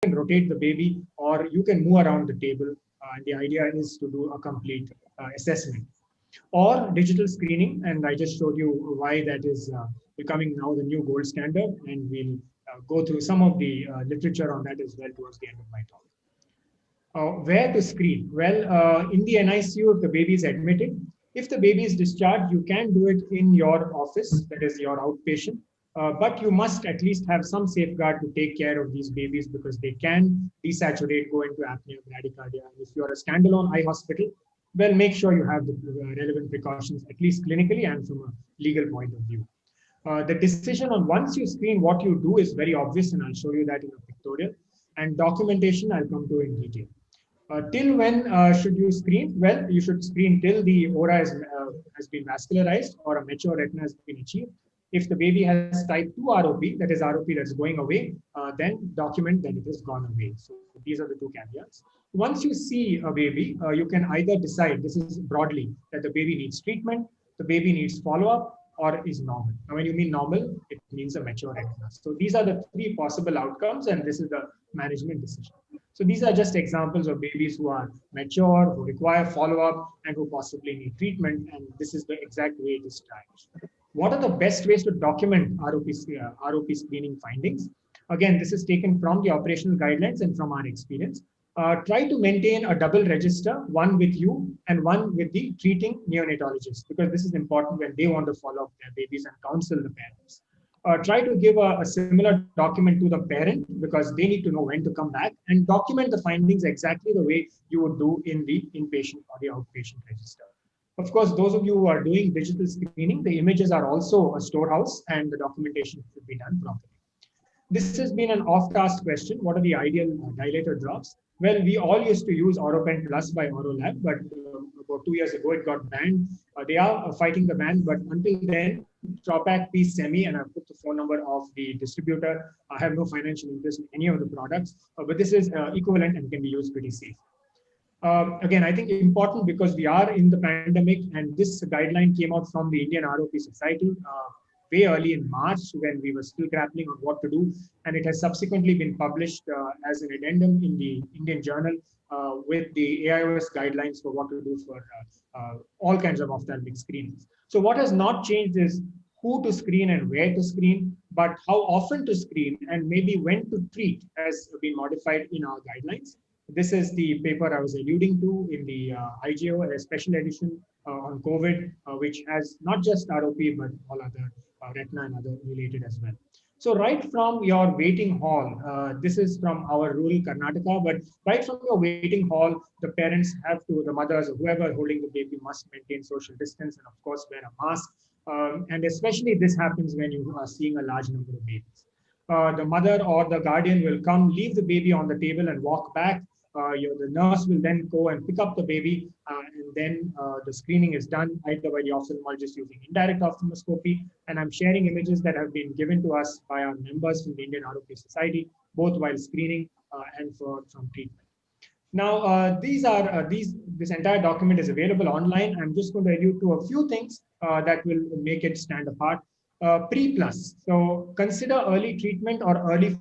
can rotate the baby or you can move around the table. And the idea is to do a complete assessment. Or digital screening, and I just showed you why that is becoming now the new gold standard, and we'll go through some of the literature on that as well towards the end of my talk. Where to screen? Well, in the NICU, if the baby is admitted, if the baby is discharged, you can do it in your office, that is your outpatient. But you must at least have some safeguard to take care of these babies because they can desaturate, go into apnea, bradycardia. And if you're a standalone eye hospital, well, make sure you have the relevant precautions, at least clinically and from a legal point of view. The decision on once you screen, what you do is very obvious, and I'll show you that in a pictorial. And documentation, I'll come to in detail. Till when should you screen? Well, you should screen till the aura has been vascularized or a mature retina has been achieved. If the baby has type 2 ROP, that is ROP that's going away, then document that it has gone away. So these are the two caveats. Once you see a baby, you can either decide, this is broadly, that the baby needs treatment, the baby needs follow-up, or is normal. Now, when you mean normal, it means a mature retina. So these are the three possible outcomes, and this is the management decision. So these are just examples of babies who are mature, who require follow-up, and who possibly need treatment, and this is the exact way it is triaged. What are the best ways to document ROP screening findings? Again, this is taken from the operational guidelines and from our experience. Try to maintain a double register, one with you and one with the treating neonatologist, because this is important when they want to follow up their babies and counsel the parents. Try to give a similar document to the parent because they need to know when to come back, and document the findings exactly the way you would do in the inpatient or the outpatient register. Of course, those of you who are doing digital screening, the images are also a storehouse and the documentation should be done properly. This has been an oft-asked question. What are the ideal dilator drops? Well, we all used to use Oropen Plus by Orolab, but about 2 years ago it got banned. They are fighting the ban, but until then, Tropac P Semi, and I've put the phone number of the distributor. I have no financial interest in any of the products, but this is equivalent and can be used pretty safe. Again, I think important because we are in the pandemic, and this guideline came out from the Indian ROP Society way early in March when we were still grappling on what to do. And it has subsequently been published as an addendum in the Indian Journal with the AIOS guidelines for what to do for all kinds of ophthalmic screenings. So what has not changed is who to screen and where to screen, but how often to screen and maybe when to treat has been modified in our guidelines. This is the paper I was alluding to in the IGO, a special edition on COVID, which has not just ROP, but all other retina and other related as well. So right from your waiting hall, this is from our rural Karnataka, but right from your waiting hall, the parents have to, the mothers or whoever holding the baby must maintain social distance and of course wear a mask. And especially this happens when you are seeing a large number of babies. The mother or the guardian will come, leave the baby on the table and walk back. The nurse will then go and pick up the baby, and then the screening is done either by the ophthalmologist using indirect ophthalmoscopy. And I'm sharing images that have been given to us by our members from the Indian ROP Society, both while screening and from treatment. Now, this entire document is available online. I'm just going to allude to a few things that will make it stand apart. Pre-plus. So consider early treatment or early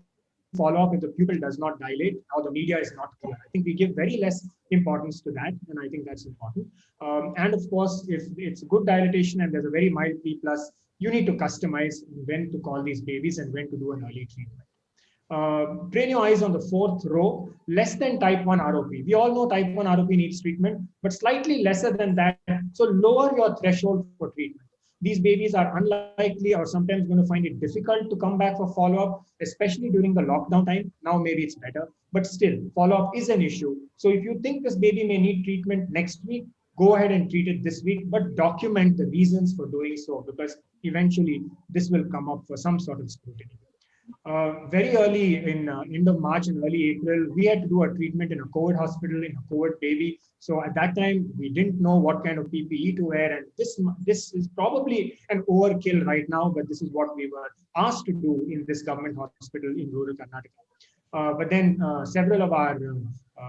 follow-up if the pupil does not dilate or the media is not clear. I think we give very less importance to that, and I think that's important. And of course, if it's good dilatation and there's a very mild P+, you need to customize when to call these babies and when to do an early treatment. Train your eyes on the fourth row, less than type 1 ROP. We all know type 1 ROP needs treatment, but slightly lesser than that. So lower your threshold for treatment. These babies are unlikely or sometimes going to find it difficult to come back for follow-up, especially during the lockdown time. Now maybe it's better, but still follow-up is an issue. So if you think this baby may need treatment next week, go ahead and treat it this week, but document the reasons for doing so because eventually this will come up for some sort of scrutiny. Very early in end of March and early April, we had to do a treatment in a COVID hospital in a COVID baby. So at that time, we didn't know what kind of PPE to wear. And this is probably an overkill right now, but this is what we were asked to do in this government hospital in rural Karnataka. But then several of our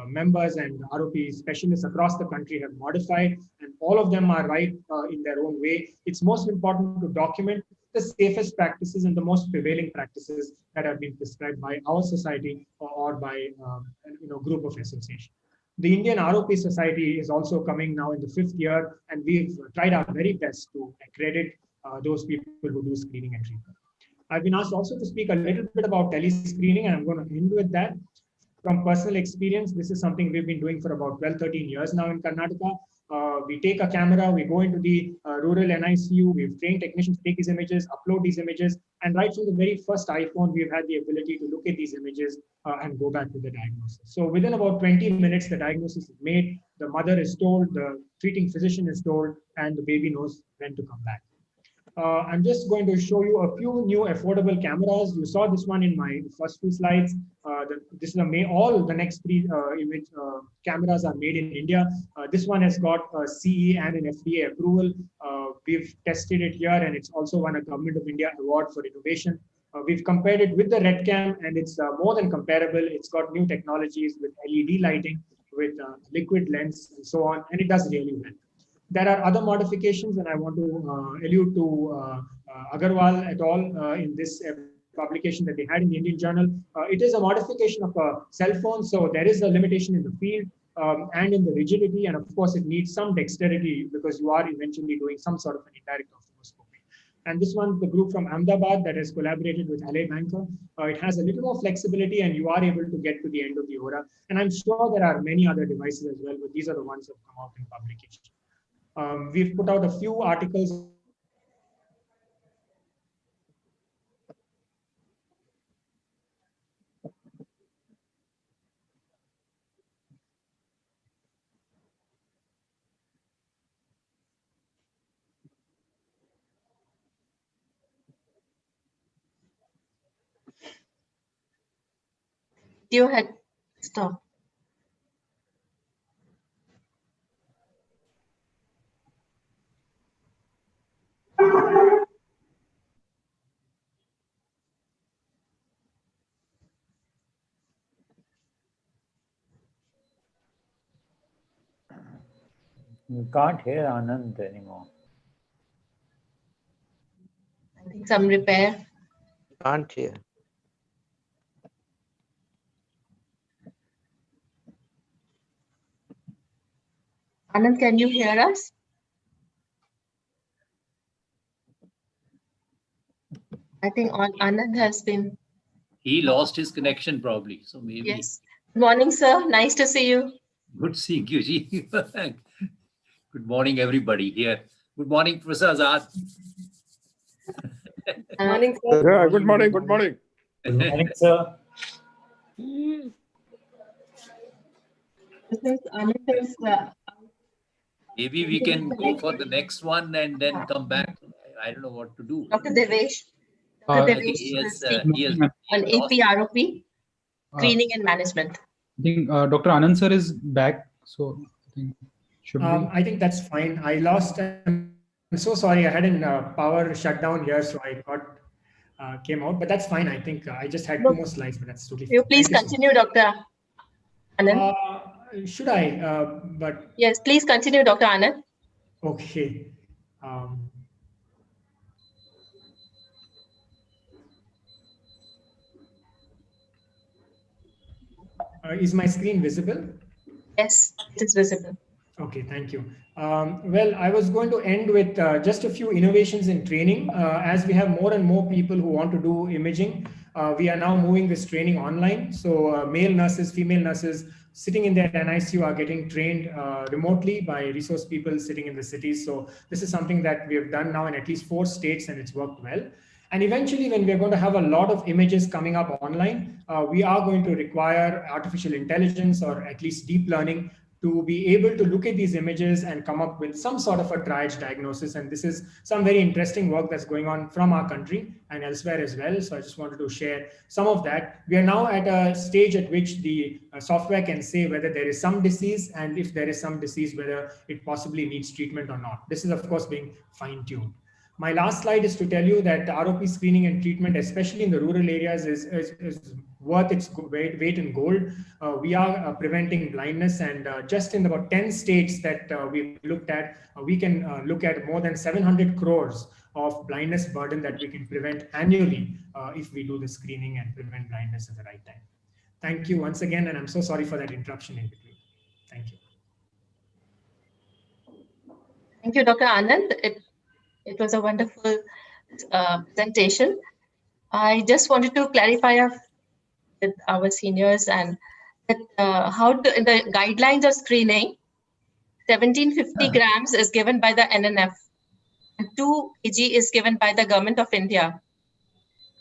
members and ROP specialists across the country have modified, and all of them are right in their own way. It's most important to document the safest practices and the most prevailing practices that have been prescribed by our society or by group of association. The Indian ROP Society is also coming now in the 5th year, and we've tried our very best to accredit those people who do screening and treatment. I've been asked also to speak a little bit about telescreening, and I'm going to end with that. From personal experience, this is something we've been doing for about 12, 13 years now in Karnataka. We take a camera, we go into the rural NICU, we've trained technicians to take these images, upload these images, and right from the very first iPhone, we've had the ability to look at these images and go back to the diagnosis. So within about 20 minutes, the diagnosis is made, the mother is told, the treating physician is told, and the baby knows when to come back. I'm just going to show you a few new affordable cameras. You saw this one in my first few slides. This is all the next three image cameras are made in India. This one has got a CE and an FDA approval. We've tested it here, and it's also won a Government of India award for innovation. We've compared it with the RedCam, and it's more than comparable. It's got new technologies with LED lighting, with liquid lens, and so on, and it does really well. There are other modifications, and I want to allude to Agarwal et al. In this publication that they had in the Indian Journal. It is a modification of a cell phone, so there is a limitation in the field and in the rigidity, and of course it needs some dexterity because you are eventually doing some sort of an indirect ophthalmoscopy. And this one, the group from Ahmedabad that has collaborated with LA Banker, it has a little more flexibility and you are able to get to the end of the aura. And I'm sure there are many other devices as well, but these are the ones that have come out in publication. We've put out a few articles. You had stop. You can't hear Anand anymore. I think some repair. Can't hear. Anand, can you hear us? I think Anand has been. He lost his connection probably. So maybe. Yes. Good morning, sir. Nice to see you. Good seeing you, Ji. Good morning, everybody here. Good morning, Professor Azad. Morning, sir. Yeah, good morning. Good morning. Good morning, sir. Maybe we can go for the next one and then come back. I don't know what to do. Dr. Devesh. Dr. Devesh he has on APROP, screening and management. I think Dr. Anand sir is back, so I think should be. I think that's fine. I lost. I'm so sorry. I had a power shutdown here, so I got came out. But that's fine. I think I just had 2 more slides, but that's totally fine. You please continue, Dr. Anand. Should I? But yes, please continue, Dr. Anand. Okay. Is my screen visible? Yes, it is visible. Okay, thank you. Well, I was going to end with just a few innovations in training. As we have more and more people who want to do imaging, we are now moving this training online. So male nurses, female nurses sitting in their NICU are getting trained remotely by resource people sitting in the cities. So this is something that we have done now in at least 4 states, and it's worked well. And eventually, when we're going to have a lot of images coming up online, we are going to require artificial intelligence or at least deep learning to be able to look at these images and come up with some sort of a triage diagnosis. And this is some very interesting work that's going on from our country and elsewhere as well. So I just wanted to share some of that. We are now at a stage at which the software can say whether there is some disease, and if there is some disease, whether it possibly needs treatment or not. This is, of course, being fine-tuned. My last slide is to tell you that ROP screening and treatment, especially in the rural areas, is worth its weight in gold. We are preventing blindness, and just in about 10 states that we've looked at, we can look at more than 700 crores of blindness burden that we can prevent annually if we do the screening and prevent blindness at the right time. Thank you once again, and I'm so sorry for that interruption in between. Thank you. Thank you, Dr. Anand. It was a wonderful presentation. I just wanted to clarify with our seniors and that in the guidelines of screening, 1750 grams is given by the NNF and 2 kg is given by the Government of India.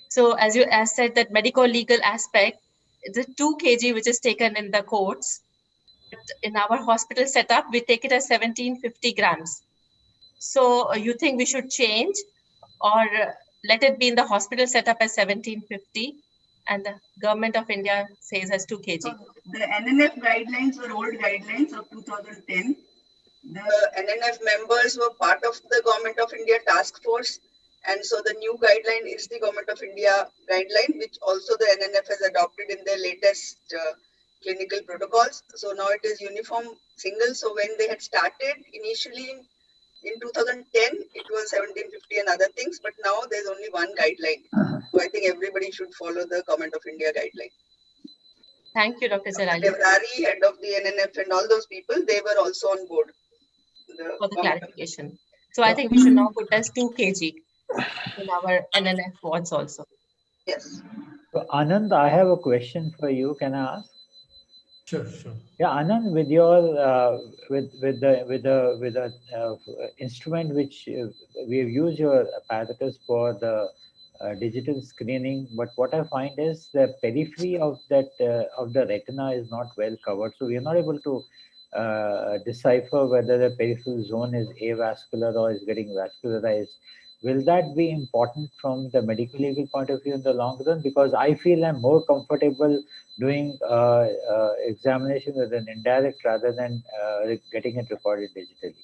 So as said, that medico-legal aspect, it's a 2 kg which is taken in the courts. But in our hospital setup, we take it as 1750 grams. So you think we should change or let it be in the hospital setup as 1750 and the Government of India says as 2 kg? So the NNF guidelines were old guidelines of 2010. The NNF members were part of the Government of India task force. And so the new guideline is the Government of India guideline, which also the NNF has adopted in their latest clinical protocols. So now it is uniform single. So when they had started initially in 2010, it was 1750 and other things, but now there's only one guideline. So I think everybody should follow the Government of India guideline. Thank you, Dr. Zerali. Devrari, head of the NNF and all those people, they were also on board. For the clarification. So I think we should now put as 2 kg in our NNF wards also. Yes. So Anand, I have a question for you. Can I ask? Sure, sure. Yeah, Anand, with your with the instrument which we have used your apparatus for the digital screening, but what I find is the periphery of that of the retina is not well covered, so we are not able to decipher whether the peripheral zone is avascular or is getting vascularized. Will that be important from the medical legal point of view in the long run? Because I feel I'm more comfortable doing examination with an indirect rather than getting it recorded digitally.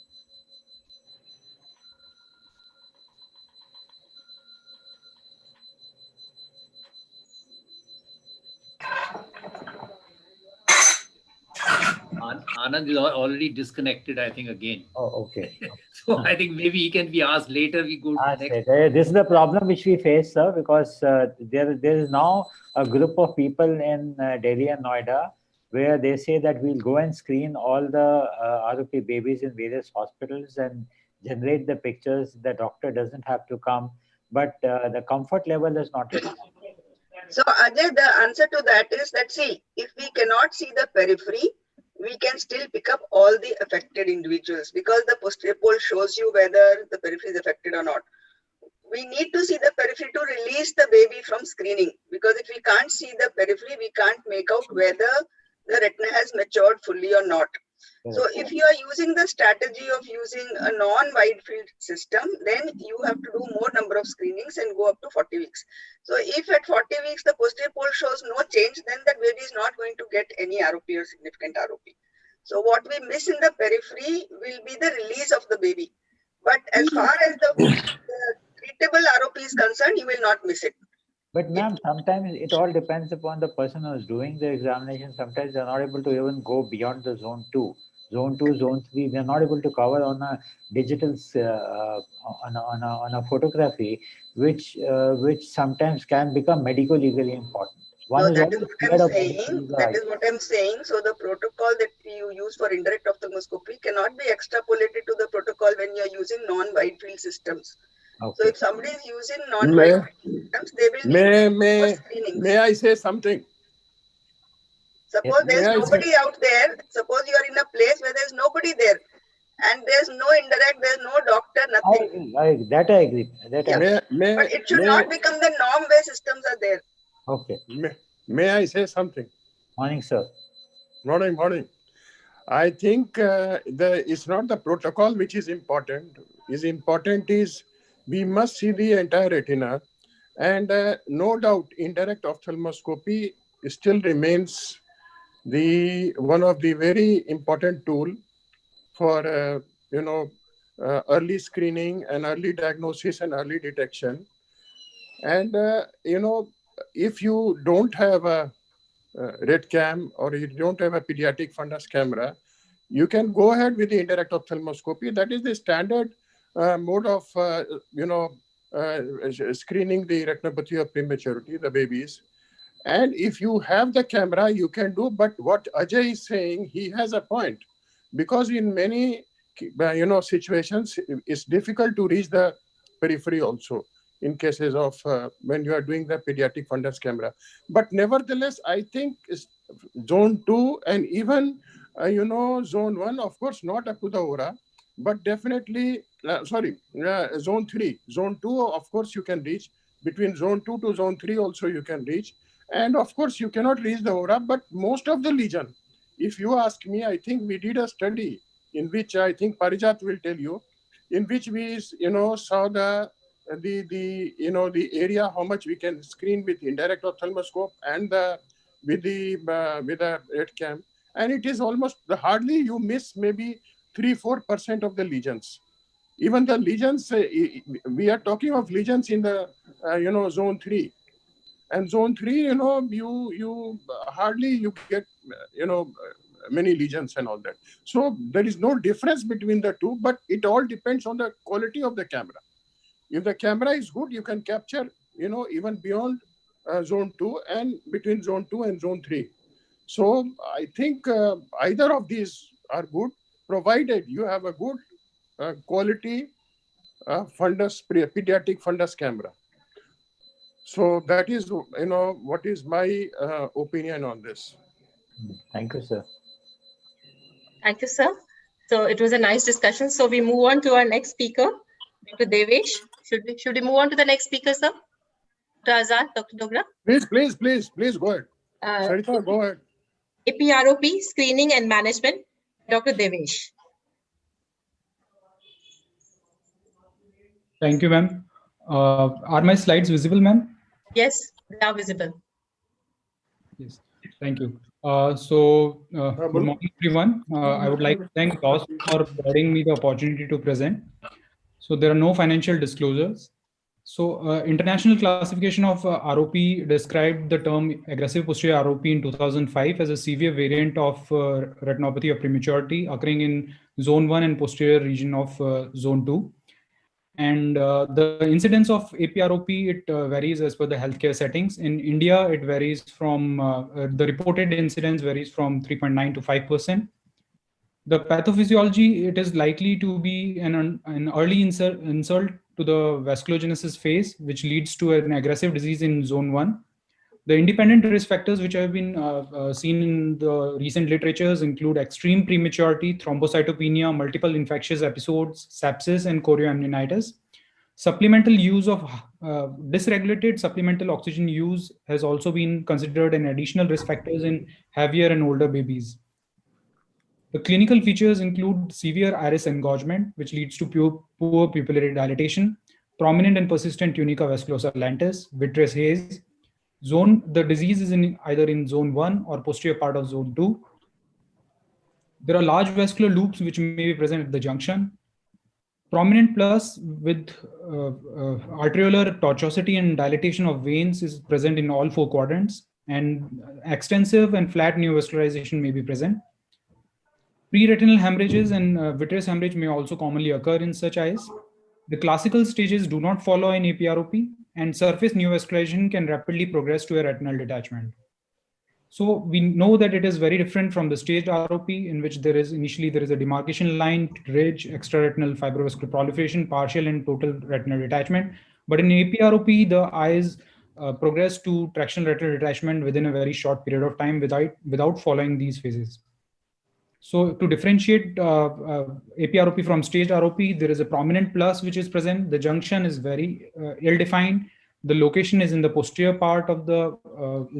Anand is already disconnected, I think, again. Oh, okay. So I think maybe he can be asked later. We go to the next. This is the problem which we face, sir, because there is now a group of people in Delhi and Noida where they say that we'll go and screen all the ROP babies in various hospitals and generate the pictures. The doctor doesn't have to come, but the comfort level is not yet. So Ajay, the answer to that is that, see, if we cannot see the periphery, we can still pick up all the affected individuals because the posterior pole shows you whether the periphery is affected or not. We need to see the periphery to release the baby from screening, because if we can't see the periphery, we can't make out whether the retina has matured fully or not. So if you are using the strategy of using a non-wide field system, then you have to do more number of screenings and go up to 40 weeks. So if at 40 weeks the posterior pole shows no change, then that baby is not going to get any ROP or significant ROP. So what we miss in the periphery will be the release of the baby. But as far as the treatable ROP is concerned, you will not miss it. But ma'am, sometimes it all depends upon the person who is doing the examination. Sometimes they're not able to even go beyond the zone 2. Zone 2, zone 3, they're not able to cover on a digital, on a photography, which sometimes can become medico-legally important. No, that is what I'm saying. That is what I'm saying. So the protocol that you use for indirect ophthalmoscopy cannot be extrapolated to the protocol when you're using non-wide field systems. Okay. So if somebody is using non-wide field systems, they will need screenings. May I say something? Suppose there's nobody out there. Suppose you are in a place where there's nobody there, and there's no indirect, there's no doctor, nothing. I agree. That I agree. But it should not become the norm where systems are there. Okay. May I say something? Morning, sir. Morning. I think it's not the protocol which is important. Important is we must see the entire retina, and no doubt indirect ophthalmoscopy still remains one of the very important tool for early screening and early diagnosis and early detection. And if you don't have a red cam or you don't have a pediatric fundus camera, you can go ahead with the indirect ophthalmoscopy. That is the standard mode of, screening the retinopathy of prematurity, the babies. And if you have the camera, you can do. But what Ajay is saying, he has a point, because in many, situations, it's difficult to reach the periphery also in cases of when you are doing the pediatric fundus camera. But nevertheless, I think zone 2 and even, zone 1, of course, not up to the aura, but definitely, zone 3. Zone 2, of course, you can reach. Between zone 2 to zone 3 also you can reach. And of course, you cannot reach the aura, but most of the lesion, if you ask me, I think we did a study in which I think Parijat will tell you, in which we, saw the area, how much we can screen with indirect ophthalmoscope and with the red cam. And it is almost hardly you miss maybe 3-4% of the lesions. Even the lesions, we are talking of lesions in the, zone 3. And zone 3, you hardly you get, many lesions and all that. So there is no difference between the two, but it all depends on the quality of the camera. If the camera is good, you can capture, even beyond zone 2 and between zone 2 and zone 3. So I think either of these are good, provided you have a good quality pediatric fundus camera. So that is, what is my opinion on this. Thank you, sir. Thank you, sir. So it was a nice discussion. So we move on to our next speaker, Dr. Devesh. Should we move on to the next speaker, sir? Dr. Azad, Dr. Dogra? Please go ahead. Sarita, go ahead. APROP, Screening and Management, Dr. Devesh. Thank you, ma'am. Are my slides visible, ma'am? Yes, they are visible. Yes, thank you. Good morning, everyone. I would like to thank Ross for providing me the opportunity to present. So there are no financial disclosures. So international classification of ROP described the term aggressive posterior ROP in 2005 as a severe variant of retinopathy of prematurity occurring in zone 1 and posterior region of zone 2. And the incidence of APROP, it varies as per the healthcare settings. In India, it varies from, the reported incidence varies from 3.9 to 5%. The pathophysiology, it is likely to be an early insult to the vasculogenesis phase, which leads to an aggressive disease in zone 1. The independent risk factors which have been seen in the recent literatures include extreme prematurity, thrombocytopenia, multiple infectious episodes, sepsis, and chorioamnionitis. Supplemental use of dysregulated supplemental oxygen use has also been considered an additional risk factors in heavier and older babies. The clinical features include severe iris engorgement, which leads to poor pupillary dilatation, prominent and persistent tunica vasculosa lentis, vitreous haze. The disease is either in zone 1 or posterior part of zone 2. There are large vascular loops which may be present at the junction. Prominent plus with arteriolar tortuosity and dilatation of veins is present in all 4 quadrants, and extensive and flat neovascularization may be present. Pre-retinal hemorrhages and vitreous hemorrhage may also commonly occur in such eyes. The classical stages do not follow in APROP, and surface neovascularization can rapidly progress to a retinal detachment. So we know that it is very different from the staged ROP, in which initially there is a demarcation line, ridge, extraretinal fibrovascular proliferation, partial and total retinal detachment. But in APROP, the eyes progress to tractional retinal detachment within a very short period of time without following these phases. So to differentiate APROP from staged ROP, there is a prominent plus which is present. The junction is very ill-defined. The location is in the posterior part of the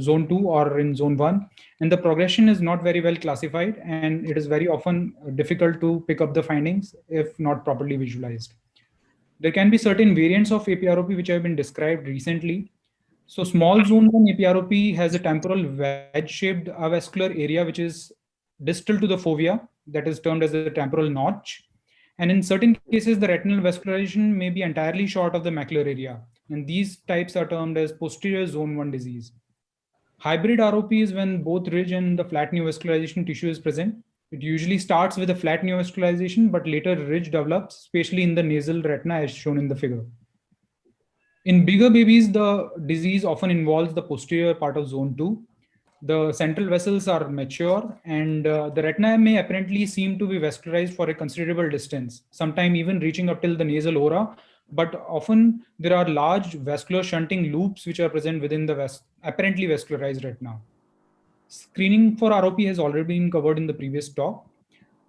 zone 2 or in zone 1. And the progression is not very well classified, and it is very often difficult to pick up the findings if not properly visualized. There can be certain variants of APROP which have been described recently. So small zone 1 APROP has a temporal wedge-shaped avascular area which is distal to the fovea, that is termed as the temporal notch. And in certain cases, the retinal vascularization may be entirely short of the macular area. And these types are termed as posterior zone 1 disease. Hybrid ROP is when both ridge and the flat neovascularization tissue is present. It usually starts with a flat neovascularization, but later ridge develops, especially in the nasal retina as shown in the figure. In bigger babies, the disease often involves the posterior part of zone 2. The central vessels are mature, and the retina may apparently seem to be vascularized for a considerable distance, sometime even reaching up till the nasal ora, but often there are large vascular shunting loops which are present within the apparently vascularized retina. Screening for ROP has already been covered in the previous talk.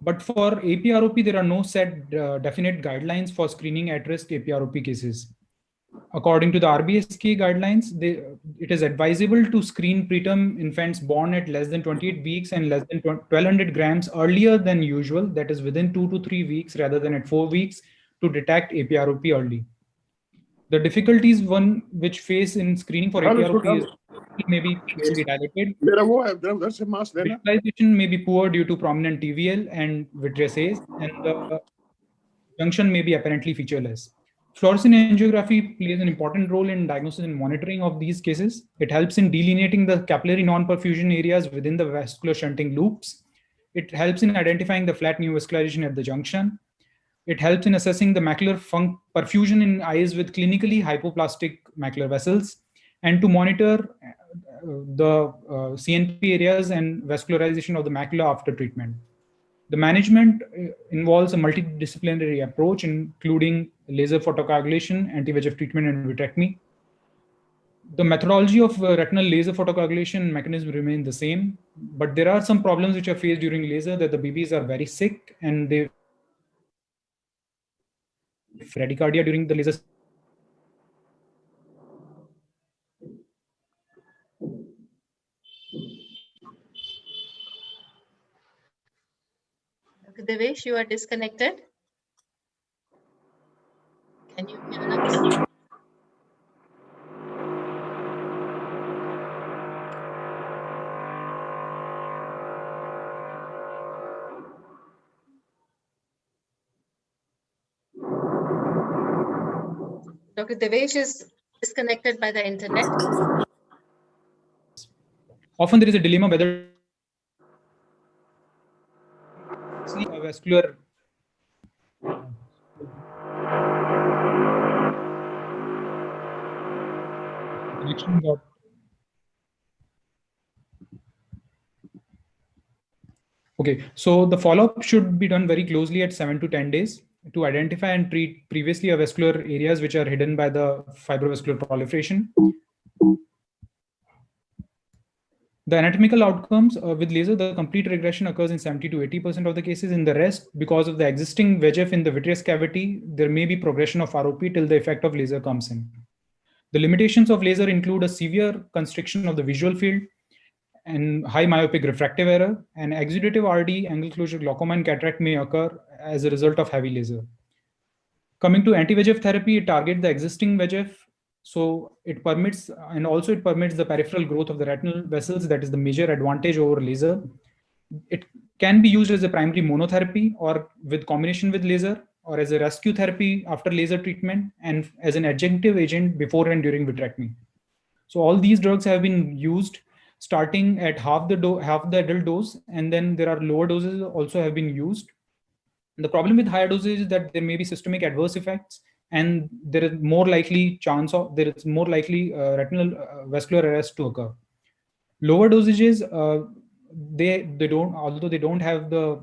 But for AP-ROP, there are no set definite guidelines for screening at-risk AP-ROP cases. According to the RBSK guidelines, it is advisable to screen preterm infants born at less than 28 weeks and less than 1200 grams earlier than usual, that is within 2 to 3 weeks rather than at 4 weeks, to detect AP-ROP early. The difficulties one which face in screening for AP-ROP is may be easily dilated. Visualization may be poor due to prominent TVL and vitreous haze, and the junction may be apparently featureless. Fluorescent angiography plays an important role in diagnosis and monitoring of these cases. It helps in delineating the capillary non-perfusion areas within the vascular shunting loops. It helps in identifying the flat neovascularization at the junction. It helps in assessing the macular perfusion in eyes with clinically hypoplastic macular vessels, and to monitor the CNP areas and vascularization of the macula after treatment. The management involves a multidisciplinary approach, including laser photocoagulation, anti-VEGF treatment, and vitrectomy. The methodology of retinal laser photocoagulation mechanism remain the same, but there are some problems which are faced during laser, that the babies are very sick and they bradycardia during the laser. Dr. Devesh, you are disconnected. Can you hear us? Dr. Devesh is disconnected by the internet. Often there is a dilemma whether a vascular connection got. Okay, so the follow-up should be done very closely at 7 to 10 days to identify and treat previously avascular areas which are hidden by the fibrovascular proliferation. The anatomical outcomes with laser, the complete regression occurs in 70 to 80% of the cases. In the rest, because of the existing VEGF in the vitreous cavity, there may be progression of ROP till the effect of laser comes in. The limitations of laser include a severe constriction of the visual field and high myopic refractive error, and exudative RD, angle closure glaucoma, and cataract may occur as a result of heavy laser. Coming to anti-VEGF therapy, it targets the existing VEGF. So it permits, and also it permits the peripheral growth of the retinal vessels. That is the major advantage over laser. It can be used as a primary monotherapy or with combination with laser, or as a rescue therapy after laser treatment, and as an adjunctive agent before and during vitrectomy. So all these drugs have been used starting at half the adult dose, and then there are lower doses also have been used. The problem with higher doses is that there may be systemic adverse effects, and there is more likely retinal vascular arrest to occur. Lower dosages, although they don't have the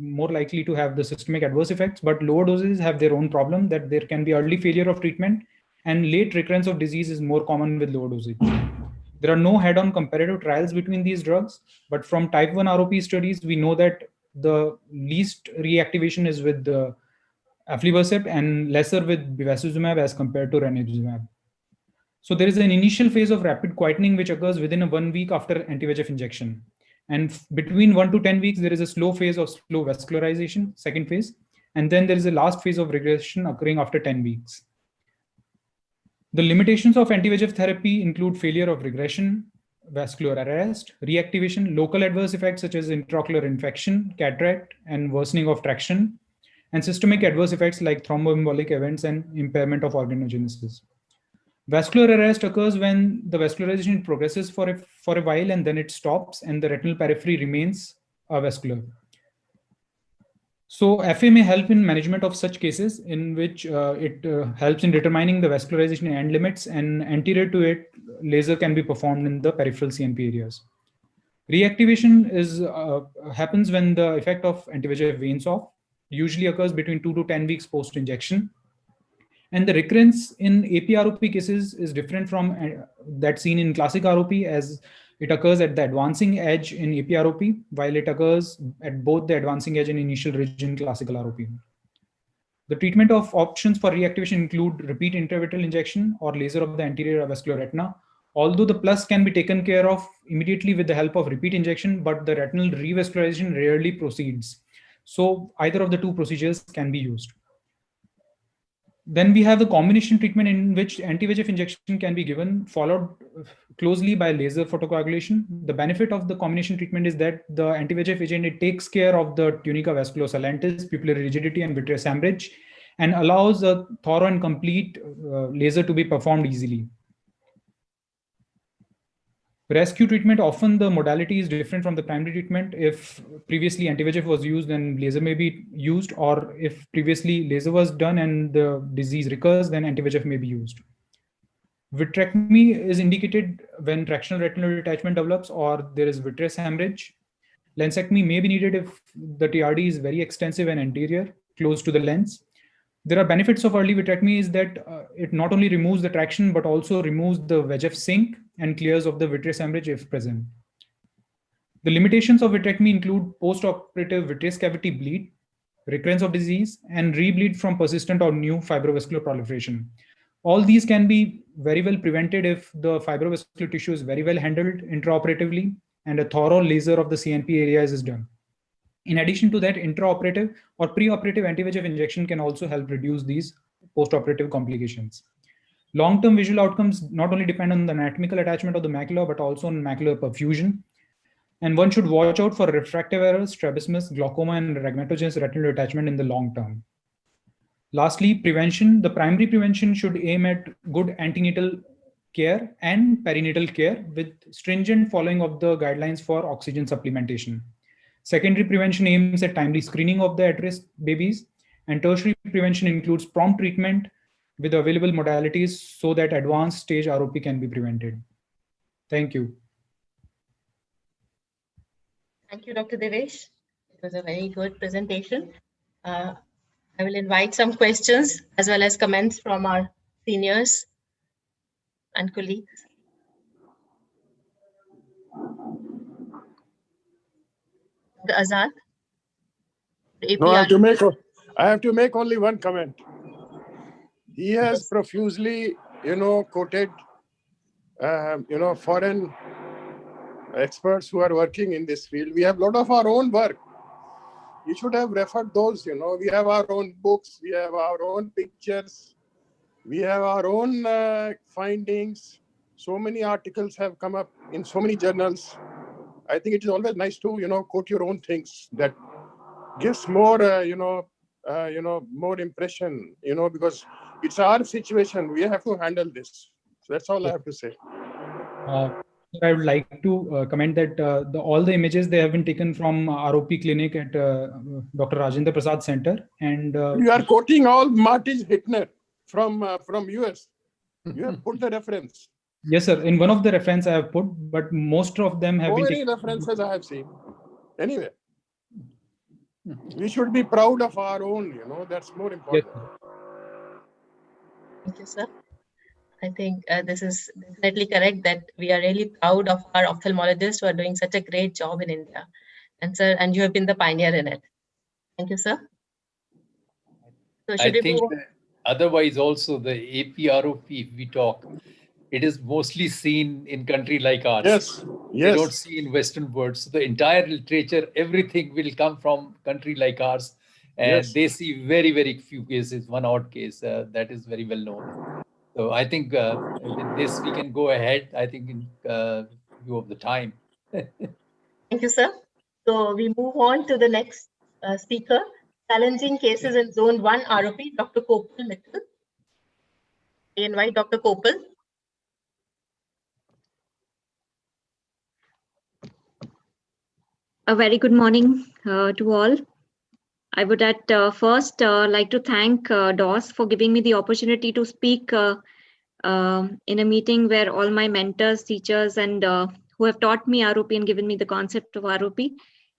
more likely to have the systemic adverse effects, but lower doses have their own problem, that there can be early failure of treatment, and late recurrence of disease is more common with lower dosage. There are no head-on comparative trials between these drugs, but from type 1 ROP studies, we know that the least reactivation is with the aflibercept and lesser with bevacizumab as compared to ranibizumab. So there is an initial phase of rapid quietening which occurs within 1 week after anti-VEGF injection. And between 1 to 10 weeks, there is a slow phase of slow vascularization, second phase. And then there is a last phase of regression occurring after 10 weeks. The limitations of anti-VEGF therapy include failure of regression, vascular arrest, reactivation, local adverse effects such as intraocular infection, cataract, and worsening of traction, and systemic adverse effects like thromboembolic events and impairment of organogenesis. Vascular arrest occurs when the vascularization progresses for a while and then it stops and the retinal periphery remains avascular. So FA may help in management of such cases in which it helps in determining the vascularization end limits, and anterior to it, laser can be performed in the peripheral CNP areas. Reactivation happens when the effect of anti-VEGF wanes off, usually occurs between 2 to 10 weeks post-injection. And the recurrence in AP-ROP cases is different from that seen in classic ROP, as it occurs at the advancing edge in AP-ROP, while it occurs at both the advancing edge and initial ridge in classical ROP. The treatment of options for reactivation include repeat intravitreal injection or laser of the anterior avascular retina. Although the plus can be taken care of immediately with the help of repeat injection, but the retinal revascularization rarely proceeds. So either of the two procedures can be used. Then we have the combination treatment in which anti-VEGF injection can be given, followed closely by laser photocoagulation. The benefit of the combination treatment is that the anti-VEGF agent, it takes care of the tunica vasculosa lentis, pupillary rigidity, and vitreous hemorrhage, and allows a thorough and complete laser to be performed easily. Rescue treatment, often the modality is different from the primary treatment. If previously anti-VEGF was used, then laser may be used, or if previously laser was done and the disease recurs, then anti-VEGF may be used. Vitrectomy is indicated when tractional retinal detachment develops or there is vitreous hemorrhage. Lensectomy may be needed if the TRD is very extensive and anterior, close to the lens. There are benefits of early vitrectomy is that it not only removes the traction, but also removes the VEGF sink and clears of the vitreous hemorrhage if present. The limitations of vitrectomy include post-operative vitreous cavity bleed, recurrence of disease, and rebleed from persistent or new fibrovascular proliferation. All these can be very well prevented if the fibrovascular tissue is very well handled intraoperatively and a thorough laser of the CNP areas is done. In addition to that, intraoperative or preoperative anti-VEGF injection can also help reduce these postoperative complications. Long-term visual outcomes not only depend on the anatomical attachment of the macula, but also on macular perfusion. And one should watch out for refractive errors, strabismus, glaucoma, and rhegmatogenous retinal detachment in the long term. Lastly, prevention. The primary prevention should aim at good antenatal care and perinatal care with stringent following of the guidelines for oxygen supplementation. Secondary prevention aims at timely screening of the at-risk babies, and tertiary prevention includes prompt treatment with available modalities so that advanced stage ROP can be prevented. Thank you. Thank you, Dr. Devesh. It was a very good presentation. I will invite some questions as well as comments from our seniors and colleagues. The Azad. No, I have to make only one comment. He has profusely, quoted, foreign experts who are working in this field. We have a lot of our own work. You should have referred those, we have our own books, we have our own pictures, we have our own findings. So many articles have come up in so many journals. I think it is always nice to, quote your own things. That gives more, more impression, because it's our situation. We have to handle this. So that's all I have to say. I would like to comment that all the images, they have been taken from ROP clinic at Dr. Rajendra Prasad Center. And you are quoting all Martin Hittner from US. You have put the reference. Yes, sir. In one of the reference I have put, but most of them have been taken. References I have seen. Anyway, we should be proud of our own, that's more important. Yes. Thank you, sir. I think this is definitely correct that we are really proud of our ophthalmologists who are doing such a great job in India. And sir, and you have been the pioneer in it. Thank you, sir. So I think otherwise also the AP-ROP, if we talk, it is mostly seen in country like ours. Yes. They don't see in Western world. So the entire literature, everything will come from country like ours. And they see very, very few cases, one odd case. That is very well known. So I think with this, we can go ahead, I think, in view of the time. Thank you, sir. So we move on to the next speaker, challenging cases in Zone 1 ROP, Dr. Kopal Mittal. I invite Dr. Kopal. A very good morning to all. I would at first like to thank DOS for giving me the opportunity to speak in a meeting where all my mentors, teachers, and who have taught me ROP and given me the concept of ROP.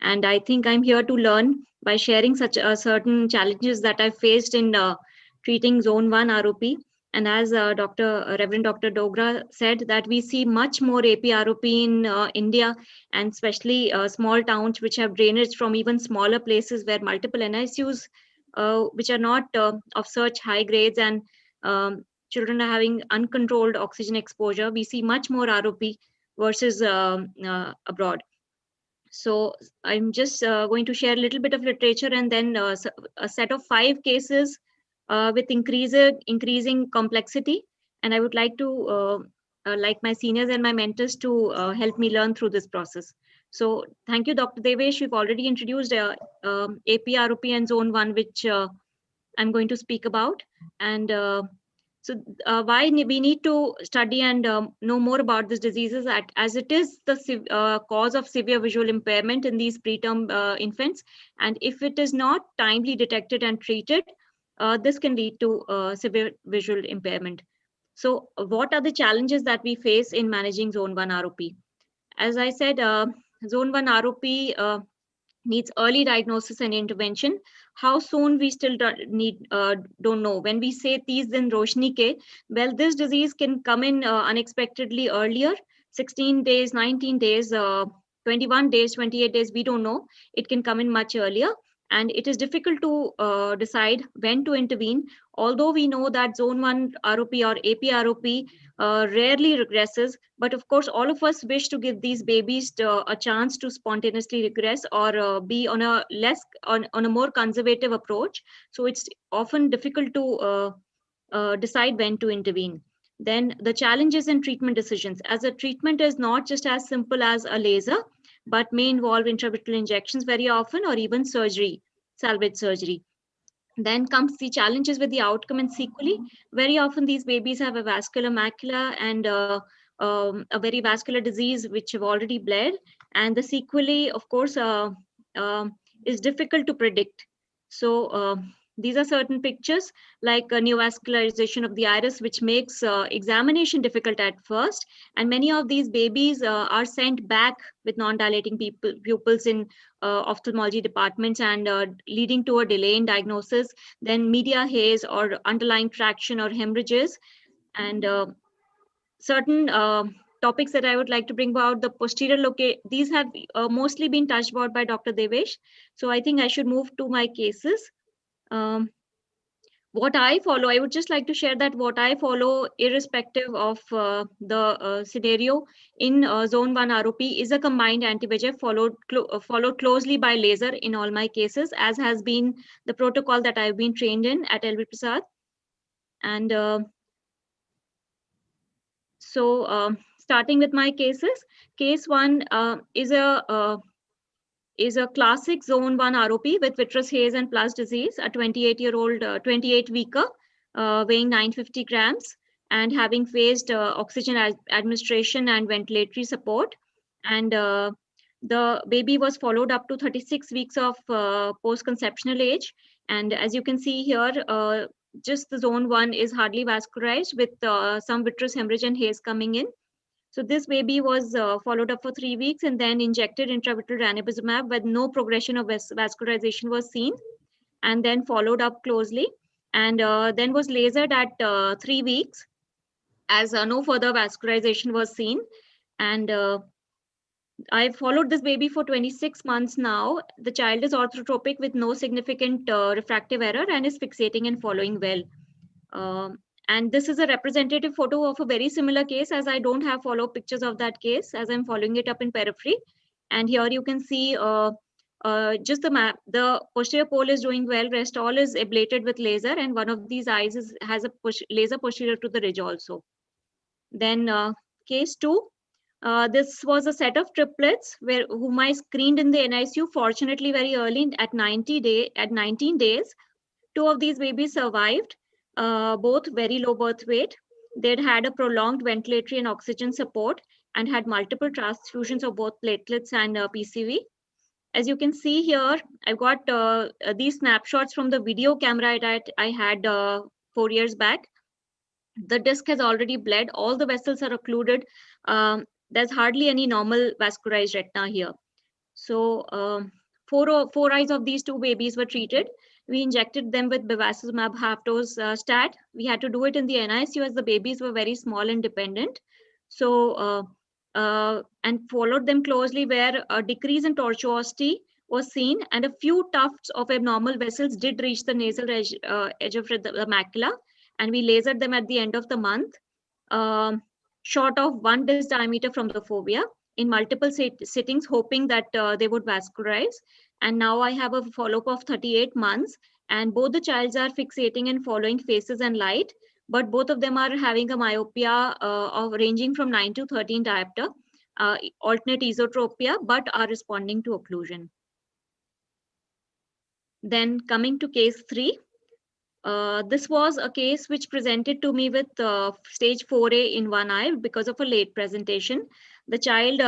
And I think I'm here to learn by sharing such certain challenges that I faced in treating Zone 1 ROP. And as Reverend Dr. Dogra said, that we see much more AP ROP in India, and especially small towns which have drainage from even smaller places where multiple NICUs, which are not of such high grades, and children are having uncontrolled oxygen exposure. We see much more ROP versus abroad. So I'm just going to share a little bit of literature and then a set of 5 cases with increasing complexity. And I would like to, like my seniors and my mentors, to help me learn through this process. So thank you, Dr. Devesh. You've already introduced AP, ROP, and Zone 1, which I'm going to speak about. And so why we need to study and know more about these diseases, as it is the cause of severe visual impairment in these preterm infants. And if it is not timely detected and treated, this can lead to severe visual impairment. So what are the challenges that we face in managing Zone 1 ROP? As I said, Zone 1 ROP needs early diagnosis and intervention. How soon we still don't know. When we say tees din roshni ke, well, this disease can come in unexpectedly earlier, 16 days, 19 days, 21 days, 28 days, we don't know. It can come in much earlier, and it is difficult to decide when to intervene. Although we know that Zone 1 ROP or AP ROP rarely regresses, but of course, all of us wish to give these babies a chance to spontaneously regress or be on a more conservative approach. So it's often difficult to decide when to intervene. Then the challenges in treatment decisions, as a treatment is not just as simple as a laser, but may involve intravitreal injections very often, or even surgery, salvage surgery. Then comes the challenges with the outcome and sequelae. Very often these babies have a vascular macula and a very vascular disease which have already bled. And the sequelae, of course, is difficult to predict. So these are certain pictures like a neovascularization of the iris, which makes examination difficult at first. And many of these babies are sent back with non-dilating pupils in ophthalmology departments, and leading to a delay in diagnosis, then media haze or underlying traction or hemorrhages. And certain topics that I would like to bring about, the posterior locate, these have mostly been touched about by Dr. Devesh. So I think I should move to my cases. What I follow, I would just like to share that what I follow, irrespective of the scenario in Zone 1 ROP, is a combined anti-VEGF followed closely by laser in all my cases, as has been the protocol that I've been trained in at LV Prasad. And so starting with my cases, case 1 is a classic Zone 1 ROP with vitreous haze and plus disease, a 28-year-old, 28-weeker, weighing 950 grams and having faced oxygen administration and ventilatory support. And the baby was followed up to 36 weeks of post-conceptional age. And as you can see here, just the Zone 1 is hardly vascularized with some vitreous hemorrhage and haze coming in. So this baby was followed up for 3 weeks and then injected intravitreal ranibizumab, but no progression of vascularization was seen, and then followed up closely, and then was lasered at 3 weeks as no further vascularization was seen. And I followed this baby for 26 months now. The child is orthotropic with no significant refractive error and is fixating and following well. And this is a representative photo of a very similar case, as I don't have follow-up pictures of that case, as I'm following it up in periphery. And here you can see just the map. The posterior pole is doing well, rest all is ablated with laser, and one of these eyes has a laser posterior to the ridge also. Then case 2, this was a set of triplets whom I screened in the NICU, fortunately very early at 19 days. 2 of these babies survived. Both very low birth weight. They'd had a prolonged ventilatory and oxygen support and had multiple transfusions of both platelets and PCV. as you can see here, I've got these snapshots from the video camera that I had 4 years back. The disc has already bled. All the vessels are occluded. There's hardly any normal vascularized retina here. So four eyes of these 2 babies were treated. We injected them with bevacizumab half-dose stat. We had to do it in the NICU as the babies were very small and dependent. So and followed them closely, where a decrease in tortuosity was seen, and a few tufts of abnormal vessels did reach the nasal edge of the macula, and we lasered them at the end of the month, short of 1 disc diameter from the fovea, in multiple sittings, hoping that they would vascularize. And now I have a follow-up of 38 months, and both the childs are fixating and following faces and light, but both of them are having a myopia of ranging from 9 to 13 diopter, alternate esotropia, but are responding to occlusion. Then coming to case 3. This was a case which presented to me with stage 4A in 1 eye because of a late presentation. The child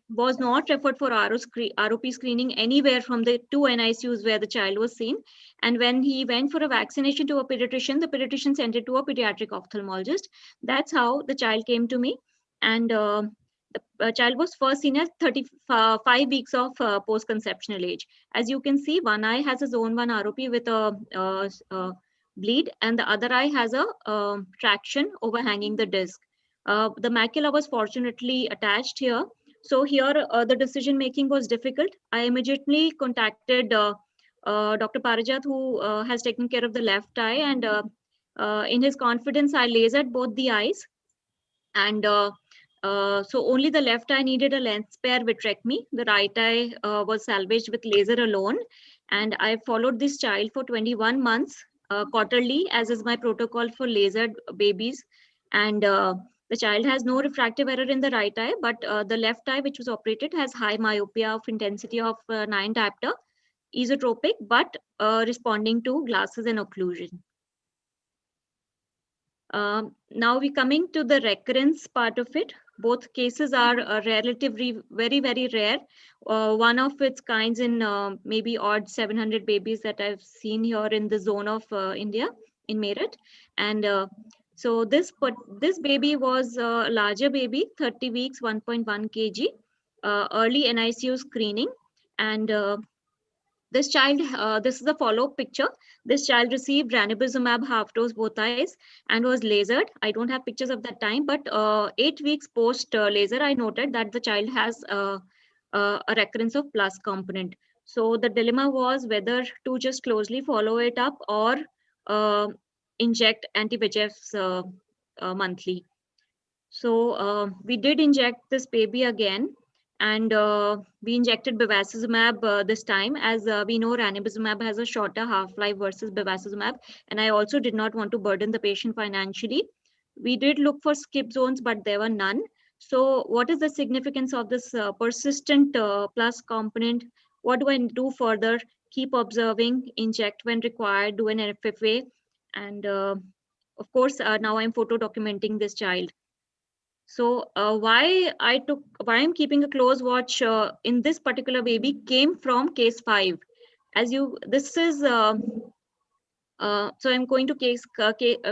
was not referred for ROP screening anywhere from the 2 NICUs where the child was seen. And when he went for a vaccination to a pediatrician, the pediatrician sent it to a pediatric ophthalmologist. That's how the child came to me. And the child was first seen at 35 weeks of post-conceptional age. As you can see, 1 eye has a zone 1 ROP with a bleed, and the other eye has a traction overhanging the disc. The macula was fortunately attached here. So here the decision making was difficult. I immediately contacted Dr. Parijat, who has taken care of the left eye, and in his confidence, I lasered both the eyes. And so only the left eye needed a lens spare vitrectomy. The right eye was salvaged with laser alone. And I followed this child for 21 months quarterly, as is my protocol for lasered babies. And the child has no refractive error in the right eye, but the left eye, which was operated, has high myopia of intensity of 9 diopter, esotropic, but responding to glasses and occlusion. Now we're coming to the recurrence part of it. Both cases are relatively very, very rare. One of its kinds in maybe odd 700 babies that I've seen here in the zone of India, in Meerut. And so this baby was a larger baby, 30 weeks, 1.1 kg, early NICU screening. And this child, this is a follow-up picture. This child received ranibizumab half-dose both eyes and was lasered. I don't have pictures of that time, but 8 weeks post-laser, I noted that the child has a recurrence of plus component. So the dilemma was whether to just closely follow it up or inject anti-VEGFs monthly. So we did inject this baby again. And we injected bevacizumab this time, as we know ranibizumab has a shorter half-life versus bevacizumab. And I also did not want to burden the patient financially. We did look for skip zones, but there were none. So what is the significance of this persistent plus component? What do I do further? Keep observing, inject when required, do an FFA. And of course, now I'm photo documenting this child. So why I'm keeping a close watch in this particular baby came from case 5. This is, so I'm going to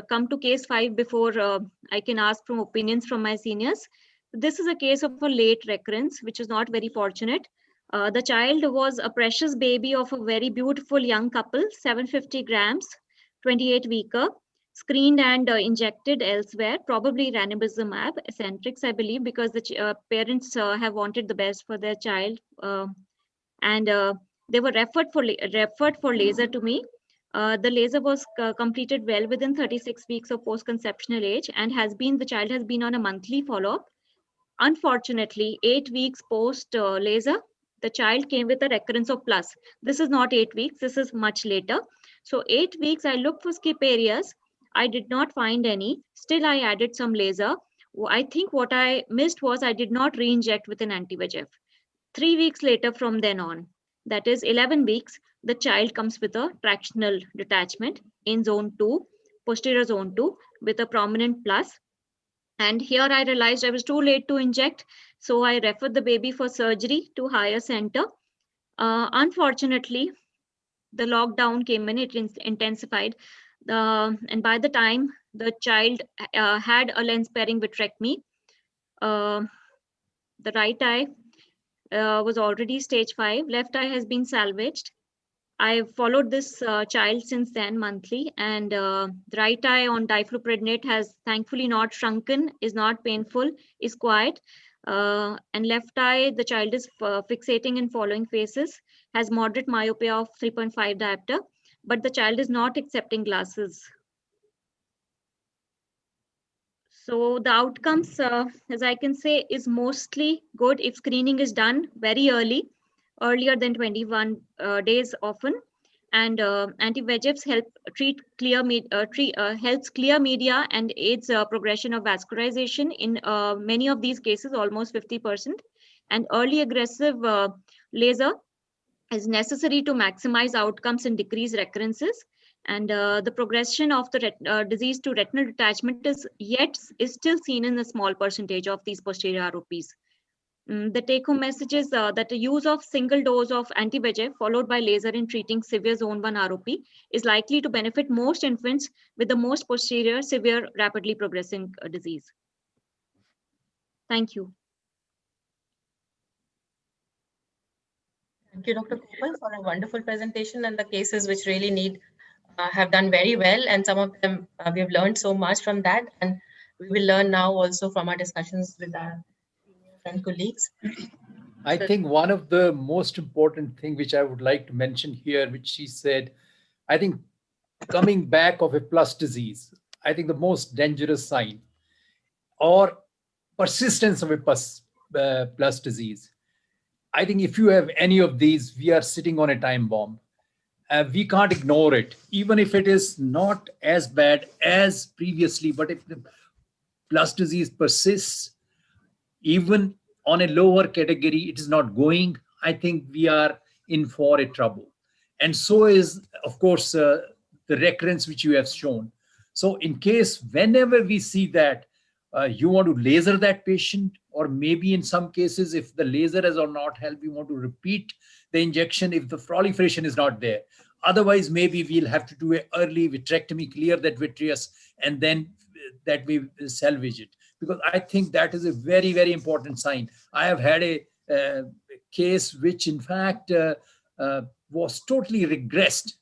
come to case 5 before I can ask from opinions from my seniors. This is a case of a late recurrence, which is not very fortunate. The child was a precious baby of a very beautiful young couple, 750 grams, 28 weeker. Screened and injected elsewhere, probably ranibizumab, Eccentrix, I believe, because the parents have wanted the best for their child, and they were referred for laser to me. The laser was completed well within 36 weeks of post-conceptional age, and the child has been on a monthly follow-up. Unfortunately, 8 weeks post laser, the child came with a recurrence of plus. This is not 8 weeks, this is much later. So 8 weeks, I looked for skip areas. I did not find any. Still, I added some laser. I think what I missed was I did not re-inject with an anti-VEGF. 3 weeks later from then on, that is 11 weeks, the child comes with a tractional detachment in zone 2, posterior zone 2, with a prominent plus. And here I realized I was too late to inject. So I referred the baby for surgery to higher center. Unfortunately, the lockdown came in, it intensified. And by the time the child had a lens pairing vitrectomy, the right eye was already stage 5, left eye has been salvaged. I've followed this child since then monthly, and the right eye on difluprednate has thankfully not shrunken, is not painful, is quiet. And left eye, the child is fixating in following phases, has moderate myopia of 3.5 diopter, but the child is not accepting glasses. So the outcomes, as I can say, is mostly good if screening is done very early, earlier than 21 days often. And anti-VEGFs help helps clear media and aids progression of vascularization in many of these cases, almost 50%. And early aggressive laser is necessary to maximize outcomes and decrease recurrences. And the progression of the disease to retinal detachment is still seen in a small percentage of these posterior ROPs. The take-home message is that the use of single dose of anti-VEGF followed by laser in treating severe zone 1 ROP is likely to benefit most infants with the most posterior, severe, rapidly progressing disease. Thank you. Thank you, Dr. Kopal, for a wonderful presentation, and the cases which really need have done very well, and some of them we have learned so much from that, and we will learn now also from our discussions with our seniors and colleagues. I think one of the most important thing which I would like to mention here, which she said, I think coming back of a plus disease, I think the most dangerous sign or persistence of a plus disease. I think if you have any of these, we are sitting on a time bomb. We can't ignore it, even if it is not as bad as previously. But if the plus disease persists, even on a lower category, it is not going, I think we are in for a trouble. And so is, of course, the recurrence which you have shown. So in case, whenever we see that, you want to laser that patient, or maybe in some cases, if the laser has or not helped, you want to repeat the injection if the proliferation is not there. Otherwise, maybe we'll have to do an early vitrectomy, clear that vitreous, and then that we salvage it. Because I think that is a very, very important sign. I have had a case which in fact was totally regressed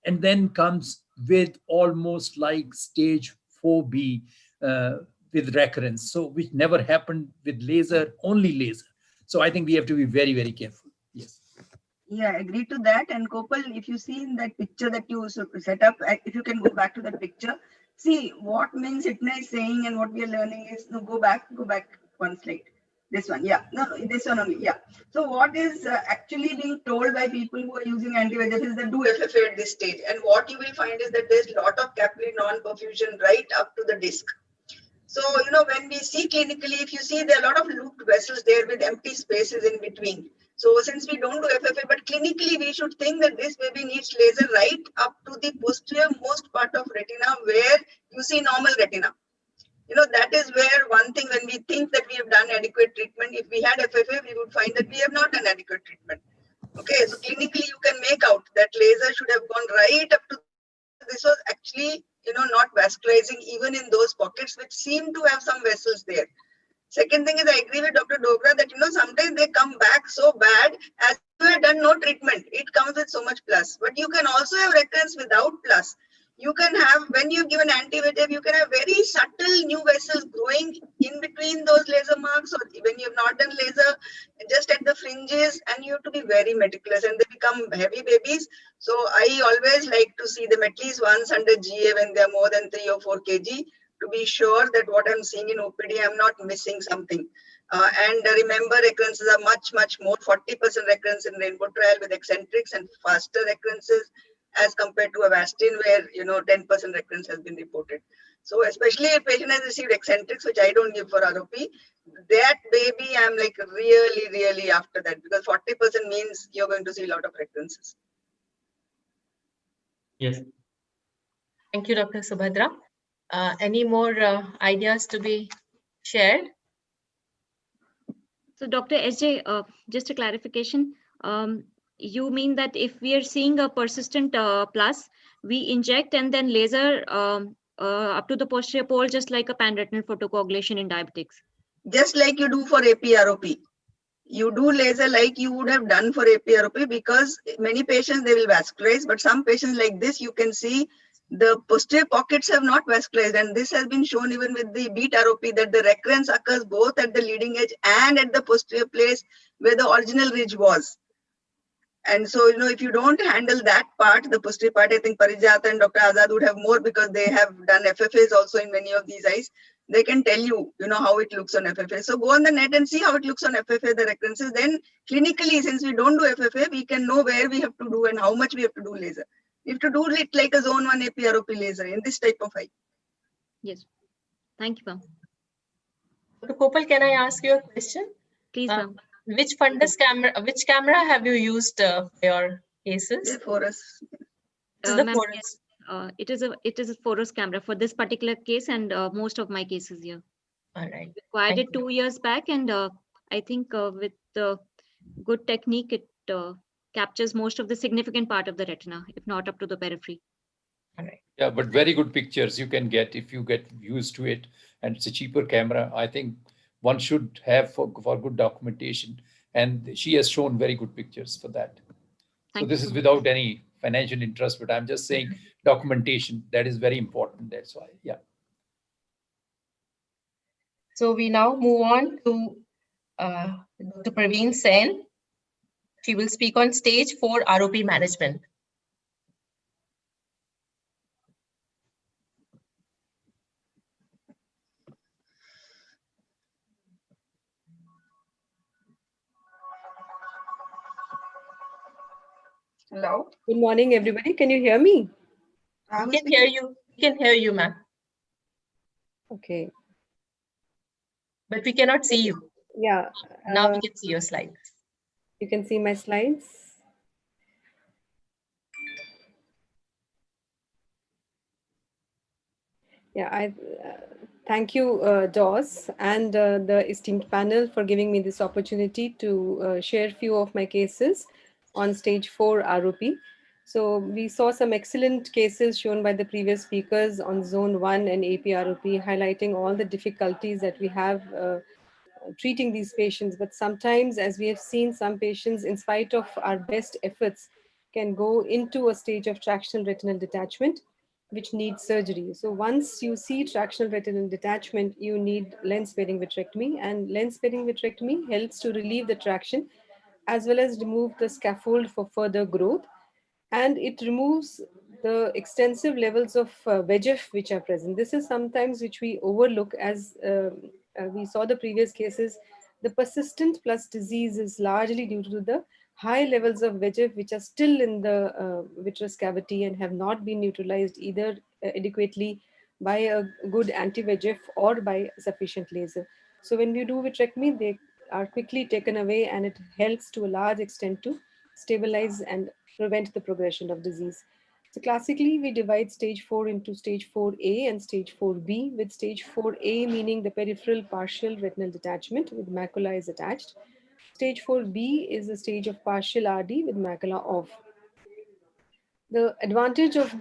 and then comes with almost like stage 4B with recurrence. So which never happened with laser, only laser. So I think we have to be very, very careful. Yes. Yeah, I agree to that. And Kopal, if you see in that picture that you set up, if you can go back to that picture, see what Min Sitna is saying and what we are learning is, no, go back one slide. This one, yeah, no, this one only, yeah. So what is actually being told by people who are using anti-VEGF is that do FFA at this stage. And what you will find is that there's a lot of capillary non-perfusion right up to the disc. So, you know, when we see clinically, if you see there are a lot of looped vessels there with empty spaces in between. So since we don't do FFA, but clinically we should think that this baby needs laser right up to the posterior most part of retina where you see normal retina. You know, that is where one thing when we think that we have done adequate treatment, if we had FFA, we would find that we have not done adequate treatment. Okay, so clinically you can make out that laser should have gone right up to, this was actually, you know, not vascularizing even in those pockets which seem to have some vessels there. Second thing is, I agree with Dr. Dogra that, you know, sometimes they come back so bad as you have done no treatment. It comes with so much plus. But you can also have recurrence without plus. You can have, when you give an anti-VEGF, you can have very subtle new vessels growing in between those laser marks, or when you have not done laser, just at the fringes, and you have to be very meticulous, and they become heavy babies. So I always like to see them at least once under GA when they are more than 3 or 4 kg. To be sure that what I'm seeing in OPD, I'm not missing something. And remember, recurrences are much, much more, 40% recurrence in Rainbow trial with eccentrics and faster recurrences as compared to Avastin where, you know, 10% recurrence has been reported. So especially if patient has received eccentrics, which I don't give for ROP, that baby, I'm like really, really after that, because 40% means you're going to see a lot of recurrences. Yes. Thank you, Dr. Subhadra. Any more ideas to be shared? So Dr. SJ, just a clarification. you mean that if we are seeing a persistent plus, we inject and then laser up to the posterior pole, just like a panretinal photocoagulation in diabetics? Just like you do for APROP. You do laser like you would have done for APROP, because many patients, they will vascularize, but some patients like this, you can see the posterior pockets have not vascularized, and this has been shown even with the beat ROP, that the recurrence occurs both at the leading edge and at the posterior place where the original ridge was. And so, if you don't handle that part, the posterior part, I think Parijat and Dr. Azad would have more, because they have done FFAs also in many of these eyes. They can tell you, how it looks on FFA. So go on the net and see how it looks on FFA, the recurrences. Then clinically, since we don't do FFA, we can know where we have to do and how much we have to do laser. We have to do it like a zone 1 APROP laser in this type of eye. Yes. Thank you, ma'am. Dr. Kopal, can I ask you a question? Please, ma'am. Which camera have you used for your cases? Forus. This is the Ma'am, Forus. it is a Forus camera for this particular case and most of my cases here. All right. Acquired it 2 years back, and I think with the good technique, it captures most of the significant part of the retina, if not up to the periphery. All right. Yeah, but very good pictures you can get if you get used to it, and it's a cheaper camera. I think one should have for good documentation, and she has shown very good pictures for that. So this is without any financial interest, but I'm just saying documentation, that is very important. That's why, yeah. So we now move on to Dr. Praveen Sen. She will speak on stage 4 ROP management. Hello. Good morning, everybody. Can you hear me? We can hear you. We can hear you, ma'am. Okay. But we cannot see you. Yeah. Now we can see your slides. You can see my slides. Yeah, I thank you, DOS, and the esteemed panel for giving me this opportunity to share a few of my cases on stage 4 ROP. So we saw some excellent cases shown by the previous speakers on zone 1 and AP-ROP, highlighting all the difficulties that we have treating these patients. But sometimes, as we have seen, some patients, in spite of our best efforts, can go into a stage of tractional retinal detachment, which needs surgery. So once you see tractional retinal detachment, you need lens-sparing vitrectomy, and lens-sparing vitrectomy helps to relieve the traction as well as remove the scaffold for further growth. And it removes the extensive levels of VEGF which are present. This is sometimes which we overlook, as we saw the previous cases. The persistent plus disease is largely due to the high levels of VEGF which are still in the vitreous cavity and have not been neutralized either adequately by a good anti-VEGF or by sufficient laser. So when we do vitrectomy, they are quickly taken away, and it helps to a large extent to stabilize and prevent the progression of disease. So classically, we divide stage 4 into stage 4A and stage 4B, with stage 4A meaning the peripheral partial retinal detachment with macula is attached. Stage 4B is the stage of partial RD with macula off. The advantage of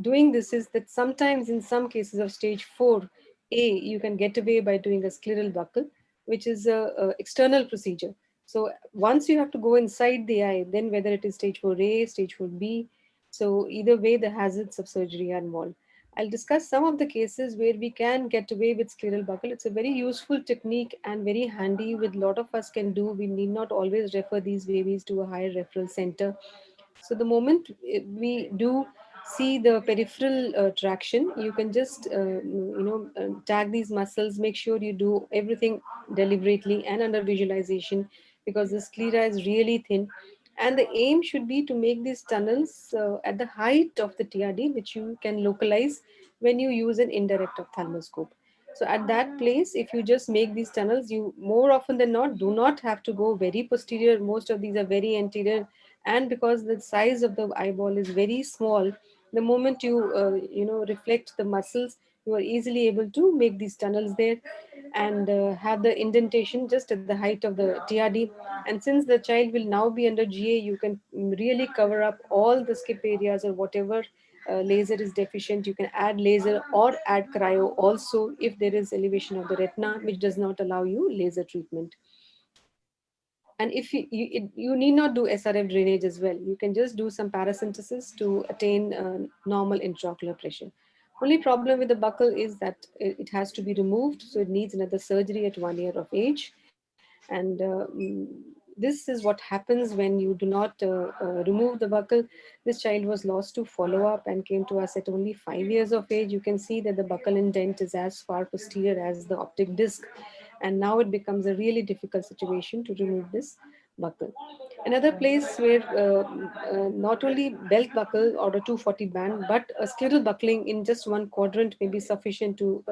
doing this is that sometimes in some cases of stage 4A, you can get away by doing a scleral buckle, which is an external procedure. So once you have to go inside the eye, then whether it is stage 4A, stage 4B, so either way the hazards of surgery are involved. I'll discuss some of the cases where we can get away with scleral buckle. It's a very useful technique and very handy, with a lot of us can do. We need not always refer these babies to a higher referral center. So the moment we do see the peripheral traction, you can just, tag these muscles, make sure you do everything deliberately and under visualization, because the sclera is really thin. And the aim should be to make these tunnels at the height of the TRD, which you can localize when you use an indirect ophthalmoscope. So at that place, if you just make these tunnels, you more often than not do not have to go very posterior. Most of these are very anterior. And because the size of the eyeball is very small, the moment you, reflect the muscles, you are easily able to make these tunnels there. and have the indentation just at the height of the TRD. And since the child will now be under GA, you can really cover up all the skip areas or whatever laser is deficient. You can add laser or add cryo also if there is elevation of the retina, which does not allow you laser treatment. And if you need not do SRF drainage as well, you can just do some paracentesis to attain normal intraocular pressure. Only problem with the buckle is that it has to be removed, so it needs another surgery at 1 year of age. And this is what happens when you do not remove the buckle. This child was lost to follow-up and came to us at only 5 years of age. You can see that the buccal indent is as far posterior as the optic disc, and now it becomes a really difficult situation to remove this buckle. Another place where not only belt buckle or a 240 band, but a scleral buckling in just one quadrant may be sufficient to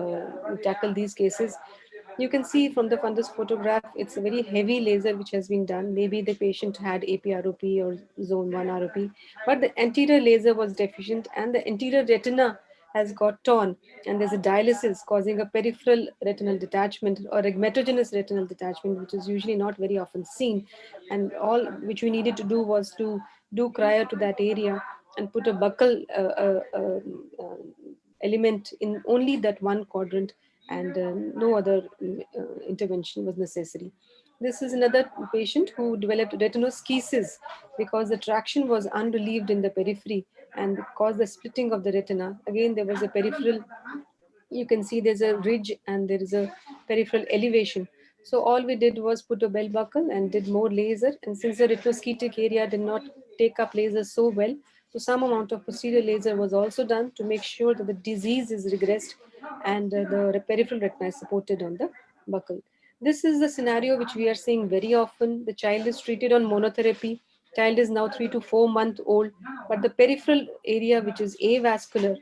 tackle these cases. You can see from the fundus photograph, it's a very heavy laser which has been done. Maybe the patient had AP-ROP or zone 1 ROP, but the anterior laser was deficient and the anterior retina has got torn, and there's a dialysis causing a peripheral retinal detachment or a metagenous retinal detachment, which is usually not very often seen. And all which we needed to do was to do cryo to that area and put a buccal element in only that one quadrant, and no other intervention was necessary. This is another patient who developed retinoschisis because the traction was unrelieved in the periphery and caused the splitting of the retina. Again, there was a peripheral, you can see there's a ridge and there is a peripheral elevation. So all we did was put a belt buckle and did more laser. And since the retinoschitic area did not take up laser so well, so some amount of posterior laser was also done to make sure that the disease is regressed and the peripheral retina is supported on the buckle. This is the scenario which we are seeing very often. The child is treated on monotherapy. Child is now 3 to 4 months old, but the peripheral area, which is avascular,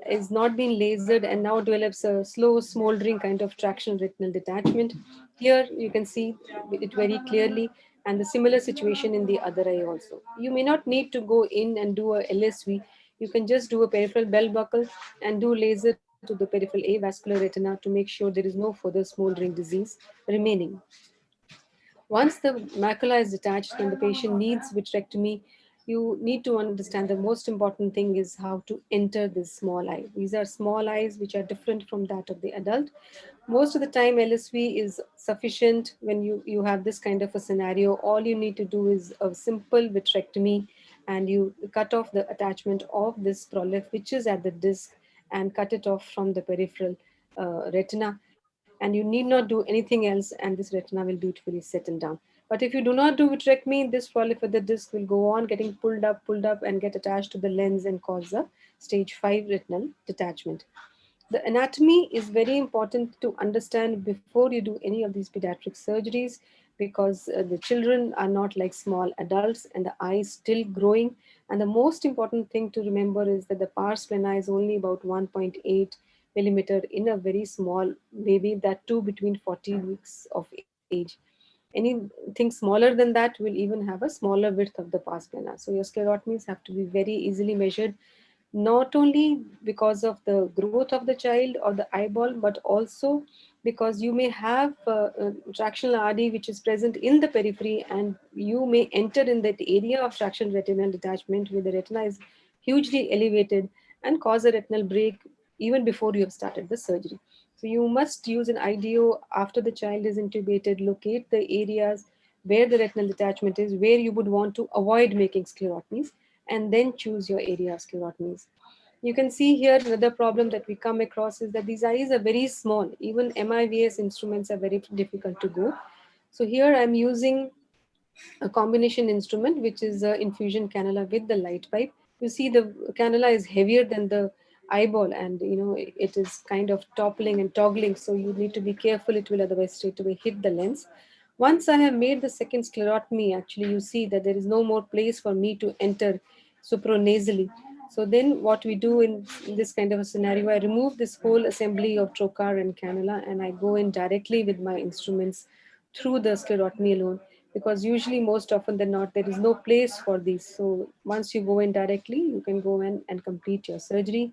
is not being lasered and now develops a slow smoldering kind of traction retinal detachment. Here you can see it very clearly, and the similar situation in the other eye also. You may not need to go in and do a LSV. You can just do a peripheral belt buckle and do laser to the peripheral avascular retina to make sure there is no further smoldering disease remaining. Once the macula is detached and the patient needs vitrectomy, you need to understand the most important thing is how to enter this small eye. These are small eyes which are different from that of the adult. Most of the time LSV is sufficient when you have this kind of a scenario. All you need to do is a simple vitrectomy and you cut off the attachment of this prolapse which is at the disc and cut it off from the peripheral retina. And you need not do anything else and this retina will beautifully settle down. But if you do not do vitrectomy, this prolapse at the disc will go on getting pulled up and get attached to the lens and cause a stage 5 retinal detachment. The anatomy is very important to understand before you do any of these pediatric surgeries, because the children are not like small adults and the eye is still growing. And the most important thing to remember is that the pars plana is only about 1.8 millimeter in a very small baby, that too between 40 weeks of age. Anything smaller than that will even have a smaller width of the pars plana. So your sclerotomies have to be very easily measured, not only because of the growth of the child or the eyeball, but also because you may have tractional RD which is present in the periphery, and you may enter in that area of tractional retinal detachment where the retina is hugely elevated and cause a retinal break even before you have started the surgery. So you must use an IDO after the child is intubated, locate the areas where the retinal detachment is, where you would want to avoid making sclerotomies, and then choose your area of sclerotomies. You can see here another problem that we come across is that these eyes are very small. Even MIVS instruments are very difficult to go. So here I'm using a combination instrument, which is an infusion cannula with the light pipe. You see the cannula is heavier than the eyeball, and it is kind of toppling and toggling. So you need to be careful, it will otherwise straight away hit the lens. Once I have made the second sclerotomy, actually you see that there is no more place for me to enter supranasally. So then what we do in this kind of a scenario, I remove this whole assembly of trocar and cannula and I go in directly with my instruments through the sclerotomy alone, because usually most often than not, there is no place for these. So once you go in directly, you can go in and complete your surgery.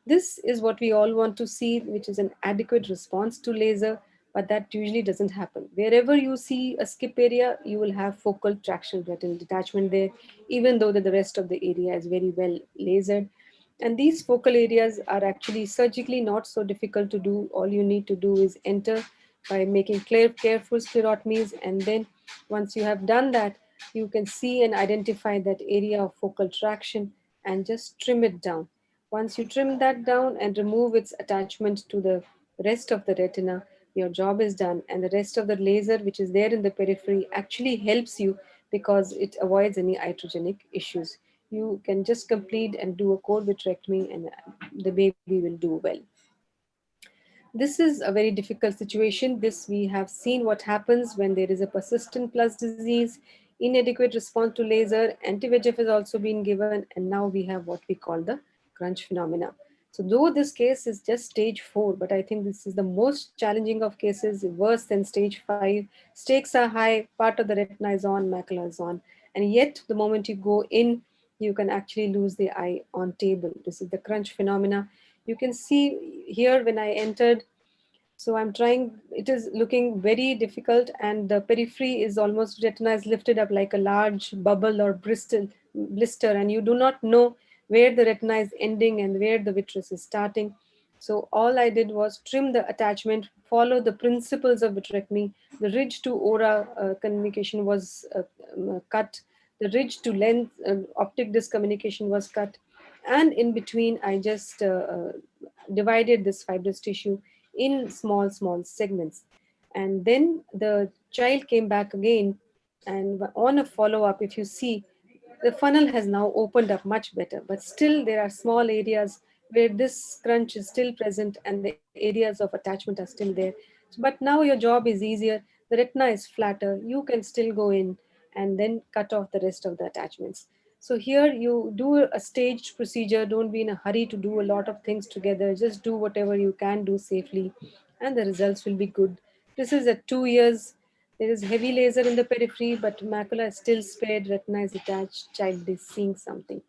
This is what we all want to see, which is an adequate response to laser, but that usually doesn't happen. Wherever you see a skip area, you will have focal traction retinal detachment there, even though the rest of the area is very well lasered. And these focal areas are actually surgically not so difficult to do. All you need to do is enter by making careful sclerotomies, and then once you have done that, you can see and identify that area of focal traction and just trim it down. Once you trim that down and remove its attachment to the rest of the retina, your job is done, and the rest of the laser which is there in the periphery actually helps you because it avoids any iatrogenic issues. You can just complete and do a core vitrectomy and the baby will do well. This is a very difficult situation. This we have seen what happens when there is a persistent plus disease, inadequate response to laser, anti-VEGF has also been given, and now we have what we call the crunch phenomena. So though this case is just stage 4, but I think this is the most challenging of cases, worse than stage 5. Stakes are high, part of the retina is on, macula is on, and yet the moment you go in, you can actually lose the eye on table. This is the crunch phenomena. You can see here when I entered, so I'm trying, it is looking very difficult, and the periphery is almost, retina is lifted up like a large bubble or blister, and you do not know where the retina is ending and where the vitreous is starting. So all I did was trim the attachment, follow the principles of vitrectomy. The ridge to ora communication was cut. The ridge to lens optic disc communication was cut. And in between, I just divided this fibrous tissue in small segments. And then the child came back again, and on a follow-up, if you see, the funnel has now opened up much better, but still there are small areas where this crunch is still present and the areas of attachment are still there. But now your job is easier, the retina is flatter, you can still go in and then cut off the rest of the attachments. So here you do a staged procedure, don't be in a hurry to do a lot of things together, just do whatever you can do safely and the results will be good. This is at 2 years. There is heavy laser in the periphery, but macula is still spared, retina is attached, child is seeing something.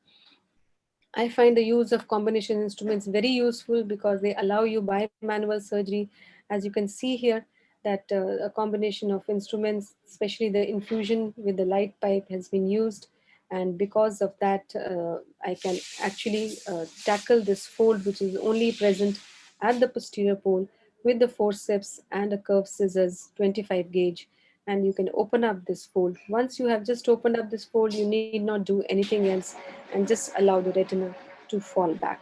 I find the use of combination instruments very useful because they allow you bimanual surgery. As you can see here, that a combination of instruments, especially the infusion with the light pipe, has been used. And because of that, I can actually tackle this fold, which is only present at the posterior pole, with the forceps and a curved scissors, 25 gauge. And you can open up this fold. Once you have just opened up this fold, you need not do anything else and just allow the retina to fall back.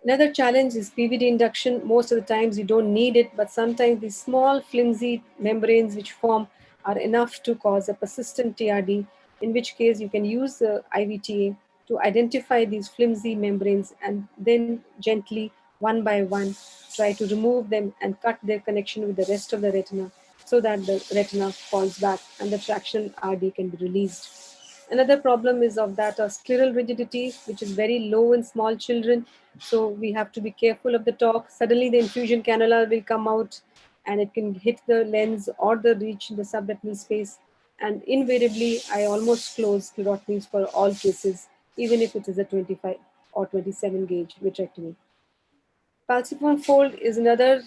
Another challenge is PVD induction. Most of the times you don't need it, but sometimes these small flimsy membranes which form are enough to cause a persistent TRD, in which case you can use the IVTA to identify these flimsy membranes and then gently, one by one, try to remove them and cut their connection with the rest of the retina so that the retina falls back and the fractional RD can be released. Another problem is of that scleral rigidity, which is very low in small children. So we have to be careful of the talk. Suddenly the infusion cannula will come out and it can hit the lens or the reach in the subretinal space. And invariably, I almost close sclerotomies for all cases, even if it is a 25 or 27 gauge vitrectomy. Falciform fold is another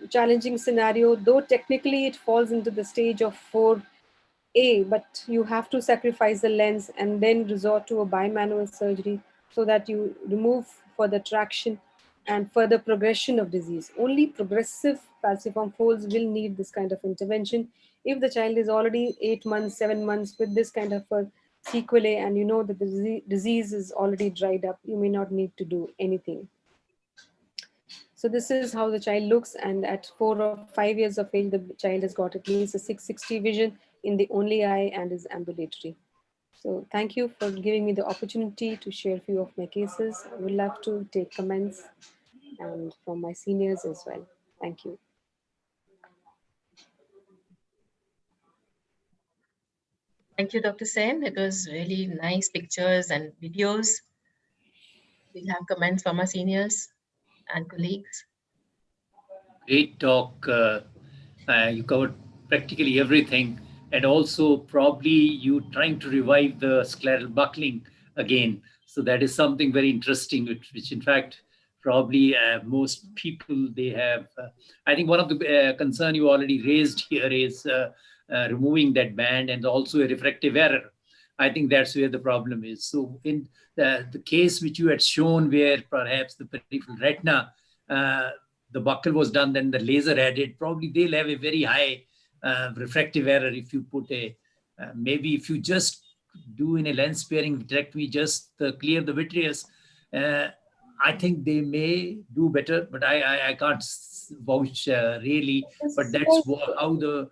challenging scenario, though technically it falls into the stage of 4A, but you have to sacrifice the lens and then resort to a bimanual surgery so that you remove further traction and further progression of disease. Only progressive falciform folds will need this kind of intervention. If the child is already 8 months, 7 months with this kind of a sequelae and you know that the disease is already dried up, you may not need to do anything. So this is how the child looks, and at 4 or 5 years of age, the child has got at least a 660 vision in the only eye and is ambulatory. So thank you for giving me the opportunity to share a few of my cases. I would love to take comments and from my seniors as well. Thank you. Thank you, Dr. Sen. It was really nice pictures and videos. We'll have comments from our seniors and colleagues. Great talk. You covered practically everything. And also probably you trying to revive the scleral buckling again. So that is something very interesting, which in fact, probably most people, they have, I think one of the concern you already raised here is removing that band and also a refractive error. I think that's where the problem is. So in the case which you had shown where perhaps the peripheral retina, the buckle was done, then the laser added, probably they'll have a very high refractive error if you put a, maybe if you just do in a lens sparing vitrectomy, just clear the vitreous, I think they may do better, but I can't vouch really, but that's how the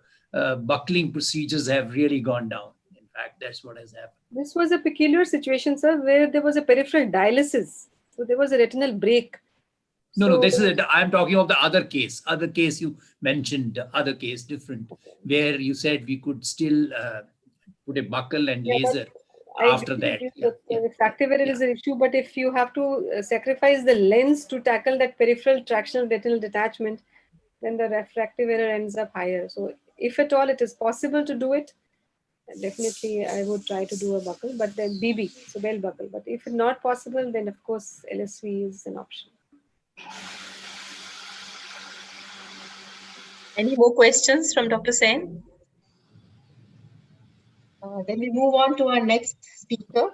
buckling procedures have really gone down. In fact, that's what has happened. This was a peculiar situation, sir, where there was a peripheral dialysis. So there was a retinal break. No, this is, I'm talking of the other case you mentioned, other case, different, where you said we could still put a buckle and laser after that. The refractive error is an issue, but if you have to sacrifice the lens to tackle that peripheral tractional retinal detachment, then the refractive error ends up higher. So if at all it is possible to do it, definitely I would try to do a buckle, but then BB, so bell buckle. But if not possible, then of course LSV is an option. Any more questions from Dr. Sen? Then we move on to our next speaker,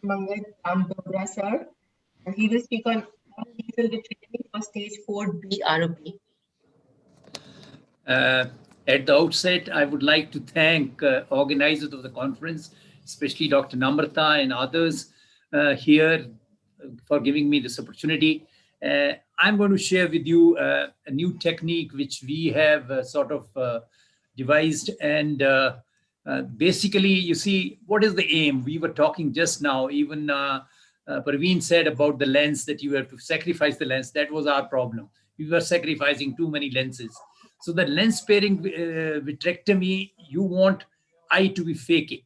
Mangal Dogra sir. He will speak on nasal retraining for stage 4B ROP. At the outset, I would like to thank organizers of the conference, especially Dr. Namrata and others here for giving me this opportunity. I'm going to share with you a new technique which we have sort of devised, and basically, you see, what is the aim? We were talking just now, even Praveen said about the lens, that you have to sacrifice the lens. That was our problem. We were sacrificing too many lenses. So the lens sparing vitrectomy, you want eye to be phakic.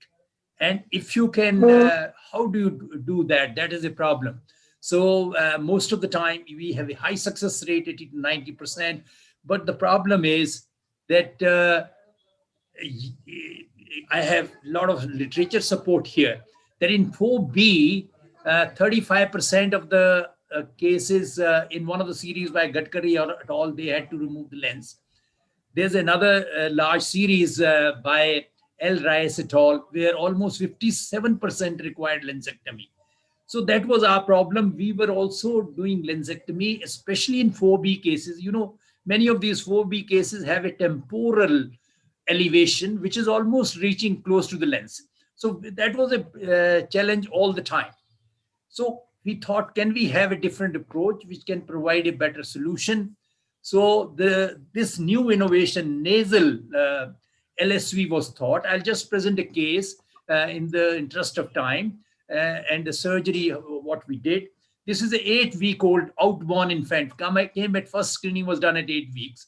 And if you can, how do you do that? That is a problem. So most of the time we have a high success rate, 80 to 90%. But the problem is that I have a lot of literature support here that in 4B, 35% of the cases in one of the series by Gadkari or at all, they had to remove the lens. There's another large series by L. Reyes et al., where almost 57% required lensectomy. So that was our problem. We were also doing lensectomy, especially in 4B cases. You know, many of these 4B cases have a temporal elevation, which is almost reaching close to the lens. So that was a challenge all the time. So we thought, can we have a different approach which can provide a better solution? So this new innovation, nasal LSV, was thought. I'll just present a case in the interest of time and the surgery, what we did. This is an 8-week-old outborn infant. Came at first screening, was done at 8 weeks.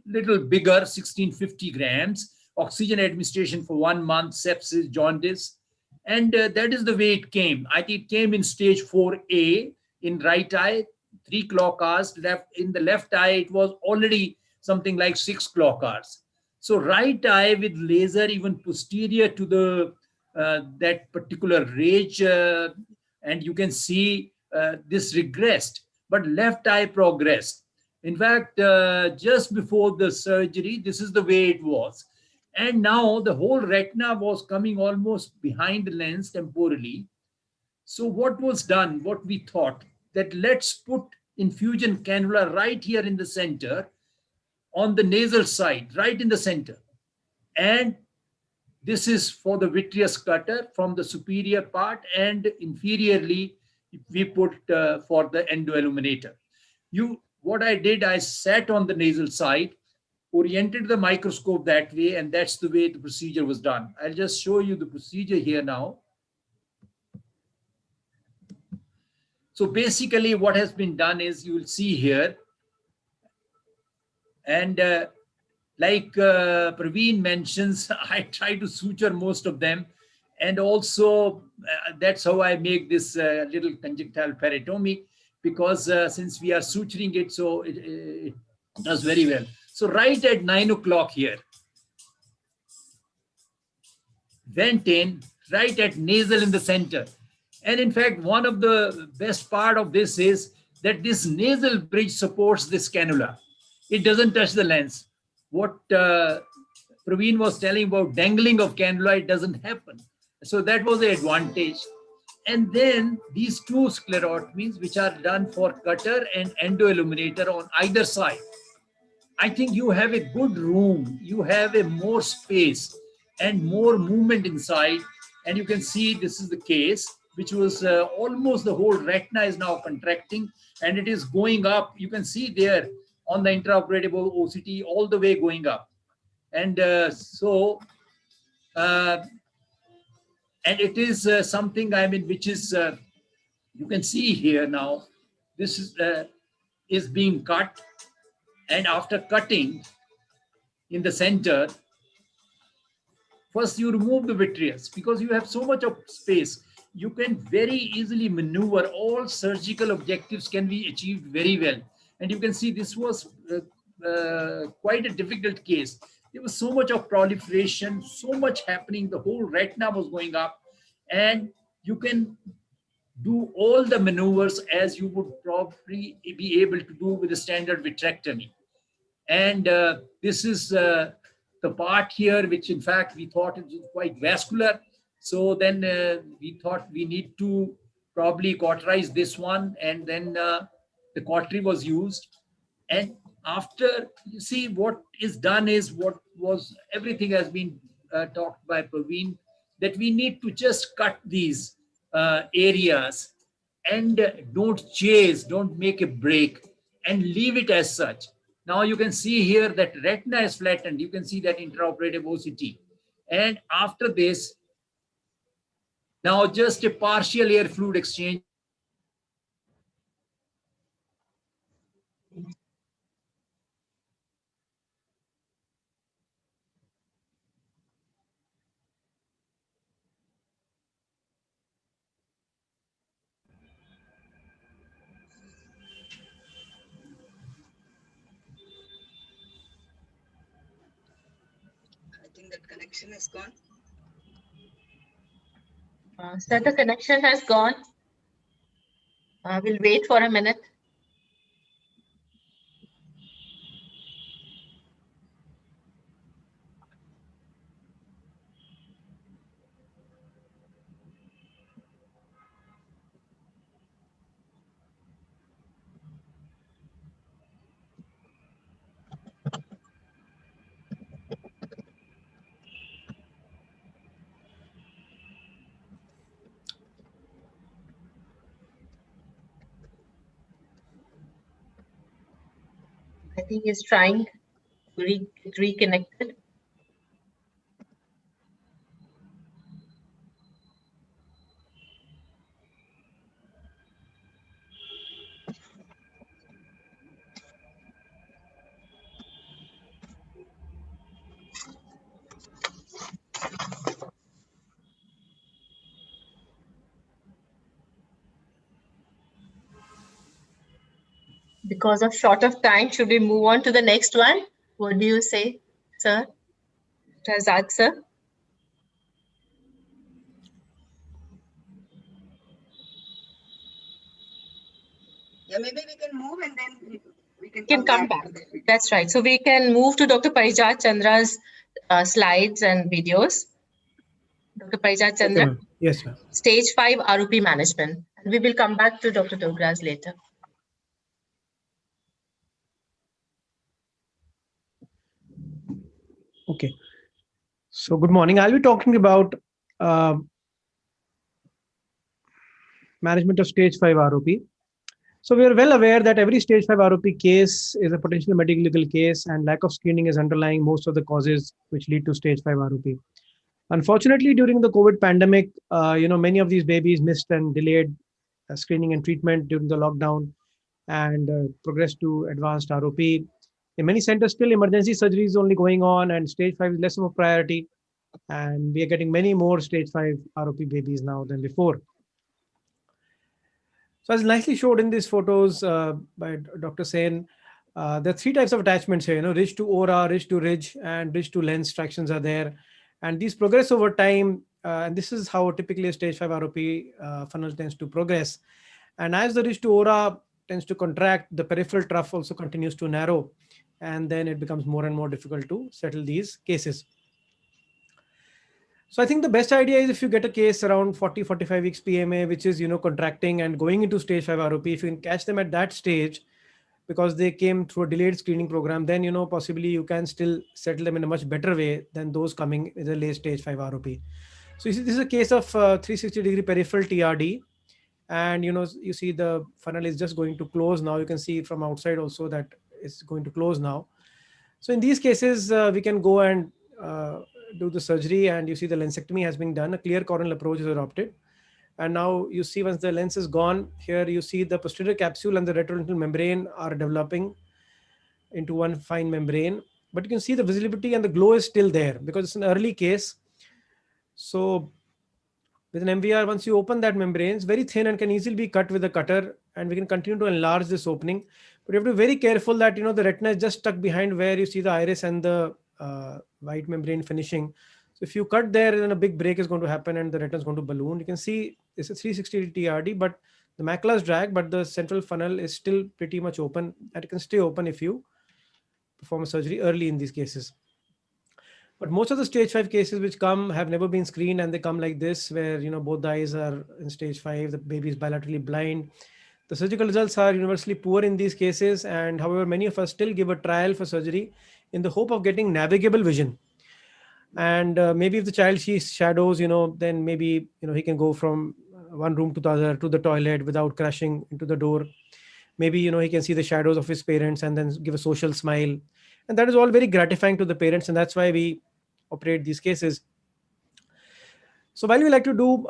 Little bigger, 1650 grams, oxygen administration for 1 month, sepsis, jaundice. And that is the way it came. I think it came in stage 4A in right eye, 3 clock hours. In the left eye, it was already something like 6 clock hours. So right eye with laser, even posterior to the that particular range, and you can see this regressed, but left eye progressed. In fact, just before the surgery, this is the way it was. And now the whole retina was coming almost behind the lens temporally. So what was done, what we thought, that let's put infusion cannula right here in the center, on the nasal side, right in the center. And this is for the vitreous cutter from the superior part, and inferiorly, we put for the endoilluminator. What I did, I sat on the nasal side, oriented the microscope that way, and that's the way the procedure was done. I'll just show you the procedure here now. So basically what has been done is, you will see here, and like Praveen mentions, I try to suture most of them. And also that's how I make this little conjunctival peritomy, because since we are suturing it, so it does very well. So right at 9 o'clock here, went in, right at nasal in the center. And in fact, one of the best part of this is that this nasal bridge supports this cannula. It doesn't touch the lens. What Praveen was telling about dangling of cannula, it doesn't happen. So that was the advantage. And then these two sclerotomies, which are done for cutter and endo-illuminator on either side. I think you have a good room, you have a more space and more movement inside. And you can see this is the case, which was almost the whole retina is now contracting and it is going up. You can see there on the intraoperative OCT all the way going up. And and it is something, I mean, which is, you can see here now, this is being cut. And after cutting in the center, first you remove the vitreous because you have so much of space. You can very easily maneuver. All surgical objectives can be achieved very well. And you can see this was quite a difficult case. There was so much of proliferation, so much happening. The whole retina was going up. And you can do all the maneuvers as you would probably be able to do with a standard vitrectomy. And this is the part here, which in fact we thought it was quite vascular. So then we thought we need to probably cauterize this one. And then the cautery was used. And after, you see, what is done is what was, everything has been talked by Praveen, that we need to just cut these areas and don't chase, don't make a break and leave it as such. Now you can see here that retina is flattened. You can see that intraoperative OCT. And after this, now just a partial air fluid exchange. That connection is gone. Sir, the connection has gone. We'll wait for a minute. I think he's trying to get reconnected. Because of short of time, should we move on to the next one? What do you say, sir? Razak, sir? Yeah, maybe we can move and then we can Come back. That's right. So we can move to Dr. Parijat Chandra's slides and videos. Dr. Parijat Chandra. Okay, yes, ma'am. Stage 5 ROP management. And we will come back to Dr. Dougras later. Okay. So good morning. I'll be talking about management of stage 5 ROP. So we are well aware that every stage 5 ROP case is a potential medical case, and lack of screening is underlying most of the causes which lead to stage 5 ROP. Unfortunately, during the COVID pandemic, many of these babies missed and delayed screening and treatment during the lockdown and progressed to advanced ROP. In many centers, still emergency surgery is only going on, and stage 5 is less of a priority. And we are getting many more stage 5 ROP babies now than before. So as nicely showed in these photos by Dr. Sen, there are 3 types of attachments here, ridge to ora, ridge to ridge, and ridge to lens tractions are there. And these progress over time and this is how typically a stage 5 ROP funnel tends to progress. And as the ridge to ora tends to contract, the peripheral trough also continues to narrow, and then it becomes more and more difficult to settle these cases. So I think the best idea is if you get a case around 40, 45 weeks PMA, which is, contracting and going into stage 5 ROP, if you can catch them at that stage, because they came through a delayed screening program, then, possibly you can still settle them in a much better way than those coming in the late stage 5 ROP. So you see, this is a case of 360-degree peripheral TRD. And, you see the funnel is just going to close now. You can see from outside also that it's going to close now. So in these cases, we can go and do the surgery, and you see the lensectomy has been done. A clear coronal approach is adopted. And now you see once the lens is gone, here you see the posterior capsule and the retrodental membrane are developing into one fine membrane. But you can see the visibility and the glow is still there because it's an early case. So with an MVR, once you open that membrane, it's very thin and can easily be cut with a cutter, and we can continue to enlarge this opening. But you have to be very careful that, the retina is just stuck behind where you see the iris and the white membrane finishing. So if you cut there, then a big break is going to happen and the retina is going to balloon. You can see it's a 360 TRD, but the macula is drag, but the central funnel is still pretty much open, and it can stay open if you perform a surgery early in these cases. But most of the stage 5 cases which come have never been screened, and they come like this, where, both the eyes are in stage 5, the baby is bilaterally blind. The surgical results are universally poor in these cases. And however, many of us still give a trial for surgery in the hope of getting navigable vision. And maybe if the child sees shadows, then maybe, he can go from one room to the other, to the toilet without crashing into the door. Maybe, he can see the shadows of his parents and then give a social smile. And that is all very gratifying to the parents. And that's why we operate these cases. So while we like to do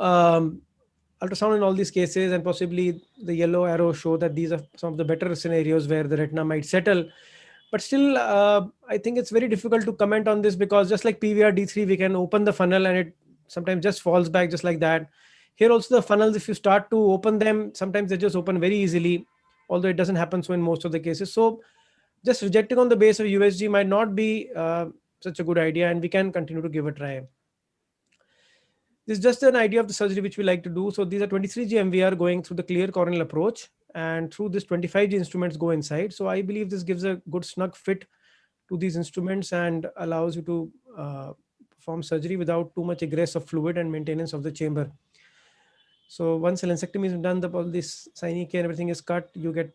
ultrasound in all these cases, and possibly the yellow arrow show that these are some of the better scenarios where the retina might settle. But still, I think it's very difficult to comment on this, because just like PVR D3, we can open the funnel and it sometimes just falls back just like that. Here also the funnels, if you start to open them, sometimes they just open very easily, although it doesn't happen so in most of the cases. So just rejecting on the base of USG might not be such a good idea, and we can continue to give a try. This is just an idea of the surgery which we like to do. So these are 23G MVR going through the clear coronal approach, and through this 25G instruments go inside. So I believe this gives a good snug fit to these instruments and allows you to perform surgery without too much egress of fluid and maintenance of the chamber. So once a lensectomy is done, all this synechiae and everything is cut, you get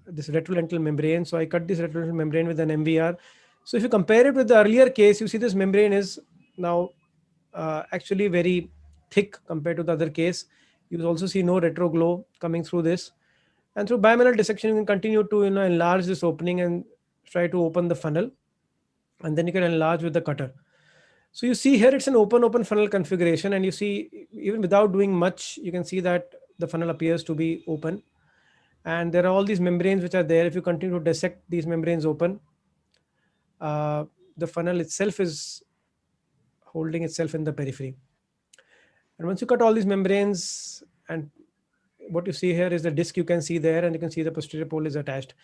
this retrodental membrane. So I cut this retrodental membrane with an MVR. So if you compare it with the earlier case, you see this membrane is now actually very thick compared to the other case. You will also see no retroglow coming through this. And through bimanual dissection, you can continue to enlarge this opening and try to open the funnel. And then you can enlarge with the cutter. So you see here it's an open funnel configuration, and you see even without doing much, you can see that the funnel appears to be open. And there are all these membranes which are there. If you continue to dissect these membranes open, the funnel itself is holding itself in the periphery. And once you cut all these membranes, and what you see here is the disc you can see there, and you can see the posterior pole is attached.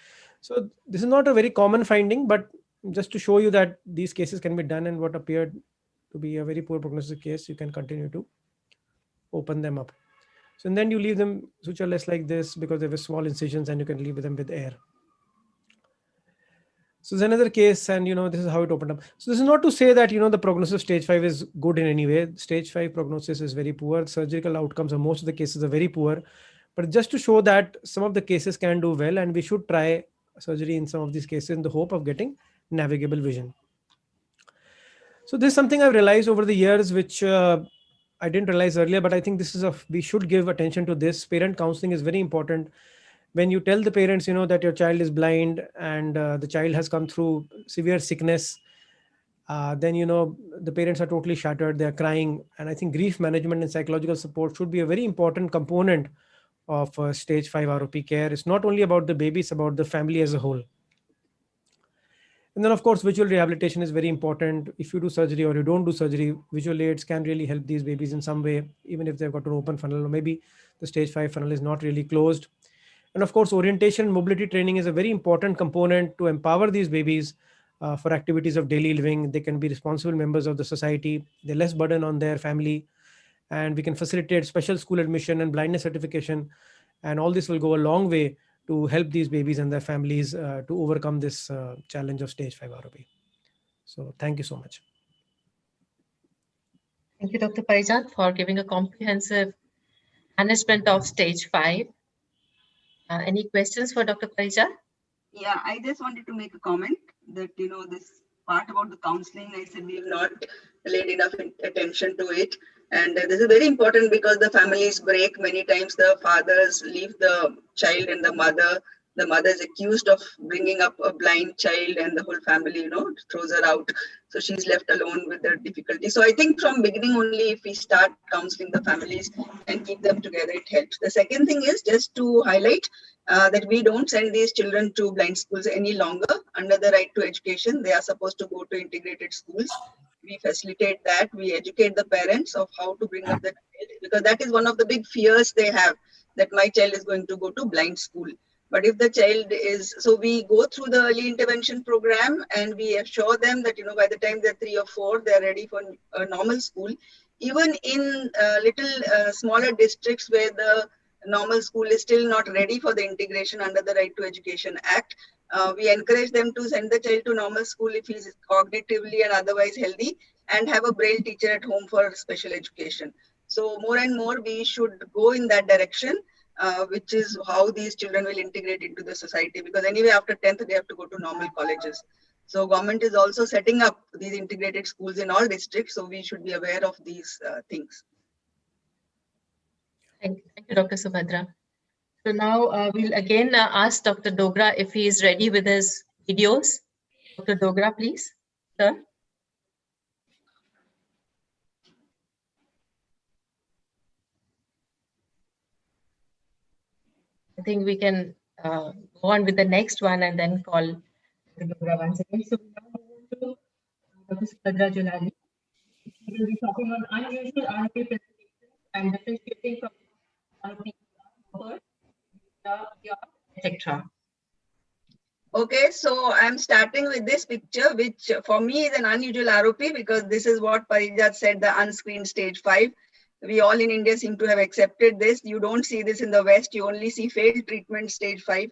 So this is not a very common finding, but just to show you that these cases can be done, and what appeared to be a very poor prognosis case, you can continue to open them up. So and then you leave them sutureless like this, because they have small incisions, and you can leave them with air. So there's another case, and this is how it opened up. So this is not to say that the prognosis of stage 5 is good in any way. Stage 5 prognosis is very poor. Surgical outcomes of most of the cases are very poor. But just to show that some of the cases can do well, and we should try surgery in some of these cases in the hope of getting navigable vision. So this is something I've realized over the years, which I didn't realize earlier, but I think this is we should give attention to this. Parent counseling is very important. When you tell the parents, that your child is blind and the child has come through severe sickness, then, the parents are totally shattered. They're crying. And I think grief management and psychological support should be a very important component of stage 5 ROP care. It's not only about the baby, it's about the family as a whole. And then, of course, visual rehabilitation is very important. If you do surgery or you don't do surgery, visual aids can really help these babies in some way, even if they've got an open funnel, or maybe the stage 5 funnel is not really closed. And of course, orientation and mobility training is a very important component to empower these babies for activities of daily living. They can be responsible members of the society. They're less burden on their family, and we can facilitate special school admission and blindness certification. And all this will go a long way to help these babies and their families to overcome this challenge of stage 5 ROP. So thank you so much. Thank you, Dr. Parijat, for giving a comprehensive management of stage 5. Any questions for Dr. Parijat? Yeah, I just wanted to make a comment that, this part about the counseling, I said we have not laid enough attention to it. And this is very important because the families break. Many times the fathers leave the child and the mother is accused of bringing up a blind child, and the whole family, throws her out. So she's left alone with the difficulty. So I think from beginning only, if we start counseling the families and keep them together, it helps. The second thing is just to highlight that we don't send these children to blind schools any longer. Under the right to education, they are supposed to go to integrated schools. We facilitate that. We educate the parents of how to bring up the child, because that is one of the big fears they have, that my child is going to go to blind school. But if the child is, so we go through the early intervention program and we assure them that, by the time they're 3 or 4, they're ready for a normal school. Even in little smaller districts where the normal school is still not ready for the integration under the Right to Education Act, we encourage them to send the child to normal school if he's cognitively and otherwise healthy, and have a Braille teacher at home for special education. So more and more we should go in that direction, which is how these children will integrate into the society, because anyway after 10th they have to go to normal colleges. So government is also setting up these integrated schools in all districts, so we should be aware of these things. Thank you, Dr. Subhadra. So now we'll again ask Dr. Dogra if he is ready with his videos. Dr. Dogra, please, sir. I think we can go on with the next one and then call Dr. Dogra once again. So we now move to Dr. Subhadra Julali. We will be talking on unusual ROP presentations and differentiating from ROP, etc. Okay, so I'm starting with this picture, which for me is an unusual ROP, because this is what Parijat said, the unscreened stage 5. We all in India seem to have accepted this. You don't see this in the West. You only see failed treatment stage 5.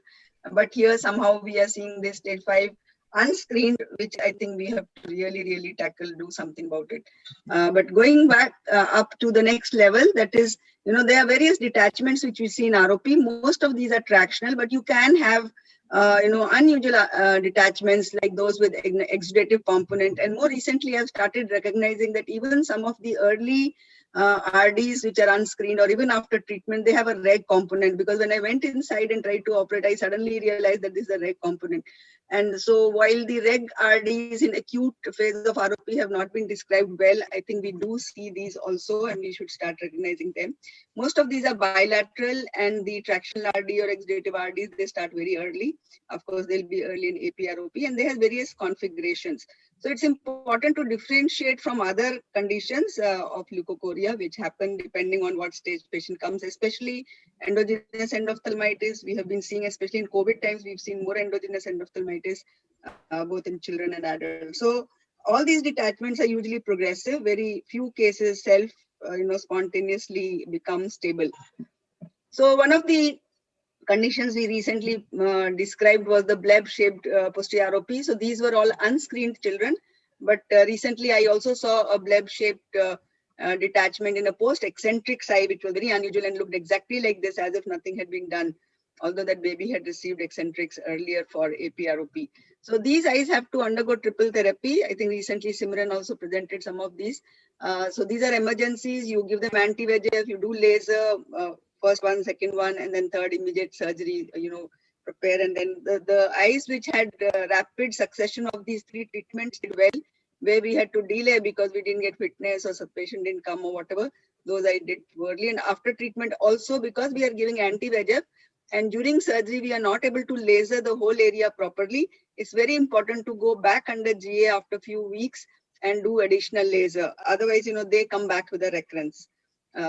But here somehow we are seeing this stage 5 unscreened, which I think we have to really tackle, do something about it. But going back up to the next level, that is, there are various detachments which we see in ROP. Most of these are tractional, but you can have unusual detachments like those with exudative component. And more recently, I've started recognizing that even some of the early RDs which are unscreened, or even after treatment, they have a reg component, because when I went inside and tried to operate, I suddenly realized that this is a reg component. And so while the reg RDs in acute phases of ROP have not been described well, I think we do see these also, and we should start recognizing them. Most of these are bilateral, and the tractional RD or exudative RDs, they start very early. Of course, they'll be early in AP-ROP, and they have various configurations. So it's important to differentiate from other conditions of leukocoria, which happen depending on what stage patient comes, especially endogenous endophthalmitis. We have been seeing, especially in COVID times, we've seen more endogenous endophthalmitis, both in children and adults. So all these detachments are usually progressive. Very few cases spontaneously become stable. So one of the conditions we recently described was the bleb-shaped posterior ROP. So these were all unscreened children, but recently I also saw a bleb-shaped detachment in a post-eccentric eye, which was very unusual and looked exactly like this, as if nothing had been done, although that baby had received eccentrics earlier for AP-ROP. So these eyes have to undergo triple therapy. I think recently Simran also presented some of these. So these are emergencies. You give them anti-VEGF, you do laser, first one, second one, and then third immediate surgery, prepare. And then the eyes which had rapid succession of these 3 treatments did well, where we had to delay because we didn't get fitness or some patient didn't come or whatever. Those I did poorly. And after treatment also, because we are giving anti-VEGF, and during surgery, we are not able to laser the whole area properly. It's very important to go back under GA after a few weeks and do additional laser. Otherwise, they come back with a recurrence.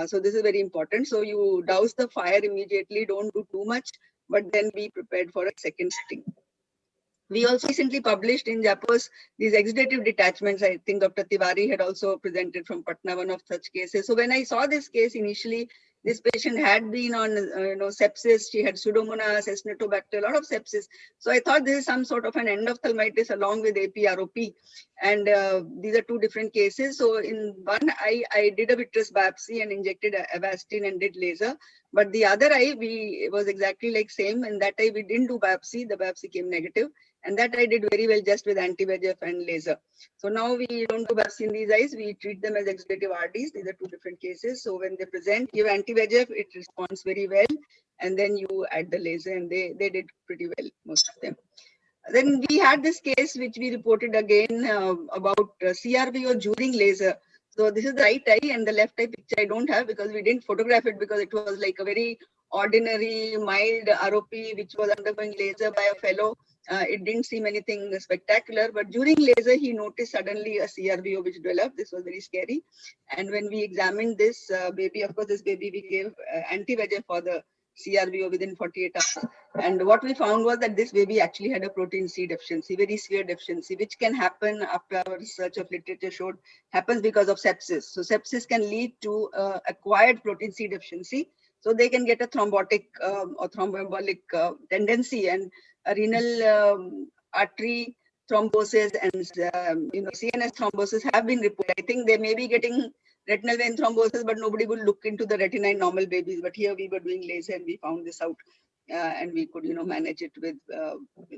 So this is very important. So you douse the fire immediately, don't do too much, but then be prepared for a second sting. We also recently published in JAPOS these exudative detachments. I think Dr. Tiwari had also presented from Patna one of such cases. So when I saw this case initially, this patient had been on sepsis. She had Pseudomonas, Acinetobacter, a lot of sepsis. So I thought this is some sort of an endophthalmitis along with AP-ROP. And these are two different cases. So in one eye, I did a vitreous biopsy and injected Avastin and did laser. But the other eye, it was exactly like same. In that eye, we didn't do biopsy. The biopsy came negative. And that I did very well just with anti-VEGF and laser. So now we don't do biopsy in these eyes. We treat them as exudative RDs. These are two different cases. So when they present, give anti-VEGF, it responds very well. And then you add the laser, and they did pretty well, most of them. Then we had this case which we reported again about CRVO during laser. So this is the right eye, and the left eye picture I don't have because we didn't photograph it because it was like a very ordinary mild ROP which was undergoing laser by a fellow. It didn't seem anything spectacular, but during laser, he noticed suddenly a CRVO which developed. This was very scary. And when we examined this baby, of course, this baby, we gave anti-VEGF for the CRVO within 48 hours. And what we found was that this baby actually had a protein C deficiency, very severe deficiency, which can happen after our research of literature showed happens because of sepsis. So sepsis can lead to acquired protein C deficiency. So they can get a thrombotic or thromboembolic tendency, and a renal artery thrombosis and CNS thrombosis have been reported. I think they may be getting retinal vein thrombosis, but nobody would look into the retina in normal babies. But here we were doing laser and we found this out, and we could manage it with.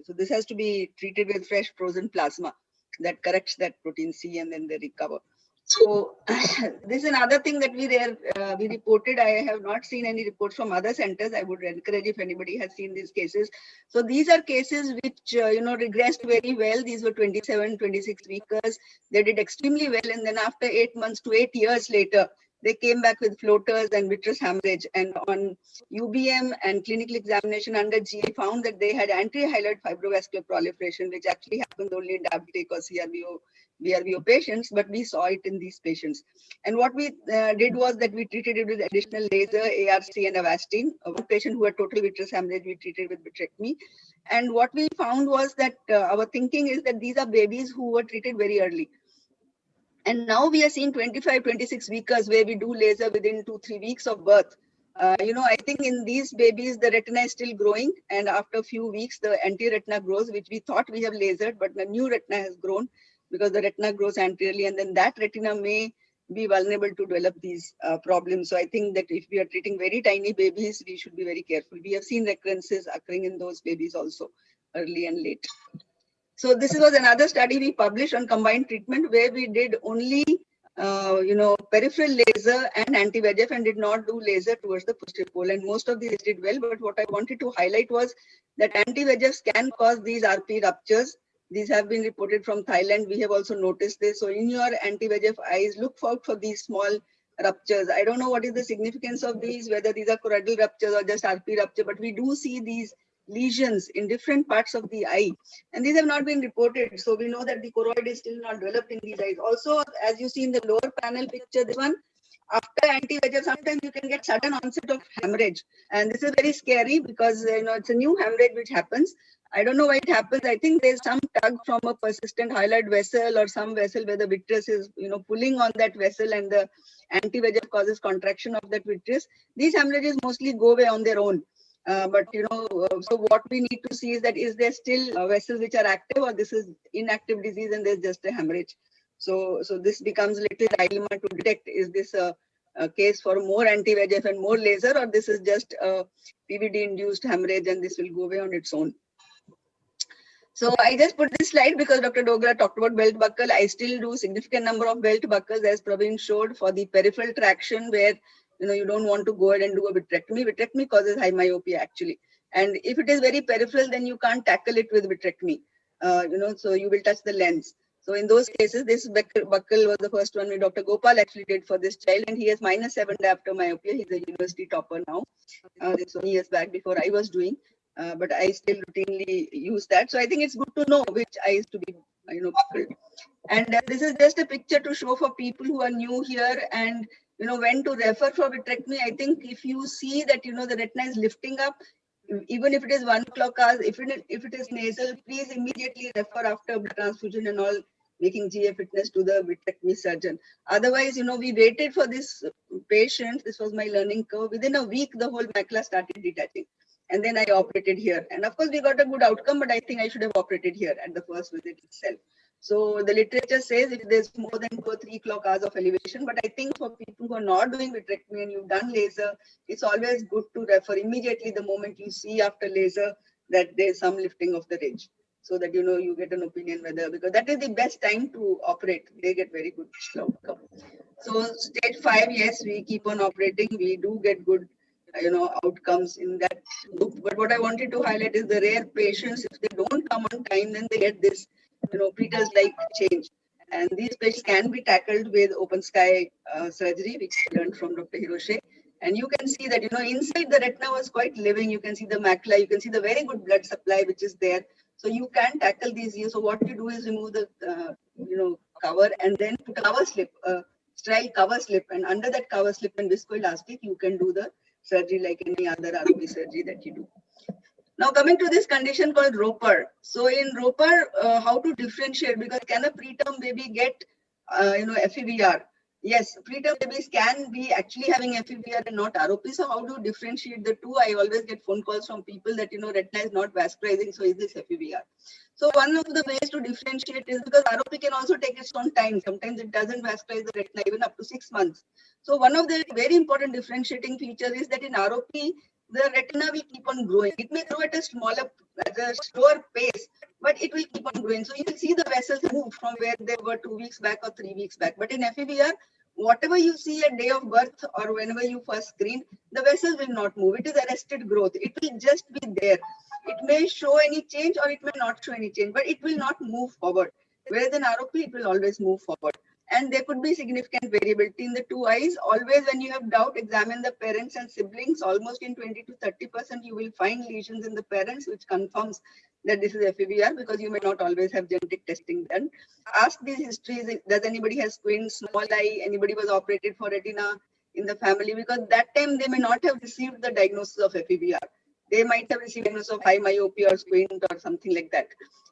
So this has to be treated with fresh frozen plasma that corrects that protein C, and then they recover. So this is another thing that we reported. I have not seen any reports from other centers. I would encourage if anybody has seen these cases. So these are cases which regressed very well. These were 27, 26 weekers. They did extremely well, and then after 8 months to 8 years later, they came back with floaters and vitreous hemorrhage. And on UBM and clinical examination under GA found that they had anti-hyaloid fibrovascular proliferation, which actually happens only in diabetic or VRVO patients, but we saw it in these patients. And what we did was that we treated it with additional laser, ARC, and Avastin. One patient who had total vitreous hemorrhage, we treated with vitrectomy. And what we found was that our thinking is that these are babies who were treated very early. And now we are seeing 25, 26 weekers where we do laser within 2-3 weeks of birth. I think in these babies, the retina is still growing. And after a few weeks, the anti-retina grows, which we thought we have lasered, but the new retina has grown because the retina grows anteriorly. And then that retina may be vulnerable to develop these problems. So I think that if we are treating very tiny babies, we should be very careful. We have seen recurrences occurring in those babies also, early and late. So this was another study we published on combined treatment where we did only, peripheral laser and anti-VEGF and did not do laser towards the posterior pole. And most of these did well. But what I wanted to highlight was that anti-VEGFs can cause these RP ruptures. These have been reported from Thailand. We have also noticed this. So in your anti-VEGF eyes, look out for these small ruptures. I don't know what is the significance of these, whether these are choroidal ruptures or just RP rupture, but we do see these lesions in different parts of the eye, and these have not been reported. So we know that the choroid is still not developed in these eyes. Also, as you see in the lower panel picture, this one, after anti-VEGF, sometimes you can get sudden onset of hemorrhage, and this is very scary because it's a new hemorrhage which happens. I don't know why it happens. I think there's some tug from a persistent hyaloid vessel or some vessel where the vitreous is pulling on that vessel, and the anti-VEGF causes contraction of that vitreous. These hemorrhages mostly go away on their own. So what we need to see is that is there still vessels which are active, or this is inactive disease and there's just a hemorrhage. So this becomes a little dilemma to detect, is this a case for more anti-VEGF and more laser, or this is just a PVD-induced hemorrhage and this will go away on its own. So I just put this slide because Dr. Dogra talked about belt buckle. I still do significant number of belt buckles, as Praveen showed, for the peripheral traction where you don't want to go ahead and do a vitrectomy. Vitrectomy causes high myopia actually. And if it is very peripheral, then you can't tackle it with vitrectomy. So you will touch the lens. So in those cases, this buckle was the first one which Dr. Gopal actually did for this child, and he has -7 diopter myopia. He's a university topper now. This was years back before I was doing, but I still routinely use that. So I think it's good to know which eyes to be, buckled. And this is just a picture to show for people who are new here and when to refer for vitrectomy. I think if you see that the retina is lifting up, even if it is 1 o'clock hours, if it is nasal, please immediately refer after blood transfusion and all, making GA fitness to the vitrectomy surgeon. Otherwise, we waited for this patient. This was my learning curve. Within a week, the whole macula started detaching. And then I operated here. And of course, we got a good outcome, but I think I should have operated here at the first visit itself. So the literature says if there's more than 2 or 3 o'clock hours of elevation, but I think for people who are not doing vitrectomy and you've done laser, it's always good to refer immediately the moment you see after laser that there's some lifting of the ridge, so that you get an opinion whether, because that is the best time to operate. They get very good outcome. So stage 5, yes, we keep on operating. We do get good outcomes in that group. But what I wanted to highlight is the rare patients, if they don't come on time, then they get this Peters-like change. And these patients can be tackled with open sky surgery, which we learned from Dr. Hiroshi. And you can see that, inside the retina was quite living. You can see the macula, you can see the very good blood supply, which is there. So you can tackle these here. So what you do is remove the, cover and then put a cover slip, sterile cover slip. And under that cover slip and viscoelastic, you can do the surgery like any other ROP surgery that you do. Now coming to this condition called Roper. So in Roper, how to differentiate, because can a preterm baby get, FEVR? Yes, preterm babies can be actually having FEVR and not ROP. So how to differentiate the two? I always get phone calls from people that, retina is not vascularizing. So is this FEVR? So one of the ways to differentiate is because ROP can also take its own time. Sometimes it doesn't vascularize the retina even up to 6 months. So one of the very important differentiating features is that in ROP, the retina will keep on growing. It may grow at a slower pace, but it will keep on growing. So you will see the vessels move from where they were 2 weeks back or 3 weeks back. But in FEVR, whatever you see at day of birth or whenever you first screen, the vessels will not move. It is arrested growth. It will just be there. It may show any change or it may not show any change, but it will not move forward. Whereas in ROP, it will always move forward. And there could be significant variability in the two eyes. Always when you have doubt, examine the parents and siblings. Almost in 20 to 30%, you will find lesions in the parents, which confirms that this is FEVR, because you may not always have genetic testing done. Ask these histories. Does anybody have squint, small eye? Anybody was operated for retina in the family? Because that time they may not have received the diagnosis of FEVR. They might have received diagnosis of high myopia or squint or something like that.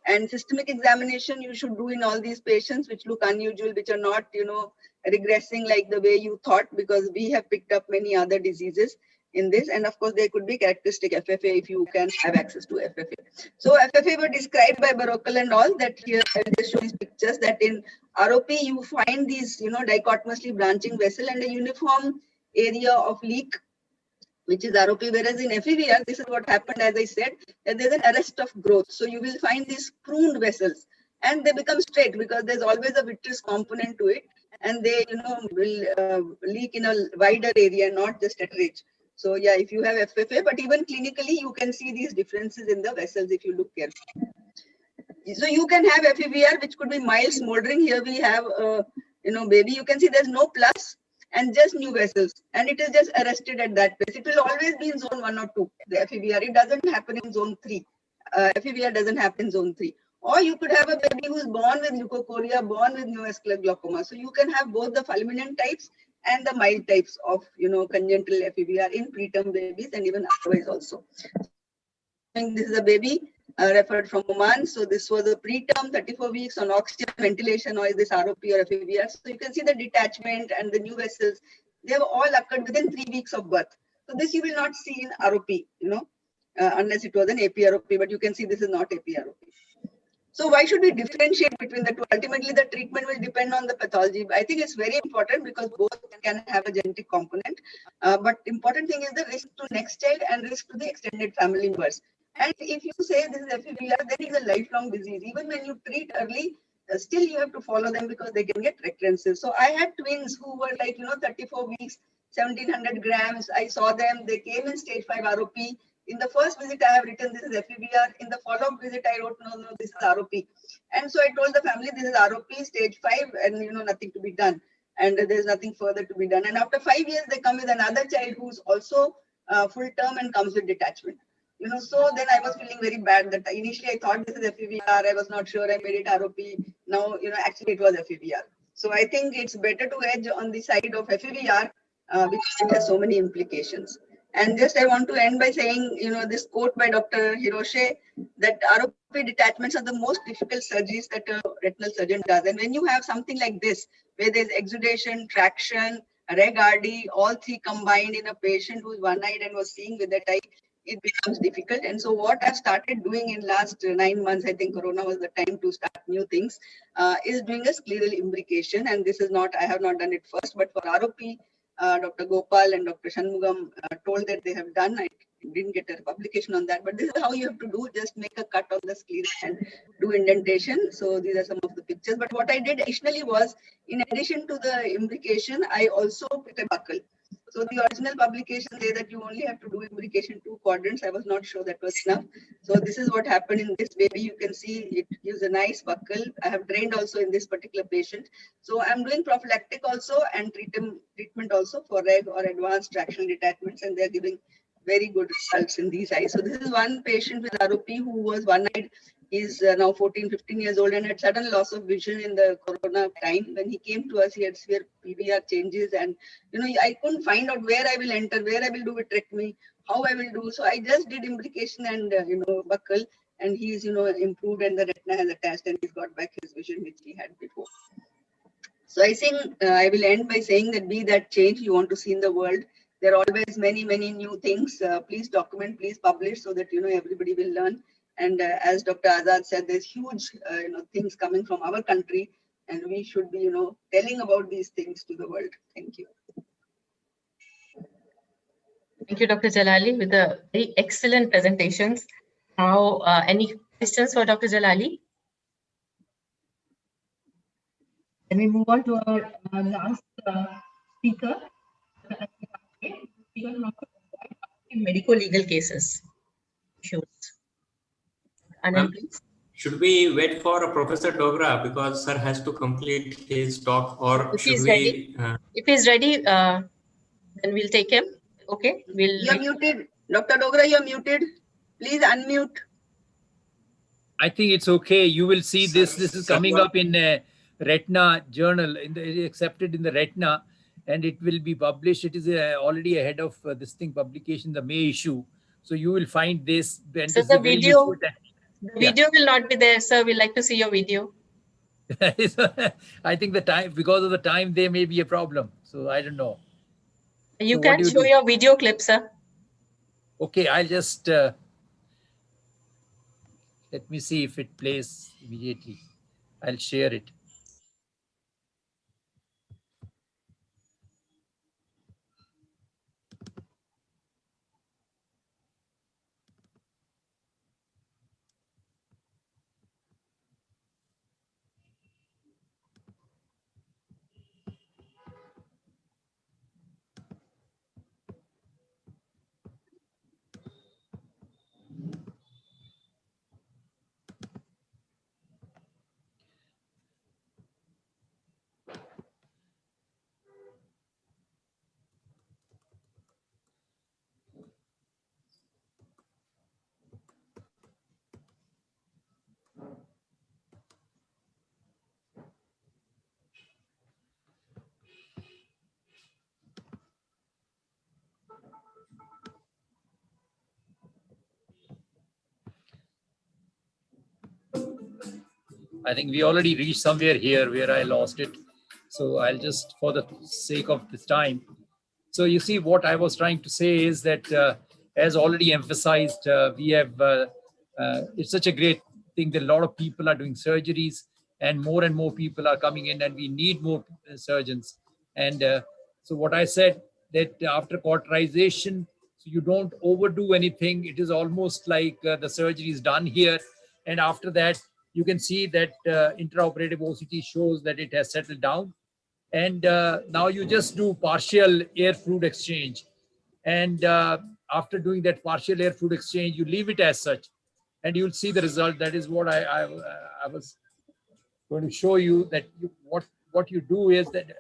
And systemic examination you should do in all these patients which look unusual, which are not, regressing like the way you thought, because we have picked up many other diseases in this. And of course, there could be characteristic FFA if you can have access to FFA. So FFA were described by Barockel and all that here. I will just show these pictures that in ROP, you find these, dichotomously branching vessel and a uniform area of leak, which is ROP, whereas in FEVR, this is what happened, as I said, that there's an arrest of growth. So you will find these pruned vessels and they become straight because there's always a vitreous component to it. And they, will leak in a wider area, not just at ridge. So yeah, if you have FFA, but even clinically, you can see these differences in the vessels if you look carefully. So you can have FEVR, which could be mild smoldering. Here we have, baby, you can see there's no plus and just new vessels, and it is just arrested at that place. It will always be in zone 1 or 2, the FEVR. It doesn't happen in zone 3. FEVR doesn't happen in zone 3. Or you could have a baby who's born with leukocoria, born with neovascular glaucoma. So you can have both the fulminant types and the mild types of, congenital FEVR in preterm babies and even otherwise also. This is a baby referred from Oman. So this was a preterm 34 weeks on oxygen ventilation, or is this ROP or FEVR? So you can see the detachment and the new vessels. They have all occurred within 3 weeks of birth. So this you will not see in ROP, unless it was an APROP, but you can see this is not APROP. So why should we differentiate between the two? Ultimately, the treatment will depend on the pathology. I think it's very important because both can have a genetic component. But important thing is the risk to next child and risk to the extended family members. And if you say this is FEVR, then it's a lifelong disease. Even when you treat early, still you have to follow them because they can get recurrences. So I had twins who were like, 34 weeks, 1700 grams. I saw them. They came in stage 5 ROP. In the first visit, I have written this is FEVR. In the follow-up visit, I wrote, no, this is ROP. And so I told the family, this is ROP, stage 5, and, nothing to be done. And there's nothing further to be done. And after 5 years, they come with another child who's also full term and comes with detachment. So then I was feeling very bad that initially I thought this is FEVR. I was not sure. I made it ROP. Now, actually it was FEVR. So I think it's better to edge on the side of FEVR, which has so many implications. And just I want to end by saying, this quote by Dr. Hiroshi, that ROP detachments are the most difficult surgeries that a retinal surgeon does. And when you have something like this, where there's exudation, traction, reg RD, all three combined in a patient who's one-eyed and was seeing with that eye, it becomes difficult. And so what I've started doing in last 9 months, I think Corona was the time to start new things, is doing a scleral imbrication. And this is not, I have not done it first, but for ROP, Dr. Gopal and Dr. Shanmugam told that they have done. I didn't get a publication on that, but this is how you have to do, just make a cut on the sclera and do indentation. So these are some of the pictures. But what I did additionally was, in addition to the imbrication, I also put a buckle. So the original publication say that you only have to do imbrication 2 quadrants. I was not sure that was enough. So this is what happened in this baby. You can see it gives a nice buckle. I have drained also in this particular patient. So I'm doing prophylactic also and treatment also for reg or advanced traction detachments, and they're giving very good results in these eyes. So this is one patient with ROP who was one-eyed. He's now 14, 15 years old and had sudden loss of vision in the Corona time. When he came to us, he had severe PVR changes, and I couldn't find out where I will enter, where I will do vitrectomy, how I will do. So I just did imbrication and buckle, and he's improved, and the retina has attached, and he's got back his vision which he had before. So I think I will end by saying that be that change you want to see in the world. There are always many new things. Please document, please publish, so that everybody will learn. And as Dr. Azad said, there's huge things coming from our country, and we should be telling about these things to the world. Thank you. Thank you, Dr. Jalali, with the very excellent presentations. Now, any questions for Dr. Jalali? Then we move on to our last speaker. Medico-legal cases. Anand, please. Should we wait for Professor Dogra because sir has to complete his talk, or if should he's we? Ready, if he's ready, then we'll take him. Okay, You're muted, Dr. Dogra. You're muted. Please unmute. I think it's okay. You will see this. This is coming up in a Retina journal, accepted in the Retina, and it will be published. It is already ahead of this thing publication, the May issue. So you will find this. And so this the video will not be there, sir. We'd like to see your video. I think the time, because of the time, there may be a problem. So I don't know. You can show your video clip, sir. Okay, I'll just let me see if it plays immediately. I'll share it. I think we already reached somewhere here where I lost it. So I'll just, for the sake of this time. So you see, what I was trying to say is that, as already emphasized, we have, it's such a great thing that a lot of people are doing surgeries, and more people are coming in, and we need more surgeons. And so what I said, that after cauterization, so you don't overdo anything. It is almost like the surgery is done here. And after that, you can see that intraoperative OCT shows that it has settled down. And now you just do partial air fluid exchange. And after doing that partial air fluid exchange, you leave it as such, and you'll see the result. That is what I was going to show you, that what you do is that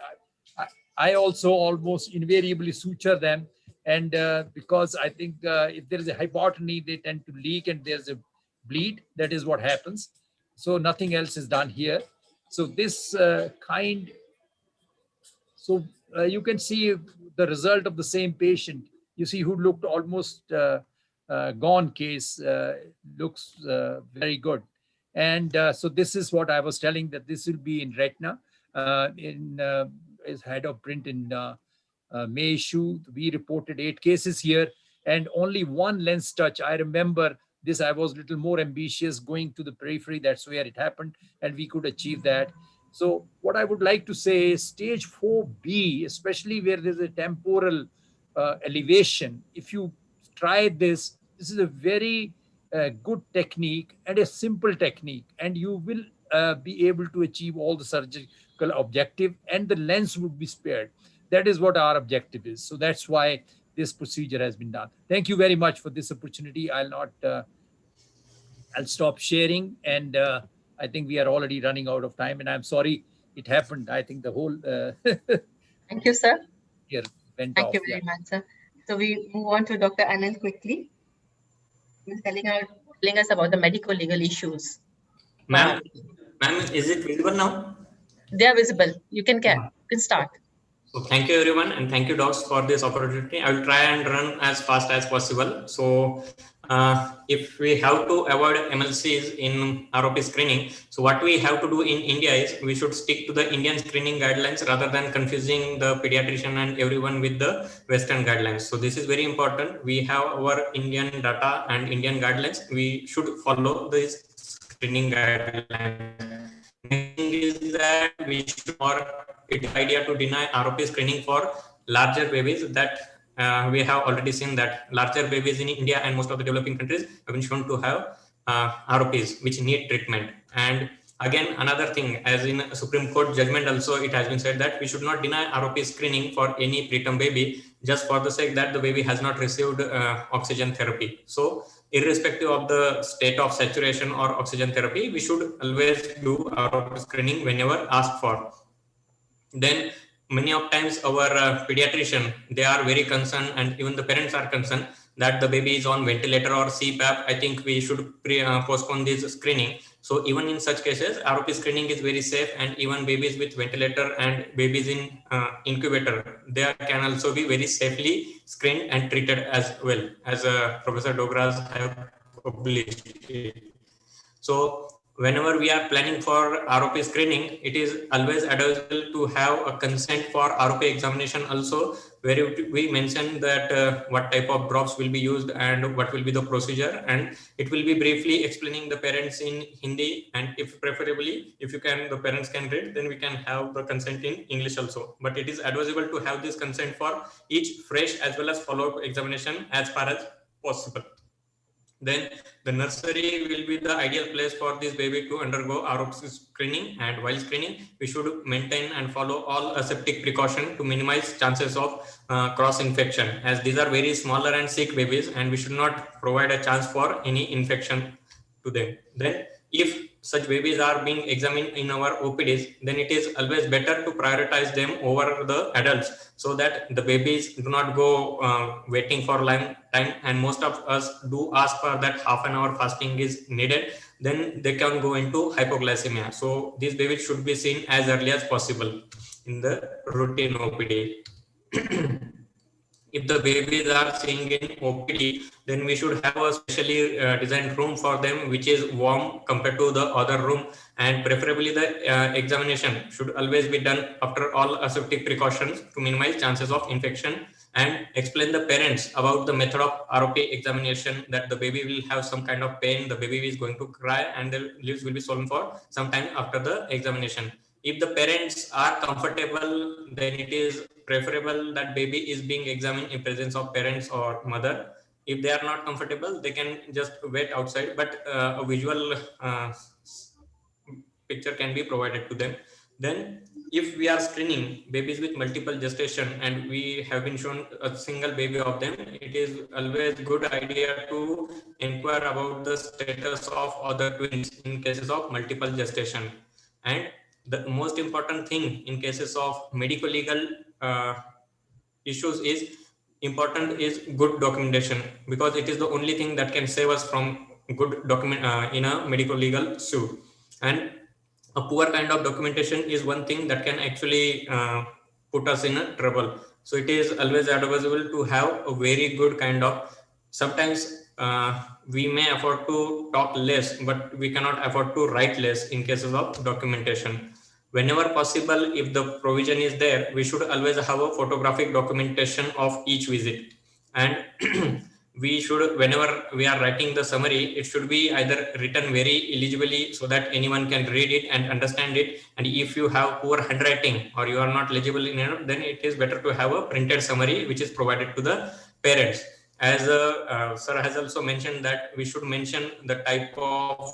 I also almost invariably suture them. And because I think if there is a hypotony, they tend to leak and there's a bleed. That is what happens. So nothing else is done here. So this you can see the result of the same patient. you see, who looked almost gone case, looks very good. And so this is what I was telling, that this will be in retina, is head of print in May issue. We reported 8 cases here and only 1 lens touch. I remember this, I was a little more ambitious, going to the periphery. That's where it happened, and we could achieve that. So what I would like to say is stage 4B, especially where there's a temporal elevation, if you try this, this is a very good technique and a simple technique, and you will be able to achieve all the surgical objective, and the lens would be spared. That is what our objective is. So that's why this procedure has been done. Thank you very much for this opportunity. I'll stop sharing, and I think we are already running out of time, and I'm sorry it happened. I think the whole Thank you, sir. here went Thank off. you very much, sir. So we move on to Dr. Anand quickly. He's telling us about the medical legal issues. Ma'am, is it visible now? They are visible. You can start. So thank you everyone, and thank you docs for this opportunity. I will try and run as fast as possible. So if we have to avoid MLCs in ROP screening, so what we have to do in India is we should stick to the Indian screening guidelines rather than confusing the pediatrician and everyone with the Western guidelines. So this is very important. We have our Indian data and Indian guidelines. We should follow these screening guidelines. Next thing is that we should, or it's idea to deny ROP screening for larger babies. That we have already seen that larger babies in India and most of the developing countries have been shown to have ROPs which need treatment. And again, another thing, as in Supreme Court judgment also, it has been said that we should not deny ROP screening for any preterm baby just for the sake that the baby has not received oxygen therapy. So irrespective of the state of saturation or oxygen therapy, we should always do ROP screening whenever asked for. Then many of times our pediatrician, they are very concerned, and even the parents are concerned that the baby is on ventilator or CPAP. I think we should postpone this screening. So even in such cases, ROP screening is very safe, and even babies with ventilator and babies in incubator, they can also be very safely screened and treated as well, as Professor Dogras have published. So whenever we are planning for ROP screening, it is always advisable to have a consent for ROP examination also, where we mention that what type of drops will be used and what will be the procedure, and it will be briefly explaining the parents in Hindi, and if preferably, if you can, the parents can read, then we can have the consent in English also. But it is advisable to have this consent for each fresh as well as follow-up examination as far as possible. Then the nursery will be the ideal place for this baby to undergo ROP screening, and while screening, we should maintain and follow all aseptic precaution to minimize chances of cross infection, as these are very smaller and sick babies, and we should not provide a chance for any infection to them. Then if such babies are being examined in our OPDs, then it is always better to prioritize them over the adults, so that the babies do not go waiting for long time. And most of us do ask for that half an hour fasting is needed, then they can go into hypoglycemia. So these babies should be seen as early as possible in the routine OPD. If the babies are seeing in OPD, then we should have a specially designed room for them, which is warm compared to the other room, and preferably the examination should always be done after all aseptic precautions to minimize chances of infection, and explain the parents about the method of ROP examination, that the baby will have some kind of pain, the baby is going to cry, and the lips will be swollen for some time after the examination. If the parents are comfortable, then it is preferable that baby is being examined in presence of parents or mother. If they are not comfortable, they can just wait outside, but a visual picture can be provided to them. Then if we are screening babies with multiple gestation and we have been shown a single baby of them, it is always good idea to inquire about the status of other twins in cases of multiple gestation. And the most important thing in cases of medical legal issues is good documentation, because it is the only thing that can save us from good document in a medical legal suit. And a poor kind of documentation is one thing that can actually put us in a trouble. So it is always advisable to have a very good kind of, sometimes we may afford to talk less, but we cannot afford to write less in cases of documentation. Whenever possible, if the provision is there, we should always have a photographic documentation of each visit. And we should, whenever we are writing the summary, it should be either written very illegibly so that anyone can read it and understand it. And if you have poor handwriting or you are not legible enough, then it is better to have a printed summary which is provided to the parents. As sir has also mentioned that we should mention the type of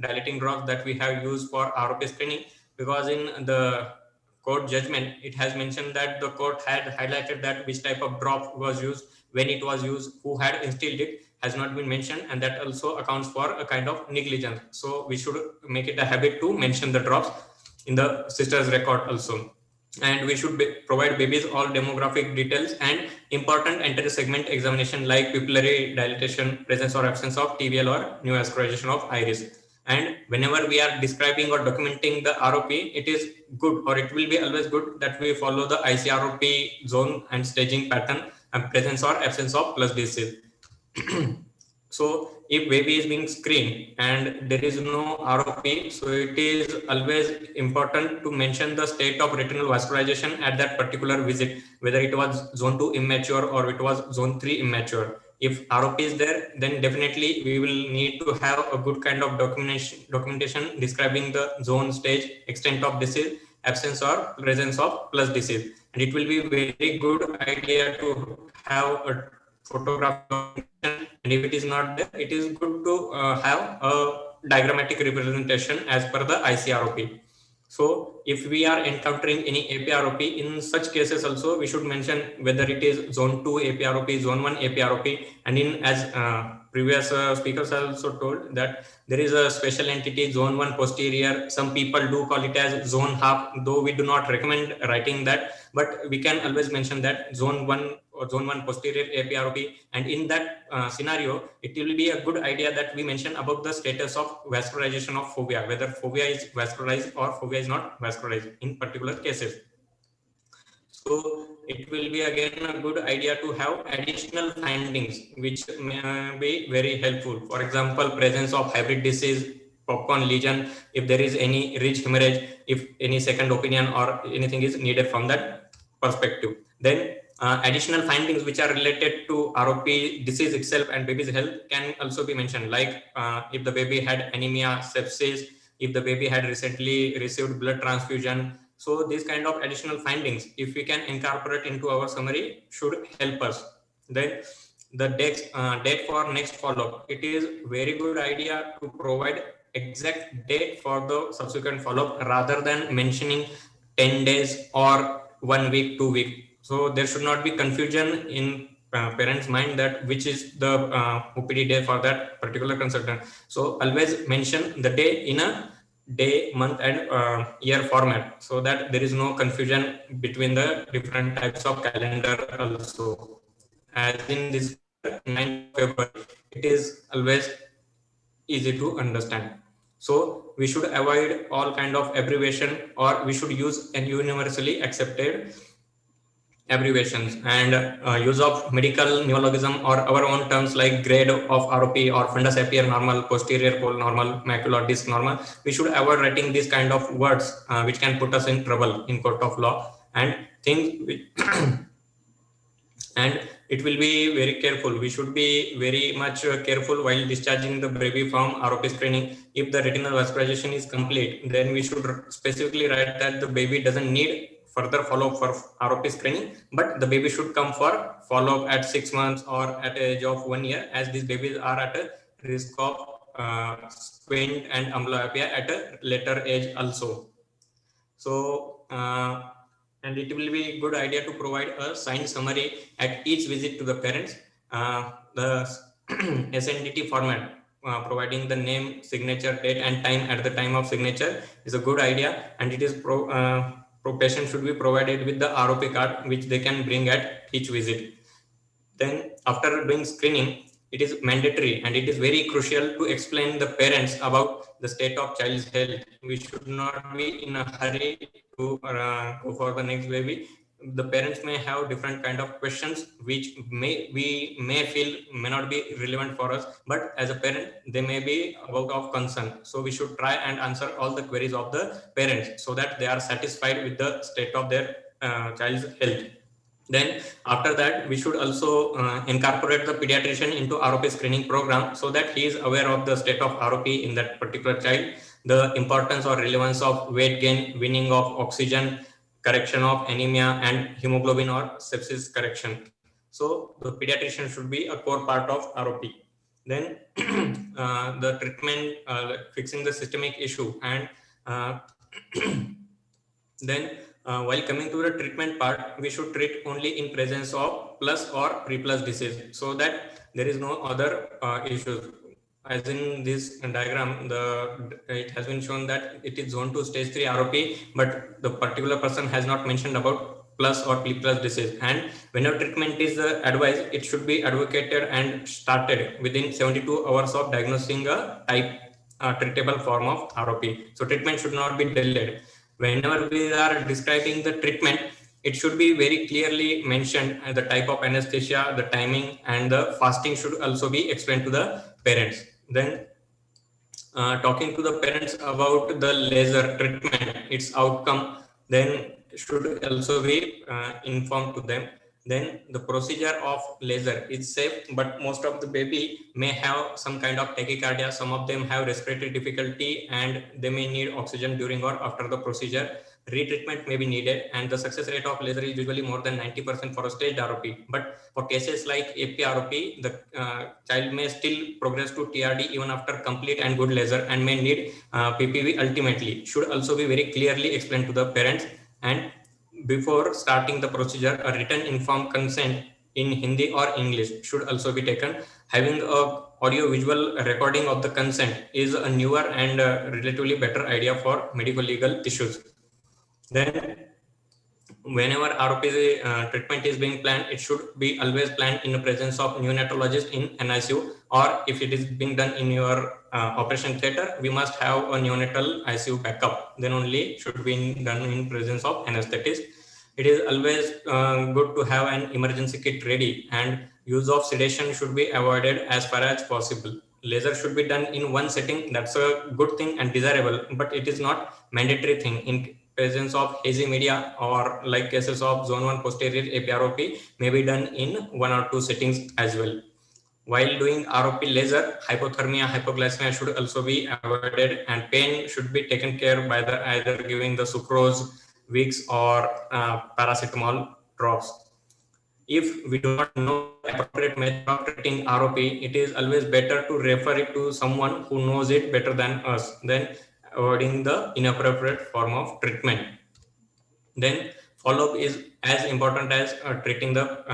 dilating drops that we have used for ROP screening, because in the court judgment, it has mentioned that the court had highlighted that which type of drop was used, when it was used, who had instilled it has not been mentioned, and that also accounts for a kind of negligence. So we should make it a habit to mention the drops in the sister's record also. And we should provide babies all demographic details and important anterior segment examination like pupillary dilatation, presence or absence of TVL or neovascularization of iris. And whenever we are describing or documenting the ROP, it is good, or it will be always good, that we follow the ICROP zone and staging pattern and presence or absence of plus disease. So if baby is being screened and there is no ROP, so it is always important to mention the state of retinal vascularization at that particular visit, whether it was zone 2 immature or it was zone 3 immature. If ROP is there, then definitely we will need to have a good kind of documentation describing the zone, stage, extent of disease, absence or presence of plus disease. And it will be very good idea to have a photograph documentation, and if it is not there, it is good to have a diagrammatic representation as per the ICROP. So if we are encountering any APROP, in such cases also we should mention whether it is zone 2 APROP, zone 1 APROP, and in as previous speakers have also told that there is a special entity zone 1 posterior. Some people do call it as zone half, though we do not recommend writing that, but we can always mention that zone 1 or zone 1 posterior APROP. And in that scenario, it will be a good idea that we mention about the status of vascularization of fovea, whether fovea is vascularized or fovea is not vascularized in particular cases. So it will be again a good idea to have additional findings which may be very helpful. For example, presence of hybrid disease, popcorn lesion, if there is any ridge hemorrhage, if any second opinion or anything is needed from that perspective. Then additional findings which are related to ROP disease itself and baby's health can also be mentioned, like if the baby had anemia, sepsis, if the baby had recently received blood transfusion. So these kind of additional findings, if we can incorporate into our summary, should help us. Then the date for next follow-up. It is very good idea to provide exact date for the subsequent follow-up rather than mentioning 10 days or 1 week, 2 weeks. So there should not be confusion in parents' mind that which is the OPD day for that particular consultant. So always mention the day in a day, month and year format, so that there is no confusion between the different types of calendar also. As in this 9th February, it is always easy to understand. So we should avoid all kind of abbreviation, or we should use an universally accepted abbreviations, and use of medical neologism or our own terms like grade of ROP or fundus appear normal, posterior pole normal, macular disc normal. We should avoid writing these kind of words which can put us in trouble in court of law, and things which and it will be very careful. We should be very much careful while discharging the baby from ROP screening. If the retinal vascularization is complete, then we should specifically write that the baby doesn't need further follow-up for ROP screening, but the baby should come for follow-up at 6 months or at the age of 1 year, as these babies are at a risk of squint and amblyopia at a later age also. So, and it will be a good idea to provide a signed summary at each visit to the parents. The SNDT format, providing the name, signature, date and time at the time of signature is a good idea, and it is patient should be provided with the ROP card which they can bring at each visit. Then after doing screening, it is mandatory and it is very crucial to explain the parents about the state of child's health. We should not be in a hurry to go for the next baby. the parents may have different kind of questions which we may feel may not be relevant for us, but as a parent they may be about of concern. So we should try and answer all the queries of the parents so that they are satisfied with the state of their child's health. Then after that, we should also incorporate the pediatrician into ROP screening program so that he is aware of the state of ROP in that particular child, the importance or relevance of weight gain, weaning of oxygen, correction of anemia, and hemoglobin or sepsis correction. So the pediatrician should be a core part of ROP. Then the treatment, fixing the systemic issue, and then while coming to the treatment part, we should treat only in presence of plus or pre-plus disease so that there is no other issues. As in this diagram, it has been shown that it is zone 2 stage 3 ROP, but the particular person has not mentioned about plus or pre-plus disease. And whenever treatment is advised, it should be advocated and started within 72 hours of diagnosing a type treatable form of ROP. So treatment should not be delayed. Whenever we are describing the treatment, it should be very clearly mentioned the type of anesthesia, the timing, and the fasting should also be explained to the parents. Then talking to the parents about the laser treatment, its outcome, then should also be informed to them. Then the procedure of laser is safe, but most of the baby may have some kind of tachycardia. Some of them have respiratory difficulty and they may need oxygen during or after the procedure. Retreatment may be needed, and the success rate of laser is usually more than 90% for a staged ROP. But for cases like AP-ROP, the child may still progress to TRD even after complete and good laser and may need PPV ultimately. Should also be very clearly explained to the parents. And before starting the procedure, a written informed consent in Hindi or English should also be taken. Having a audio-visual recording of the consent is a newer and relatively better idea for medical legal issues. Then whenever ROP treatment is being planned, it should be always planned in the presence of neonatologist in NICU, or if it is being done in your operation theater, we must have a neonatal ICU backup. Then only should be done in presence of anesthetist. It is always good to have an emergency kit ready, and use of sedation should be avoided as far as possible. Laser should be done in one setting. That's a good thing and desirable, but it is not mandatory thing. In presence of hazy media or like cases of zone 1 posterior AP-ROP may be done in 1 or 2 settings as well. While doing ROP laser, hypothermia, hypoglycemia should also be avoided, and pain should be taken care by either giving the sucrose, Vicks, or paracetamol drops. If we do not know the appropriate method of treating ROP, it is always better to refer it to someone who knows it better than us, than avoiding the inappropriate form of treatment. Then follow-up is as important as treating the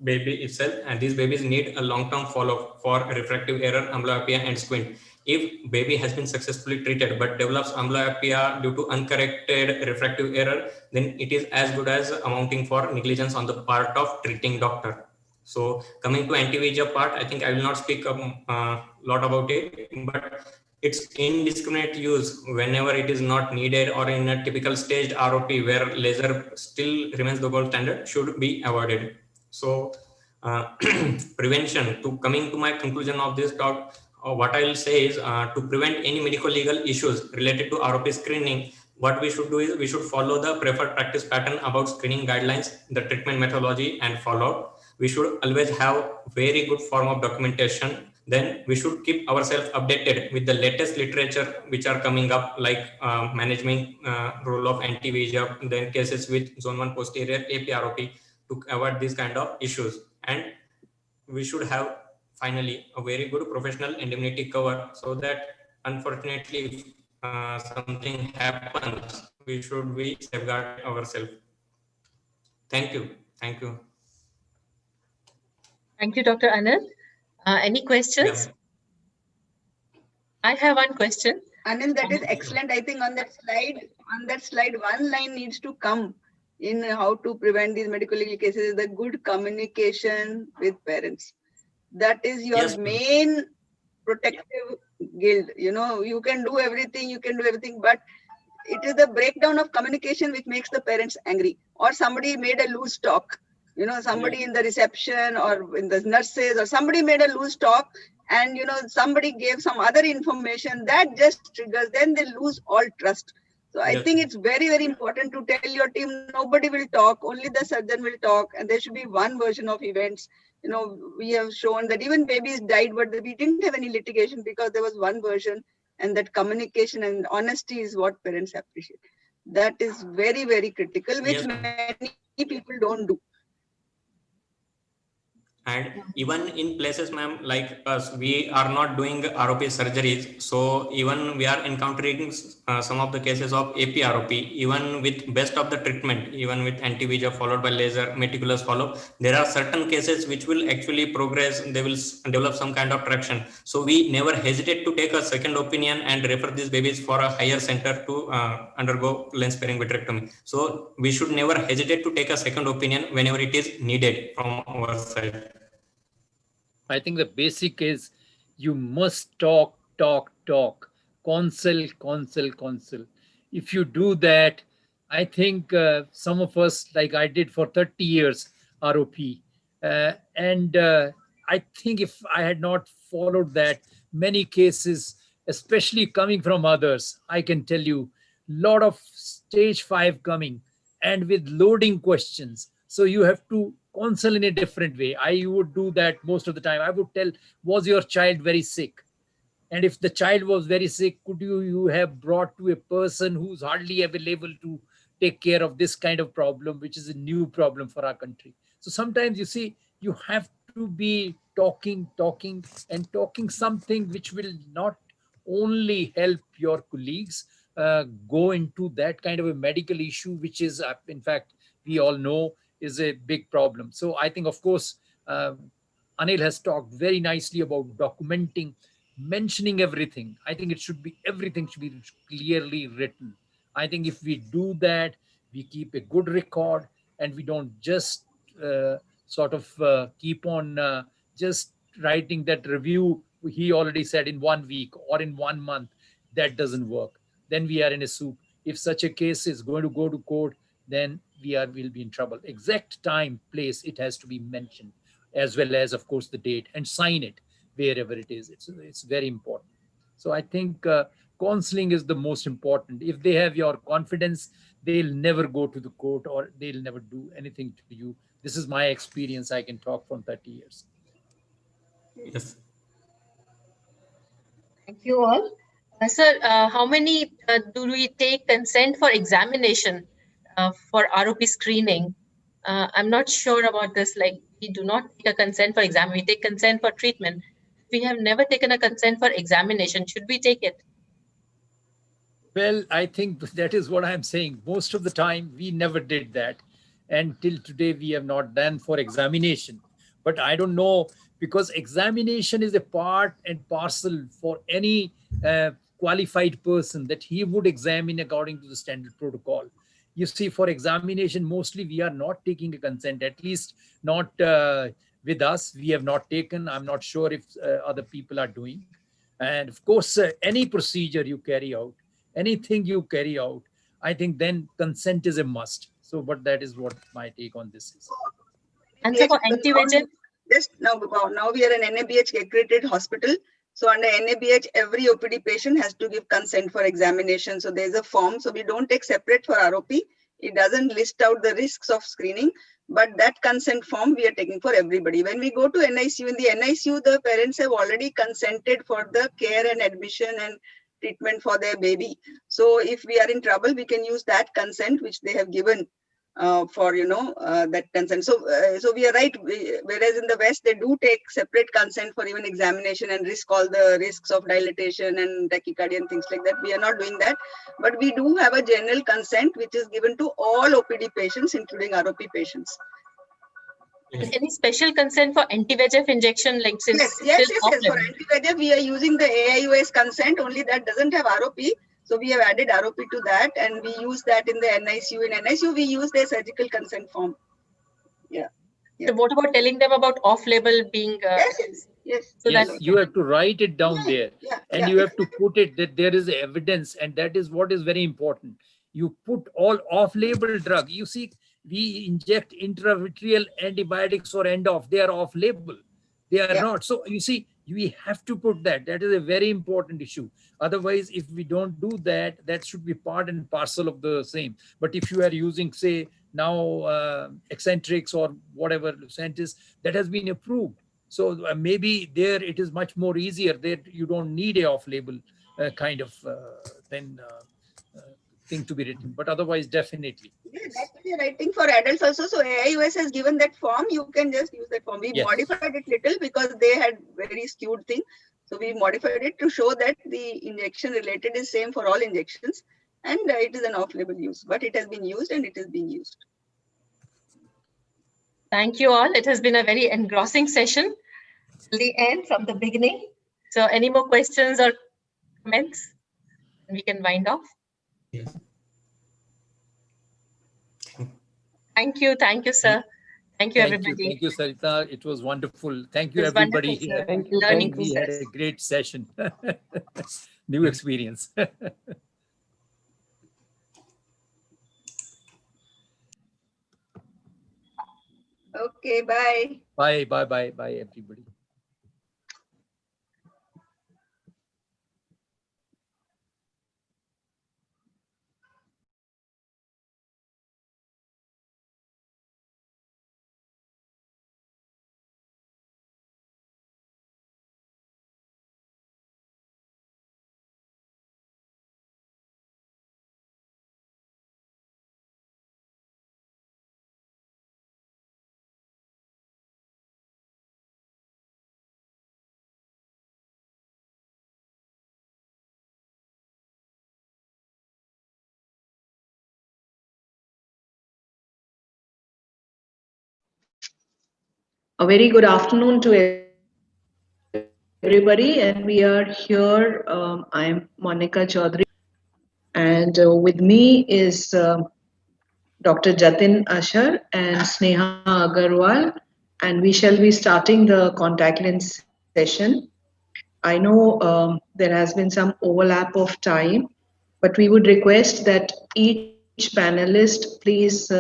baby itself, and these babies need a long-term follow-up for refractive error, amblyopia, and squint. If baby has been successfully treated but develops amblyopia due to uncorrected refractive error, then it is as good as amounting for negligence on the part of treating doctor. So coming to anti-VEGF part, I think I will not speak a lot about it, but its indiscriminate use whenever it is not needed or in a typical staged ROP where laser still remains the gold standard should be avoided. So prevention, to coming to my conclusion of this talk, what I will say is to prevent any medical legal issues related to ROP screening, what we should do is we should follow the preferred practice pattern about screening guidelines, the treatment methodology, and follow-up. We should always have very good form of documentation. Then we should keep ourselves updated with the latest literature which are coming up, like management role of anti-VEGF, then cases with zone 1 posterior AP-ROP, to avoid these kind of issues. And we should have finally a very good professional indemnity cover so that unfortunately if something happens, we should be safeguard ourselves. Thank you. Thank you. Thank you, Dr. Anand. Any questions? Yeah. I have one question. Anand, that is excellent. I think on that slide, one line needs to come in how to prevent these medical legal cases, the good communication with parents. That is your main protective guild. You know, you can do everything, but it is the breakdown of communication which makes the parents angry. Or somebody made a loose talk, you know, somebody in the reception or in the nurses or somebody made a loose talk, and you know, somebody gave some other information that just triggers, then they lose all trust. So I think it's very, very important to tell your team, nobody will talk, only the surgeon will talk, and there should be one version of events. You know, we have shown that even babies died, but we didn't have any litigation because there was one version, and that communication and honesty is what parents appreciate. That is very, very critical, which many people don't do. And even in places, ma'am, like us, we are not doing ROP surgeries. So even we are encountering some of the cases of AP-ROP, even with best of the treatment, even with anti-VEGF followed by laser, meticulous follow, there are certain cases which will actually progress. They will develop some kind of traction. So we never hesitate to take a second opinion and refer these babies for a higher center to undergo lens sparing vitrectomy. So we should never hesitate to take a second opinion whenever it is needed from our side. I think the basic is you must talk. Counsel. If you do that, I think some of us, like I did for 30 years, ROP. And I think if I had not followed that, many cases, especially coming from others, I can tell you, lot of stage 5 coming and with loading questions. So you have to counsel in a different way. I would do that most of the time. I would tell, was your child very sick? And if the child was very sick, could you have brought to a person who's hardly available to take care of this kind of problem, which is a new problem for our country. So sometimes you see, you have to be talking something which will not only help your colleagues go into that kind of a medical issue, which is, in fact, we all know is a big problem. So I think, of course, Anil has talked very nicely about documenting, mentioning everything. I think everything should be clearly written. I think if we do that, we keep a good record and we don't just keep on just writing that review. He already said in 1 week or in 1 month. That doesn't work. Then we are in a soup. If such a case is going to go to court, then we'll be in trouble. Exact time, place, it has to be mentioned, as well as, of course, the date, and sign it wherever it is. It's very important. So I think counseling is the most important. If they have your confidence, they'll never go to the court or they'll never do anything to you. This is my experience. I can talk from 30 years. Yes. Thank you all. Sir, how many do we take consent for examination for ROP screening? I'm not sure about this. Like, we do not take a consent for exam. We take consent for treatment. We have never taken a consent for examination. Should we take it? Well, I think that is what I'm saying. Most of the time, we never did that. And till today, we have not done for examination. But I don't know, because examination is a part and parcel for any qualified person, that he would examine according to the standard protocol. You see, for examination, mostly we are not taking a consent, at least not with us. We have not taken. I'm not sure if other people are doing. And of course, any procedure you carry out, anything you carry out, I think then consent is a must. So, but that is what my take on this is. And so for anti-VEGF? Just now we are an NABH accredited hospital. So under NABH, every OPD patient has to give consent for examination. So there's a form. So we don't take separate for ROP. It doesn't list out the risks of screening, but that consent form we are taking for everybody. When we go to NICU, in the NICU, the parents have already consented for the care and admission and treatment for their baby. So if we are in trouble, we can use that consent which they have given for that consent. So we are right. Whereas in the West, they do take separate consent for even examination and all the risks of dilatation and tachycardia and things like that. We are not doing that, but we do have a general consent which is given to all OPD patients, including ROP patients. Any special consent for anti-VEGF injection? Like since yes. For anti-VEGF, we are using the AIOS consent. Only that doesn't have ROP. So we have added ROP to that, and we use that in the NICU. In NICU, we use their surgical consent form. Yeah. So what about telling them about off-label being? Yes. So Yes, that you have to write it down Yeah, there, yeah, and yeah. you have to put it that there is evidence, and that is what is very important. You put all off-label drug. You see, we inject intravitreal antibiotics for end off. They are off-label. They are Yeah. not. So you see, we have to put that. That is a very important issue. Otherwise, if we don't do that, that should be part and parcel of the same. But if you are using, say, now Eccentrics or whatever Lucentis, that has been approved. So maybe there it is much more easier that you don't need a off-label kind of thing to be written. But otherwise, definitely. Yeah, that's the right thing for adults also. So AIOS has given that form. You can just use that form. We Yes. modified it little because they had very skewed thing. So we modified it to show that the injection related is same for all injections, and it is an off-label use. But it has been used and it is being used. Thank you all. It has been a very engrossing session till the end, from the beginning. So any more questions or comments? We can wind off. Yes. Thank you, sir. Thank you, everybody. Thank you, Sarita. It was wonderful. Thank you, It was everybody wonderful, here. sir. Thank you. Learning We had process. a great session. New experience. Okay, bye. Bye, bye, bye, bye, everybody. A very good afternoon to everybody, and we are here. I'm Monica Chaudhary, and with me is Dr. Jatin Ashar and Sneha Agarwal, and we shall be starting the contact lens session. I know there has been some overlap of time, but we would request that each panelist, please,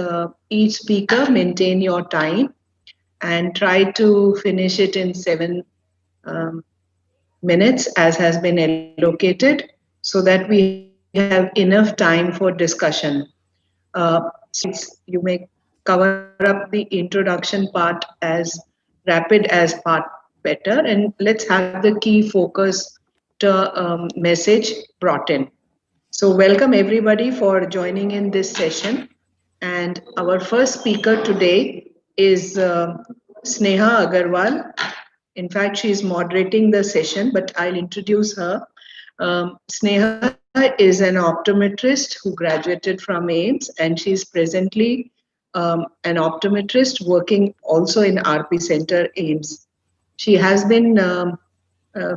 each speaker maintain your time and try to finish it in 7 minutes as has been allocated, so that we have enough time for discussion. You may cover up the introduction part as rapid as part better, and let's have the key focus message brought in. So welcome everybody for joining in this session. And our first speaker today is Sneha Agarwal. In fact, she is moderating the session, but I'll introduce her. Sneha is an optometrist who graduated from AIIMS, and she's presently an optometrist working also in RP Center, AIIMS. She has been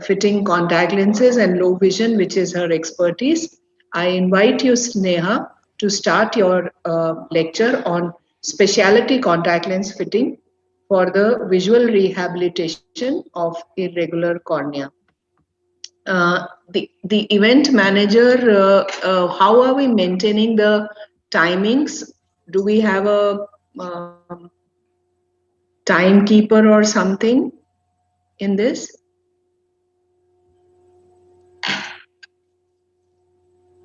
fitting contact lenses and low vision, which is her expertise. I invite you, Sneha, to start your lecture on specialty contact lens fitting for the visual rehabilitation of irregular cornea. The event manager, how are we maintaining the timings? Do we have a timekeeper or something in this?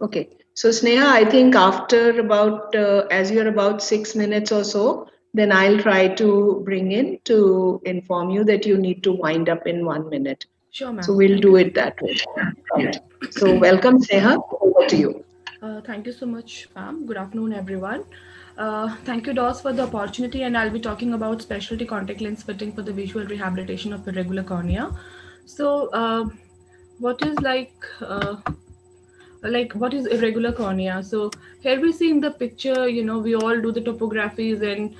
Okay, so Sneha, I think after about, as you're about 6 minutes or so, then I'll try to bring in to inform you that you need to wind up in 1 minute. Sure, ma'am. So we'll do it that way. Right. So welcome, Sneha, over to you. Thank you so much, ma'am. Good afternoon, everyone. Thank you, DOS, for the opportunity, and I'll be talking about specialty contact lens fitting for the visual rehabilitation of irregular cornea. So what is what is irregular cornea? So here we see in the picture, we all do the topographies and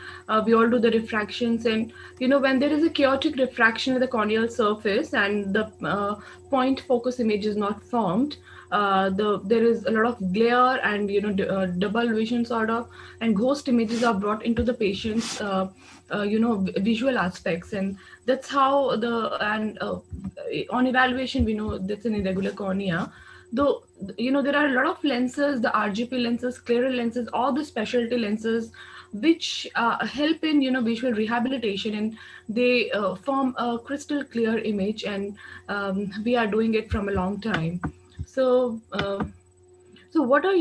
we all do the refractions, and when there is a chaotic refraction of the corneal surface and the point focus image is not formed, there is a lot of glare and double vision sort of, and ghost images are brought into the patient's visual aspects, and that's how on evaluation we know that's an irregular cornea. Though there are a lot of lenses, the RGP lenses, scleral lenses, all the specialty lenses which help in visual rehabilitation, and they form a crystal clear image, and we are doing it from a long time. So so what are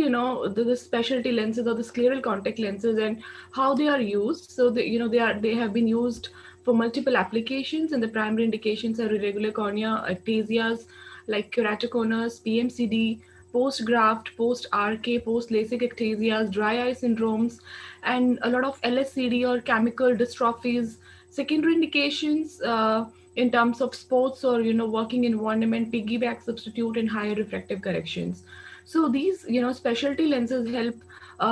the specialty lenses or the scleral contact lenses, and how they are used? So they have been used for multiple applications, and the primary indications are irregular cornea, ectasias like keratoconus, PMCD, post-graft, post-RK, post-LASIK ectasias, dry eye syndromes, and a lot of LSCD or chemical dystrophies. Secondary indications in terms of sports or working environment, piggyback substitute, and higher refractive corrections. So these, specialty lenses help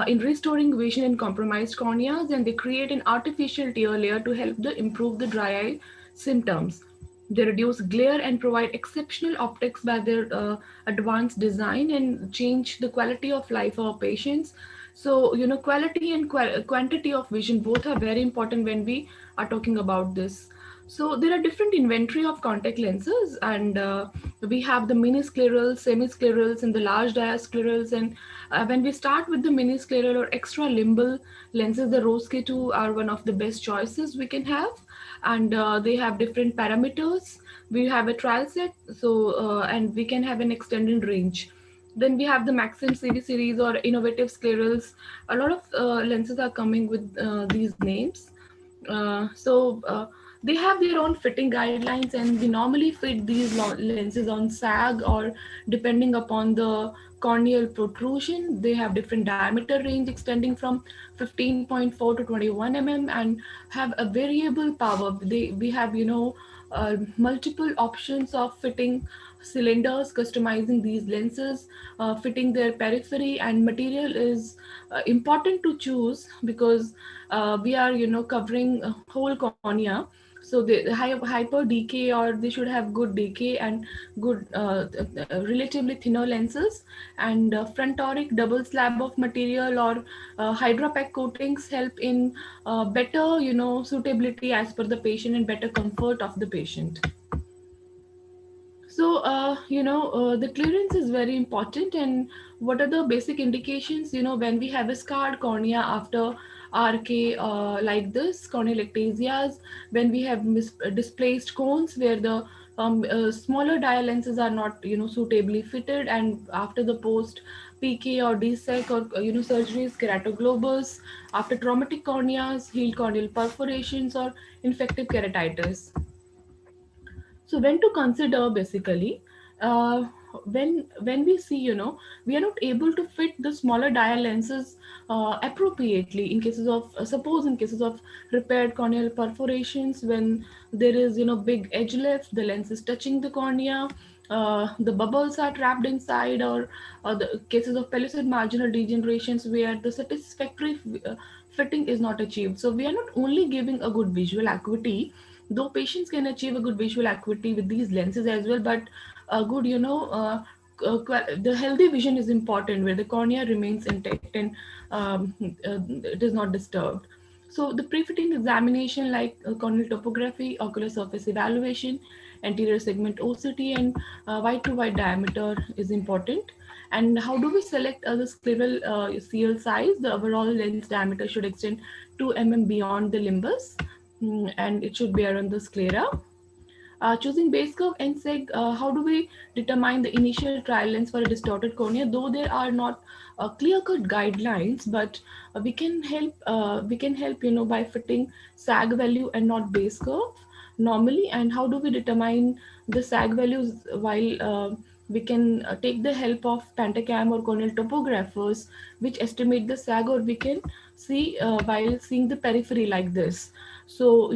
in restoring vision in compromised corneas, and they create an artificial tear layer to help improve the dry eye symptoms. They reduce glare and provide exceptional optics by their advanced design, and change the quality of life for our patients. So, quality and quantity of vision both are very important when we are talking about this. So there are different inventory of contact lenses, and we have the mini sclerals, semi sclerals, and the large diameter sclerals. And when we start with the mini scleral or extra limbal lenses, the Rose K2 are one of the best choices we can have, and they have different parameters. We have a trial set, so and we can have an extended range. Then we have the Maxim CV series or innovative sclerals. A lot of lenses are coming with these names. They have their own fitting guidelines, and we normally fit these lenses on SAG, or depending upon the corneal protrusion. They have different diameter range extending from 15.4 to 21 mm, and have a variable power. We have multiple options of fitting cylinders, customizing these lenses, fitting their periphery, and material is important to choose, because we are covering whole cornea. So they have hyper decay, or they should have good decay and good relatively thinner lenses, and front toric double slab of material or Hydra-Pack coatings help in better suitability as per the patient, and better comfort of the patient. So, the clearance is very important. And what are the basic indications, when we have a scarred cornea after RK like this, corneal ectasias, when we have displaced cones where the smaller dia lenses are not, suitably fitted, and after the post PK or DSEC or, surgeries, keratoglobus, after traumatic corneas, healed corneal perforations, or infective keratitis. So when to consider, basically, when we see, we are not able to fit the smaller dia lenses appropriately in cases of, suppose in cases of repaired corneal perforations, when there is, big edge lift, the lens is touching the cornea, the bubbles are trapped inside, or the cases of pellucid marginal degenerations where the satisfactory fitting is not achieved. So we are not only giving a good visual acuity, though patients can achieve a good visual acuity with these lenses as well, but a good, the healthy vision is important, where the cornea remains intact and it is not disturbed. So the pre-fitting examination, like corneal topography, ocular surface evaluation, anterior segment OCT, and wide to wide diameter is important. And how do we select the scleral CL size? The overall lens diameter should extend 2 mm beyond the limbus, and it should be around the sclera. Choosing base curve and seg, how do we determine the initial trial lens for a distorted cornea? Though there are not clear-cut guidelines, but we can help. By fitting sag value and not base curve normally. And how do we determine the sag values? While we can take the help of Pentacam or corneal topographers, which estimate the sag, or we can see while seeing the periphery like this. So,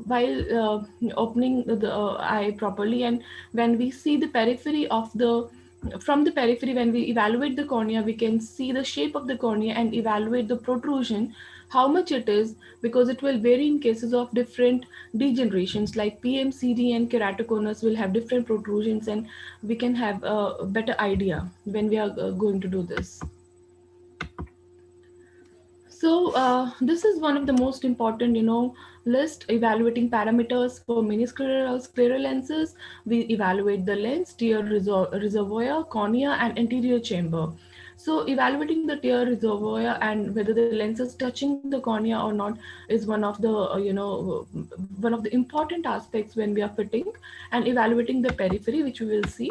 while opening the eye properly, and when we see the periphery of from the periphery, when we evaluate the cornea, we can see the shape of the cornea and evaluate the protrusion, how much it is, because it will vary in cases of different degenerations, like PMCD and keratoconus will have different protrusions, and we can have a better idea when we are going to do this. So this is one of the most important, list evaluating parameters for miniscleral scleral lenses. We evaluate the lens, tear reservoir, cornea, and anterior chamber. So evaluating the tear reservoir and whether the lens is touching the cornea or not is one of the, one of the important aspects when we are fitting, and evaluating the periphery, which we will see.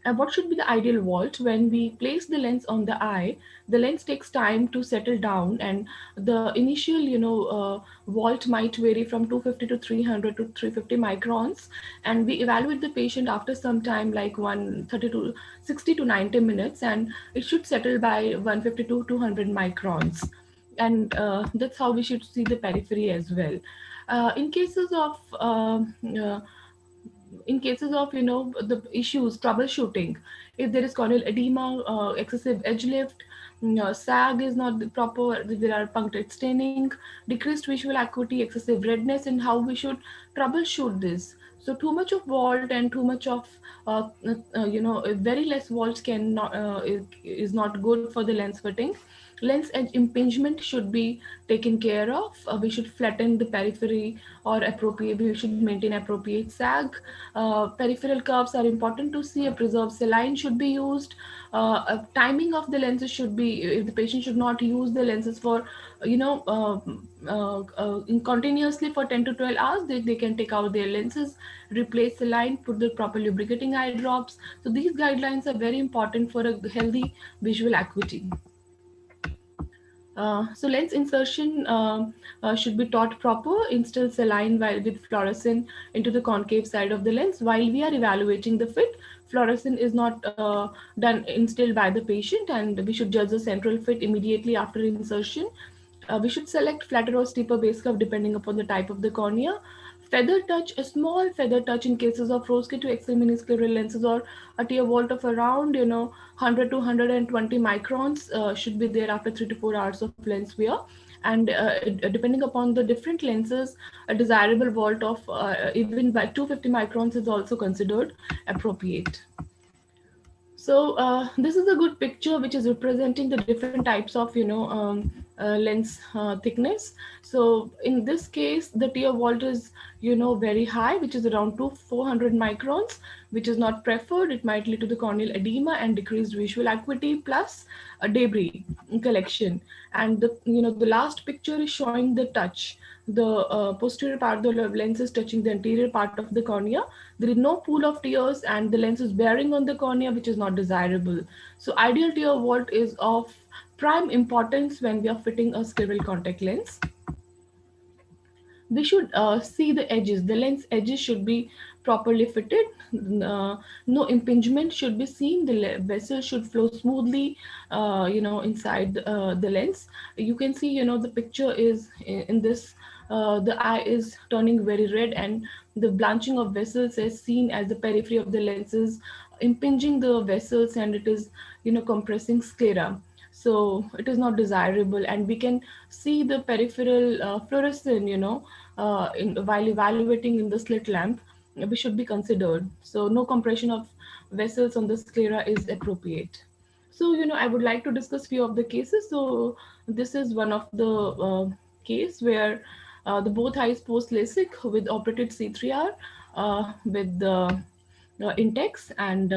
What should be the ideal vault? When we place the lens on the eye, the lens takes time to settle down, and the initial vault might vary from 250 to 300 to 350 microns, and we evaluate the patient after some time, like 130 to 60 to 90 minutes, and it should settle by 150 to 200 microns, and that's how we should see the periphery as well. In cases of the issues, troubleshooting, if there is corneal edema, excessive edge lift, sag is not proper, there are punctate staining, decreased visual acuity, excessive redness, and how we should troubleshoot this. So too much of vault and too much of very less vaults is not good for the lens fitting. Lens edge impingement should be taken care of. We should flatten the periphery, or we should maintain appropriate sag. Peripheral curves are important to see. A preserved saline should be used. Timing of the lenses should be, if the patient should not use the lenses for, continuously for 10 to 12 hours, they can take out their lenses, replace saline, put the proper lubricating eye drops. So these guidelines are very important for a healthy visual acuity. So lens insertion should be taught proper. Instill saline with fluorescein into the concave side of the lens while we are evaluating the fit. Fluorescein is not instilled by the patient, and we should judge the central fit immediately after insertion. We should select flatter or steeper base curve depending upon the type of the cornea. Feather touch, a small feather touch in cases of rose to XL miniscleral lenses, or a tear vault of around 100 to 120 microns should be there after 3 to 4 hours of lens wear. And depending upon the different lenses, a desirable vault of even by 250 microns is also considered appropriate. So this is a good picture which is representing the different types of lens thickness. So in this case, the tear vault is very high, which is around 400 microns, which is not preferred. It might lead to the corneal edema and decreased visual acuity, plus a debris collection. And the last picture is showing the touch. The posterior part of the lens is touching the anterior part of the cornea. There is no pool of tears, and the lens is bearing on the cornea, which is not desirable. So ideal tear vault is of prime importance when we are fitting a scleral contact lens. We should see the edges. The lens edges should be properly fitted. No impingement should be seen. The vessel should flow smoothly, inside the lens. You can see, the picture is in this. The eye is turning very red, and the blanching of vessels is seen as the periphery of the lenses impinging the vessels, and it is, compressing sclera. So it is not desirable, and we can see the peripheral fluorescence, while evaluating in the slit lamp, we should be considered. So no compression of vessels on the sclera is appropriate. So, I would like to discuss few of the cases. So this is one of the case where the both eyes post LASIK with operated C3R with the Intex, and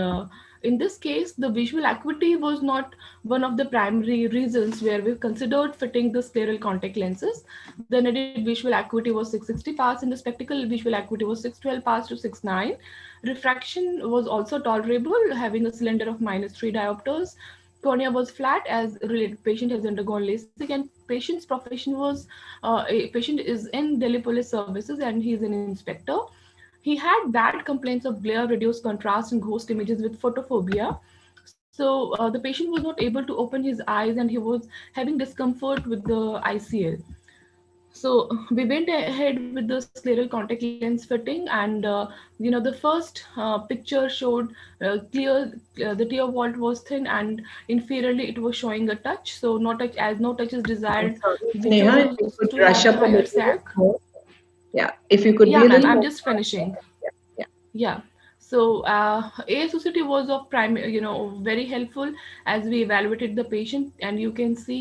in this case, the visual acuity was not one of the primary reasons where we considered fitting the scleral contact lenses. The needed visual acuity was 660 parts, and the spectacle visual acuity was 612 parts to 6.9. Refraction was also tolerable, having a cylinder of -3 diopters. Cornea was flat as related patient has undergone LASIK, and patient's profession was, a patient is in Delhi Police Services and he is an inspector. He had bad complaints of glare, reduced contrast, and ghost images with photophobia. So the patient was not able to open his eyes, and he was having discomfort with the ICL. So we went ahead with the scleral contact lens fitting, and the first picture showed clear, the tear vault was thin, and inferiorly it was showing a touch. So no touch is desired. Neha, if you could rush up a little more. Yeah, if you could. Yeah, ma'am, I'm just finishing. Yeah. So ASOCT was of very helpful as we evaluated the patient, and you can see,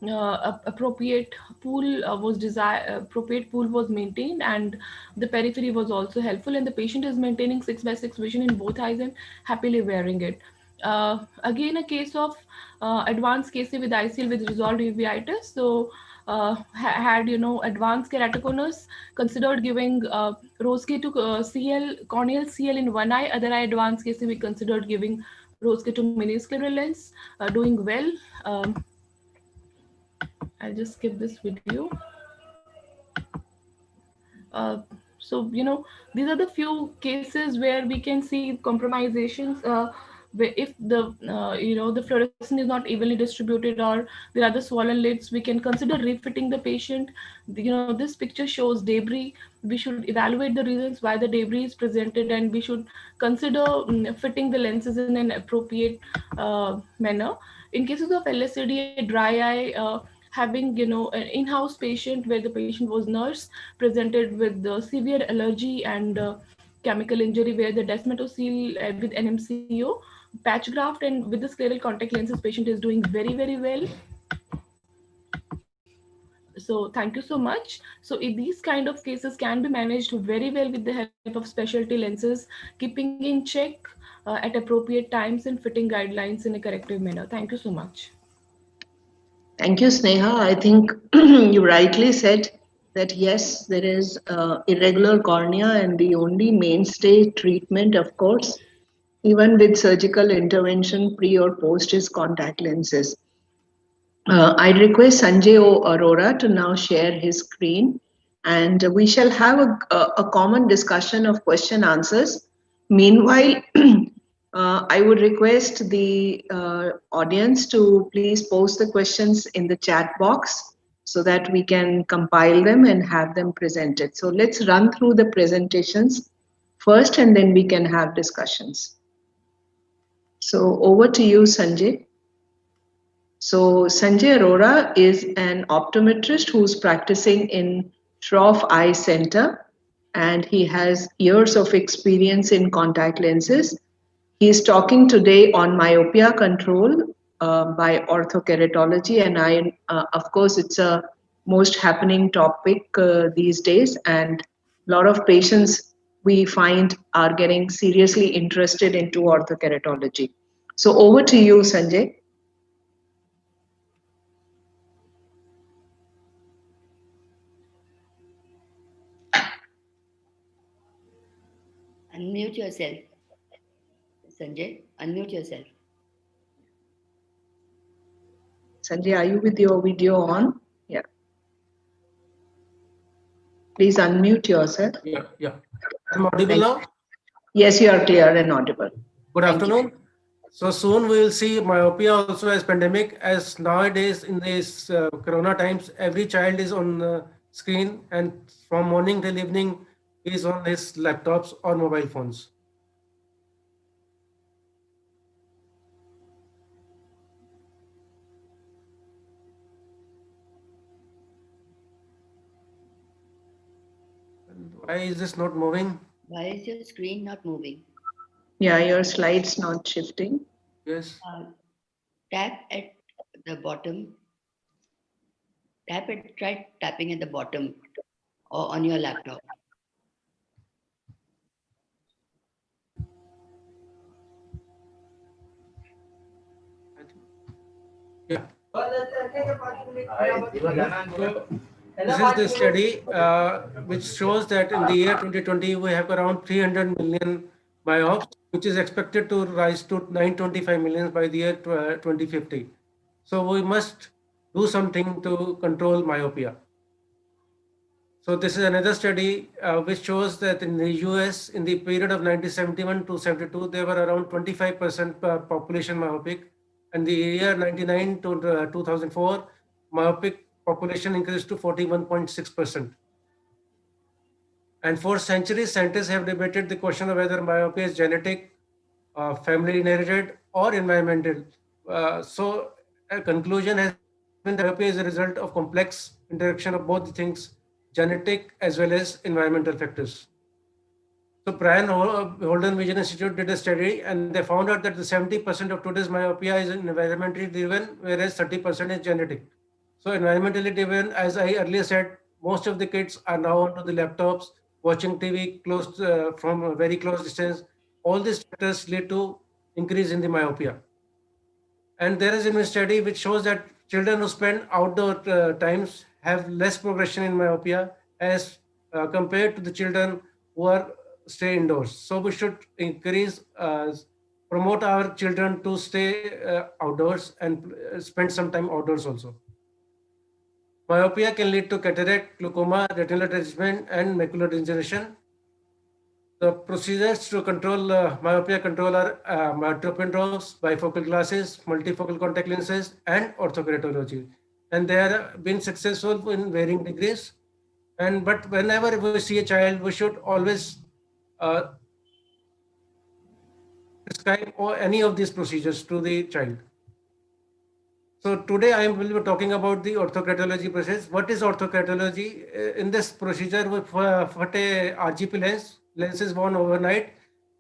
appropriate pool was maintained, and the periphery was also helpful, and the patient is maintaining 6/6 vision in both eyes and happily wearing it. Again, a case of advanced KC with ICL with resolved uveitis. So had advanced keratoconus, considered giving Rosca to CL, corneal CL in one eye, other eye advanced KC, we considered giving Rosca to miniscleral lens, doing well. I'll just skip this video. So these are the few cases where we can see compromisations. If the the fluorescence is not evenly distributed, or there are the swollen lids, we can consider refitting the patient. This picture shows debris. We should evaluate the reasons why the debris is presented, and we should consider fitting the lenses in an appropriate manner. In cases of LSAD, dry eye, having an in-house patient where the patient was nurse, presented with severe allergy and chemical injury, where the desmetocele with NMCO, patch graft, and with the scleral contact lenses, patient is doing very, very well. So thank you so much. So if these kind of cases can be managed very well with the help of specialty lenses, keeping in check at appropriate times and fitting guidelines in a corrective manner. Thank you so much. Thank you, Sneha. I think you rightly said that yes, there is irregular cornea, and the only mainstay treatment, of course, even with surgical intervention pre or post, is contact lenses. I request Sanjay O. Arora to now share his screen, and we shall have a common discussion of question answers. Meanwhile, I would request the audience to please post the questions in the chat box so that we can compile them and have them presented. So let's run through the presentations first, and then we can have discussions. So over to you, Sanjay. So Sanjay Arora is an optometrist who's practicing in Shroff Eye Center, and he has years of experience in contact lenses. He is talking today on myopia control by orthokeratology, and of course, it's a most happening topic these days, and a lot of patients we find are getting seriously interested into orthokeratology. So over to you, Sanjay. Unmute yourself. Sanjay, unmute yourself. Sanjay, are you with your video on? Yeah. Please unmute yourself. Yeah. I'm audible now? Yes, you are clear and audible. Good afternoon. So soon we will see myopia also as pandemic, as nowadays in these corona times, every child is on the screen, and from morning till evening is on his laptops or mobile phones. Why is this not moving? Why is your screen not moving? Yeah, your slides not shifting. Yes. Tap at the bottom. Try tapping at the bottom or on your laptop. Yeah. This is the study which shows that in the year 2020 we have around 300 million myopes, which is expected to rise to 925 million by the year 2050. So we must do something to control myopia. So this is another study which shows that in the US, in the period of 1971 to 72, there were around 25% population myopic. And the year 99 to 2004, myopic population increased to 41.6%. And for centuries, scientists have debated the question of whether myopia is genetic, family inherited, or environmental. So a conclusion has been that myopia is a result of complex interaction of both things, genetic as well as environmental factors. So Brian Holden Vision Institute did a study, and they found out that the 70% of today's myopia is environmentally driven, whereas 30% is genetic. So environmentally driven, as I earlier said, most of the kids are now onto the laptops, watching TV close from a very close distance. All these factors lead to increase in the myopia. And there is a study which shows that children who spend outdoor times have less progression in myopia as compared to the children who are stay indoors. So we should increase, promote our children to stay outdoors and spend some time outdoors also. Myopia can lead to cataract, glaucoma, retinal detachment, and macular degeneration. The procedures to control myopia control are myopia drops, bifocal glasses, multifocal contact lenses, and orthokeratology. And they have been successful in varying degrees. But whenever we see a child, we should always prescribe any of these procedures to the child. So today I will be talking about the orthokeratology process. What is orthokeratology? In this procedure, we put a RGP lens. Lens is worn overnight,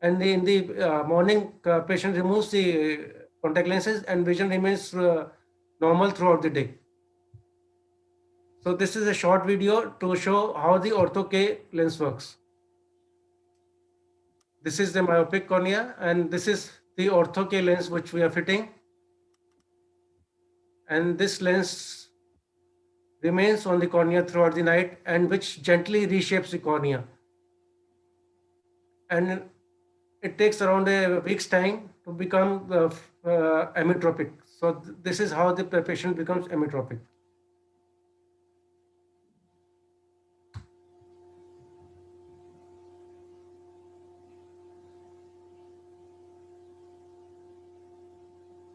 and in the morning, patient removes the contact lenses, and vision remains normal throughout the day. So this is a short video to show how the Ortho-K lens works. This is the myopic cornea, and this is the Ortho-K lens which we are fitting. And this lens remains on the cornea throughout the night, and which gently reshapes the cornea. And it takes around a week's time to become ametropic. So this is how the patient becomes ametropic.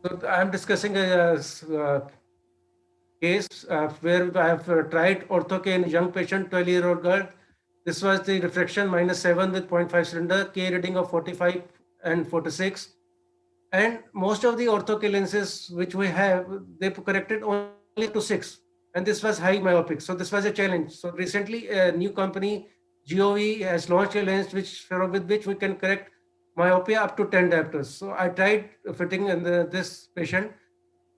So I am discussing a case where I have tried Ortho-K in a young patient, 12-year-old girl. This was the refraction -7 with 0.5 cylinder, K reading of 45 and 46. And most of the Ortho-K lenses which we have, they corrected only to 6. And this was high myopic. So this was a challenge. So recently a new company, GOV, has launched a lens with which we can correct myopia up to 10 diopters. So I tried fitting in this patient,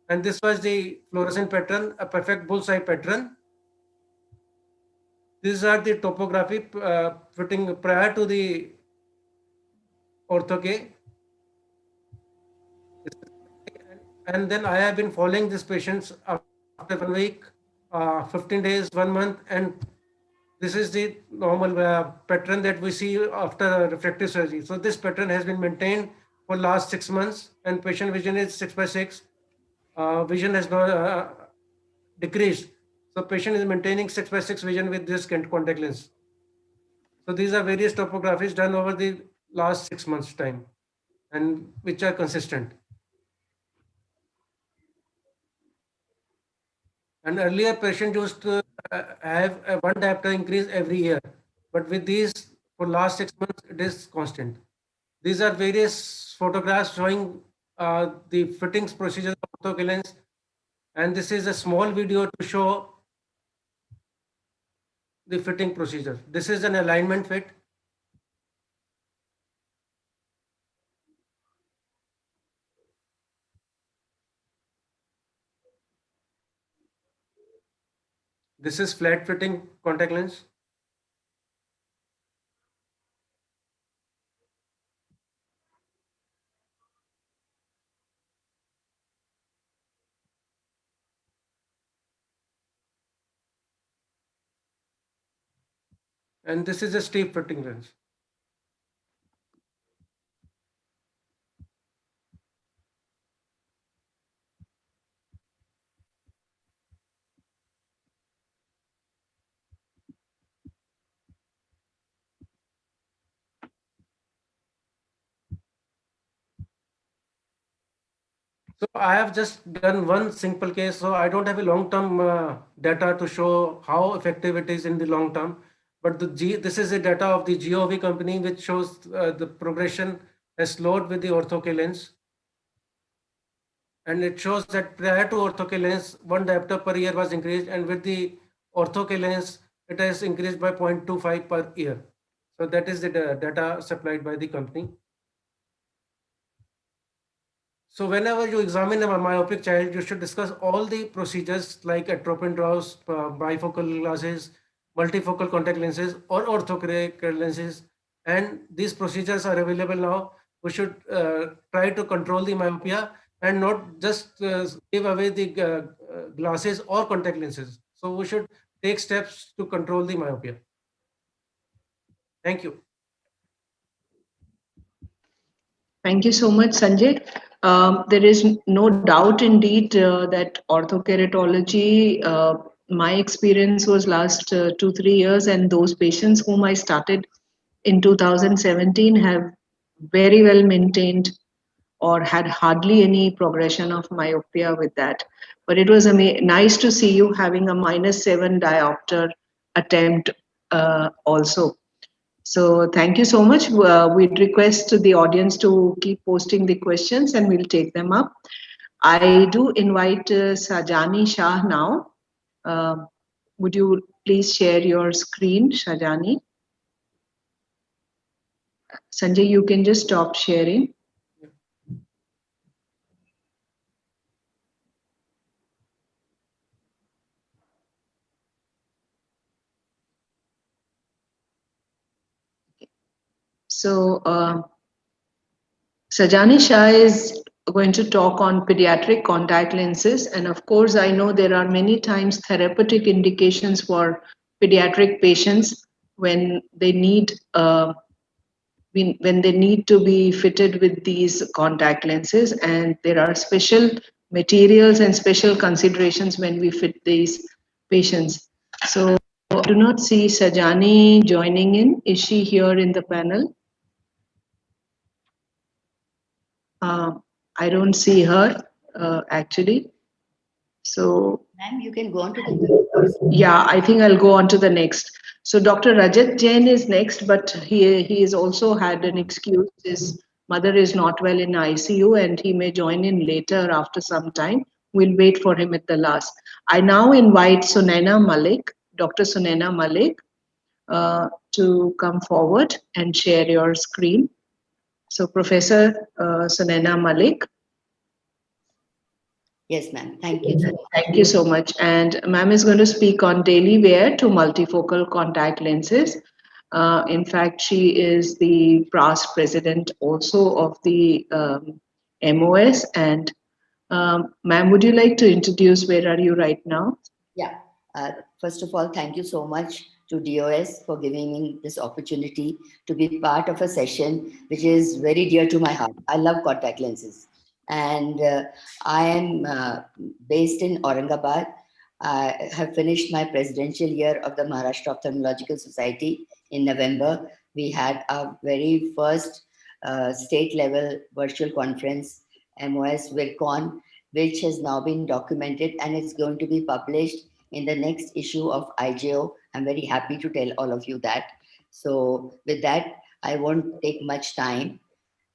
and this was the fluorescent pattern, a perfect bullseye pattern. These are the topography fitting prior to the Ortho-K. And then I have been following these patients after 1 week, 15 days, 1 month, and this is the normal pattern that we see after refractive surgery. So this pattern has been maintained for last 6 months, and patient vision is 6/6. Vision has not decreased. So patient is maintaining 6/6 vision with this contact lens. So these are various topographies done over the last 6 months time, and which are consistent. And earlier patient used to have a 1 diopter increase every year, but with these for last 6 months it is constant. These are various photographs showing the fittings procedure of Ortho-K lens, and this is a small video to show the fitting procedure. This is an alignment fit. This is flat fitting contact lens. And this is a steep fitting lens. So I have just done one simple case. So I don't have a long-term data to show how effective it is in the long term. But this is a data of the GOV company, which shows the progression has slowed with the Ortho-K lens. And it shows that prior to Ortho-K lens, 1 diopter per year was increased, and with the Ortho-K lens, it has increased by 0.25 per year. So that is the data supplied by the company. So whenever you examine a myopic child, you should discuss all the procedures like atropine draws, bifocal glasses, multifocal contact lenses, or orthocheirotic lenses. And these procedures are available now. We should try to control the myopia and not just give away the glasses or contact lenses. So we should take steps to control the myopia. Thank you. Thank you so much, Sanjay. There is no doubt indeed that orthokeratology, my experience was last 2-3 years, and those patients whom I started in 2017 have very well maintained or had hardly any progression of myopia with that. But it was nice to see you having a -7 diopter attempt also. So thank you so much. We'd request the audience to keep posting the questions and we'll take them up. I do invite Sajani Shah now. Would you please share your screen, Sajani? Sanjay, you can just stop sharing. So Sajani Shah is going to talk on pediatric contact lenses. And of course, I know there are many times therapeutic indications for pediatric patients when they need when they need to be fitted with these contact lenses, and there are special materials and special considerations when we fit these patients. So I do not see Sajani joining in. Is she here in the panel? I don't see her actually. So, ma'am, you can go on to the next. Yeah, I think I'll go on to the next. So Dr. Rajat Jain is next, but he has also had an excuse. His mother is not well in ICU and he may join in later after some time. We'll wait for him at the last. I now invite Sunaina Malik, Dr. Sunaina Malik, to come forward and share your screen. So Professor Sunaina Malik. Yes, ma'am. Thank you. Thank you so much. And ma'am is going to speak on daily wear to multifocal contact lenses. In fact, she is the past president also of the MOS. And ma'am, would you like to introduce where are you right now? Yeah. First of all, thank you so much to DOS for giving me this opportunity to be part of a session which is very dear to my heart. I love contact lenses. And I am based in Aurangabad. I have finished my presidential year of the Maharashtra Ophthalmological Society in November. We had our very first state level virtual conference, MOS VidCon, which has now been documented and it's going to be published in the next issue of IJO. I'm very happy to tell all of you that. So with that, I won't take much time.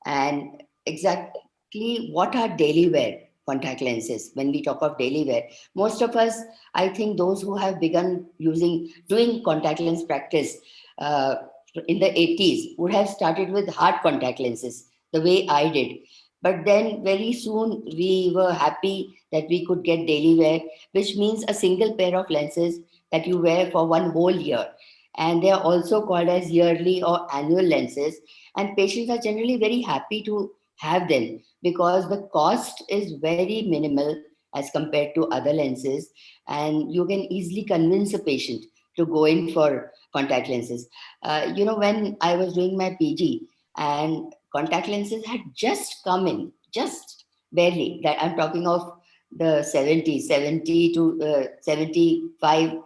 And exactly what are daily wear contact lenses? When we talk of daily wear, most of us, I think those who have begun doing contact lens practice in the 80s would have started with hard contact lenses, the way I did. But then very soon we were happy that we could get daily wear, which means a single pair of lenses that you wear for one whole year. And they are also called as yearly or annual lenses. And patients are generally very happy to have them because the cost is very minimal as compared to other lenses. And you can easily convince a patient to go in for contact lenses. When I was doing my PG and contact lenses had just come in, just barely, that I'm talking of the 70 to 75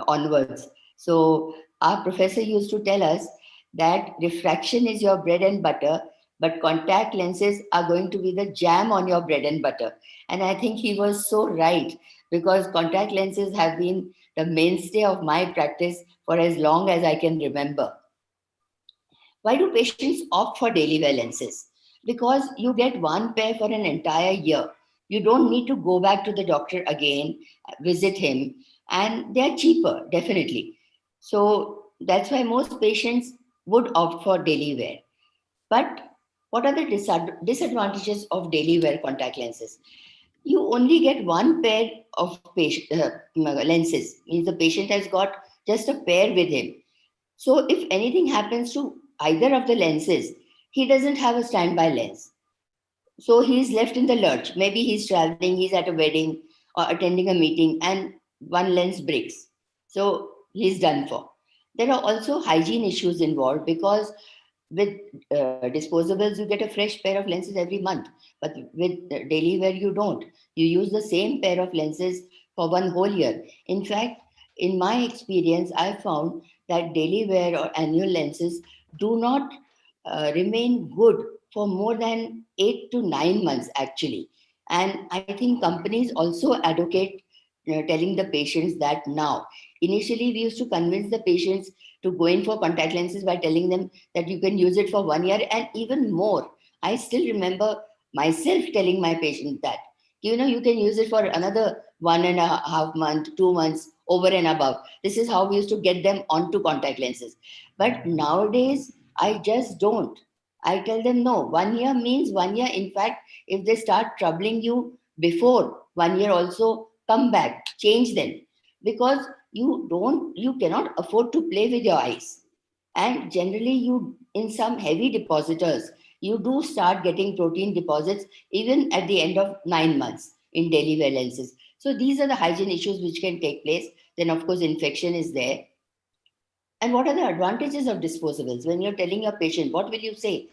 onwards. So our professor used to tell us that refraction is your bread and butter, but contact lenses are going to be the jam on your bread and butter. And I think he was so right, because contact lenses have been the mainstay of my practice for as long as I can remember. Why do patients opt for daily wear lenses? Because you get one pair for an entire year. You don't need to go back to the doctor again, visit him, and they're cheaper, definitely. So that's why most patients would opt for daily wear. But What are the disadvantages of daily wear contact lenses? You only get one pair of lenses, means the patient has got just a pair with him. So if anything happens to either of the lenses, he doesn't have a standby lens. So he's left in the lurch. Maybe he's traveling, he's at a wedding or attending a meeting, and one lens breaks. So he's done for. There are also hygiene issues involved, because with disposables, you get a fresh pair of lenses every month. But with daily wear, you don't. You use the same pair of lenses for one whole year. In fact, in my experience, I found that daily wear or annual lenses do not remain good for more than 8 to 9 months, actually. And I think companies also advocate telling the patients that now. Initially, we used to convince the patients to go in for contact lenses by telling them that you can use it for 1 year and even more. I still remember myself telling my patient that, you know, you can use it for another 1.5 months, 2 months, over and above. This is how we used to get them onto contact lenses. But nowadays, I just don't. I tell them, no, 1 year means 1 year. In fact, if they start troubling you before 1 year also, come back, change them. Because you cannot afford to play with your eyes. And generally, you, in some heavy depositors, you do start getting protein deposits even at the end of 9 months in daily wear lenses. So these are the hygiene issues which can take place. Then, of course, infection is there. And what are the advantages of disposables? When you're telling your patient, what will you say?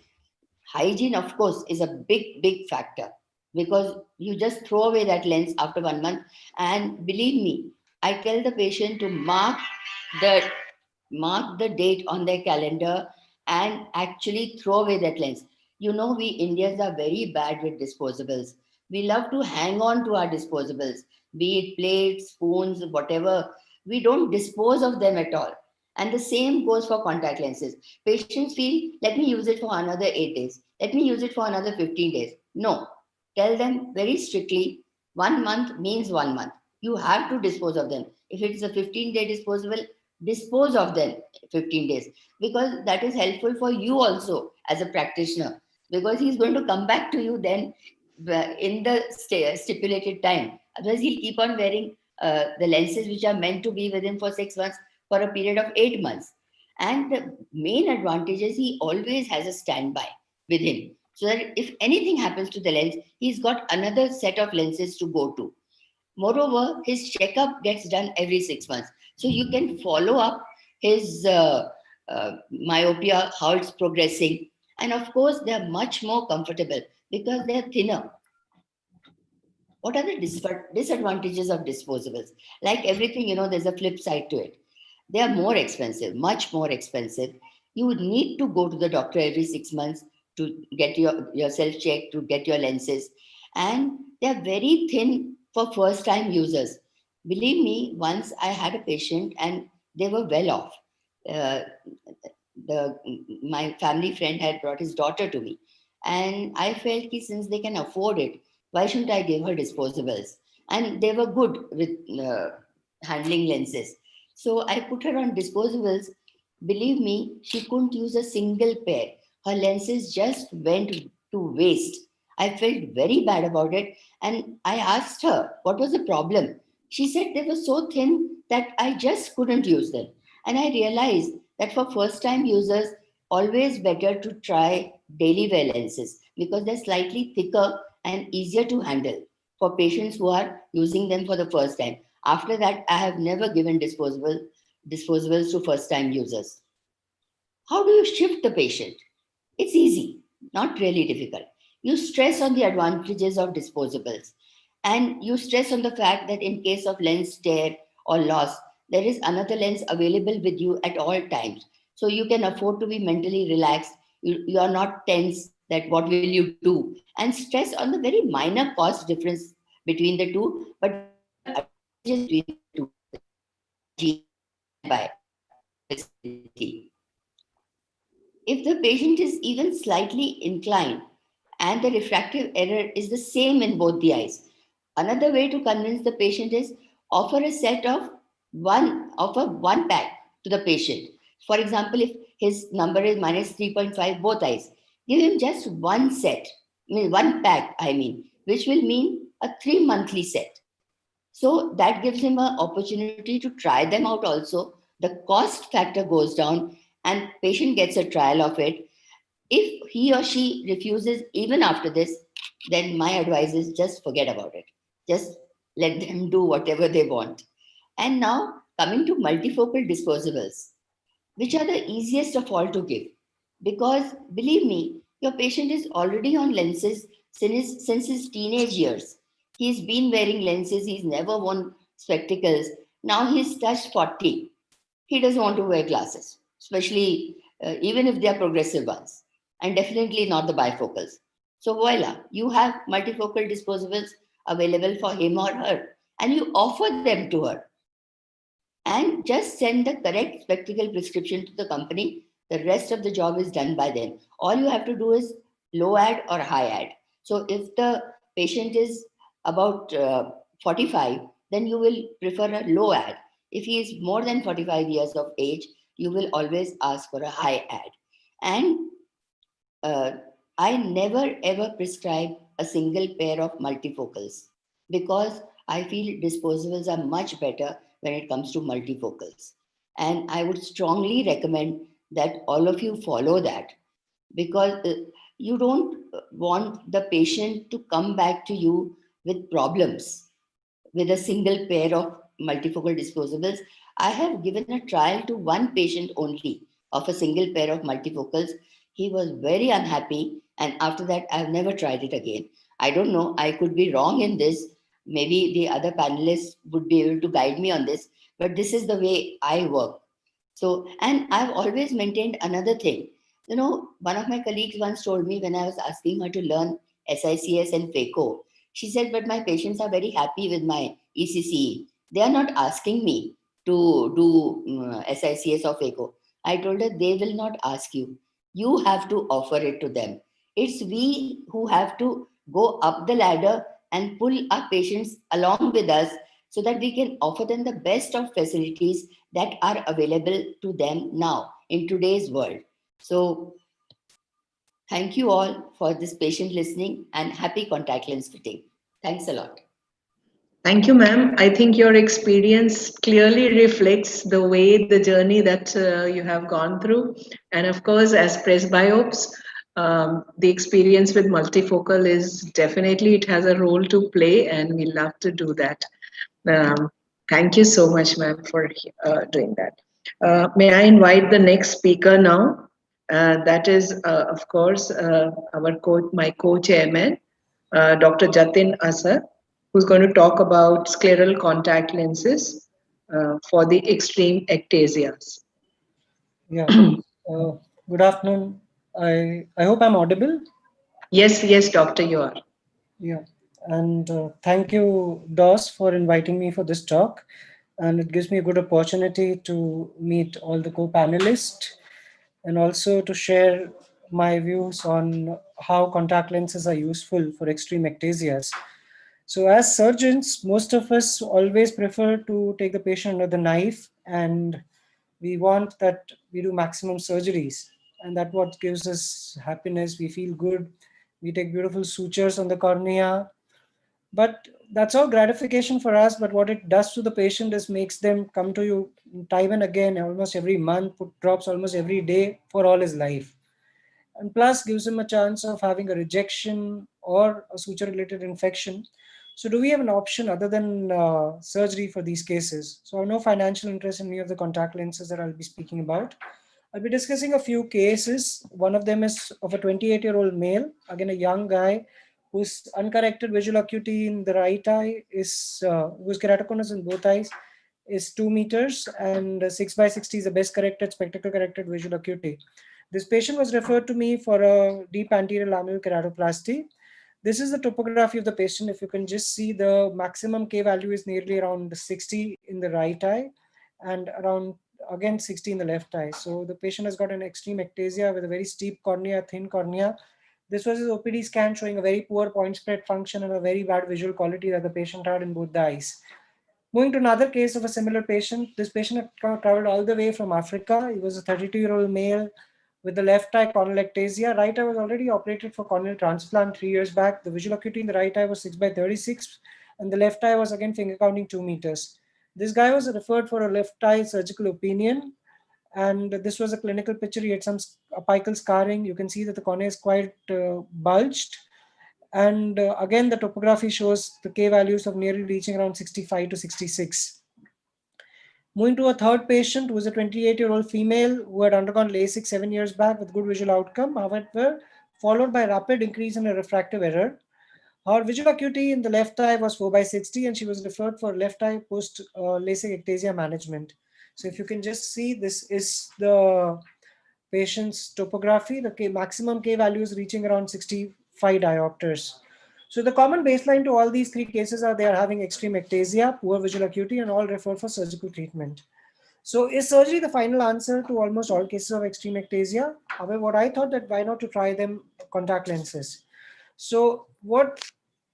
Hygiene, of course, is a big, big factor, because you just throw away that lens after 1 month. And believe me, I tell the patient to mark the date on their calendar and actually throw away that lens. You know, we Indians are very bad with disposables. We love to hang on to our disposables, be it plates, spoons, whatever. We don't dispose of them at all. And the same goes for contact lenses. Patients feel, let me use it for another 8 days. Let me use it for another 15 days. No, tell them very strictly, 1 month means 1 month. You have to dispose of them. If it's a 15-day disposable, dispose of them 15 days, because that is helpful for you also as a practitioner, because he's going to come back to you then in the stipulated time. Otherwise, he'll keep on wearing the lenses which are meant to be with him for 6 months for a period of 8 months. And the main advantage is he always has a standby with him, so that if anything happens to the lens, he's got another set of lenses to go to. Moreover, his checkup gets done every 6 months. So you can follow up his myopia, how it's progressing. And of course, they're much more comfortable because they're thinner. What are the disadvantages of disposables? Like everything, you know, there's a flip side to it. They are more expensive, much more expensive. You would need to go to the doctor every 6 months to get yourself checked, to get your lenses. And they're very thin for first-time users. Believe me, once I had a patient and they were well off. My family friend had brought his daughter to me. And I felt that since they can afford it, why shouldn't I give her disposables? And they were good with handling lenses. So I put her on disposables. Believe me, she couldn't use a single pair. Her lenses just went to waste. I felt very bad about it. And I asked her, what was the problem? She said they were so thin that I just couldn't use them. And I realized that for first-time users, always better to try daily wear lenses because they're slightly thicker and easier to handle for patients who are using them for the first time. After that, I have never given disposables to first-time users. How do you shift the patient? It's easy, not really difficult. You stress on the advantages of disposables. And you stress on the fact that in case of lens tear or loss, there is another lens available with you at all times. So you can afford to be mentally relaxed. You are not tense that what will you do? And stress on the very minor cost difference between the two, but just between the two. If the patient is even slightly inclined and the refractive error is the same in both the eyes, another way to convince the patient is offer one pack to the patient. For example, if his number is -3.5 both eyes, give him just one set, one pack, which will mean a 3 monthly set. So that gives him an opportunity to try them out also. The cost factor goes down and patient gets a trial of it. If he or she refuses even after this, then my advice is just forget about it. Just let them do whatever they want. And now coming to multifocal disposables, which are the easiest of all to give. Because believe me, your patient is already on lenses since his teenage years. He's been wearing lenses, he's never worn spectacles. Now he's touched 40. He doesn't want to wear glasses, especially even if they are progressive ones, and definitely not the bifocals. So voila, you have multifocal disposables available for him or her, and you offer them to her. And just send the correct spectacle prescription to the company. The rest of the job is done by them. All you have to do is low ad or high ad. So if the patient is about 45, then you will prefer a low ad. If he is more than 45 years of age, you will always ask for a high ad. And I never ever prescribe a single pair of multifocals because I feel disposables are much better when it comes to multifocals. And I would strongly recommend that all of you follow that, because you don't want the patient to come back to you with problems with a single pair of multifocal disposables. I have given a trial to one patient only of a single pair of multifocals. He was very unhappy, and after that, I've never tried it again. I don't know, I could be wrong in this. Maybe the other panelists would be able to guide me on this, but this is the way I work. So, and I've always maintained another thing. You know, one of my colleagues once told me when I was asking her to learn SICS and PHACO, she said, but my patients are very happy with my ECCE. They are not asking me to do SICS or PHACO. I told her, they will not ask you. You have to offer it to them. It's we who have to go up the ladder and pull our patients along with us so that we can offer them the best of facilities that are available to them now in today's world. So thank you all for this patient listening, and happy contact lens fitting. Thanks a lot. Thank you, ma'am. I think your experience clearly reflects the way, the journey that you have gone through. And of course, as presbyopes, the experience with multifocal is definitely, it has a role to play, and we love to do that. Thank you so much, ma'am, for doing that. May I invite the next speaker now? That is, of course, my co-chairman, Dr. Jatin Asar, who's going to talk about scleral contact lenses for the extreme ectasias. Yeah. Good afternoon. I hope I'm audible. Yes, doctor, you are. Yeah. And thank you, DOS, for inviting me for this talk. And it gives me a good opportunity to meet all the co-panelists and also to share my views on how contact lenses are useful for extreme ectasias. So as surgeons, most of us always prefer to take the patient under the knife, and we want that we do maximum surgeries, and that's what gives us happiness. We feel good. We take beautiful sutures on the cornea, but that's all gratification for us. But what it does to the patient is makes them come to you time and again, almost every month, put drops almost every day for all his life. And plus gives him a chance of having a rejection or a suture related infection. So do we have an option other than surgery for these cases? So I have no financial interest in any of the contact lenses that I'll be speaking about. I'll be discussing a few cases. One of them is of a 28-year-old male, again a young guy, whose uncorrected visual acuity in the right eye is, whose keratoconus in both eyes is 2 meters, and 6/60 is the best corrected, spectacle corrected visual acuity. This patient was referred to me for a deep anterior lamellar keratoplasty. This is the topography of the patient. If you can just see, the maximum K value is nearly around 60 in the right eye and around, again, 60 in the left eye. So the patient has got an extreme ectasia with a very steep cornea, thin cornea. This was his OPD scan showing a very poor point spread function and a very bad visual quality that the patient had in both the eyes. Moving to another case of a similar patient, this patient had traveled all the way from Africa. He was a 32-year-old male with the left eye corneal ectasia. Right eye was already operated for corneal transplant 3 years back. The visual acuity in the right eye was 6/36, and the left eye was again finger counting 2 meters. This guy was referred for a left eye surgical opinion, and this was a clinical picture. He had some apical scarring. You can see that the cornea is quite bulged. And again, the topography shows the K values of nearly reaching around 65 to 66. Moving to a third patient who was a 28-year-old female who had undergone LASIK 7 years back with good visual outcome, however, followed by rapid increase in a refractive error. Her visual acuity in the left eye was 4/60, and she was referred for left eye post LASIK ectasia management. So if you can just see, this is the patient's topography. The maximum K value is reaching around 65 diopters. So the common baseline to all these three cases are they are having extreme ectasia, poor visual acuity, and all refer for surgical treatment. So is surgery the final answer to almost all cases of extreme ectasia? However, what I thought that why not to try them contact lenses. So what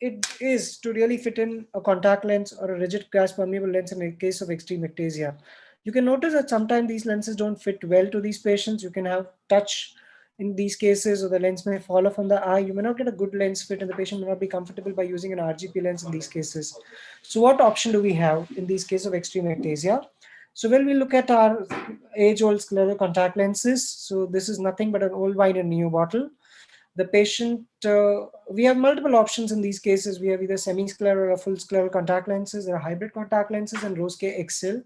it is to really fit in a contact lens or a rigid glass permeable lens in a case of extreme ectasia. You can notice that sometimes these lenses don't fit well to these patients. You can have touch in these cases, or the lens may fall off on the eye. You may not get a good lens fit, and the patient may not be comfortable by using an RGP lens in these cases. So what option do we have in these cases of extreme ectasia? So when we look at our age-old scleral contact lenses, so this is nothing but an old wine in a new bottle. The patient, we have multiple options in these cases. We have either semi-scleral or full scleral contact lenses. There are hybrid contact lenses and Rose-K XL,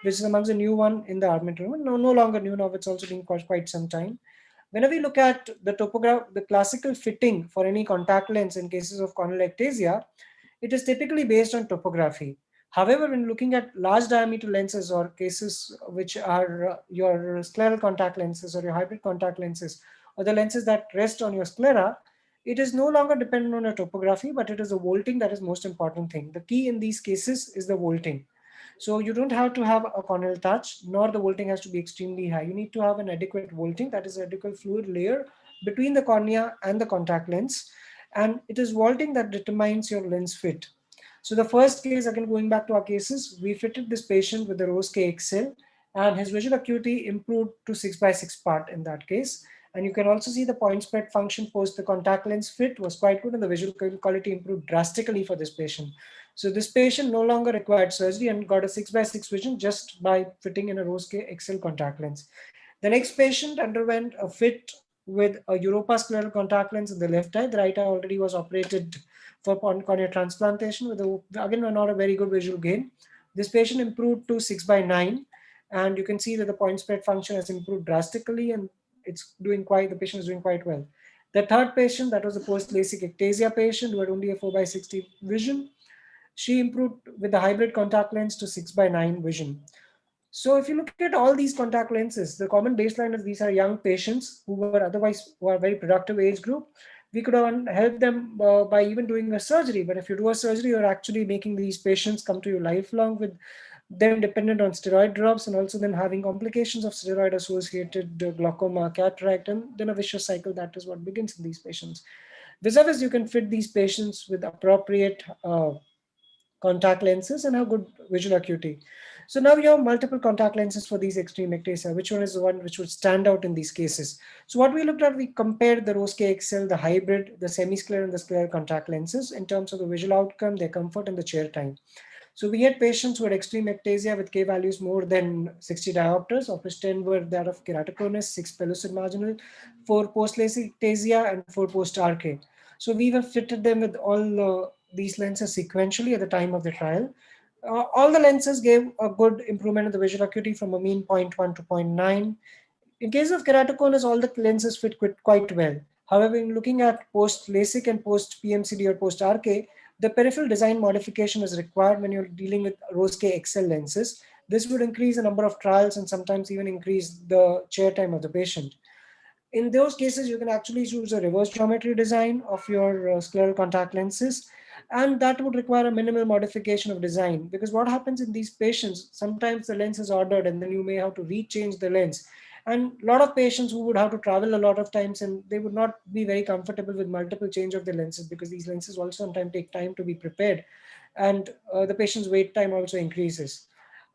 which is amongst the new one in the armamentarium. No longer new now, it's also been quite some time. Whenever we look at the classical fitting for any contact lens in cases of corneal ectasia, it is typically based on topography. However, when looking at large diameter lenses or cases which are your scleral contact lenses or your hybrid contact lenses, or the lenses that rest on your sclera, it is no longer dependent on your topography, but it is the vaulting that is most important thing. The key in these cases is the vaulting. So you don't have to have a corneal touch, nor the vaulting has to be extremely high. You need to have an adequate vaulting, that is adequate fluid layer between the cornea and the contact lens. And it is vaulting that determines your lens fit. So the first case, again, going back to our cases, we fitted this patient with the Rose-K XL, and his visual acuity improved to 6/6 part in that case. And you can also see the point spread function post the contact lens fit was quite good, and the visual quality improved drastically for this patient. So this patient no longer required surgery and got a 6/6 vision just by fitting in a Rose-K XL contact lens. The next patient underwent a fit with a Europa scleral contact lens in the left eye. The right eye already was operated for cornea transplantation with again not a very good visual gain. This patient improved to 6/9, and you can see that the point spread function has improved drastically, and the patient is doing quite well. The third patient, that was a post-LASIK ectasia patient who had only a 4/60 vision. She improved with the hybrid contact lens to 6/9 vision. So if you look at all these contact lenses, the common baseline is these are young patients who are a very productive age group. We could have helped them by even doing a surgery. But if you do a surgery, you're actually making these patients come to you lifelong with them dependent on steroid drops, and also then having complications of steroid associated glaucoma, cataract, and then a vicious cycle. That is what begins in these patients. Vis-a-vis, you can fit these patients with appropriate contact lenses and have good visual acuity. So now you have multiple contact lenses for these extreme ectasia. Which one is the one which would stand out in these cases? So what we looked at, we compared the Rose-K XL, the hybrid, the semi-scleral and the scleral contact lenses in terms of the visual outcome, their comfort, and the chair time. So we had patients who had extreme ectasia with K values more than 60 diopters, of which 10 were that of keratoconus, 6 pellucid marginal, 4 post-LASIK ectasia, and 4 post-RK. So we have fitted them with all these lenses sequentially at the time of the trial. All the lenses gave a good improvement in the visual acuity from a mean 0.1 to 0.9. In case of keratoconus, all the lenses fit quite well. However, in looking at post-LASIK and post-PMCD or post-RK, the peripheral design modification is required when you're dealing with Rose-K XL lenses. This would increase the number of trials and sometimes even increase the chair time of the patient. In those cases, you can actually choose a reverse geometry design of your scleral contact lenses, and that would require a minimal modification of design, because what happens in these patients, sometimes the lens is ordered and then you may have to rechange the lens. And a lot of patients who would have to travel a lot of times, and they would not be very comfortable with multiple change of the lenses, because these lenses also sometimes take time to be prepared, and the patient's wait time also increases.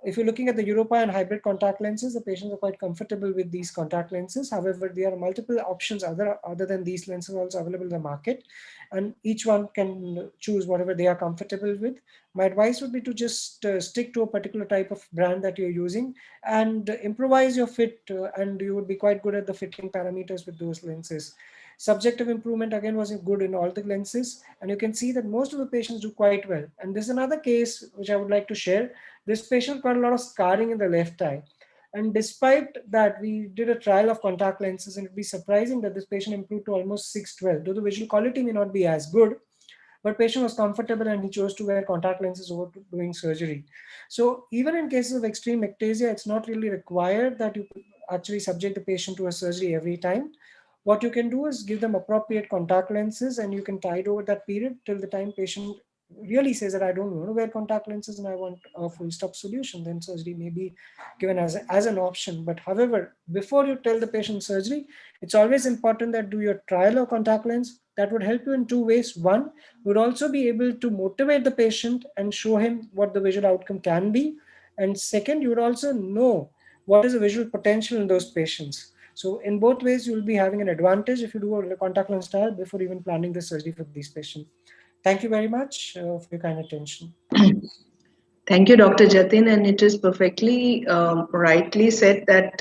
If you're looking at the Europa and hybrid contact lenses, the patients are quite comfortable with these contact lenses. However, there are multiple options other than these lenses also available in the market, and each one can choose whatever they are comfortable with. My advice would be to just stick to a particular type of brand that you're using and improvise your fit, and you would be quite good at the fitting parameters with those lenses. Subjective improvement again was good in all the lenses, and you can see that most of the patients do quite well. And this is another case which I would like to share. This patient got a lot of scarring in the left eye. And despite that, we did a trial of contact lenses, and it'd be surprising that this patient improved to almost 612, though the visual quality may not be as good, but patient was comfortable and he chose to wear contact lenses over doing surgery. So even in cases of extreme ectasia, it's not really required that you actually subject the patient to a surgery every time. What you can do is give them appropriate contact lenses, and you can tide over that period till the time patient really says that I don't want to wear contact lenses and I want a full stop solution. Then surgery may be given as an option. But however, before you tell the patient surgery, it's always important that do your trial of contact lens. That would help you in two ways. One, would also be able to motivate the patient and show him what the visual outcome can be. And second, you would also know what is the visual potential in those patients. So in both ways, you will be having an advantage if you do a contact lens trial before even planning the surgery for these patients. Thank you very much for your kind attention. Thank you, Dr. Jatin. And it is perfectly rightly said that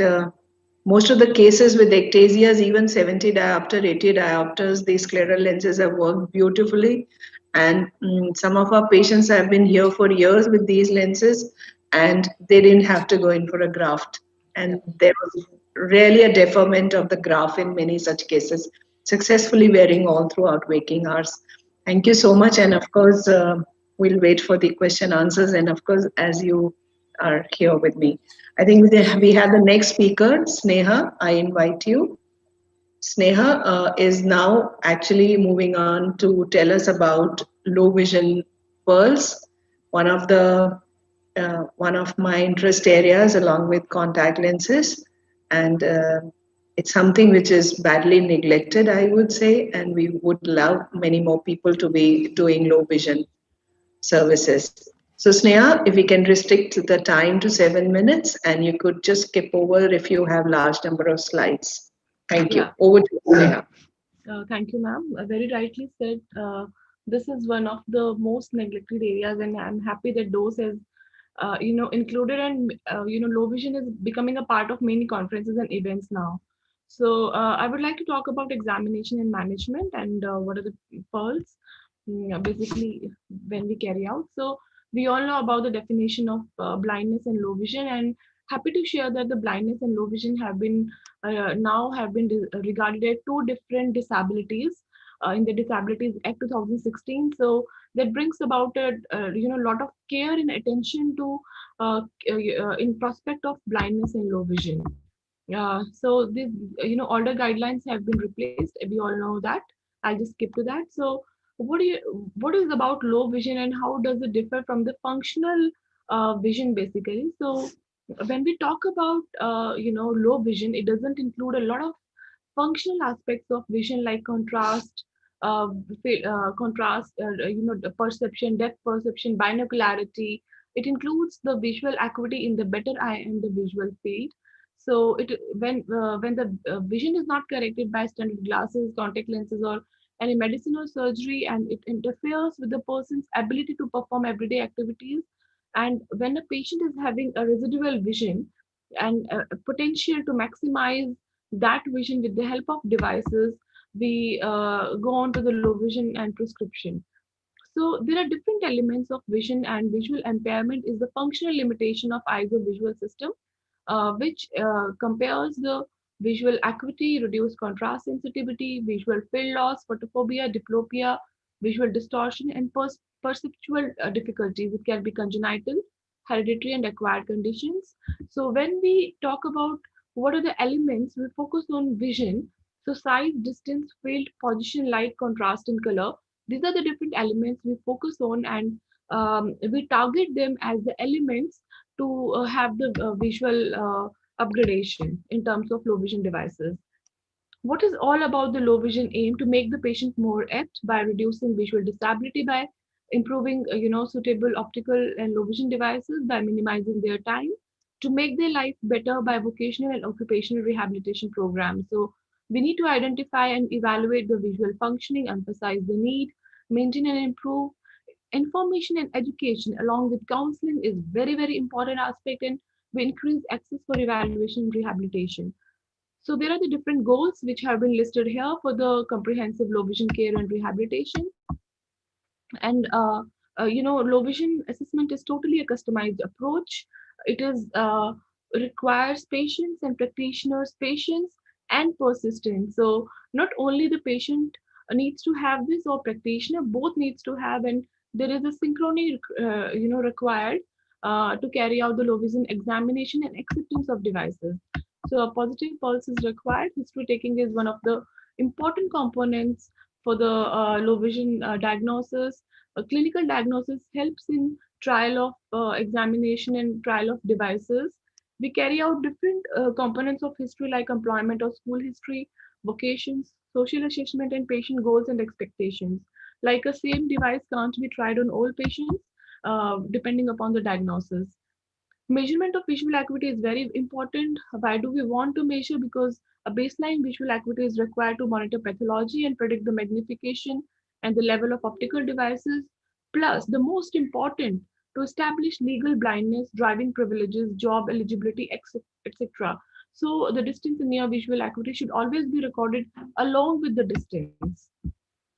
most of the cases with ectasias, even 70 diopter, 80 diopters, these scleral lenses have worked beautifully. And some of our patients have been here for years with these lenses, and they didn't have to go in for a graft. And there was really a deferment of the graft in many such cases, successfully wearing all throughout waking hours. Thank you so much. And of course, we'll wait for the question answers. And of course, as you are here with me, I think we have the next speaker, Sneha. I invite you. Sneha is now actually moving on to tell us about low vision pearls, one of my interest areas along with contact lenses. And it's something which is badly neglected, I would say, and we would love many more people to be doing low vision services. So Sneha, if we can restrict the time to 7 minutes, and you could just skip over if you have large number of slides. Thank you. Over to you, Sneha. Thank you, ma'am. Very rightly said. This is one of the most neglected areas, and I'm happy that DOS has included, and low vision is becoming a part of many conferences and events now. So I would like to talk about examination and management and what are the pearls basically when we carry out. So we all know about the definition of blindness and low vision, and happy to share that the blindness and low vision have been regarded as two different disabilities in the Disabilities Act 2016. So that brings about a lot of care and attention to in prospect of blindness and low vision. So these older guidelines have been replaced. We all know that. I'll just skip to that. So what is about low vision and how does it differ from the functional vision basically? So when we talk about low vision, it doesn't include a lot of functional aspects of vision like contrast, the perception, depth perception, binocularity. It includes the visual acuity in the better eye and the visual field. So when the vision is not corrected by standard glasses, contact lenses, or any medicine or surgery, and it interferes with the person's ability to perform everyday activities, and when a patient is having a residual vision and a potential to maximize that vision with the help of devices, we go on to the low vision and prescription. So there are different elements of vision, and visual impairment is the functional limitation of either visual system, which compares the visual acuity, reduced contrast sensitivity, visual field loss, photophobia, diplopia, visual distortion, and perceptual difficulties. It can be congenital, hereditary, and acquired conditions. So when we talk about what are the elements, we focus on vision. So size, distance, field, position, light, contrast, and color. These are the different elements we focus on, and we target them as the elements to have the visual upgradation in terms of low vision devices. What is all about the low vision aim to make the patient more apt by reducing visual disability by improving, suitable optical and low vision devices by minimizing their time, to make their life better by vocational and occupational rehabilitation programs. So we need to identify and evaluate the visual functioning, emphasize the need, maintain and improve. Information and education along with counseling is very, very important aspect, and we increase access for evaluation and rehabilitation. So there are the different goals which have been listed here for the comprehensive low vision care and rehabilitation. And low vision assessment is totally a customized approach. It is requires patience and practitioners patience and persistence. So not only the patient needs to have this, or practitioner both needs to have, and there is a synchrony required to carry out the low vision examination and acceptance of devices. So a positive pulse is required. History taking is one of the important components for the low vision diagnosis. A clinical diagnosis helps in trial of examination and trial of devices. We carry out different components of history like employment or school history, vocations, social assessment, and patient goals and expectations. Like a same device can't be tried on all patients depending upon the diagnosis. Measurement of visual acuity is very important. Why do we want to measure? Because a baseline visual acuity is required to monitor pathology and predict the magnification and the level of optical devices. Plus, the most important, to establish legal blindness, driving privileges, job eligibility, etc. So the distance in near visual acuity should always be recorded along with the distance.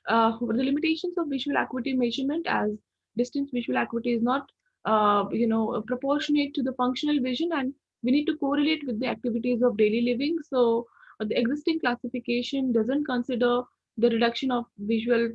The limitations of visual acuity measurement, as distance visual acuity is not proportionate to the functional vision, and we need to correlate with the activities of daily living. So the existing classification doesn't consider the reduction of visual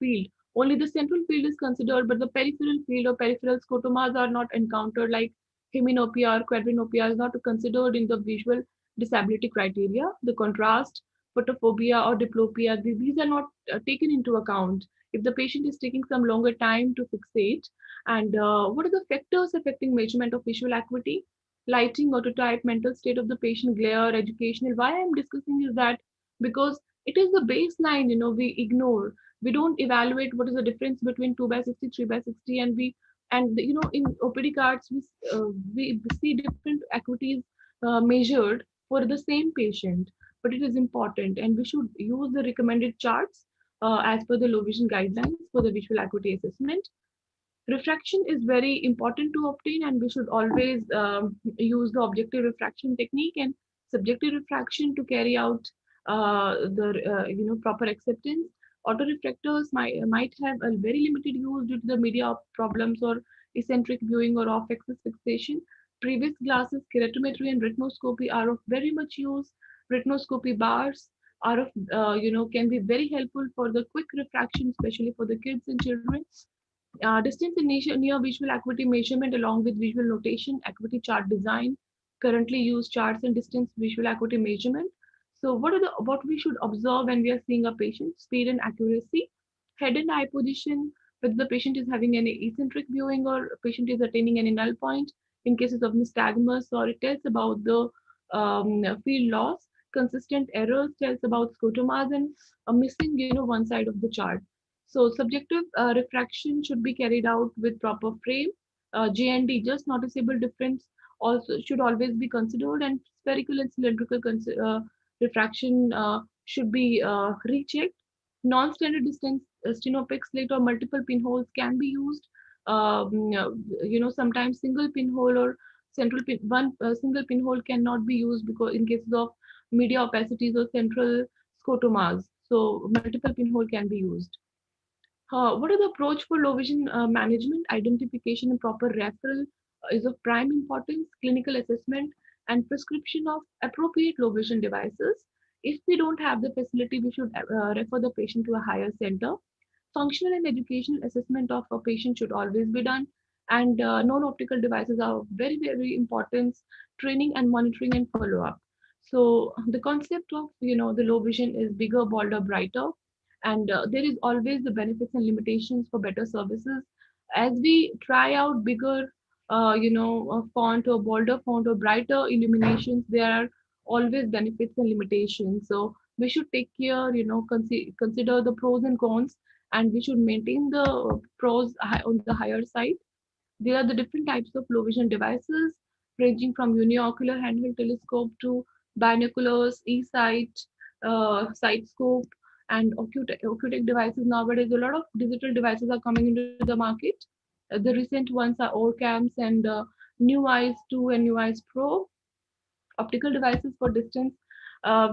field. Only the central field is considered, but the peripheral field or peripheral scotomas are not encountered, like heminopia or quadrinopia is not considered in the visual disability criteria. The contrast, photophobia or diplopia, these are not taken into account if the patient is taking some longer time to fixate. And what are the factors affecting measurement of visual acuity? Lighting, autotype, mental state of the patient, glare, educational. Why I'm discussing is that because it is the baseline, we ignore. We don't evaluate what is the difference between 2x60, 3x60, and in OPD cards we see different acuities measured for the same patient. But it is important, and we should use the recommended charts as per the low vision guidelines for the visual acuity assessment. Refraction is very important to obtain, and we should always use the objective refraction technique and subjective refraction to carry out the proper acceptance. Autorefractors might have a very limited use due to the media problems or eccentric viewing or off-axis fixation. Previous glasses, keratometry, and retinoscopy are of very much use. Retinoscopy bars are of can be very helpful for the quick refraction, especially for the kids and children. Distance in near visual acuity measurement along with visual notation, acuity chart design, currently used charts and distance visual acuity measurement. So what we should observe when we are seeing a patient? Speed and accuracy, head and eye position, whether the patient is having any eccentric viewing or patient is attaining any null point in cases of nystagmus, or it tells about the field loss. Consistent errors tells about scotomas and missing one side of the chart. So subjective refraction should be carried out with proper frame. JND, just noticeable difference, also should always be considered, and spherical and cylindrical refraction should be rechecked. Non-standard distance stenopic slit or multiple pinholes can be used. Sometimes single pinhole or single pinhole cannot be used because in cases of media opacities or central scotomas. So multiple pinhole can be used. What are the approach for low vision management? Identification and proper referral is of prime importance. Clinical assessment and prescription of appropriate low vision devices. If we don't have the facility, we should refer the patient to a higher center. Functional and educational assessment of a patient should always be done. And non-optical devices are very, very important. Training and monitoring and follow-up. So the concept of the low vision is bigger, bolder, brighter. And there is always the benefits and limitations for better services. As we try out bigger, font or bolder font or brighter illuminations, there are always benefits and limitations. So we should take care, consider the pros and cons and we should maintain the pros on the higher side. There are the different types of low vision devices, ranging from uniocular handheld telescope to binoculars, e-sight, sight scope, and ocutic devices. Nowadays, a lot of digital devices are coming into the market. The recent ones are OrCams and New Eyes 2 and New Eyes Pro. Optical devices for distance,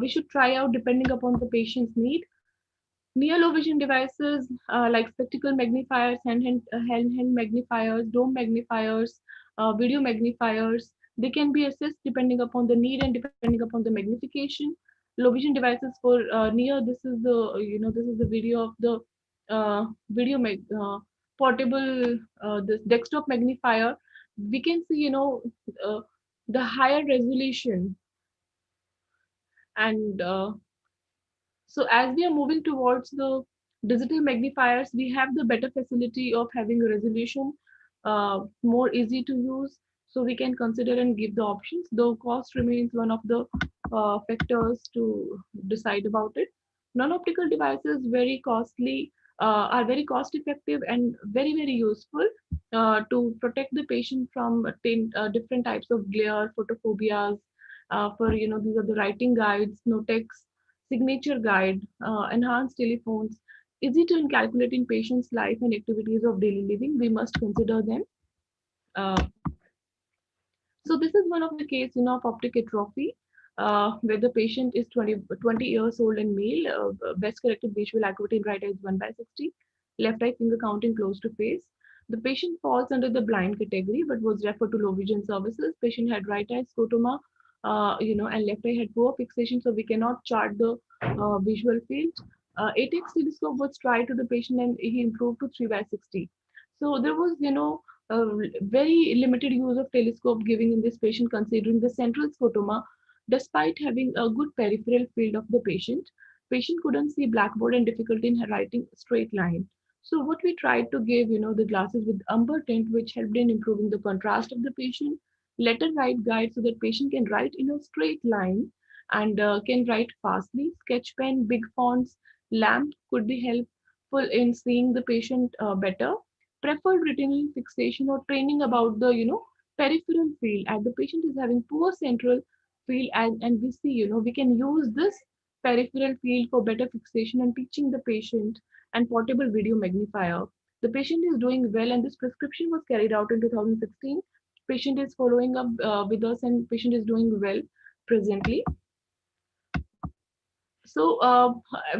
we should try out depending upon the patient's need. Near low vision devices like spectacle magnifiers, handheld magnifiers, dome magnifiers, video magnifiers, they can be assessed depending upon the need and depending upon the magnification. Low vision devices for near, this is the this is the video of the portable this desktop magnifier. We can see the higher resolution, and so as we are moving towards the digital magnifiers, we have the better facility of having a resolution, more easy to use. So we can consider and give the options, though cost remains one of the factors to decide about it. Non-optical devices very costly, are very cost effective and very, very useful to protect the patient from different types of glare, photophobias. For these are the writing guides, Notex, signature guide, enhanced telephones, easy to calculate in patients' life and activities of daily living. We must consider them. So this is one of the case of optic atrophy, where the patient is 20 years old and male, best corrected visual acuity in right eye is 1/60, left eye finger counting close to face. The patient falls under the blind category but was referred to low vision services. Patient had right eye scotoma, and left eye had poor fixation, so we cannot chart the visual field. 8x telescope was tried to the patient and he improved to 3/60. So there was, very limited use of telescope giving in this patient considering the central scotoma. Despite having a good peripheral field of the patient couldn't see blackboard and difficulty in writing straight line. So what we tried to give, the glasses with umber tint, which helped in improving the contrast of the patient, letter write guide so that patient can write in a straight line and can write fastly. Sketch pen, big fonts, lamp could be helpful in seeing the patient better. Preferred retinal fixation or training about the peripheral field, and the patient is having poor central field, and we see we can use this peripheral field for better fixation and teaching the patient, and portable video magnifier. The patient is doing well, and this prescription was carried out in 2016. Patient is following up with us, and patient is doing well presently. So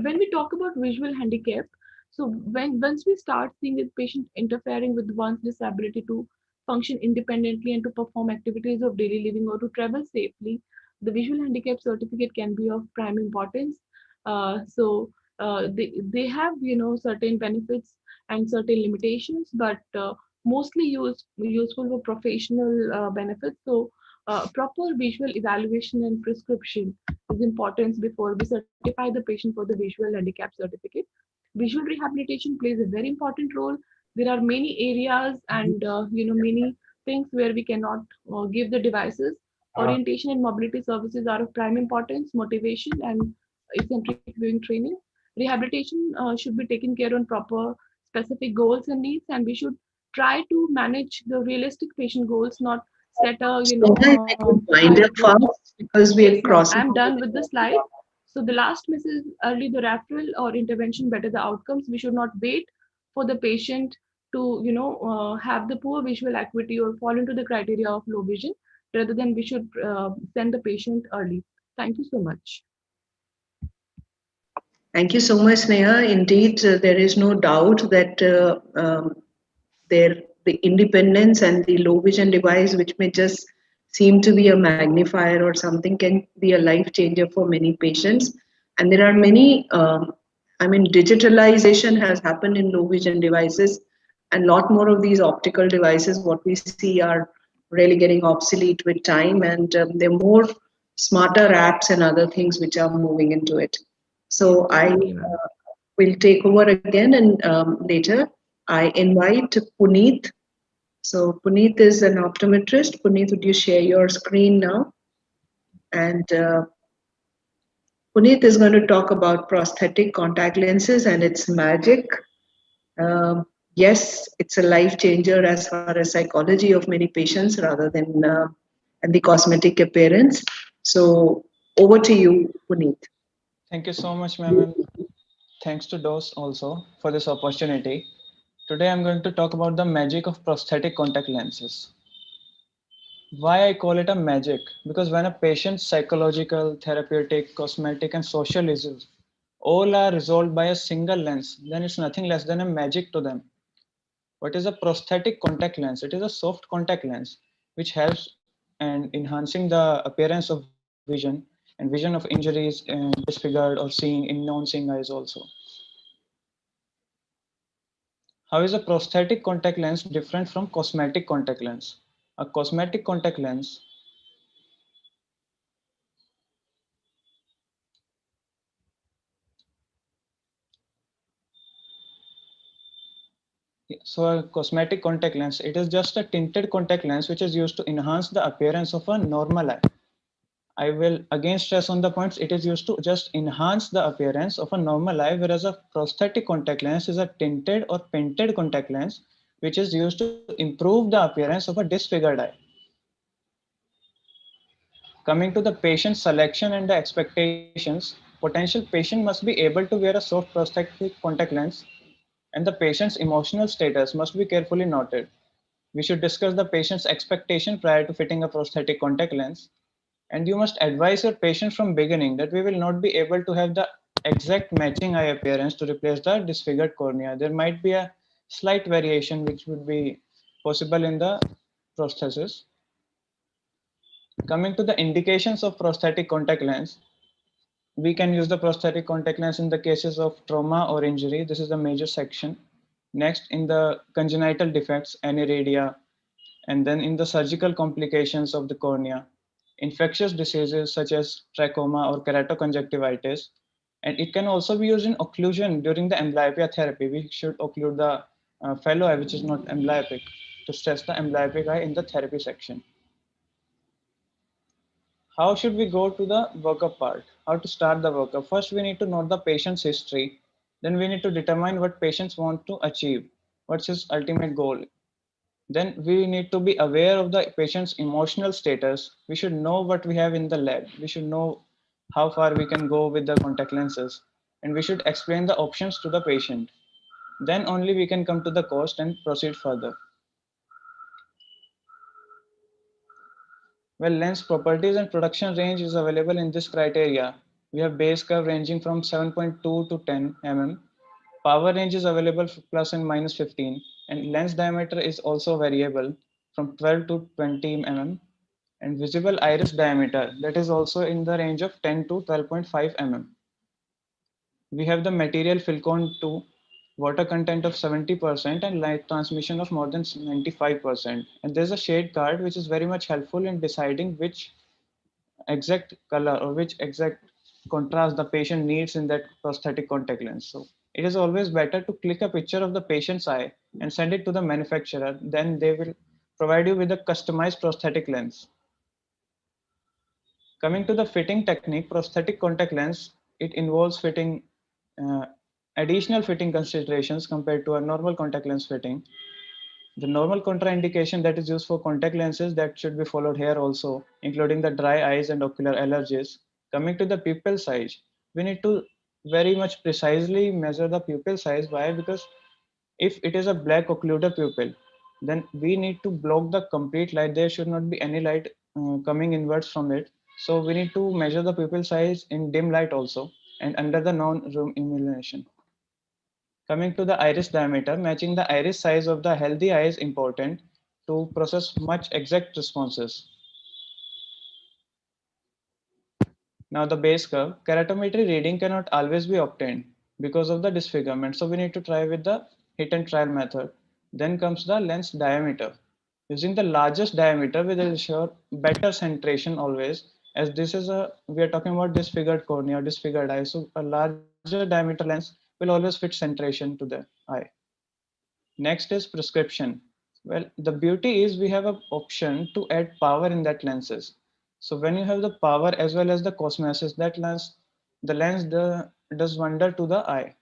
when we talk about visual handicap, so once we start seeing the patient interfering with one's disability to function independently and to perform activities of daily living or to travel safely, the visual handicap certificate can be of prime importance. They have certain benefits and certain limitations, but mostly useful for professional benefits. So proper visual evaluation and prescription is important before we certify the patient for the visual handicap certificate. Visual rehabilitation plays a very important role. There are many areas and many things where we cannot give the devices. Orientation and mobility services are of prime importance. Motivation and eccentric viewing training. Rehabilitation should be taken care on proper specific goals and needs, and we should try to manage the realistic patient goals, not set a wind up fast because we're crossing. I'm done with the slide. So the last message, early the referral or intervention, better the outcomes. We should not wait for the patient to have the poor visual acuity or fall into the criteria of low vision. Rather than we should send the patient early. Thank you so much. Thank you so much, Neha. Indeed, there is no doubt that the independence and the low vision device, which may just seem to be a magnifier or something, can be a life changer for many patients. And there are many, digitalization has happened in low vision devices, and a lot more of these optical devices, what we see, are really getting obsolete with time, and there are more smarter apps and other things which are moving into it. So I will take over again, and later I invite Puneet. So Puneet is an optometrist. Puneet, would you share your screen now? And Puneet is going to talk about prosthetic contact lenses and its magic. Yes, it's a life changer as far as psychology of many patients rather than and the cosmetic appearance. So over to you, Puneet. Thank you so much, ma'am. And thanks to DOS also for this opportunity. Today I'm going to talk about the magic of prosthetic contact lenses. Why I call it a magic? Because when a patient's psychological, therapeutic, cosmetic, and social issues all are resolved by a single lens, then it's nothing less than a magic to them. What is a prosthetic contact lens? It is a soft contact lens which helps in enhancing the appearance of vision and vision of injuries and disfigured or seeing in non-seeing eyes also. How is a prosthetic contact lens different from cosmetic contact lens? A cosmetic contact lens So a cosmetic contact lens, it is just a tinted contact lens which is used to enhance the appearance of a normal eye. I will again stress on the points. It is used to just enhance the appearance of a normal eye, whereas a prosthetic contact lens is a tinted or painted contact lens which is used to improve the appearance of a disfigured eye. Coming to the patient selection and the expectations, potential patient must be able to wear a soft prosthetic contact lens, and the patient's emotional status must be carefully noted. We should discuss the patient's expectation prior to fitting a prosthetic contact lens. And you must advise your patient from beginning that we will not be able to have the exact matching eye appearance to replace the disfigured cornea. There might be a slight variation which would be possible in the prosthesis. Coming to the indications of prosthetic contact lens, we can use the prosthetic contact lens in the cases of trauma or injury. This is the major section. Next, in the congenital defects, aniridia, and then in the surgical complications of the cornea, infectious diseases such as trachoma or keratoconjunctivitis, and it can also be used in occlusion during the amblyopia therapy. We should occlude the fellow eye, which is not amblyopic, to stress the amblyopic eye in the therapy section. How should we go to the workup part? How to start the workup? First, we need to note the patient's history. Then we need to determine what patients want to achieve. What's his ultimate goal? Then we need to be aware of the patient's emotional status. We should know what we have in the lab. We should know how far we can go with the contact lenses. And we should explain the options to the patient. Then only we can come to the cost and proceed further. Well, lens properties and production range is available in this criteria. We have base curve ranging from 7.2 to 10 mm. Power range is available for plus and minus 15, and lens diameter is also variable from 12 to 20 mm, and visible iris diameter, that is also in the range of 10 to 12.5 mm. We have the material Filcon 2, water content of 70% and light transmission of more than 95%. And there's a shade card which is very much helpful in deciding which exact color or which exact contrast the patient needs in that prosthetic contact lens. So it is always better to click a picture of the patient's eye and send it to the manufacturer. Then they will provide you with a customized prosthetic lens. Coming to the fitting technique, prosthetic contact lens, it involves fitting additional fitting considerations compared to a normal contact lens fitting. The normal contraindication that is used for contact lenses that should be followed here also, including the dry eyes and ocular allergies. Coming to the pupil size, we need to very much precisely measure the pupil size. Why? Because if it is a black occluder pupil, then we need to block the complete light. There should not be any light coming inwards from it. So we need to measure the pupil size in dim light also and under the non-room illumination. Coming to the iris diameter, matching the iris size of the healthy eye is important to process much exact responses. Now the base curve, keratometry reading cannot always be obtained because of the disfigurement. So we need to try with the hit and trial method. Then comes the lens diameter. Using the largest diameter will ensure better centration always, as this is we are talking about disfigured cornea, disfigured eye. So a larger diameter lens will always fit centration to the eye. Next is prescription. Well, the beauty is we have an option to add power in that lenses. So when you have the power as well as the cosmesis, that lens, the lens does wonder to the eye.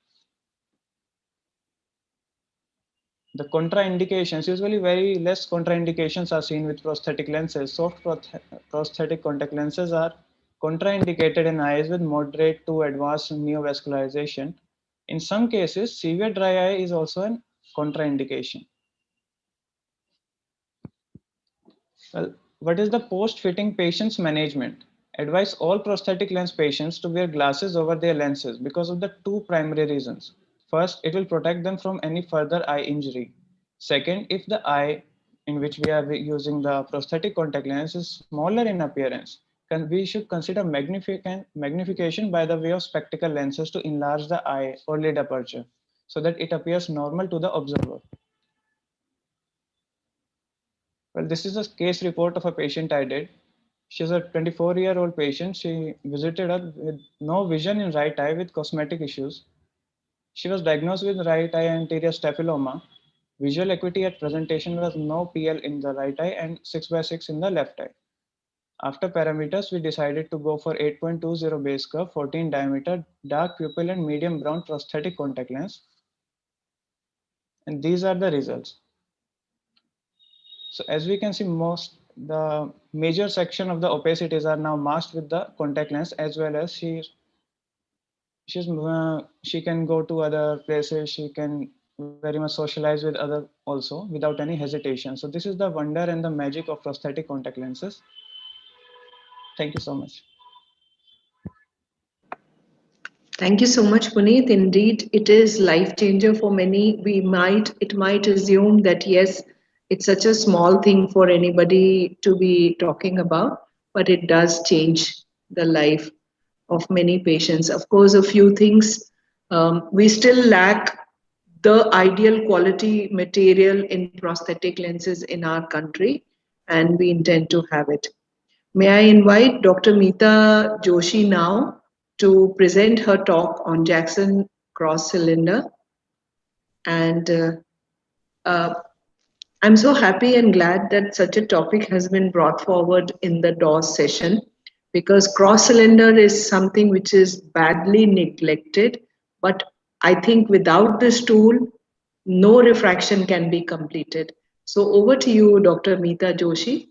The contraindications, usually very less contraindications are seen with prosthetic lenses. Soft prosthetic contact lenses are contraindicated in eyes with moderate to advanced neovascularization. In some cases, severe dry eye is also a contraindication. Well, what is the post-fitting patients management? Advise all prosthetic lens patients to wear glasses over their lenses because of the two primary reasons. First, it will protect them from any further eye injury. Second, if the eye in which we are using the prosthetic contact lens is smaller in appearance, we should consider magnification by the way of spectacle lenses to enlarge the eye or lid aperture so that it appears normal to the observer. Well, this is a case report of a patient I did. She's a 24-year-old patient. She visited us with no vision in right eye with cosmetic issues. She was diagnosed with right eye anterior staphyloma. Visual acuity at presentation was no PL in the right eye and 6/6 in the left eye. After parameters, we decided to go for 8.20 base curve, 14 diameter, dark pupil and medium brown prosthetic contact lens. And these are the results. So as we can see, the major section of the opacities are now masked with the contact lens, as well as she can go to other places. She can very much socialize with other also without any hesitation. So this is the wonder and the magic of prosthetic contact lenses. Thank you so much. Thank you so much, Puneet. Indeed, it is life changer for many. It might assume that yes, it's such a small thing for anybody to be talking about, but it does change the life of many patients. Of course, a few things we still lack the ideal quality material in prosthetic lenses in our country, and we intend to have it. May I invite Dr. Meeta Joshi now to present her talk on Jackson cross cylinder. And I'm so happy and glad that such a topic has been brought forward in the DOS session, because cross cylinder is something which is badly neglected. But I think without this tool, no refraction can be completed. So over to you, Dr. Meeta Joshi.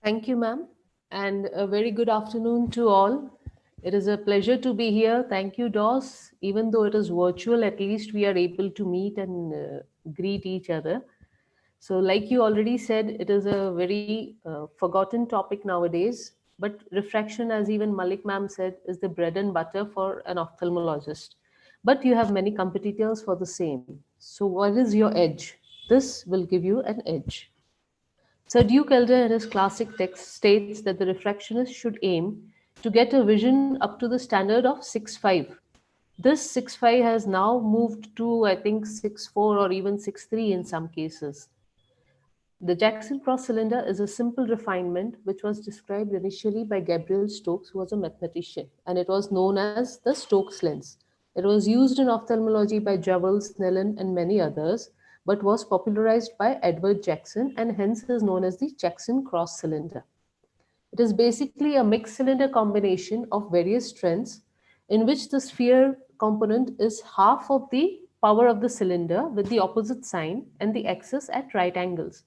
Thank you, ma'am, and a very good afternoon to all. It is a pleasure to be here. Thank you, DOS. Even though it is virtual, at least we are able to meet and greet each other. So like you already said, it is a very forgotten topic nowadays, but refraction, as even Malik ma'am said, is the bread and butter for an ophthalmologist. But you have many competitors for the same. So what is your edge? This will give you an edge. Sir Duke Elder in his classic text states that the refractionist should aim to get a vision up to the standard of 6.5. This 6.5 has now moved to, I think, 6.4 or even 6.3 in some cases. The Jackson cross cylinder is a simple refinement which was described initially by Gabriel Stokes, who was a mathematician, and it was known as the Stokes lens. It was used in ophthalmology by Joule, Snellen, and many others, but was popularized by Edward Jackson and hence is known as the Jackson cross cylinder. It is basically a mixed cylinder combination of various strengths in which the sphere component is half of the power of the cylinder with the opposite sign and the axis at right angles.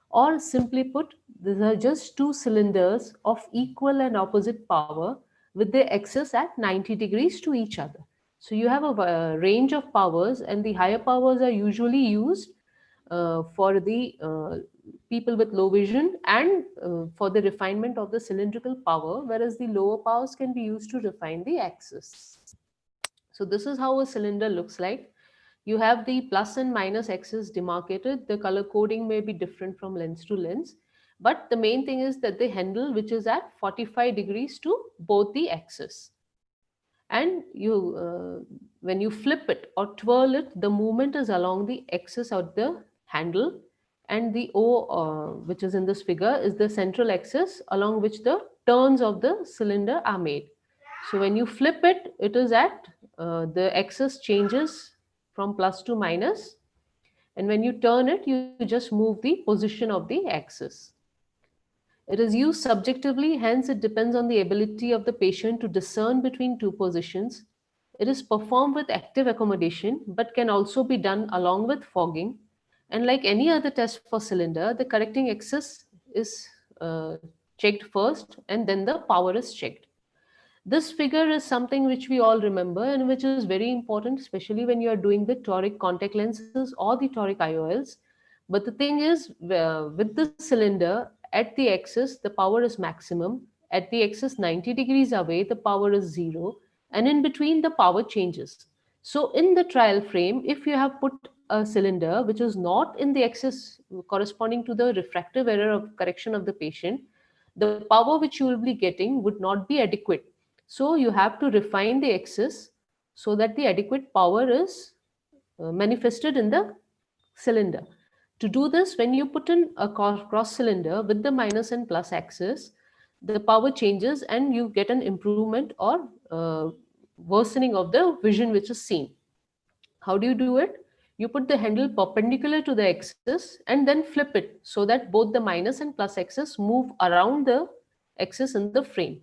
Or simply put, these are just two cylinders of equal and opposite power with their axis at 90 degrees to each other. So you have a range of powers, and the higher powers are usually used for the people with low vision and for the refinement of the cylindrical power, whereas the lower powers can be used to refine the axis. So this is how a cylinder looks like. You have the plus and minus axis demarcated. The color coding may be different from lens to lens, but the main thing is that the handle, which is at 45 degrees to both the axis. And you, when you flip it or twirl it, the movement is along the axis of the handle, and the O, which is in this figure, is the central axis along which the turns of the cylinder are made. So when you flip it, it is at the axis changes from plus to minus, and when you turn it, you just move the position of the axis. It is used subjectively, hence it depends on the ability of the patient to discern between two positions. It is performed with active accommodation, but can also be done along with fogging. And like any other test for cylinder, the correcting axis is checked first, and then the power is checked. This figure is something which we all remember and which is very important, especially when you are doing the toric contact lenses or the toric IOLs. But the thing is, with the cylinder, at the axis, the power is maximum. At the axis 90 degrees away, the power is 0. And in between, the power changes. So in the trial frame, if you have put a cylinder which is not in the axis corresponding to the refractive error of correction of the patient, the power which you will be getting would not be adequate. So you have to refine the axis so that the adequate power is manifested in the cylinder. To do this, when you put in a cross cylinder with the minus and plus axis, the power changes and you get an improvement or worsening of the vision which is seen. How do you do it? You put the handle perpendicular to the axis and then flip it so that both the minus and plus axis move around the axis in the frame.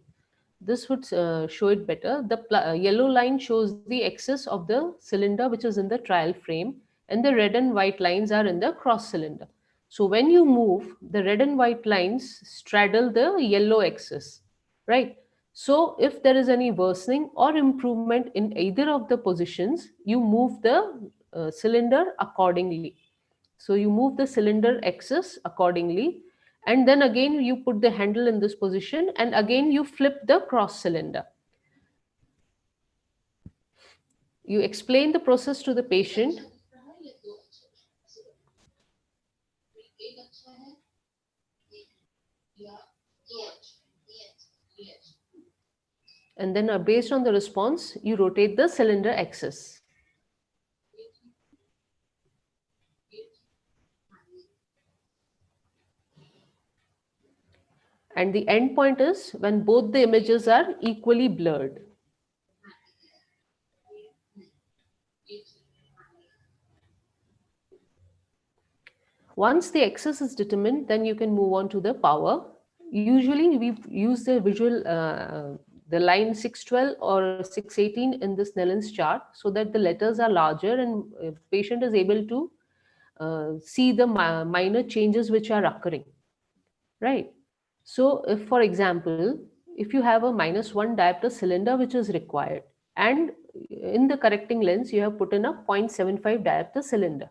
This would show it better. The yellow line shows the axis of the cylinder which is in the trial frame, and the red and white lines are in the cross cylinder. So when you move, the red and white lines straddle the yellow axis, right? So if there is any worsening or improvement in either of the positions, you move the cylinder accordingly. So you move the cylinder axis accordingly, and then again you put the handle in this position, and again you flip the cross cylinder. You explain the process to the patient. And then based on the response, you rotate the cylinder axis. And the end point is when both the images are equally blurred. Once the axis is determined, then you can move on to the power. Usually we use the visual, the line 612 or 618 in this Snellen's chart so that the letters are larger and patient is able to see the minor changes which are occurring, right? So if, for example, if you have a -1 diopter cylinder which is required, and in the correcting lens, you have put in a 0.75 diopter cylinder.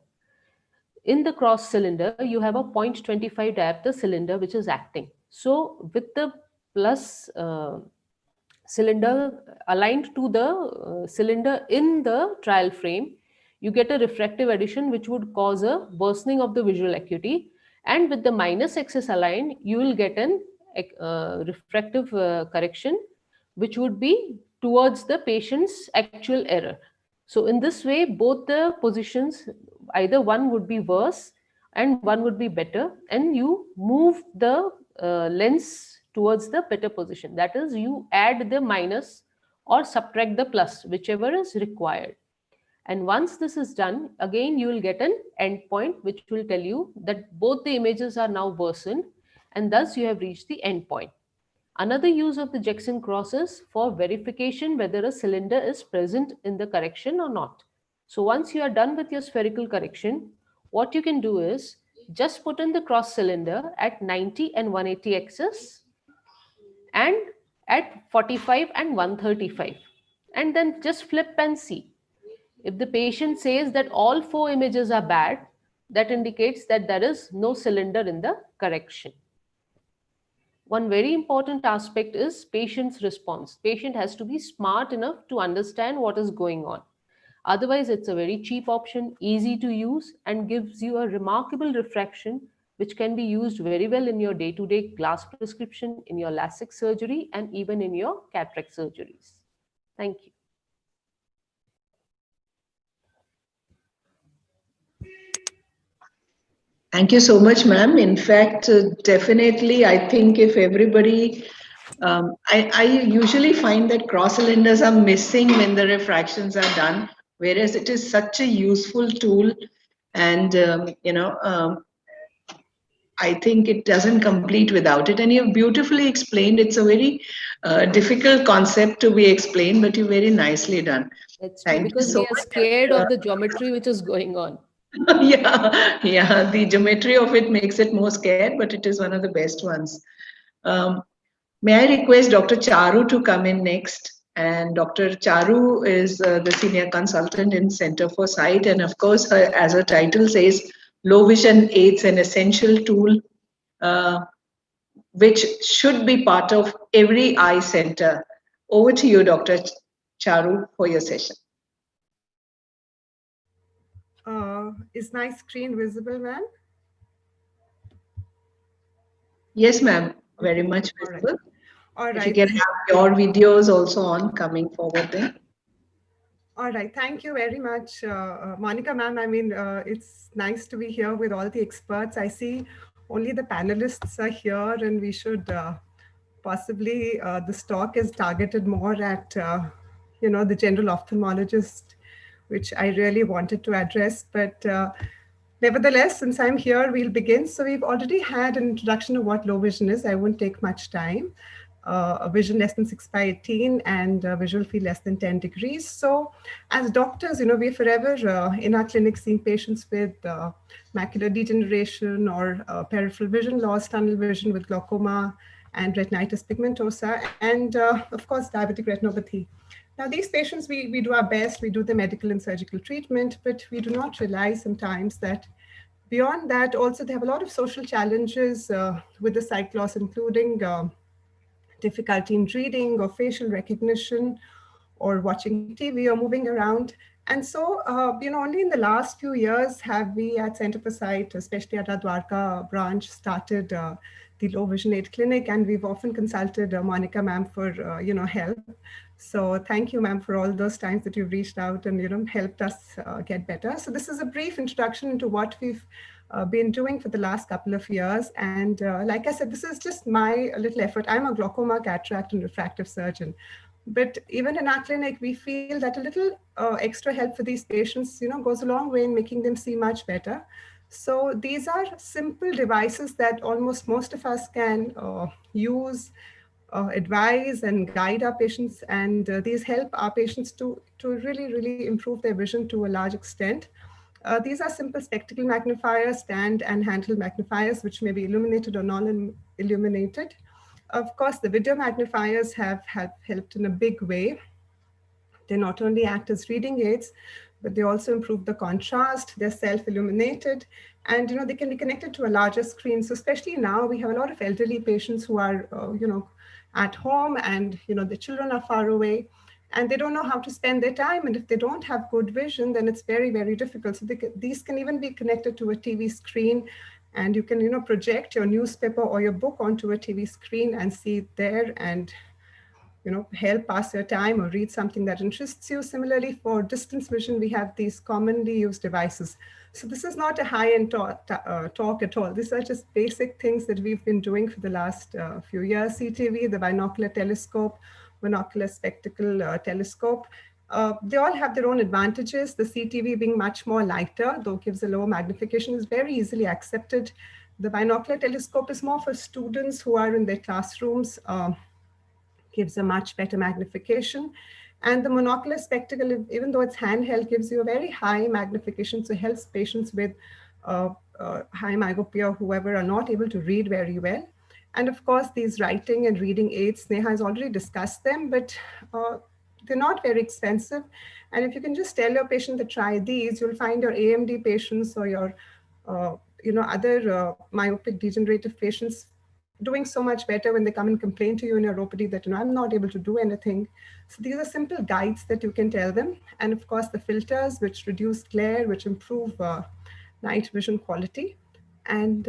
In the cross cylinder, you have a 0.25 diopter cylinder which is acting. So with the plus cylinder aligned to the cylinder in the trial frame, you get a refractive addition which would cause a worsening of the visual acuity. And with the minus axis aligned, you will get an refractive correction which would be towards the patient's actual error. So in this way, both the positions, either one would be worse and one would be better, and you move the lens towards the better position. That is, you add the minus or subtract the plus, whichever is required. And once this is done, again, you will get an endpoint which will tell you that both the images are now worsened, and thus you have reached the endpoint. Another use of the Jackson cross is for verification whether a cylinder is present in the correction or not. So once you are done with your spherical correction, what you can do is just put in the cross cylinder at 90 and 180 axis and at 45 and 135, and then just flip and see. If the patient says that all 4 images are bad, that indicates that there is no cylinder in the correction. One very important aspect is patient's response. Patient has to be smart enough to understand what is going on. Otherwise, it's a very cheap option, easy to use, and gives you a remarkable refraction which can be used very well in your day-to-day glass prescription, in your LASIK surgery, and even in your cataract surgeries. Thank you. Thank you so much, ma'am. In fact, definitely, I think if everybody, I usually find that cross cylinders are missing when the refractions are done, whereas it is such a useful tool. And, I think it doesn't complete without it. And you've beautifully explained. It's a very difficult concept to be explained, but you very nicely done. That's true, Thank you because so we are much. scared of the geometry which is going on. Yeah, the geometry of it makes it more scared, but it is one of the best ones. May I request Dr. Charu to come in next? And Dr. Charu is the senior consultant in Center for Sight. And of course, as her title says, low vision aids an essential tool which should be part of every eye center. Over to you, Dr. Charu, for your session. Is my screen visible, ma'am? Yes, ma'am. Very much visible. All right. If you can have your videos also on coming forward then. All right. Thank you very much, Monica, ma'am. I mean, it's nice to be here with all the experts. I see only the panelists are here, and we should possibly, this talk is targeted more at, the general ophthalmologist, which I really wanted to address. But nevertheless, since I'm here, we'll begin. So we've already had an introduction of what low vision is. I won't take much time. A vision less than 6/18 and visual field less than 10 degrees. So as doctors, we're forever in our clinic seeing patients with macular degeneration or peripheral vision loss, tunnel vision with glaucoma and retinitis pigmentosa, and of course, diabetic retinopathy. Now, these patients, we do our best, we do the medical and surgical treatment, but we do not realize sometimes that beyond that, also they have a lot of social challenges with the sight loss, including difficulty in reading or facial recognition or watching TV or moving around. And so, only in the last few years have we at Center for Sight, especially at our Dwarka branch, started the low vision aid clinic, and we've often consulted Monica ma'am for, help. So thank you, ma'am, for all those times that you've reached out and, helped us get better. So this is a brief introduction into what we've been doing for the last couple of years. And like I said, this is just my little effort. I'm a glaucoma, cataract, and refractive surgeon. But even in our clinic, we feel that a little extra help for these patients, goes a long way in making them see much better. So these are simple devices that almost most of us can use, advise and guide our patients. And these help our patients to really, really improve their vision to a large extent. These are simple spectacle magnifiers, stand and handheld magnifiers, which may be illuminated or non-illuminated. Of course, the video magnifiers have helped in a big way. They not only act as reading aids, but they also improve the contrast. They're self-illuminated, and they can be connected to a larger screen. So especially now, we have a lot of elderly patients who are, at home, and the children are far away, and they don't know how to spend their time. And if they don't have good vision, then it's very, very difficult. So these can even be connected to a TV screen, and you can, project your newspaper or your book onto a TV screen and see it there, and help pass your time or read something that interests you. Similarly, for distance vision, we have these commonly used devices. So this is not a high-end talk at all. These are just basic things that we've been doing for the last few years. CTV, the binocular telescope, monocular spectacle telescope. They all have their own advantages. The CTV being much more lighter, though gives a lower magnification, is very easily accepted. The binocular telescope is more for students who are in their classrooms, gives a much better magnification. And the monocular spectacle, even though it's handheld, gives you a very high magnification, so helps patients with high myopia, whoever are not able to read very well. And of course, these writing and reading aids, Sneha has already discussed them, but they're not very expensive. And if you can just tell your patient to try these, you'll find your AMD patients or your other myopic degenerative patients doing so much better when they come and complain to you in your OPD that I'm not able to do anything. So these are simple guides that you can tell them. And of course, the filters which reduce glare, which improve night vision quality. And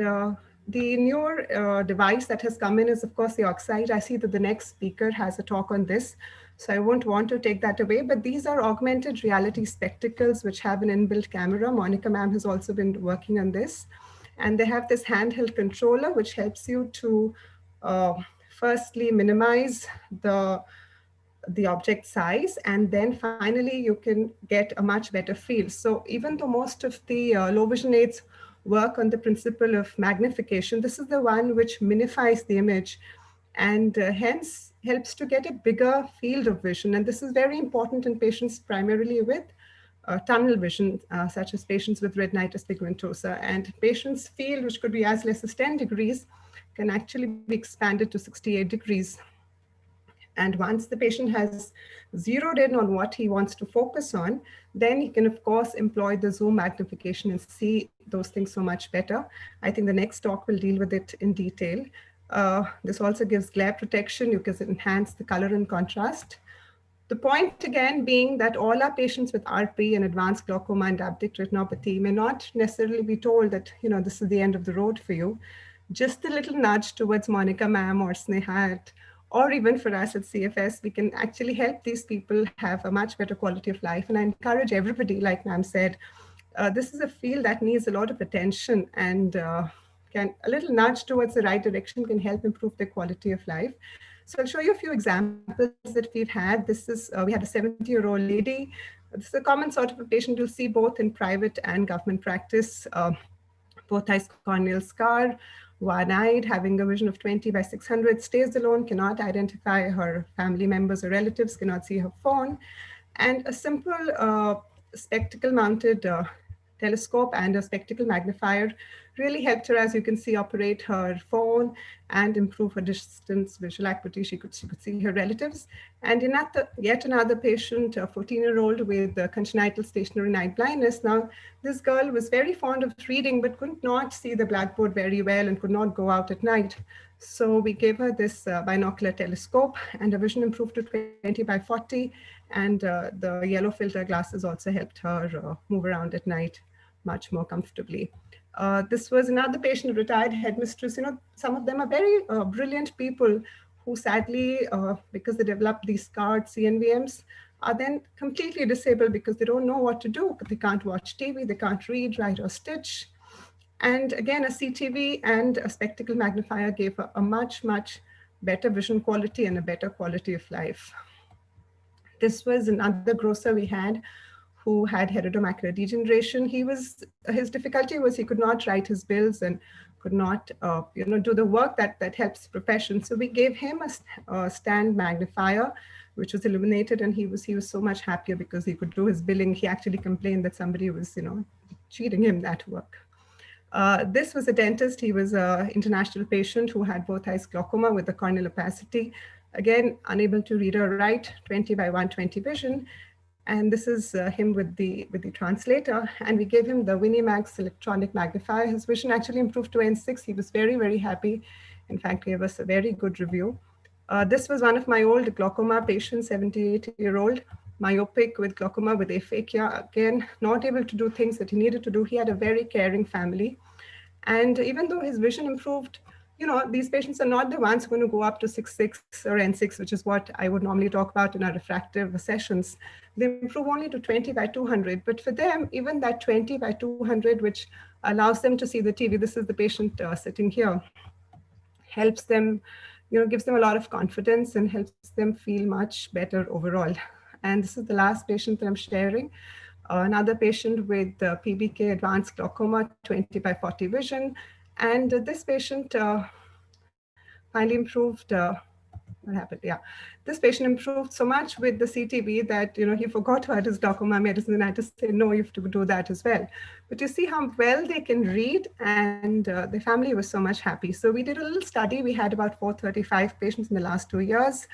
the newer device that has come in is, of course, the Oxide. I see that the next speaker has a talk on this, so I won't want to take that away. But these are augmented reality spectacles which have an inbuilt camera. Monica ma'am has also been working on this. And they have this handheld controller, which helps you to firstly minimize the object size, and then finally you can get a much better feel. So even though most of the low vision aids work on the principle of magnification. This is the one which minifies the image and hence helps to get a bigger field of vision. And this is very important in patients primarily with tunnel vision, such as patients with retinitis pigmentosa. And patients' field, which could be as less as 10 degrees, can actually be expanded to 68 degrees. And once the patient has zeroed in on what he wants to focus on, then he can, of course, employ the zoom magnification and see those things so much better. I think the next talk will deal with it in detail. This also gives glare protection. You can enhance the color and contrast. The point again being that all our patients with RP and advanced glaucoma and diabetic retinopathy may not necessarily be told that, you know, this is the end of the road for you. Just a little nudge towards Monica ma'am or Sneha or even for us at CFS, we can actually help these people have a much better quality of life. And I encourage everybody, like ma'am said, this is a field that needs a lot of attention, and a little nudge towards the right direction can help improve their quality of life. So I'll show you a few examples that we've had. This is, we had a 70-year-old lady. This is a common sort of a patient you'll see both in private and government practice. Both eyes corneal scar, one-eyed, having a vision of 20 by 600, stays alone, cannot identify her family members or relatives, cannot see her phone. And a simple spectacle-mounted telescope and a spectacle magnifier really helped her, as you can see, operate her phone and improve her distance visual acuity. She could see her relatives. And in yet another patient, a 14-year-old with congenital stationary night blindness. Now, this girl was very fond of reading, but could not see the blackboard very well and could not go out at night. So we gave her this binocular telescope, and her vision improved to 20 by 40. And the yellow filter glasses also helped her move around at night much more comfortably. This was another patient, retired headmistress. You know, some of them are very brilliant people who sadly, because they develop these scarred CNVMs, are then completely disabled because they don't know what to do. They can't watch TV, they can't read, write, or stitch. And again, a CTV and a spectacle magnifier gave a much, much better vision quality and a better quality of life. This was another grocer we had who had heredomacular degeneration. His difficulty was he could not write his bills and could not do the work that helps the profession. So we gave him a stand magnifier, which was illuminated, and he was so much happier because he could do his billing. He actually complained that somebody was cheating him that work. This was a dentist. He was an international patient who had both eyes glaucoma with the corneal opacity. Again, unable to read or write, 20 by 120 vision. And this is him with the translator. And we gave him the Winimax electronic magnifier. His vision actually improved to N6. He was very, very happy. In fact, gave us a very good review. This was one of my old glaucoma patients, 78-year-old, myopic with glaucoma with aphakia. Again, not able to do things that he needed to do. He had a very caring family. And even though his vision improved, these patients are not the ones who are going to go up to 6.6 or N6, which is what I would normally talk about in our refractive sessions. They improve only to 20 by 200. But for them, even that 20 by 200, which allows them to see the TV, this is the patient sitting here, helps them, gives them a lot of confidence and helps them feel much better overall. And this is the last patient that I'm sharing. Another patient with PBK advanced glaucoma, 20 by 40 vision. And this patient finally improved, what happened? Yeah, this patient improved so much with the CTV that, he forgot about his glaucoma medicine, and I had to say, no, you have to do that as well. But you see how well they can read, and the family was so much happy. So we did a little study. We had about 435 patients in the last 2 years.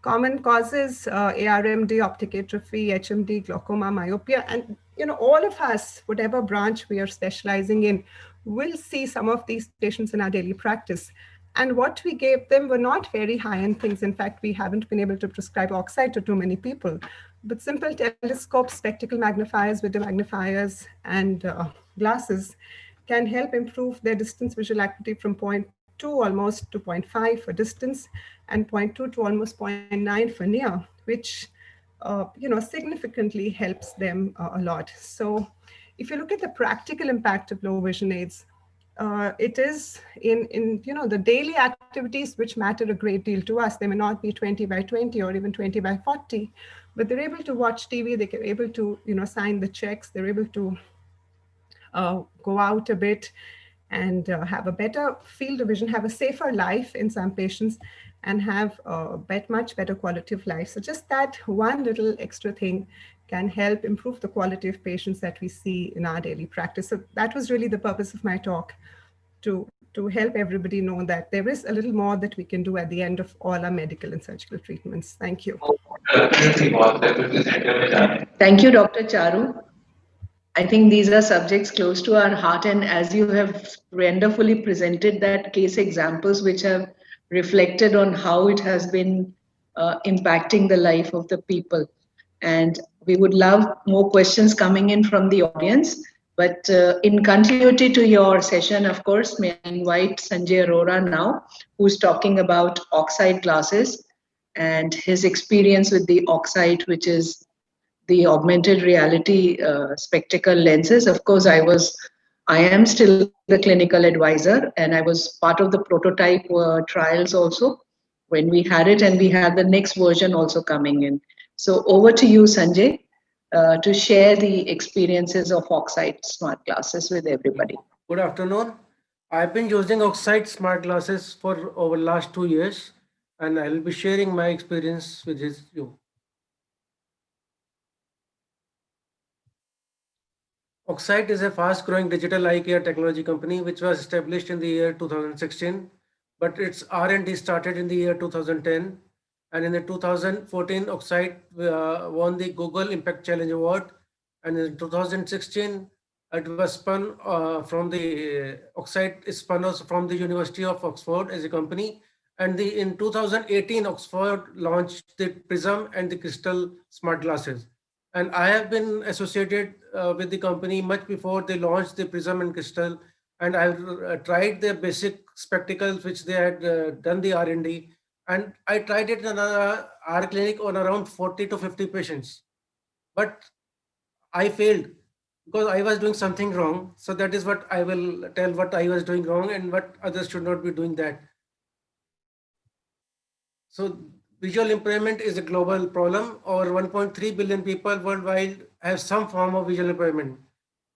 Common causes, ARMD, optic atrophy, HMD, glaucoma, myopia, and all of us, whatever branch we are specializing in, will see some of these patients in our daily practice. And what we gave them were not very high-end things. In fact, we haven't been able to prescribe oxide to too many people. But simple telescopes, spectacle magnifiers, video magnifiers, and glasses can help improve their distance visual acuity from 0.2 almost to 0.5 for distance, and 0.2 to almost 0.9 for near, which significantly helps them a lot. So if you look at the practical impact of low vision aids, it is in the daily activities which matter a great deal to us. They may not be 20 by 20 or even 20 by 40, but they're able to watch TV. They're able to sign the checks. They're able to go out a bit and have a better field of vision, have a safer life in some patients, and have a much better quality of life. So just that one little extra thing can help improve the quality of patients that we see in our daily practice. So that was really the purpose of my talk, to help everybody know that there is a little more that we can do at the end of all our medical and surgical treatments. Thank you. Thank you, Dr. Charu. I think these are subjects close to our heart, and as you have wonderfully presented that case examples which have reflected on how it has been impacting the life of the people. And we would love more questions coming in from the audience. But in continuity to your session, of course, may I invite Sanjay Arora now, who's talking about Oxide glasses and his experience with the Oxide, which is the augmented reality spectacle lenses. Of course, I am still the clinical advisor, and I was part of the prototype trials also when we had it, and we had the next version also coming in. So over to you, Sanjay, to share the experiences of Oxide smart glasses with everybody. Good afternoon. I've been using Oxide smart glasses for over the last 2 years, and I will be sharing my experience with you. Oxide is a fast-growing digital eye care technology company which was established in the year 2016, but its R&D started in the year 2010. And in the 2014, Oxide won the Google Impact Challenge Award. And in 2016, it was spun from the Oxide is spun also from the University of Oxford as a company. And in 2018, Oxford launched the Prism and the Crystal smart glasses. And I have been associated with the company much before they launched the Prism and Crystal. And I've tried their basic spectacles, which they had done the R&D. And I tried it in our clinic on around 40 to 50 patients. But I failed because I was doing something wrong. So that is what I will tell what I was doing wrong and what others should not be doing that. So visual impairment is a global problem. Over 1.3 billion people worldwide have some form of visual impairment.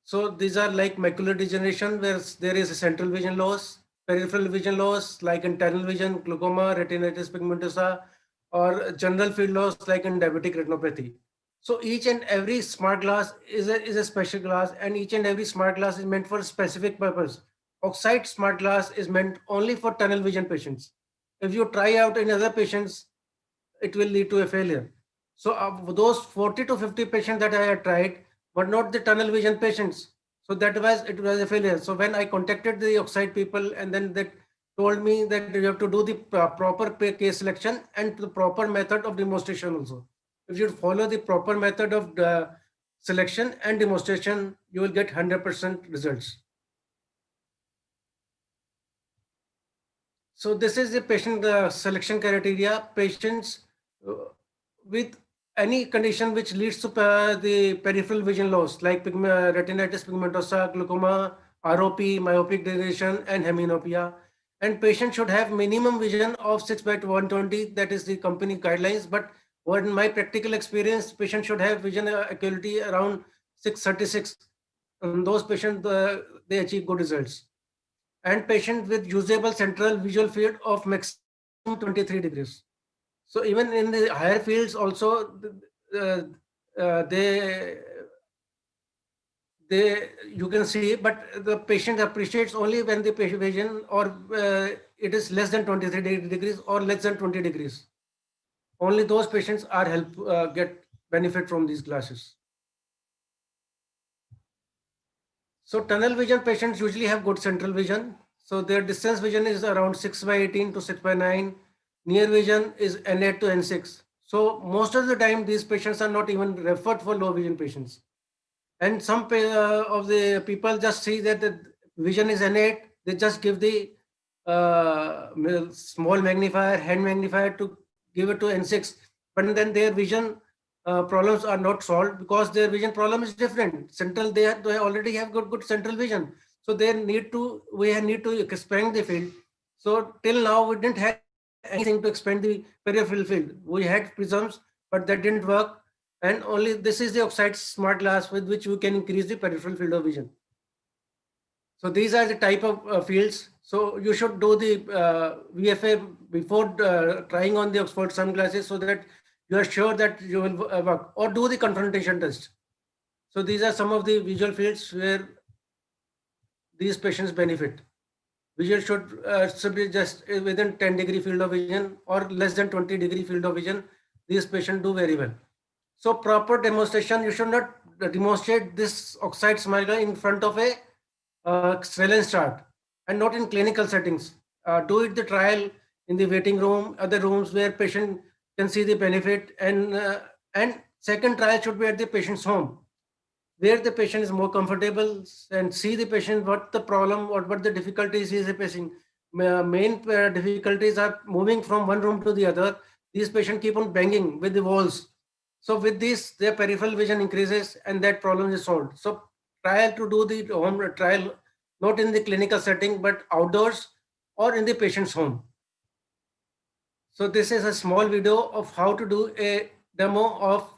So these are like macular degeneration, where there is a central vision loss, peripheral vision loss, like in tunnel vision, glaucoma, retinitis pigmentosa, or general field loss, like in diabetic retinopathy. So each and every smart glass is a special glass, and each and every smart glass is meant for a specific purpose. Oxide smart glass is meant only for tunnel vision patients. If you try out in other patients, it will lead to a failure. So those 40 to 50 patients that I had tried were not the tunnel vision patients. So it was a failure. So when I contacted the Oxide people, and then they told me that you have to do the proper case selection and the proper method of demonstration also. If you follow the proper method of the selection and demonstration, you will get 100% results. So this is the patient selection criteria. Patients with any condition which leads to the peripheral vision loss, like retinitis pigmentosa, glaucoma, ROP, myopic degeneration, and hemianopia. And patient should have minimum vision of 6/120. That is the company guidelines. But in my practical experience, patient should have vision acuity around 636. And those patients, they achieve good results. And patients with usable central visual field of maximum 23 degrees. So even in the higher fields also, you can see, but the patient appreciates only when the patient vision or it is less than 23 degrees or less than 20 degrees. Only those patients are get benefit from these glasses. So tunnel vision patients usually have good central vision. So their distance vision is around 6/18 to 6/9. Near vision is N8 to N6. So most of the time, these patients are not even referred for low vision patients. And some of the people just see that the vision is N8. They just give the small magnifier, hand magnifier to give it to N6. But then their vision problems are not solved because their vision problem is different. Central, they already have good central vision. So we need to expand the field. So till now, we didn't have anything to expand the peripheral field. We had prisms, but that didn't work. And only this is the Oxide smart glass with which we can increase the peripheral field of vision. So these are the type of fields. So you should do the VFA before trying on the Oxford sunglasses so that you are sure that you will work, or do the confrontation test. So these are some of the visual fields where these patients benefit. Visual should be just within 10-degree field of vision or less than 20-degree field of vision. These patients do very well. So proper demonstration, you should not demonstrate this oxide smiler in front of a surveillance chart and not in clinical settings. Do it the trial in the waiting room, other rooms where patient can see the benefit, and second trial should be at the patient's home, where the patient is more comfortable and see the patient what the problem or what the difficulties he is facing. Main difficulties are moving from one room to the other. These patients keep on banging with the walls. So with this, their peripheral vision increases and that problem is solved. So try to do the home trial, not in the clinical setting, but outdoors or in the patient's home. So this is a small video of how to do a demo of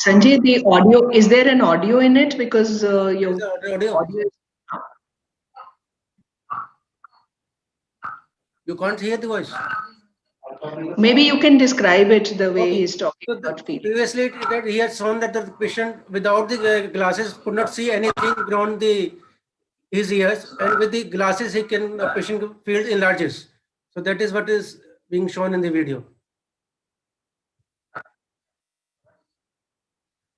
Sanjay, the audio, is there an audio in it? Because your audio is... You can't hear the voice. Maybe you can describe it the way he's talking So about feeling. previously, he had shown that the patient without the glasses could not see anything beyond his ears, and with the glasses, the patient field enlarges. So that is what is being shown in the video.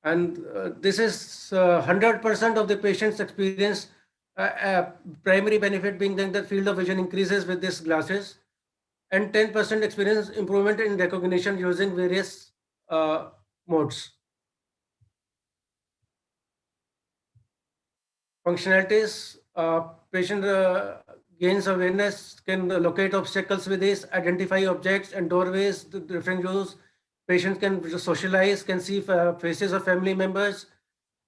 And this is 100% of the patient's experience. Primary benefit being that the field of vision increases with these glasses, and 10% experience improvement in recognition using various modes. Functionalities, patient gains awareness, can locate obstacles with this, identify objects and doorways, different use. Patients can socialize, can see faces of family members,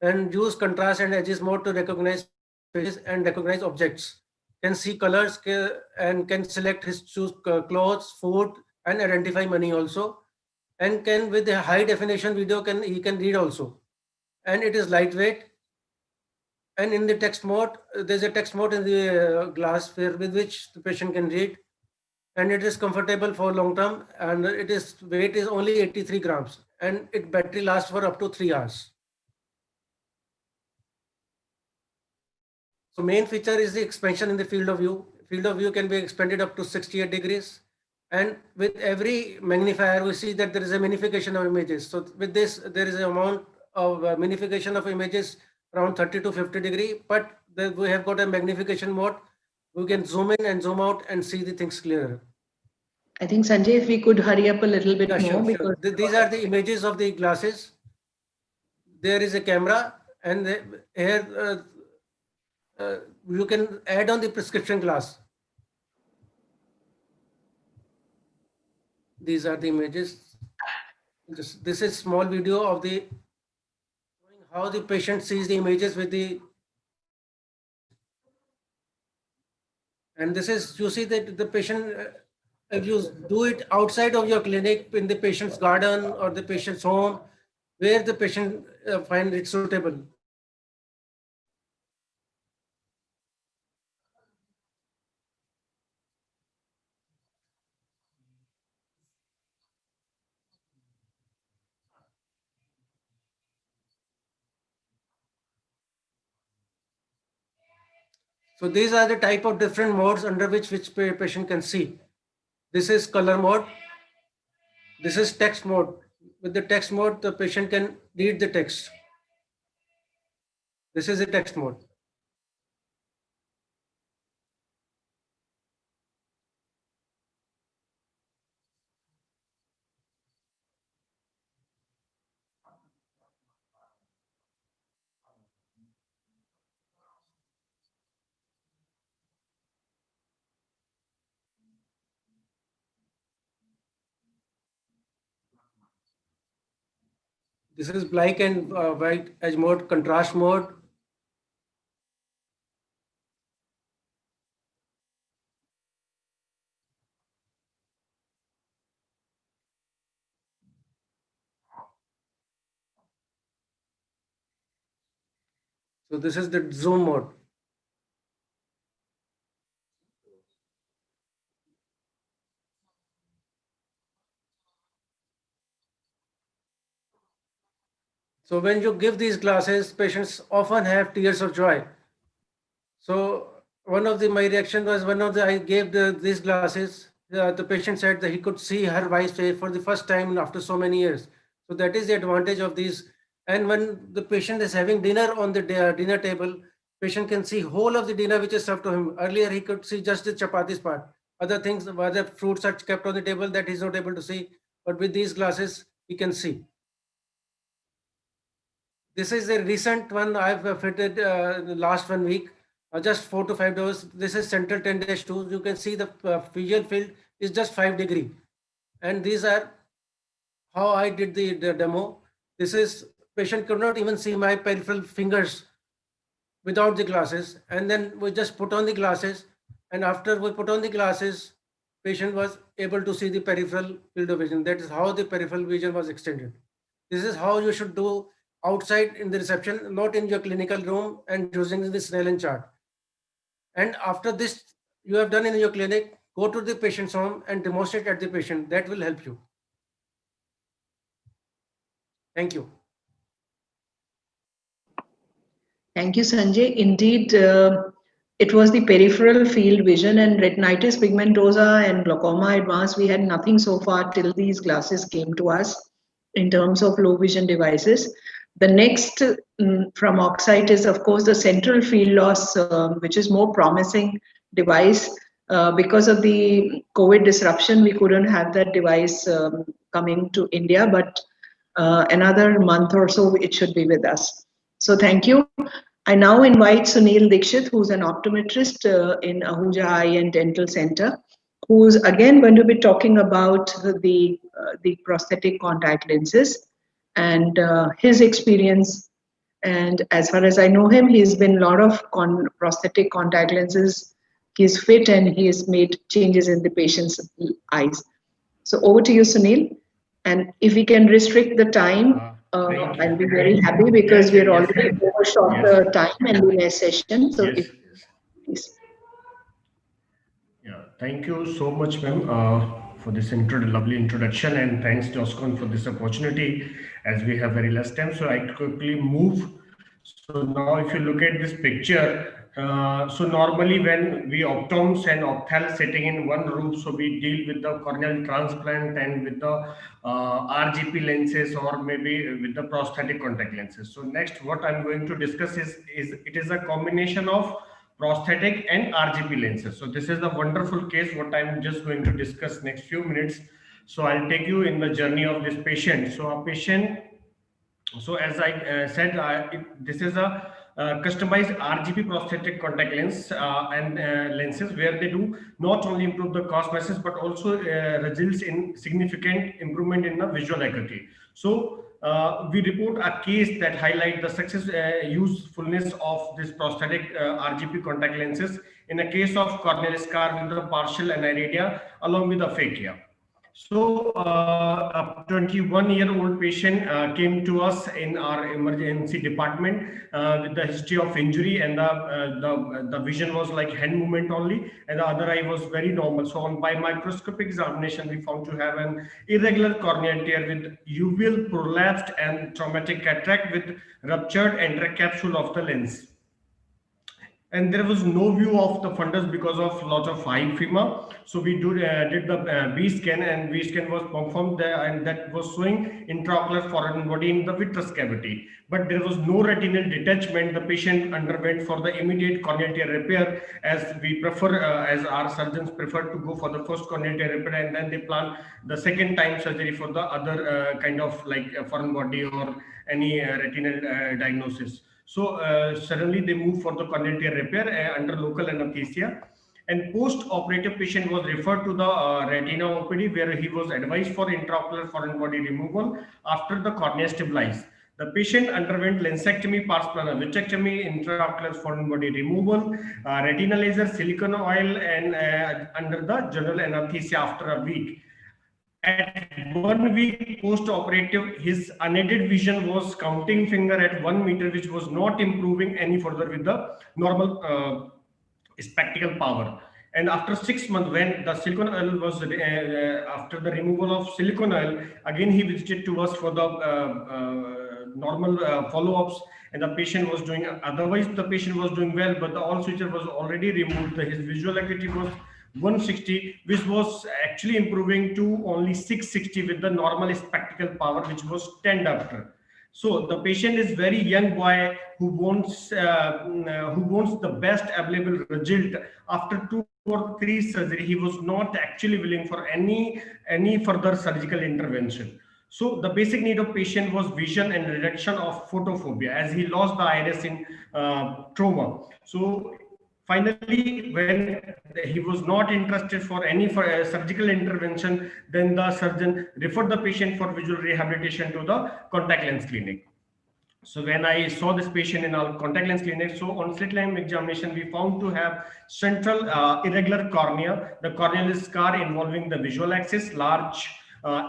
and use contrast and edges mode to recognize faces and recognize objects. Can see colors and can select his choose clothes, food, and identify money also. And can, with a high definition video, he can read also. And it is lightweight. And in the text mode, there's a text mode in the glass with which the patient can read. And it is comfortable for long term, and weight is only 83 grams, and its battery lasts for up to 3 hours. So main feature is the expansion in the field of view. Field of view can be expanded up to 68 degrees. And with every magnifier, we see that there is a magnification of images. So with this, there is an amount of magnification of images around 30 to 50 degree, but we have got a magnification mode. We can zoom in and zoom out and see the things clearer. I think, Sanjay, if we could hurry up a little bit more. Sure. Because These are the images of the glasses. There is a camera, and here you can add on the prescription glass. These are the images. This is small video of showing how the patient sees the images with the. And this is, you see that the patient, if you do it outside of your clinic, in the patient's garden or the patient's home, where the patient finds it suitable. So these are the type of different modes under which patient can see. This is color mode. This is text mode. With the text mode, the patient can read the text. This is the text mode. This is black and white edge mode, contrast mode. So this is the zoom mode. So when you give these glasses, patients often have tears of joy. So one of my reaction was I gave these glasses. The patient said that he could see her wife's face for the first time after so many years. So that is the advantage of these. And when the patient is having dinner on the dinner table, patient can see whole of the dinner which is served to him. Earlier he could see just the chapatis part. Other things, other fruits are kept on the table that he's not able to see. But with these glasses, he can see. This is a recent one I've fitted last 1 week, just 4 to 5 days. This is Central 10-2. You can see the visual field is just 5 degrees. And these are how I did the demo. This is patient could not even see my peripheral fingers without the glasses. And then we just put on the glasses. And after we put on the glasses, patient was able to see the peripheral field of vision. That is how the peripheral vision was extended. This is how you should do outside in the reception, not in your clinical room and using the Snellen chart. And after this, you have done in your clinic, go to the patient's home and demonstrate at the patient. That will help you. Thank you. Thank you, Sanjay. Indeed, it was the peripheral field vision and retinitis pigmentosa and glaucoma advanced. We had nothing so far till these glasses came to us in terms of low vision devices. The next from Oxite is, of course, the central field loss, which is more promising device. Because of the COVID disruption, we couldn't have that device coming to India, but another month or so, it should be with us. So thank you. I now invite Sunil Dikshit, who's an optometrist in Ahuja Eye and Dental Center, who's again going to be talking about the prosthetic contact lenses and his experience. And as far as I know him, he's been a lot of prosthetic contact lenses. He's fit and he has made changes in the patient's eyes. So over to you, Sunil. And if we can restrict the time, I'll be very happy because we're already overshot the time and the session. So if please. Yeah, thank you so much, ma'am, for this lovely introduction, and thanks, Joscon, for this opportunity as we have very less time. So I quickly move. So now if you look at this picture, so normally when we optoms and opthal sitting in one room, so we deal with the corneal transplant and with the RGP lenses or maybe with the prosthetic contact lenses. So next what I'm going to discuss is it is a combination of prosthetic and RGP lenses. So this is a wonderful case what I'm just going to discuss next few minutes. So I'll take you in the journey of this patient. So a patient, so as I said, this is a customized RGP prosthetic contact lens and lenses where they do not only improve the cosmesis but also results in significant improvement in the visual acuity. So we report a case that highlight the success usefulness of this prosthetic RGP contact lenses in a case of corneal scar with the partial aniridia along with aphakia. So a 21-year-old patient came to us in our emergency department with the history of injury, and the vision was like hand movement only, and the other eye was very normal. So by microscopic examination, we found to have an irregular corneal tear with uveal prolapsed and traumatic cataract with ruptured entire capsule of the lens. And there was no view of the fundus because of lot of eye edema. So we did the B scan, and B scan was confirmed there, and that was showing intraocular foreign body in the vitreous cavity. But there was no retinal detachment. The patient underwent for the immediate corneal tear repair, as we prefer, as our surgeons prefer to go for the first corneal tear repair, and then they plan the second time surgery for the other kind of like foreign body or any retinal diagnosis. So suddenly they move for the corneal tear repair under local anesthesia. And post-operative patient was referred to the retina OPD, where he was advised for intraocular foreign body removal after the cornea stabilized. The patient underwent lensectomy, pars plana vitrectomy, intraocular foreign body removal, retinal laser, silicone oil, and under the general anesthesia after a week. At 1 week post-operative, his unaided vision was counting finger at 1 meter, which was not improving any further with the normal spectacle power. And after 6 months, when the silicone oil was after the removal of silicone oil, again he visited to us for the normal follow-ups, and the patient was doing, otherwise the patient was doing well, but the all suture was already removed. His visual acuity was 160, which was actually improving to only 660 with the normal spectacle power, which was 10 diopter. So the patient is very young boy who wants the best available result after 2 or 3 surgery. He was not actually willing for any further surgical intervention. So the basic need of patient was vision and reduction of photophobia, as he lost the iris in trauma. So finally, when he was not interested for any surgical intervention, then the surgeon referred the patient for visual rehabilitation to the contact lens clinic. So when I saw this patient in our contact lens clinic, so on slit lamp examination, we found to have central irregular cornea, the corneal scar involving the visual axis, large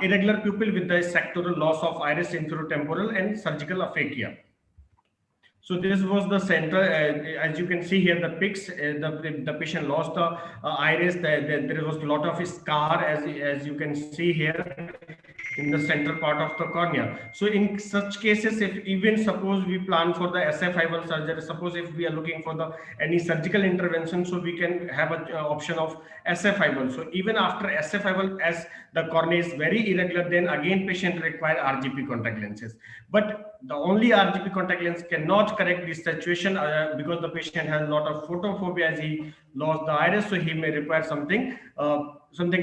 irregular pupil with the sectoral loss of iris inferotemporal, and surgical aphakia. So this was the center, as you can see here, the pics, the patient lost the iris, there was a lot of scar, as you can see here in the central part of the cornea. So in such cases, if even suppose we plan for the SF-IOL surgery, suppose if we are looking for any surgical intervention, so we can have an option of SF-IOL. So even after SF-IOL, as the cornea is very irregular, then again patient require RGP contact lenses. But the only RGP contact lens cannot correct this situation because the patient has a lot of photophobia as he lost the iris, so he may require something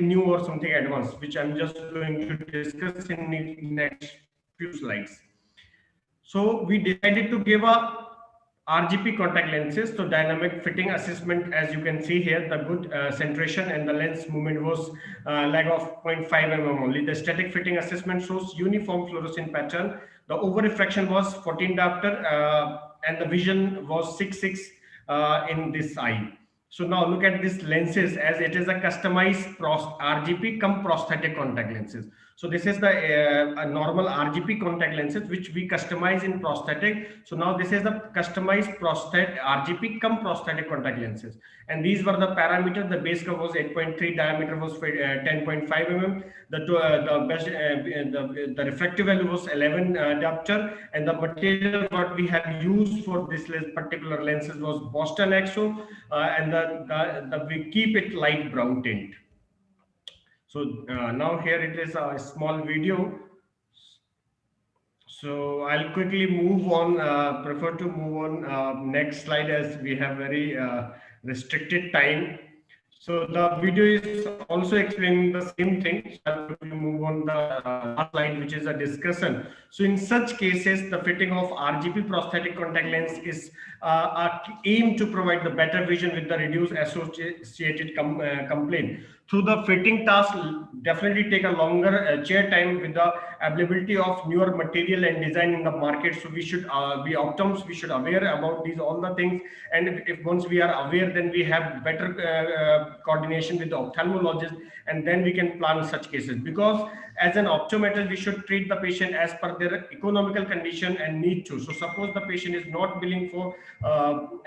new or something advanced, which I'm just going to discuss in the next few slides. So we decided to give a RGP contact lenses. So dynamic fitting assessment, as you can see here, the good centration and the lens movement was lag of 0.5 mm only. The static fitting assessment shows uniform fluorescent pattern. The over refraction was 14 diopter and the vision was 6.6 in this eye. So now look at these lenses, as it is a customized RGP cum prosthetic contact lenses. So this is the normal RGP contact lenses which we customize in prosthetic. So now this is the customized prosthetic RGP cum prosthetic contact lenses. And these were the parameters. The base curve was 8.3, diameter was 10.5 mm. The refractive value was 11 diopter, and the material what we have used for this particular lenses was Boston Exo, and we keep it light brown tint. So now here it is a small video. So I'll quickly move on, prefer to move on next slide as we have very restricted time. So the video is also explaining the same thing. So I'll quickly move on the last slide, which is a discussion. So in such cases, the fitting of RGP prosthetic contact lens is aimed to provide the better vision with the reduced associated complaint. Through the fitting task, definitely take a longer chair time with the availability of newer material and design in the market. So we should be optimists, we should aware about these all the things, and if once we are aware, then we have better coordination with the ophthalmologist, and then we can plan such cases. Because as an optometrist, we should treat the patient as per their economical condition and need to. So suppose the patient is not willing for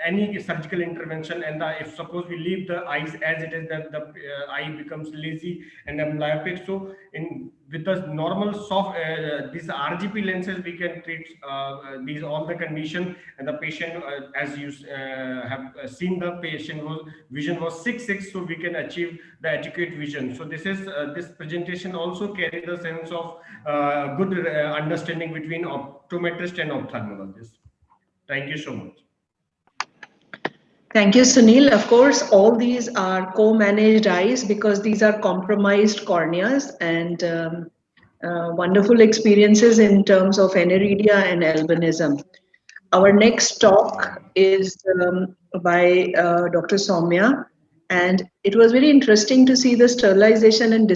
any surgical intervention, and if suppose we leave the eyes as it is, then the eye becomes lazy and myopic. So with the normal soft these RGP lenses, we can treat these all the condition, and the patient as you have seen, the patient vision was 6.6, so we can achieve the adequate vision. So this is this presentation also carries the sense of good understanding between optometrist and ophthalmologist. Thank you so much. Thank you, Sunil. Of course, all these are co-managed eyes because these are compromised corneas, and wonderful experiences in terms of aniridia and albinism. Our next talk is by Dr. Soumya, And it was very interesting to see the sterilization and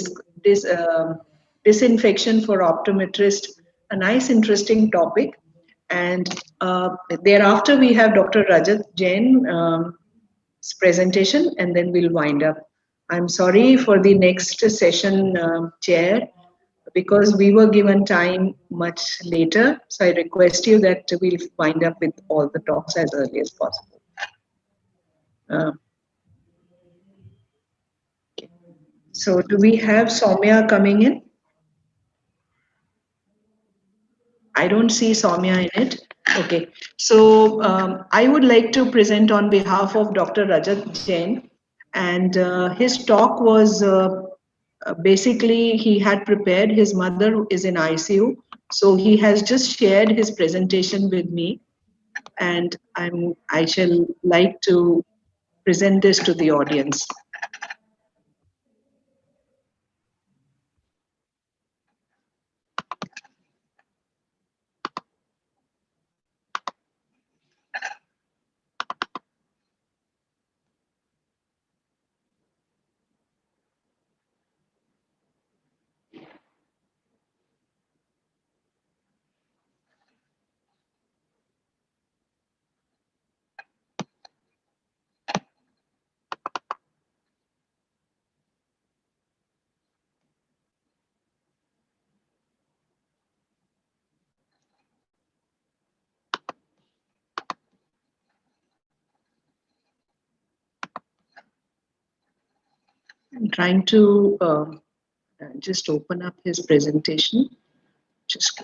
disinfection for optometrist, a nice interesting topic. And thereafter we have Dr. Rajat Jain's presentation, and then we'll wind up. I'm sorry for the next session, Chair, because we were given time much later. So I request you that we'll wind up with all the talks as early as possible. So do we have Soumya coming in? I don't see Soumya in it. Okay. So I would like to present on behalf of Dr. Rajat Jain. And his talk was basically he had prepared. His mother is in ICU. So he has just shared his presentation with me. And I shall like to present this to the audience. I'm trying to just open up his presentation. Just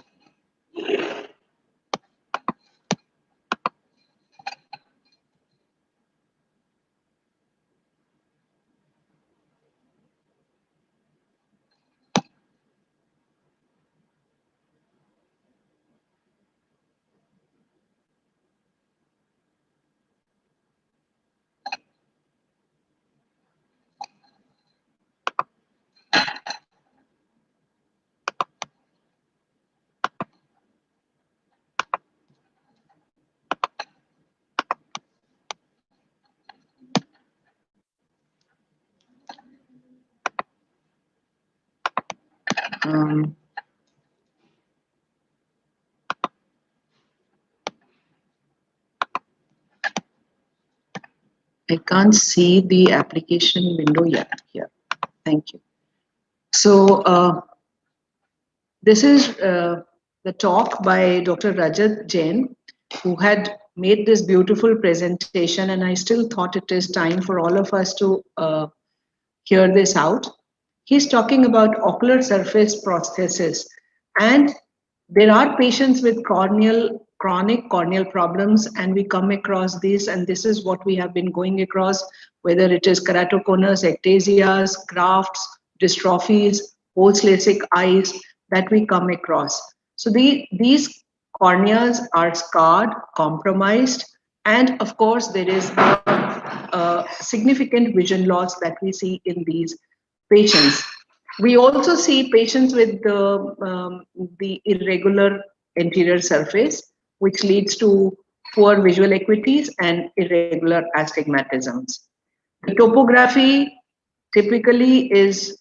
I can't see the application window yet here. Thank you. So this is the talk by Dr. Rajat Jain, who had made this beautiful presentation, and I still thought it is time for all of us to hear this out. He's talking about ocular surface prosthesis, and there are patients with chronic corneal problems, and we come across this, and this is what we have been going across, whether it is keratoconus, ectasias, grafts, dystrophies, post-LASIK eyes that we come across. So these corneas are scarred, compromised, and of course there is a significant vision loss that we see in these patients. We also see patients with the irregular anterior surface, which leads to poor visual acuities and irregular astigmatisms. The topography typically is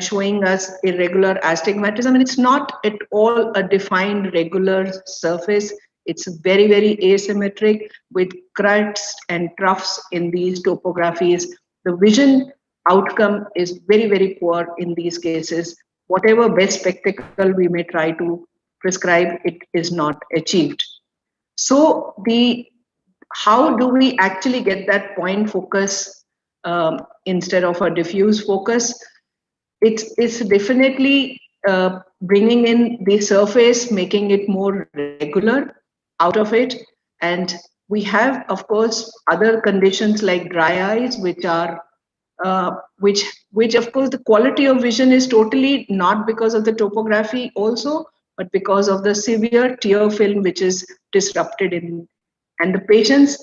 showing us irregular astigmatism, and it's not at all a defined regular surface. It's very, very asymmetric with crusts and troughs in these topographies. The vision outcome is very, very poor in these cases. Whatever best spectacle we may try to prescribe, it is not achieved. So how do we actually get that point focus instead of a diffuse focus? It's definitely bringing in the surface, making it more regular out of it. And we have, of course, other conditions like dry eyes, which are which of course the quality of vision is totally not because of the topography also, but because of the severe tear film which is disrupted in. And the patients,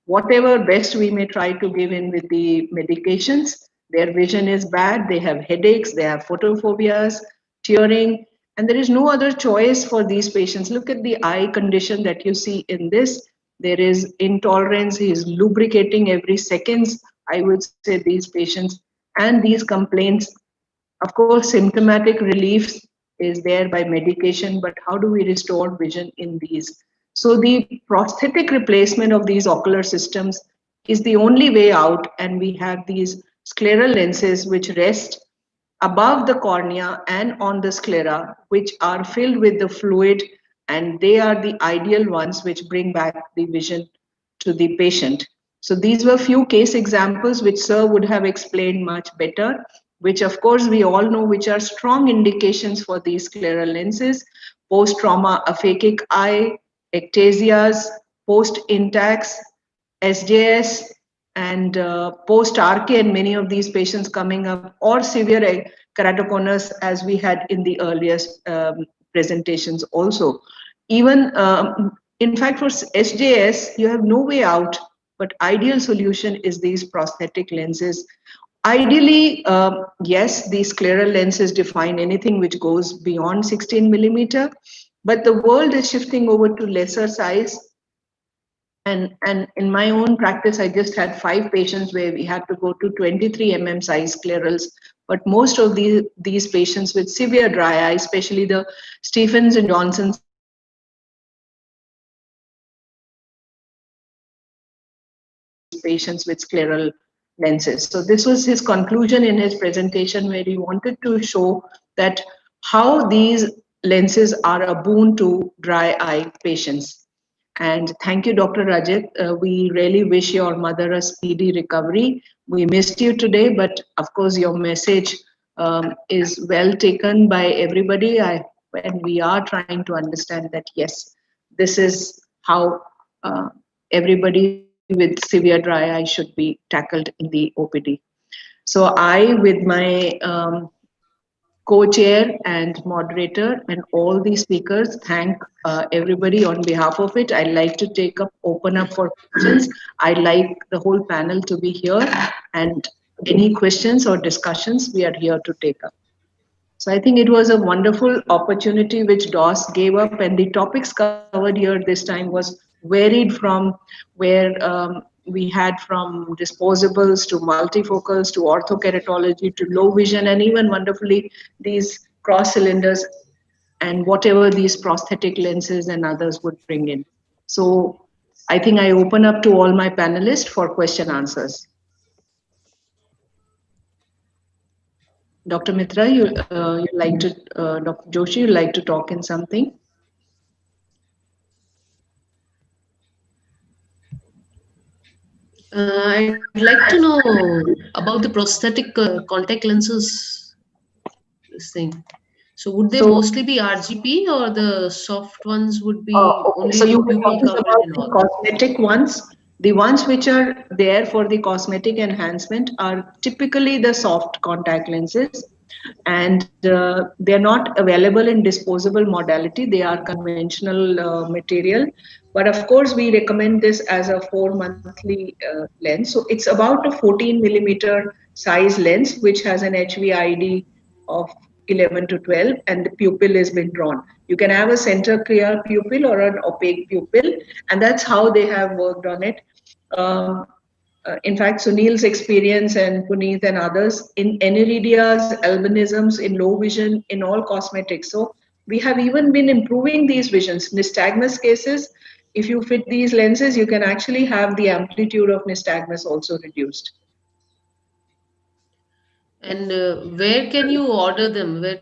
whatever best we may try to give in with the medications, their vision is bad, they have headaches, they have photophobias, tearing, and there is no other choice for these patients. Look at the eye condition that you see in this. There is intolerance, he is lubricating every seconds I would say, these patients and these complaints. Of course, symptomatic relief is there by medication, but how do we restore vision in these? So the prosthetic replacement of these ocular systems is the only way out, and we have these scleral lenses which rest above the cornea and on the sclera, which are filled with the fluid, and they are the ideal ones which bring back the vision to the patient. So these were few case examples which sir would have explained much better, which of course we all know which are strong indications for these scleral lenses: post-trauma aphakic eye, ectasias, post-intacs, SJS, and post-RK, and many of these patients coming up, or severe keratoconus as we had in the earliest presentations also. Even, in fact, for SJS, you have no way out, but ideal solution is these prosthetic lenses. Ideally, yes, these scleral lenses define anything which goes beyond 16 millimeter, but the world is shifting over to lesser size. And in my own practice, I just had 5 patients where we had to go to 23 mm size sclerals. But most of these patients with severe dry eye, especially the Stephens and Johnson's patients with scleral lenses. So this was his conclusion in his presentation, where he wanted to show that how these lenses are a boon to dry eye patients. And thank you, Dr. Rajit. We really wish your mother a speedy recovery. We missed you today, but of course your message is well taken by everybody. And we are trying to understand that, yes, this is how everybody with severe dry eye should be tackled in the OPD. So I, with my co-chair and moderator and all the speakers, thank everybody on behalf of it. I'd like to open up for questions. I'd like the whole panel to be here, and any questions or discussions we are here to take up. So I think it was a wonderful opportunity which DOS gave up, and the topics covered here this time was varied from where we had from disposables to multifocals to orthokeratology to low vision, and even wonderfully these cross cylinders and whatever these prosthetic lenses and others would bring in. So I think I open up to all my panelists for question answers. Dr. Mitra, you'd like to, Dr. Joshi, you'd like to talk in something? I'd like to know about the prosthetic contact lenses. This thing. So would they mostly be RGP, or the soft ones would be only? So you were talking about the cosmetic ones. The ones which are there for the cosmetic enhancement are typically the soft contact lenses, and they're not available in disposable modality. They are conventional material. But of course, we recommend this as a 4-monthly lens. So it's about a 14 millimeter size lens, which has an HVID of 11 to 12, and the pupil has been drawn. You can have a center clear pupil or an opaque pupil, and that's how they have worked on it. In fact, Sunil's experience and Puneet and others in aniridias, albinisms, in low vision, in all cosmetics. So we have even been improving these visions. Nystagmus cases, if you fit these lenses, you can actually have the amplitude of nystagmus also reduced. And where can you order them? Where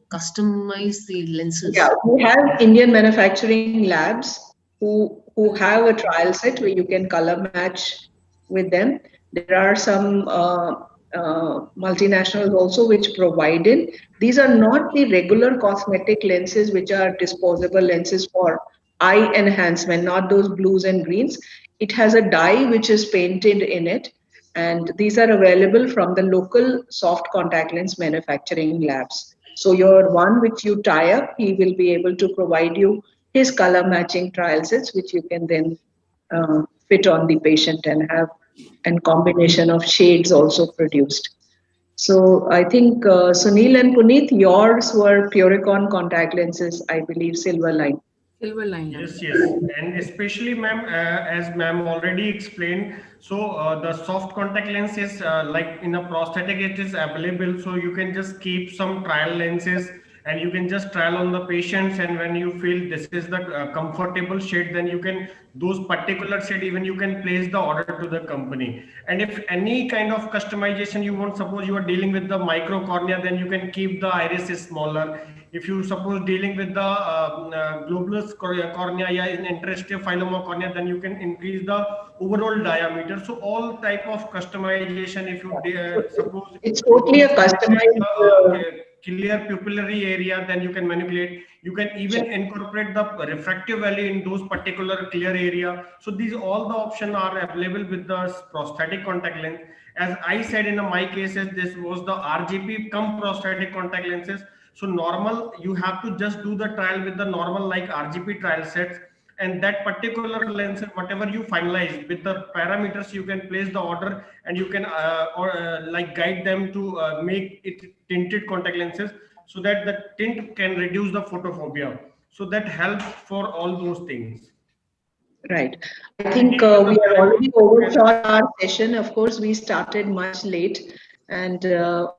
customize the lenses? Yeah, we have Indian manufacturing labs who have a trial set where you can color match with them. There are some multinationals also which provide it. These are not the regular cosmetic lenses, which are disposable lenses for eye enhancement, not those blues and greens. It has a dye which is painted in it, and these are available from the local soft contact lens manufacturing labs. So your one which you tie up, he will be able to provide you his color matching trial sets, which you can then fit on the patient and have a combination of shades also produced. So I think Sunil and Puneet, yours were Puricon contact lenses, I believe, Silver Line. Silver line. Yes, yes, and especially, ma'am, as ma'am already explained, so the soft contact lens is like in a prosthetic, it is available. So you can just keep some trial lenses and you can just trial on the patients. And when you feel this is the comfortable shade, then you can, those particular shade, even you can place the order to the company. And if any kind of customization you want, suppose you are dealing with the micro cornea, then you can keep the iris is smaller. If you suppose dealing with the globulus cornea, yeah, in interstitial phyloma cornea, then you can increase the overall diameter. So all type of customization, if you suppose it's totally a customized clear pupillary area, then you can manipulate. You can even incorporate the refractive value in those particular clear area. So these all the options are available with the prosthetic contact lens. As I said in my cases, this was the RGP come prosthetic contact lenses. So normal, you have to just do the trial with the normal like RGP trial sets, and that particular lens, whatever you finalize with the parameters, you can place the order and you can like guide them to make it tinted contact lenses so that the tint can reduce the photophobia. So that helps for all those things. Right. I think we are already overshot our session. Of course, we started much late. And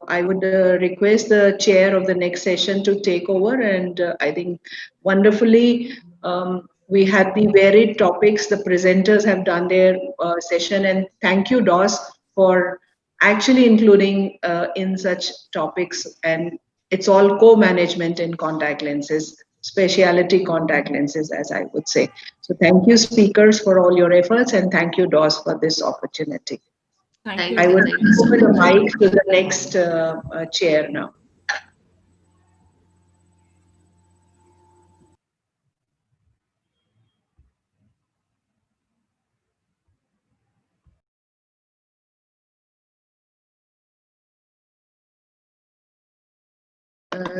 I would request the chair of the next session to take over. And I think wonderfully, we had the varied topics. The presenters have done their session. And thank you, DOS, for actually including in such topics. And it's all co-management in contact lenses, specialty contact lenses, as I would say. So thank you, speakers, for all your efforts. And thank you, DOS, for this opportunity. Thank I you. will Thank you so open the much. mic to the next chair now.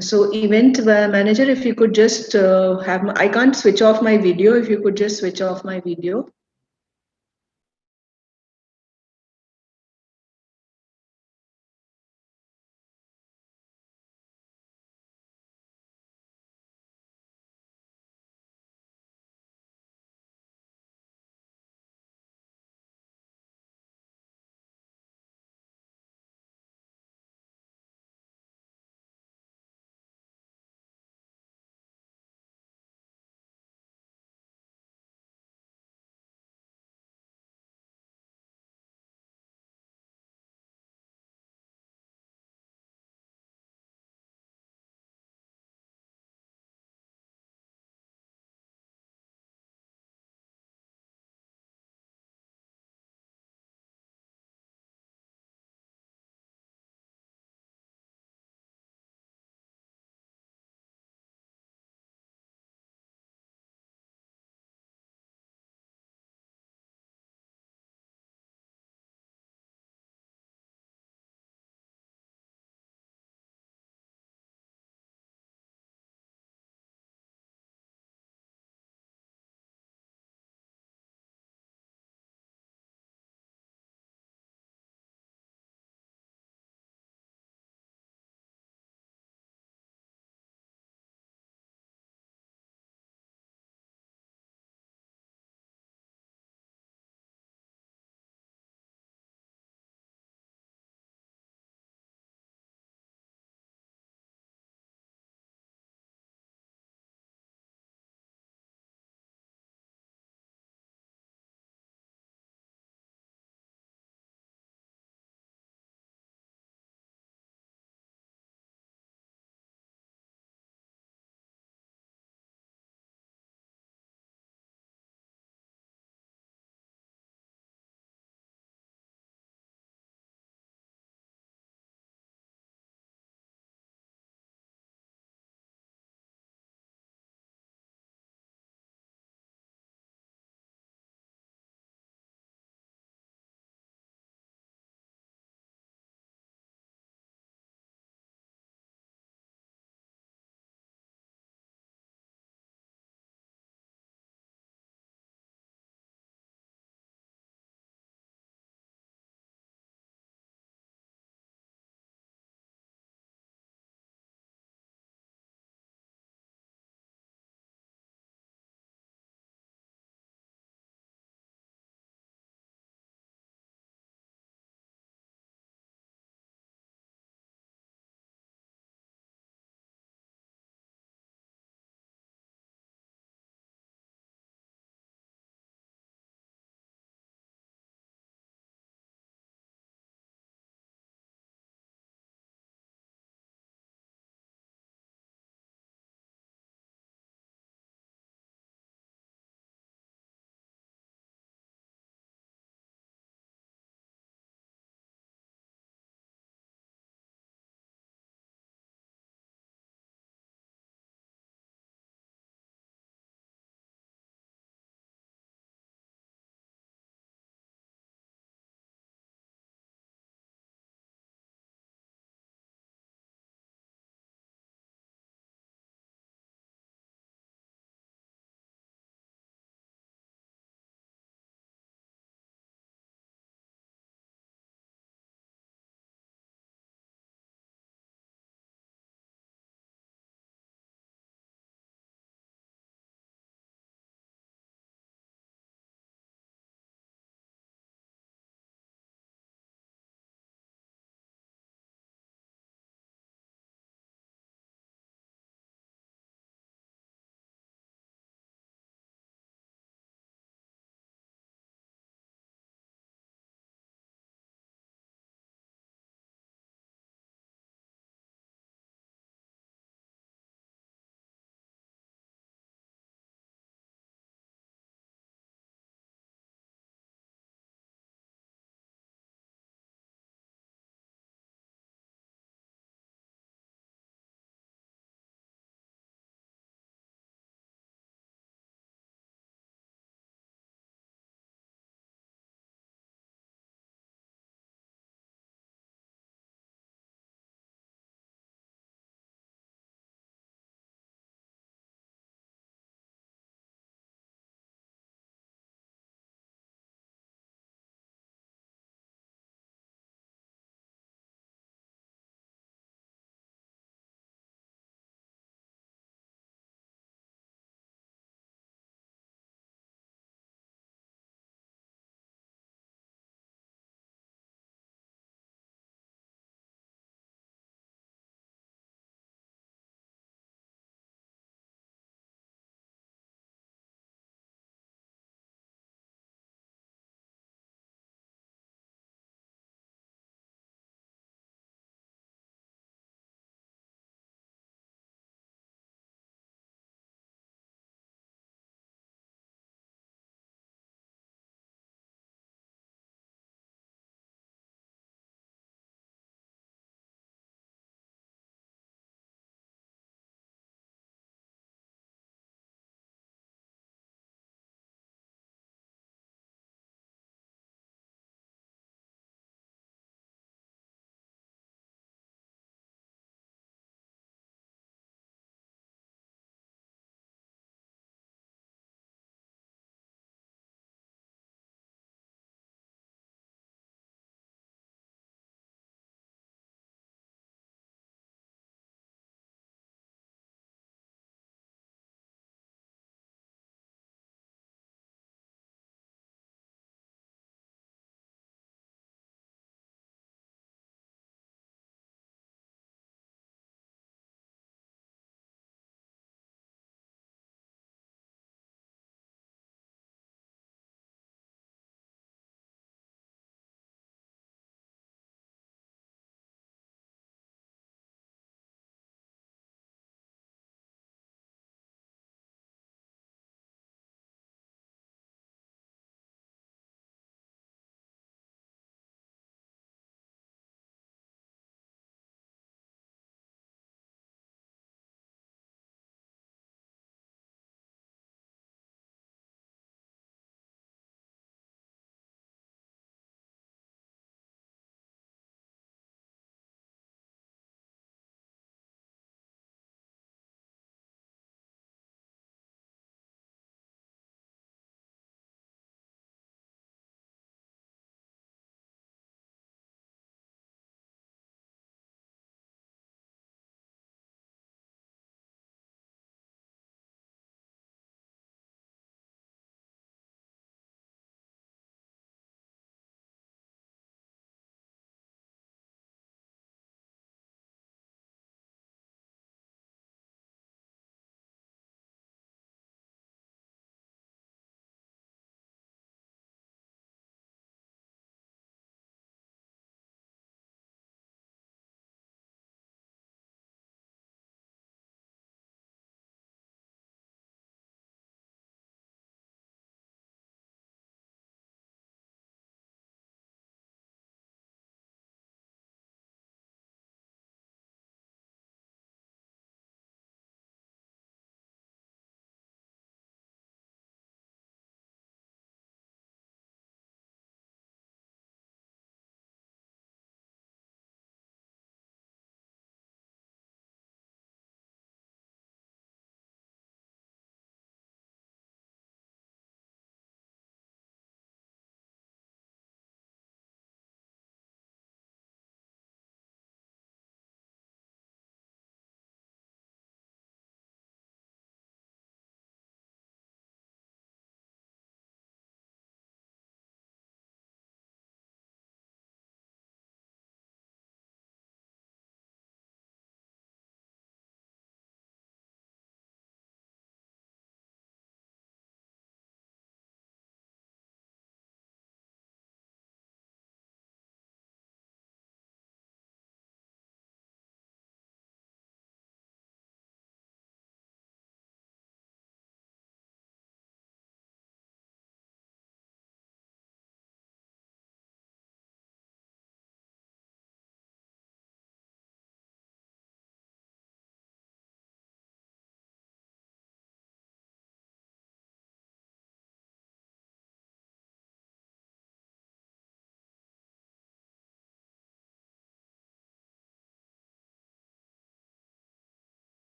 So event manager, if you could just I can't switch off my video. If you could just switch off my video.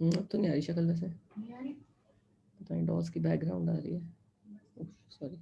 अब तो नहीं आ रही शक्ल वैसे, पता नहीं DOS की background आ रही है, sorry.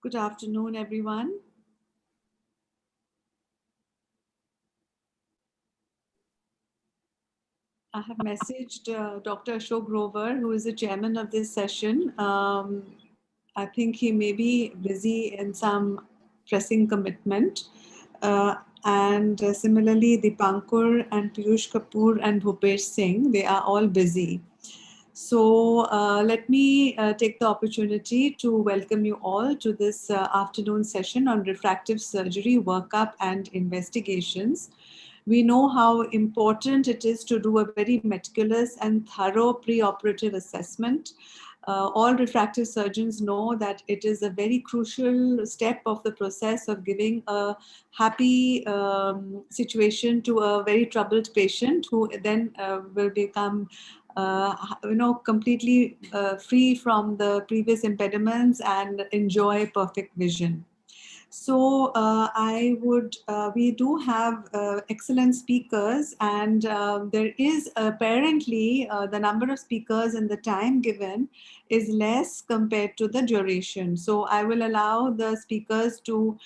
Good afternoon, everyone. I have messaged Dr. Ashok Grover, who is the chairman of this session. I think he may be busy in some pressing commitment. Similarly, Dipankar and Piyush Kapoor and Bhupesh Singh, they are all busy. So let me take the opportunity to welcome you all to this afternoon session on refractive surgery, workup and investigations. We know how important it is to do a very meticulous and thorough preoperative assessment. All refractive surgeons know that it is a very crucial step of the process of giving a happy situation to a very troubled patient who then will become completely free from the previous impediments and enjoy perfect vision. So we do have excellent speakers, and there is apparently the number of speakers and the time given is less compared to the duration. So I will allow the speakers to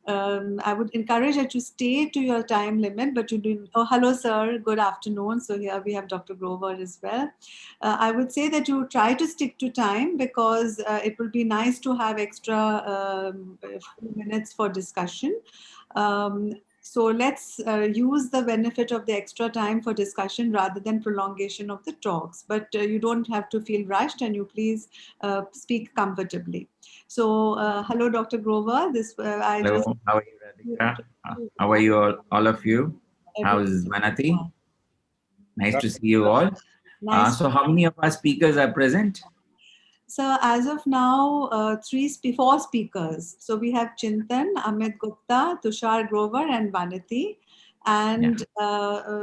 I would encourage you to stay to your time limit, but you do. Oh, hello, sir. Good afternoon. So here we have Dr. Grover as well. I would say that you try to stick to time because it will be nice to have extra few minutes for discussion. So let's use the benefit of the extra time for discussion rather than prolongation of the talks. But you don't have to feel rushed, and you please speak comfortably. So hello, Dr. Grover. Hello, how are you, Radhika? How are you all of you? How's Vanati? Nice to see you all. Nice. So how many of our speakers are present? So as of now, four speakers. So we have Chintan, Amit Gupta, Tushar Grover, and Vanati. And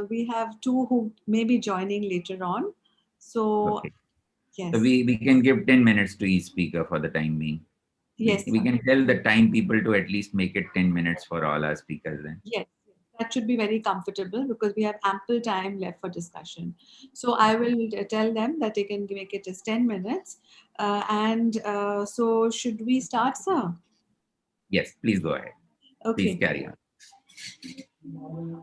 we have two who may be joining later on. So, okay. Yes. So we can give 10 minutes to each speaker for the time being. Yes. We can tell the time people to at least make it 10 minutes for all our speakers then. Yes. That should be very comfortable because we have ample time left for discussion. So I will tell them that they can make it as 10 minutes. So should we start, sir? Yes, please go ahead. Okay. Please carry on.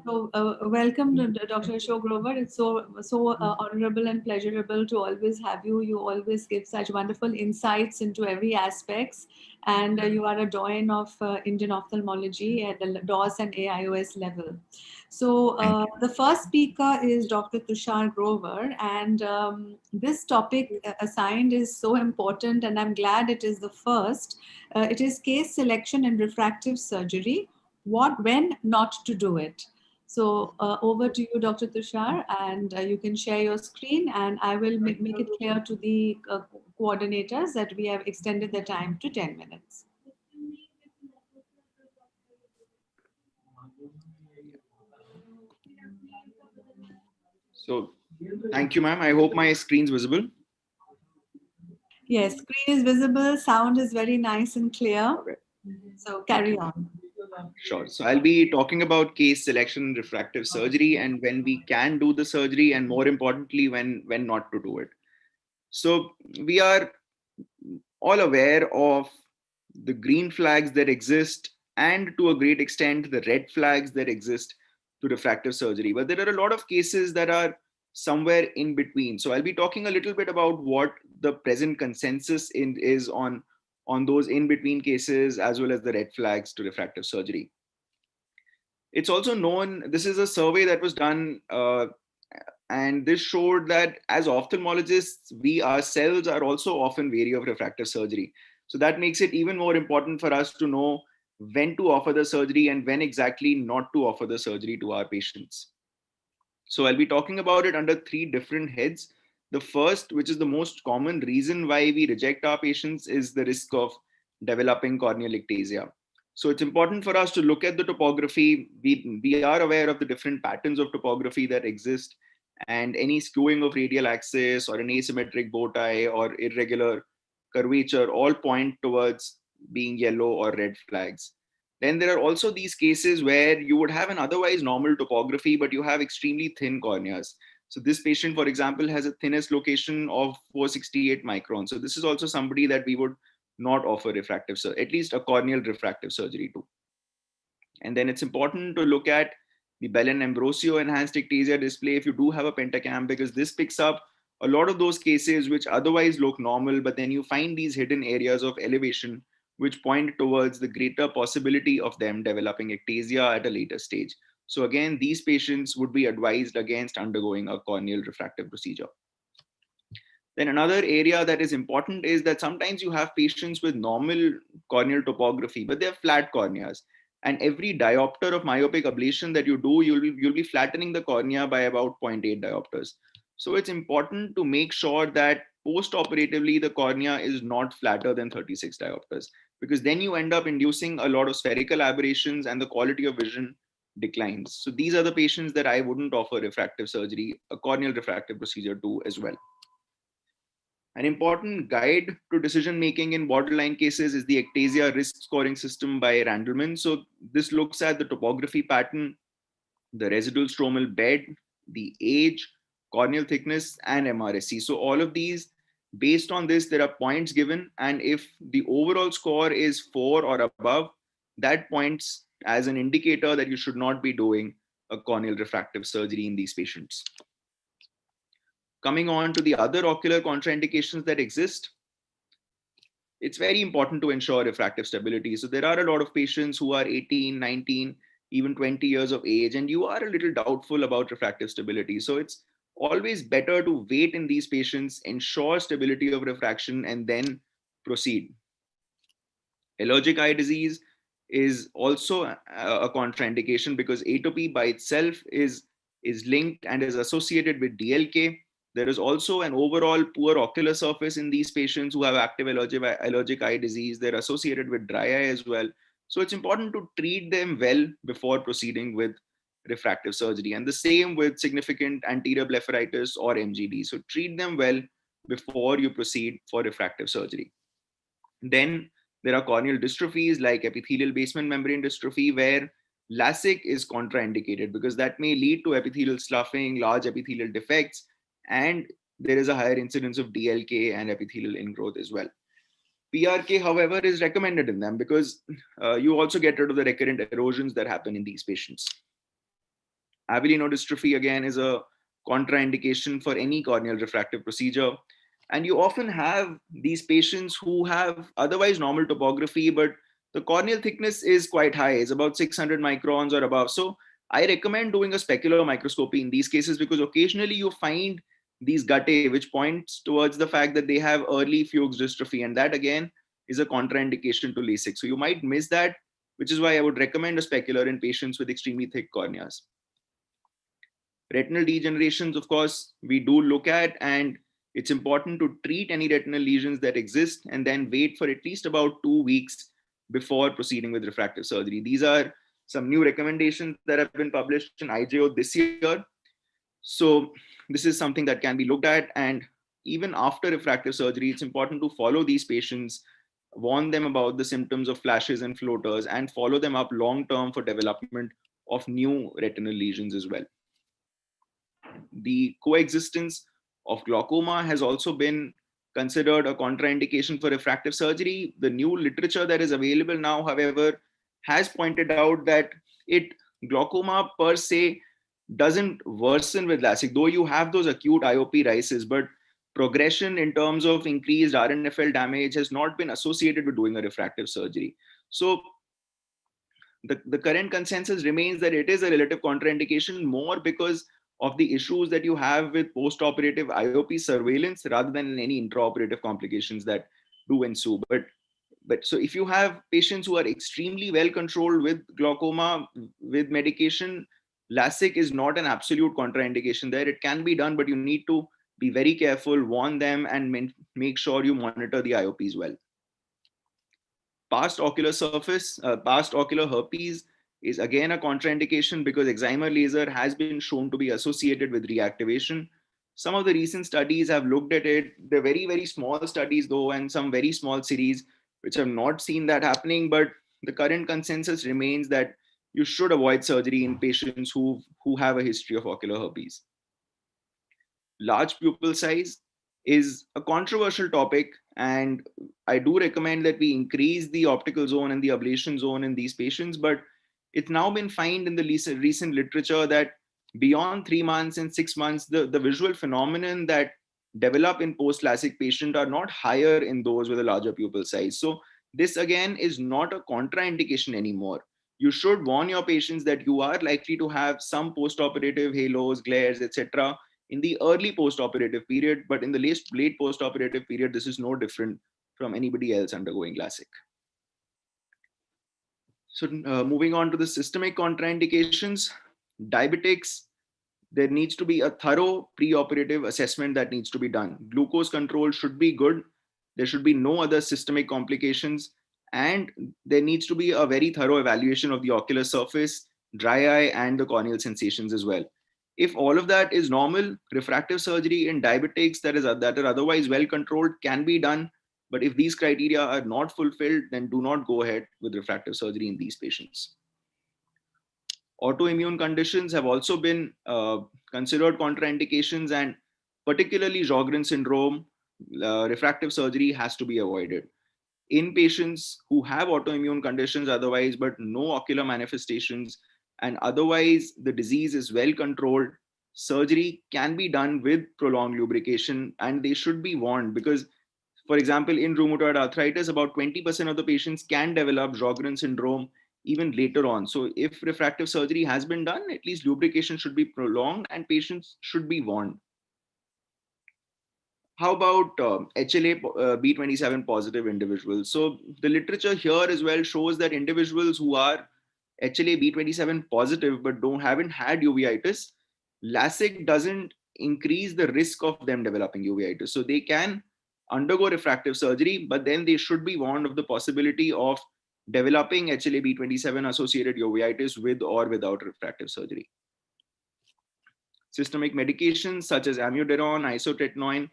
So welcome to Dr. Ashok Grover. It's so honorable and pleasurable to always have you. You always give such wonderful insights into every aspects, and you are a doyen of Indian ophthalmology at the DOS and AIOS level. So the first speaker is Dr. Tushar Grover, and this topic assigned is so important, and I'm glad it is the first. It is case selection in refractive surgery. When not to do it. So over to you, Dr. Tushar, and you can share your screen, and I will make it clear to the coordinators that we have extended the time to 10 minutes. So thank you, ma'am. I hope my screen's visible. Yes, screen is visible, sound is very nice and clear. Okay. So carry on. Sure. So I'll be talking about case selection in refractive surgery and when we can do the surgery, and more importantly, when not to do it. So we are all aware of the green flags that exist, and to a great extent, the red flags that exist to refractive surgery. But there are a lot of cases that are somewhere in between. So I'll be talking a little bit about what the present consensus is on those in-between cases, as well as the red flags to refractive surgery. It's also known, this is a survey that was done, and this showed that as ophthalmologists, we ourselves are also often wary of refractive surgery. So that makes it even more important for us to know when to offer the surgery and when exactly not to offer the surgery to our patients. So I'll be talking about it under three different heads. The first, which is the most common reason why we reject our patients, is the risk of developing corneal ectasia. So it's important for us to look at the topography. We are aware of the different patterns of topography that exist, and any skewing of radial axis or an asymmetric bow tie or irregular curvature all point towards being yellow or red flags. Then there are also these cases where you would have an otherwise normal topography, but you have extremely thin corneas. So this patient, for example, has a thinnest location of 468 microns. So this is also somebody that we would not offer refractive surgery, at least a corneal refractive surgery too. And then it's important to look at the Belen-Ambrosio enhanced ectasia display if you do have a pentacam, because this picks up a lot of those cases which otherwise look normal, but then you find these hidden areas of elevation which point towards the greater possibility of them developing ectasia at a later stage. So again, these patients would be advised against undergoing a corneal refractive procedure. Then another area that is important is that sometimes you have patients with normal corneal topography, but they have flat corneas. And every diopter of myopic ablation that you do, you'll be flattening the cornea by about 0.8 diopters. So it's important to make sure that post-operatively the cornea is not flatter than 36 diopters, because then you end up inducing a lot of spherical aberrations and the quality of vision declines. So these are the patients that I wouldn't offer refractive surgery, a corneal refractive procedure to as well. An important guide to decision making in borderline cases is the ectasia risk scoring system by Randleman. So this looks at the topography pattern, the residual stromal bed, the age, corneal thickness, and MRSC. So all of these, based on this, there are points given, and if the overall score is 4 or above, that points as an indicator that you should not be doing a corneal refractive surgery in these patients. Coming on to the other ocular contraindications that exist, it's very important to ensure refractive stability. So there are a lot of patients who are 18, 19, even 20 years of age, and you are a little doubtful about refractive stability. So it's always better to wait in these patients, ensure stability of refraction, and then proceed. Allergic eye disease is also a contraindication because atopy by itself is linked and is associated with DLK. There is also an overall poor ocular surface in these patients who have active allergic eye disease. They're associated with dry eye as well. So it's important to treat them well before proceeding with refractive surgery. And the same with significant anterior blepharitis or MGD. So treat them well before you proceed for refractive surgery. Then there are corneal dystrophies like epithelial basement membrane dystrophy, where LASIK is contraindicated because that may lead to epithelial sloughing, large epithelial defects, and there is a higher incidence of DLK and epithelial ingrowth as well. PRK, however, is recommended in them because you also get rid of the recurrent erosions that happen in these patients. Avelino-dystrophy, again, is a contraindication for any corneal refractive procedure. And you often have these patients who have otherwise normal topography, but the corneal thickness is quite high. It's about 600 microns or above. So I recommend doing a specular microscopy in these cases because occasionally you find these guttae, which points towards the fact that they have early Fuchs dystrophy. And that, again, is a contraindication to LASIK. So you might miss that, which is why I would recommend a specular in patients with extremely thick corneas. Retinal degenerations, of course, we do look at, and it's important to treat any retinal lesions that exist and then wait for at least about 2 weeks before proceeding with refractive surgery. These are some new recommendations that have been published in IJO this year. So this is something that can be looked at, and even after refractive surgery, it's important to follow these patients, warn them about the symptoms of flashes and floaters, and follow them up long-term for development of new retinal lesions as well. The coexistence of glaucoma has also been considered a contraindication for refractive surgery. The new literature that is available now, however, has pointed out that glaucoma per se doesn't worsen with LASIK, though you have those acute IOP rises, but progression in terms of increased RNFL damage has not been associated with doing a refractive surgery. So the current consensus remains that it is a relative contraindication more because of the issues that you have with post-operative IOP surveillance rather than any intraoperative complications that do ensue. But so if you have patients who are extremely well controlled with glaucoma with medication, LASIK is not an absolute contraindication there. It can be done, but you need to be very careful, warn them, and make sure you monitor the IOPs well. Past ocular herpes is again a contraindication because excimer laser has been shown to be associated with reactivation. Some of the recent studies have looked at it. They're very, very small studies though, and some very small series which have not seen that happening, but the current consensus remains that you should avoid surgery in patients who have a history of ocular herpes. Large pupil size is a controversial topic, and I do recommend that we increase the optical zone and the ablation zone in these patients. But it's now been found in the recent literature that beyond 3 months and 6 months, the visual phenomenon that develop in post-LASIK patient are not higher in those with a larger pupil size. So this again is not a contraindication anymore. You should warn your patients that you are likely to have some post-operative halos, glares, etc. in the early post-operative period, but in the late post-operative period, this is no different from anybody else undergoing LASIK. So moving on to the systemic contraindications, diabetics, there needs to be a thorough preoperative assessment that needs to be done. Glucose control should be good. There should be no other systemic complications. And there needs to be a very thorough evaluation of the ocular surface, dry eye, and the corneal sensations as well. If all of that is normal, refractive surgery in diabetics that are otherwise well controlled can be done. But if these criteria are not fulfilled, then do not go ahead with refractive surgery in these patients. Autoimmune conditions have also been considered contraindications, and particularly Sjogren syndrome, refractive surgery has to be avoided. In patients who have autoimmune conditions otherwise, but no ocular manifestations, and otherwise the disease is well controlled, surgery can be done with prolonged lubrication, and they should be warned because, for example, in rheumatoid arthritis, about 20% of the patients can develop Sjogren syndrome even later on. So if refractive surgery has been done, at least lubrication should be prolonged and patients should be warned. How about HLA B27 positive individuals? So the literature here as well shows that individuals who are HLA B27 positive but haven't had uveitis, LASIK doesn't increase the risk of them developing uveitis. So they can undergo refractive surgery, but then they should be warned of the possibility of developing HLA B27 associated uveitis with or without refractive surgery. Systemic medications such as amiodarone, isotretinoin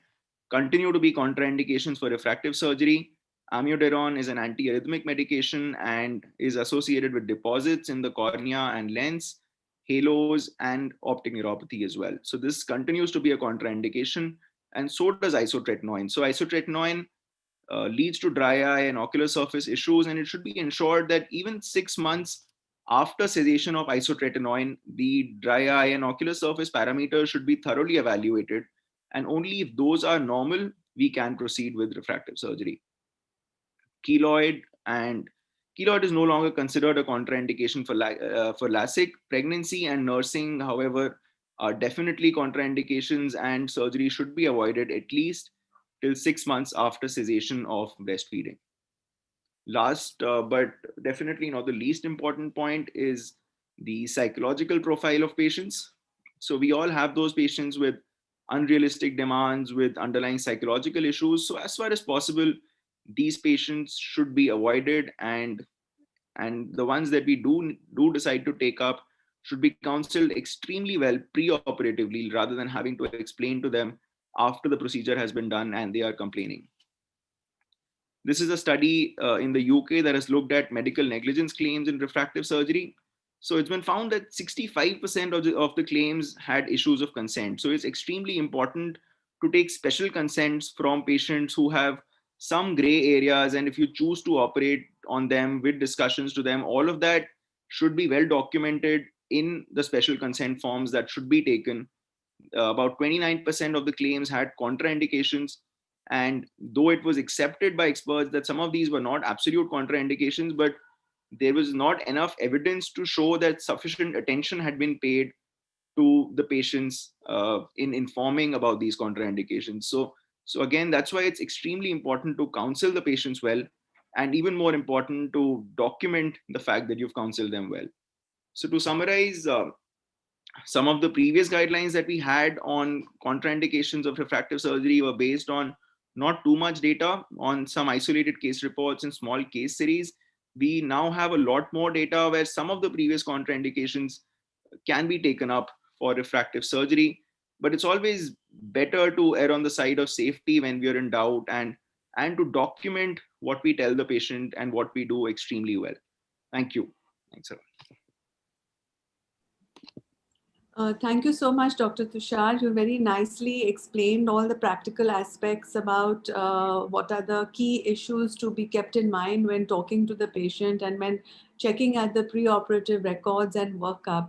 continue to be contraindications for refractive surgery. Amiodarone is an antiarrhythmic medication and is associated with deposits in the cornea and lens, halos, and optic neuropathy as well. So this continues to be a contraindication, and so does isotretinoin. So isotretinoin leads to dry eye and ocular surface issues, and it should be ensured that even 6 months after cessation of isotretinoin, the dry eye and ocular surface parameters should be thoroughly evaluated, and only if those are normal, we can proceed with refractive surgery. Keloid is no longer considered a contraindication for LASIK. Pregnancy and nursing, however, are definitely contraindications, and surgery should be avoided at least till 6 months after cessation of breastfeeding. Last, but definitely not the least important point, is the psychological profile of patients. So we all have those patients with unrealistic demands, with underlying psychological issues. So as far as possible, these patients should be avoided, and the ones that we do decide to take up should be counseled extremely well pre-operatively, rather than having to explain to them after the procedure has been done and they are complaining. This is a study in the UK that has looked at medical negligence claims in refractive surgery. So it's been found that 65% of the claims had issues of consent. So it's extremely important to take special consents from patients who have some gray areas, and if you choose to operate on them with discussions to them, all of that should be well documented in the special consent forms that should be taken. About 29% of the claims had contraindications, and though it was accepted by experts that some of these were not absolute contraindications, but there was not enough evidence to show that sufficient attention had been paid to the patients in informing about these contraindications. So again, that's why it's extremely important to counsel the patients well, and even more important to document the fact that you've counseled them well. So to summarize, some of the previous guidelines that we had on contraindications of refractive surgery were based on not too much data, on some isolated case reports and small case series. We now have a lot more data where some of the previous contraindications can be taken up for refractive surgery, but it's always better to err on the side of safety when we are in doubt, and to document what we tell the patient and what we do extremely well. Thank you. Thanks a lot. Thank you so much, Dr. Tushar. You very nicely explained all the practical aspects about what are the key issues to be kept in mind when talking to the patient and when checking at the preoperative records and workup.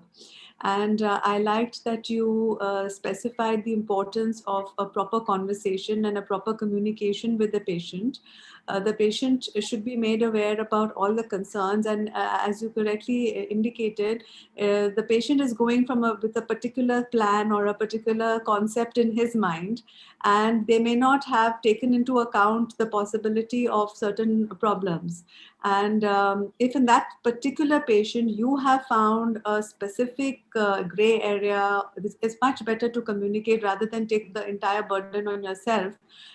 And I liked that you specified the importance of a proper conversation and a proper communication with the patient. The patient should be made aware about all the concerns, and as you correctly indicated, the patient is going from with a particular plan or a particular concept in his mind, and they may not have taken into account the possibility of certain problems. And if in that particular patient you have found a specific gray area, it's much better to communicate rather than take the entire burden on yourself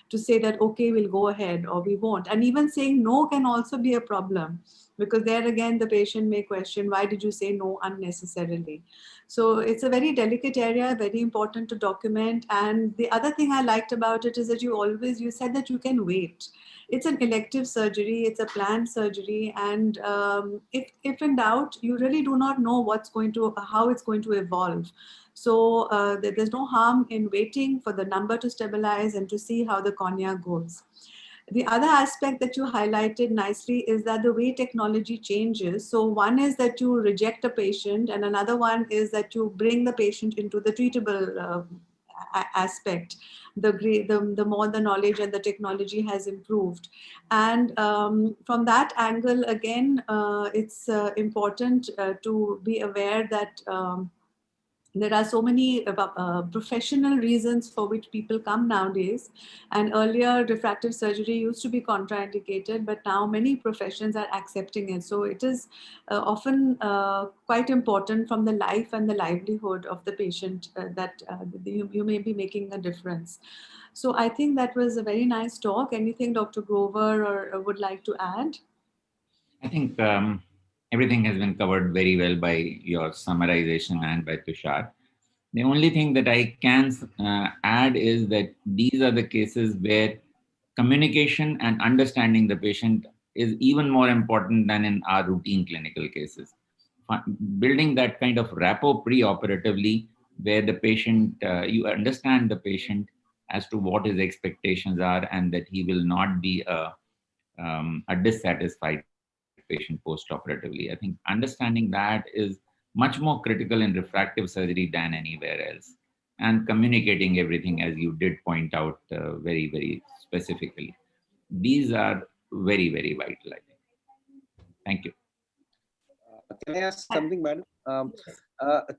to say that, okay, we'll go ahead or we won't. And even saying no can also be a problem, because there again, the patient may question, why did you say no unnecessarily? So it's a very delicate area, very important to document. And the other thing I liked about it is that you said that you can wait. It's an elective surgery, it's a planned surgery. And if in doubt, you really do not know how it's going to evolve. So there's no harm in waiting for the number to stabilize and to see how the cornea goes. The other aspect that you highlighted nicely is that the way technology changes. So one is that you reject a patient, and another one is that you bring the patient into the treatable aspect. The more the knowledge and the technology has improved. And from that angle, again, it's important to be aware that there are so many professional reasons for which people come nowadays. And earlier, refractive surgery used to be contraindicated, but now many professions are accepting it. So it is often quite important from the life and the livelihood of the patient that you may be making a difference. So I think that was a very nice talk. Anything Dr. Grover or would like to add? I think everything has been covered very well by your summarization and by Tushar. The only thing that I can add is that these are the cases where communication and understanding the patient is even more important than in our routine clinical cases. Building that kind of rapport pre-operatively, where the patient, you understand the patient as to what his expectations are, and that he will not be a dissatisfied patient post-operatively. I think understanding that is much more critical in refractive surgery than anywhere else. And communicating everything, as you did point out very, very specifically. These are very, very vital, I think. Thank you. Can I ask something, madam?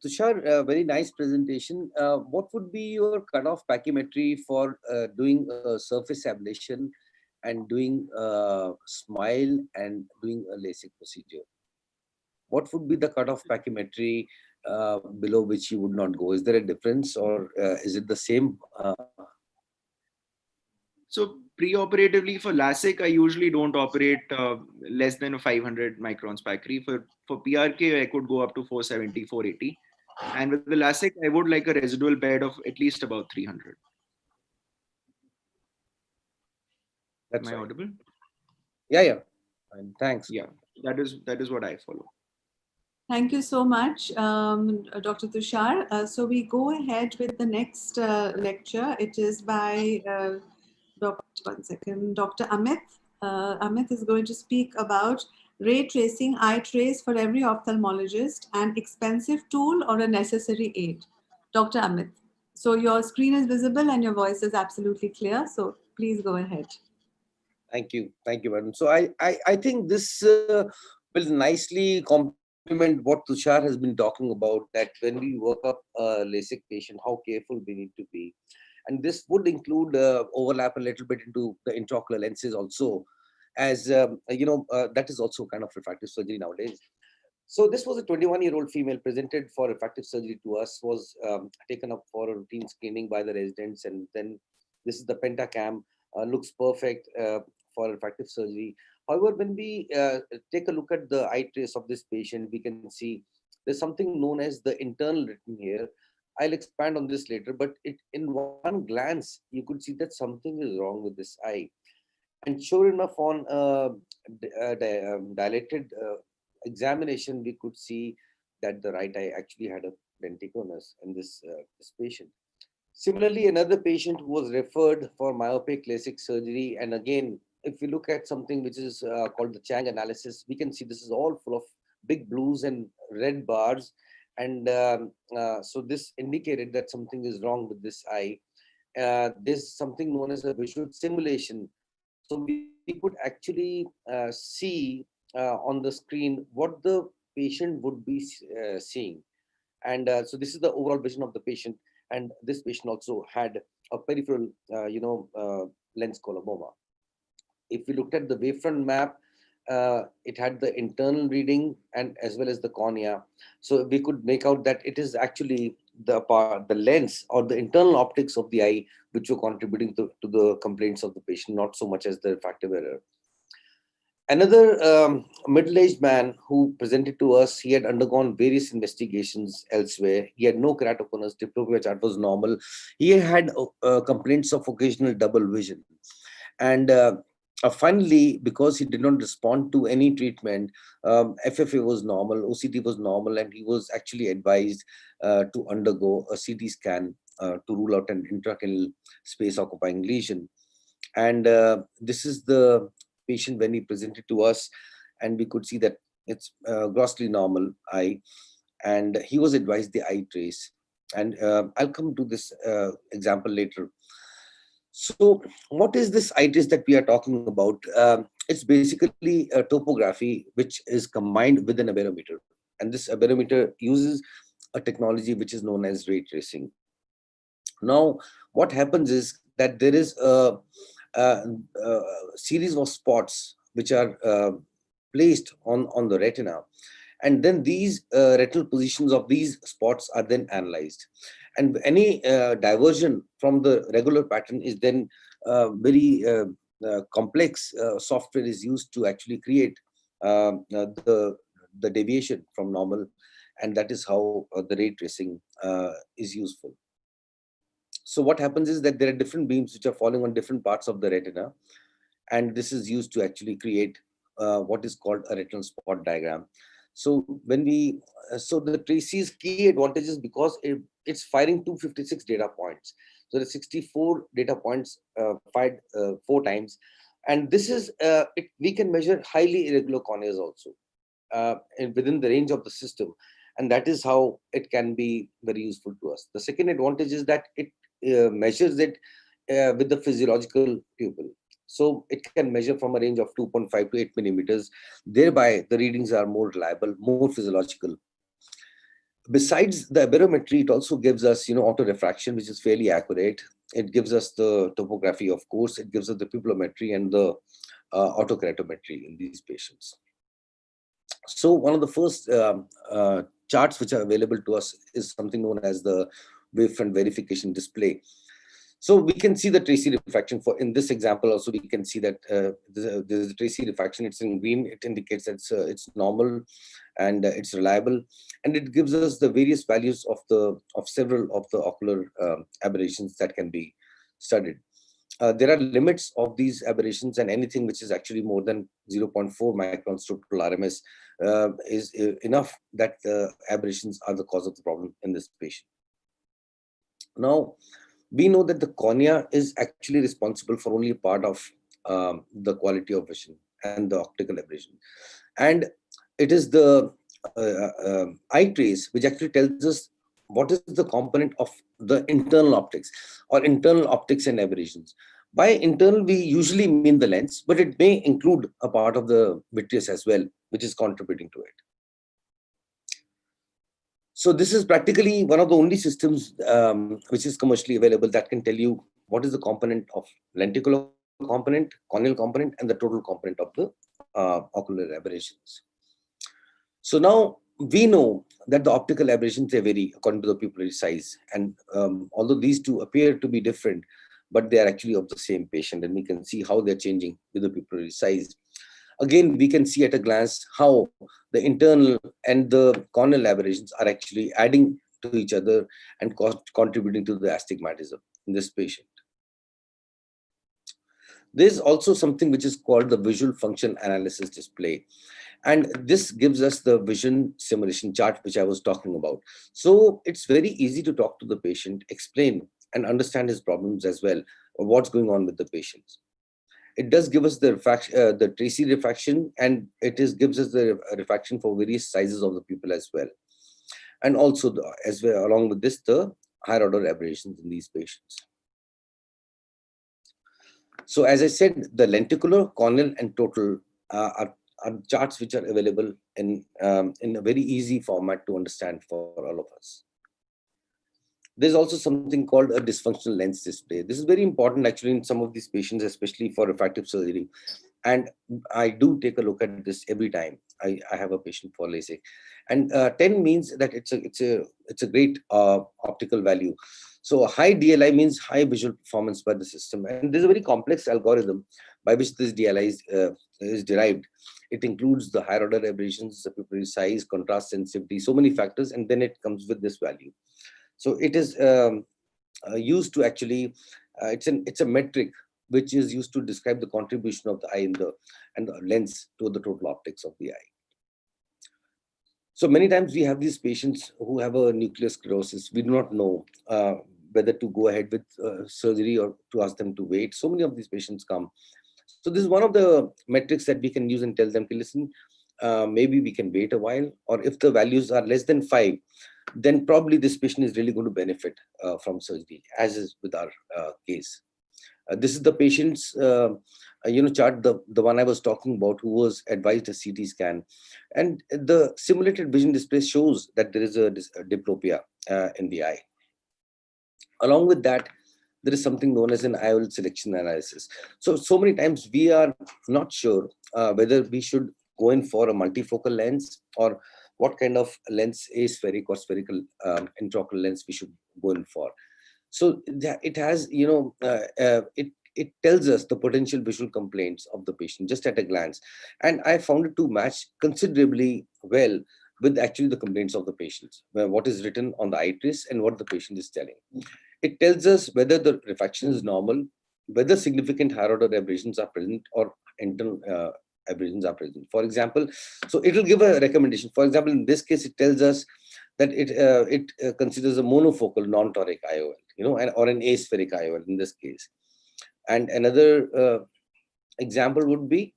Tushar, very nice presentation. What would be your cutoff pachymetry for doing a surface ablation and doing a smile and doing a LASIK procedure? What would be the cutoff pachymetry below which you would not go? Is there a difference, or is it the same? So pre-operatively for LASIK, I usually don't operate less than a 500 microns pachymetry. For PRK, I could go up to 470, 480. And with the LASIK, I would like a residual bed of at least about 300. That's Am I audible? Yeah. Fine. Thanks. Yeah, that is what I follow. Thank you so much, Dr. Tushar. So we go ahead with the next lecture. It is by Dr. Amit. Amit is going to speak about ray tracing eye trace for every ophthalmologist, an expensive tool or a necessary aid. Dr. Amit. So your screen is visible and your voice is absolutely clear. So please go ahead. Thank you, madam. So I think this will nicely complement what Tushar has been talking about, that when we work up a LASIK patient, how careful we need to be. And this would include overlap a little bit into the intraocular lenses also, as that is also kind of refractive surgery nowadays. So this was a 21-year-old female presented for refractive surgery to us, was taken up for a routine screening by the residents, and then this is the pentacam, looks perfect for refractive surgery. However, when we take a look at the eye trace of this patient, we can see there's something known as the internal retin here. I'll expand on this later, but in one glance, you could see that something is wrong with this eye. And sure enough, on dilated examination, we could see that the right eye actually had a lenticonus in this patient. Similarly, another patient who was referred for myopic LASIK surgery, and again, if we look at something which is called the Chang analysis, we can see this is all full of big blues and red bars, and so this indicated that something is wrong with this eye. There's something known as a visual simulation. So we could actually see on the screen what the patient would be seeing. And so this is the overall vision of the patient. And this patient also had a peripheral, lens coloboma. If we looked at the wavefront map, it had the internal reading and as well as the cornea. So we could make out that it is actually the lens or the internal optics of the eye which were contributing to the complaints of the patient, not so much as the refractive error. Another middle-aged man who presented to us, he had undergone various investigations elsewhere. He had no keratoconus, diplopia chart was normal. He had complaints of occasional double vision. And finally, because he did not respond to any treatment, FFA was normal, OCT was normal, and he was actually advised to undergo a CT scan to rule out an intracranial space occupying lesion. And this is the patient when he presented to us, and we could see that it's grossly normal eye, and he was advised the eye trace. And I'll come to this example later. So what is this eye trace that we are talking about? It's basically a topography which is combined with an aberrometer, and this aberrometer uses a technology which is known as ray tracing. Now what happens is that there is a series of spots which are placed on the retina, and then these retinal positions of these spots are then analyzed, and any diversion from the regular pattern is then very complex software is used to actually create the deviation from normal, and that is how the ray tracing is useful. So what happens is that there are different beams which are falling on different parts of the retina, and this is used to actually create what is called a retinal spot diagram. So when we, so the trace's key advantage is because it's firing 256 data points. So the 64 data points fired 4 times, and this is we can measure highly irregular corneas also within the range of the system, and that is how it can be very useful to us. The second advantage is that it measures it with the physiological pupil. So it can measure from a range of 2.5 to 8 millimeters. Thereby, the readings are more reliable, more physiological. Besides the aberrometry, it also gives us, autorefraction, which is fairly accurate. It gives us the topography, of course. It gives us the pupillometry and the autokeratometry in these patients. So one of the first charts which are available to us is something known as the wavefront verification display. So we can see the tracy refraction for in this example. Also, we can see that there's a tracy refraction. It's in green. It indicates that it's normal and it's reliable, and it gives us the various values of several of the ocular aberrations that can be studied. There are limits of these aberrations, and anything which is actually more than 0.4 microns total RMS is enough that aberrations are the cause of the problem in this patient. Now, we know that the cornea is actually responsible for only a part of the quality of vision and the optical aberration. And it is the eye trace which actually tells us what is the component of the internal optics or internal optics and aberrations. By internal, we usually mean the lens, but it may include a part of the vitreous as well, which is contributing to it. So this is practically one of the only systems which is commercially available that can tell you what is the component of lenticular component, corneal component, and the total component of the ocular aberrations. So now we know that the optical aberrations, they vary according to the pupillary size. And although these two appear to be different, but they are actually of the same patient, and we can see how they're changing with the pupillary size. Again, we can see at a glance how the internal and the corneal aberrations are actually adding to each other and contributing to the astigmatism in this patient. There's also something which is called the visual function analysis display. And this gives us the vision simulation chart, which I was talking about. So it's very easy to talk to the patient, explain and understand his problems as well, or what's going on with the patient. It does give us the refraction, the Tracy refraction, and gives us the refraction for various sizes of the pupil as well. And also, as well, along with this, the higher order aberrations in these patients. So as I said, the lenticular, corneal, and total are charts which are available in a very easy format to understand for all of us. There's also something called a dysfunctional lens display. This is very important actually in some of these patients, especially for refractive surgery. And I do take a look at this every time I have a patient for LASIK. And 10 means that it's a great optical value. So a high DLI means high visual performance by the system. And there's a very complex algorithm by which this DLI is derived. It includes the higher order aberrations, the pupillary size, contrast sensitivity, so many factors, and then it comes with this value. So it is used to actually, it's a metric which is used to describe the contribution of the eye and the lens to the total optics of the eye. So many times we have these patients who have a nuclear sclerosis. We do not know whether to go ahead with surgery or to ask them to wait. So many of these patients come. So this is one of the metrics that we can use and tell them, listen, maybe we can wait a while, or if the values are less than 5, then probably this patient is really going to benefit from surgery, as is with our case. This is the patient's chart, the one I was talking about, who was advised a CT scan. And the simulated vision display shows that there is a diplopia in the eye. Along with that, there is something known as an IOL selection analysis. So many times we are not sure whether we should go in for a multifocal lens or what kind of lens, aspheric or spherical intraocular lens we should go in for. So it has, it tells us the potential visual complaints of the patient just at a glance. And I found it to match considerably well with actually the complaints of the patients, what is written on the eye trace and what the patient is telling. It tells us whether the refraction is normal, whether significant higher order aberrations are present or internal aberrations are present. For example, so it will give a recommendation. For example, in this case, it tells us that it considers a monofocal non-toric IOL, or an aspheric IOL in this case. And another example would be,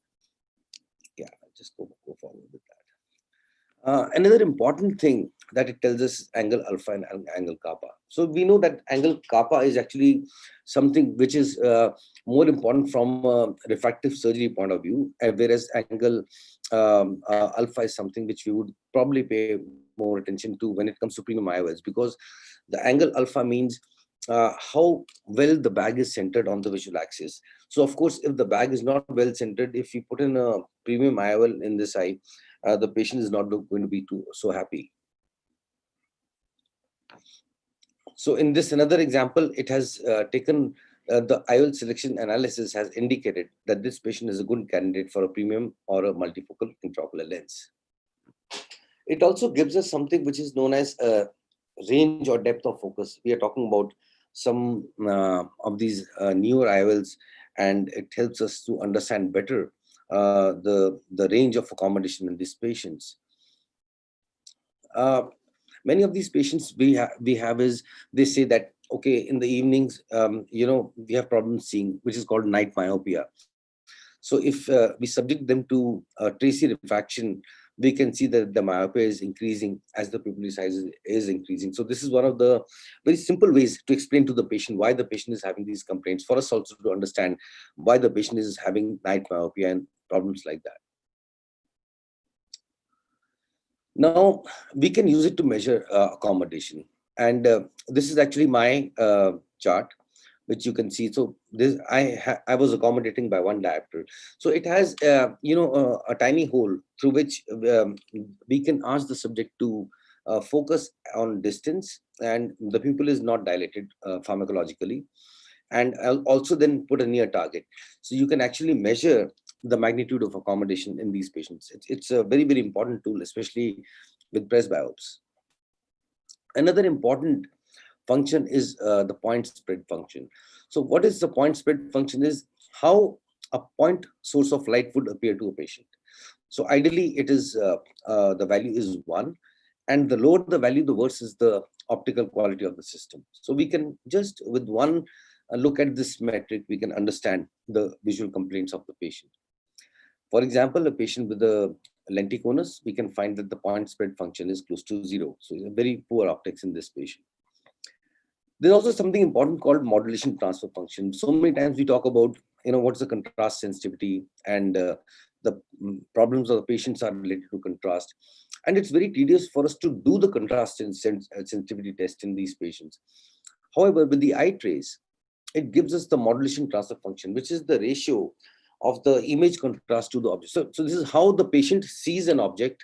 just go forward with that. Another important thing that it tells us is angle alpha and angle kappa. So we know that angle kappa is actually something which is more important from a refractive surgery point of view, whereas angle alpha is something which we would probably pay more attention to when it comes to premium IOLs, because the angle alpha means how well the bag is centered on the visual axis. So of course, if the bag is not well centered, if you put in a premium IOL in this eye, the patient is not going to be so happy. So in this another example, it has taken the IOL selection analysis has indicated that this patient is a good candidate for a premium or a multifocal intraocular lens. It also gives us something which is known as range or depth of focus. We are talking about some of these newer IOLs, and it helps us to understand better the range of accommodation in these patients. Many of these patients we have is, they say that, okay, in the evenings, we have problems seeing, which is called night myopia. So if we subject them to tracy refraction, we can see that the myopia is increasing as the pupillary size is increasing. So this is one of the very simple ways to explain to the patient why the patient is having these complaints, for us also to understand why the patient is having night myopia and problems like that. Now, we can use it to measure accommodation. And this is actually my chart, which you can see. So this I was accommodating by one diopter. So it has a tiny hole through which we can ask the subject to focus on distance, and the pupil is not dilated pharmacologically. And I'll also then put a near target. So you can actually measure the magnitude of accommodation in these patients. It's a very, very important tool, especially with presbyopes. Another important function is the point spread function. So what is the point spread function is how a point source of light would appear to a patient. So ideally, it is the value is 1, and the lower the value, the worse is the optical quality of the system. So we can just with one look at this metric, we can understand the visual complaints of the patient. For example, a patient with a lenticonus, we can find that the point spread function is close to 0. So very poor optics in this patient. There's also something important called modulation transfer function. So many times we talk about, what's the contrast sensitivity, and the problems of the patients are related to contrast. And it's very tedious for us to do the contrast sensitivity test in these patients. However, with the eye trace, it gives us the modulation transfer function, which is the ratio of the image contrast to the object. So this is how the patient sees an object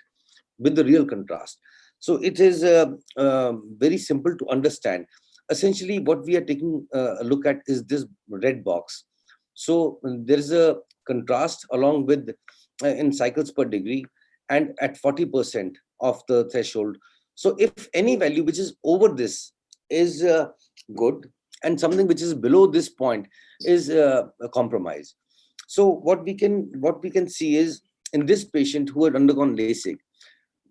with the real contrast. So it is very simple to understand. Essentially, what we are taking a look at is this red box. So there is a contrast along with in cycles per degree and at 40% of the threshold. So if any value which is over this is good, and something which is below this point is a compromise. So what we can see is, in this patient who had undergone LASIK,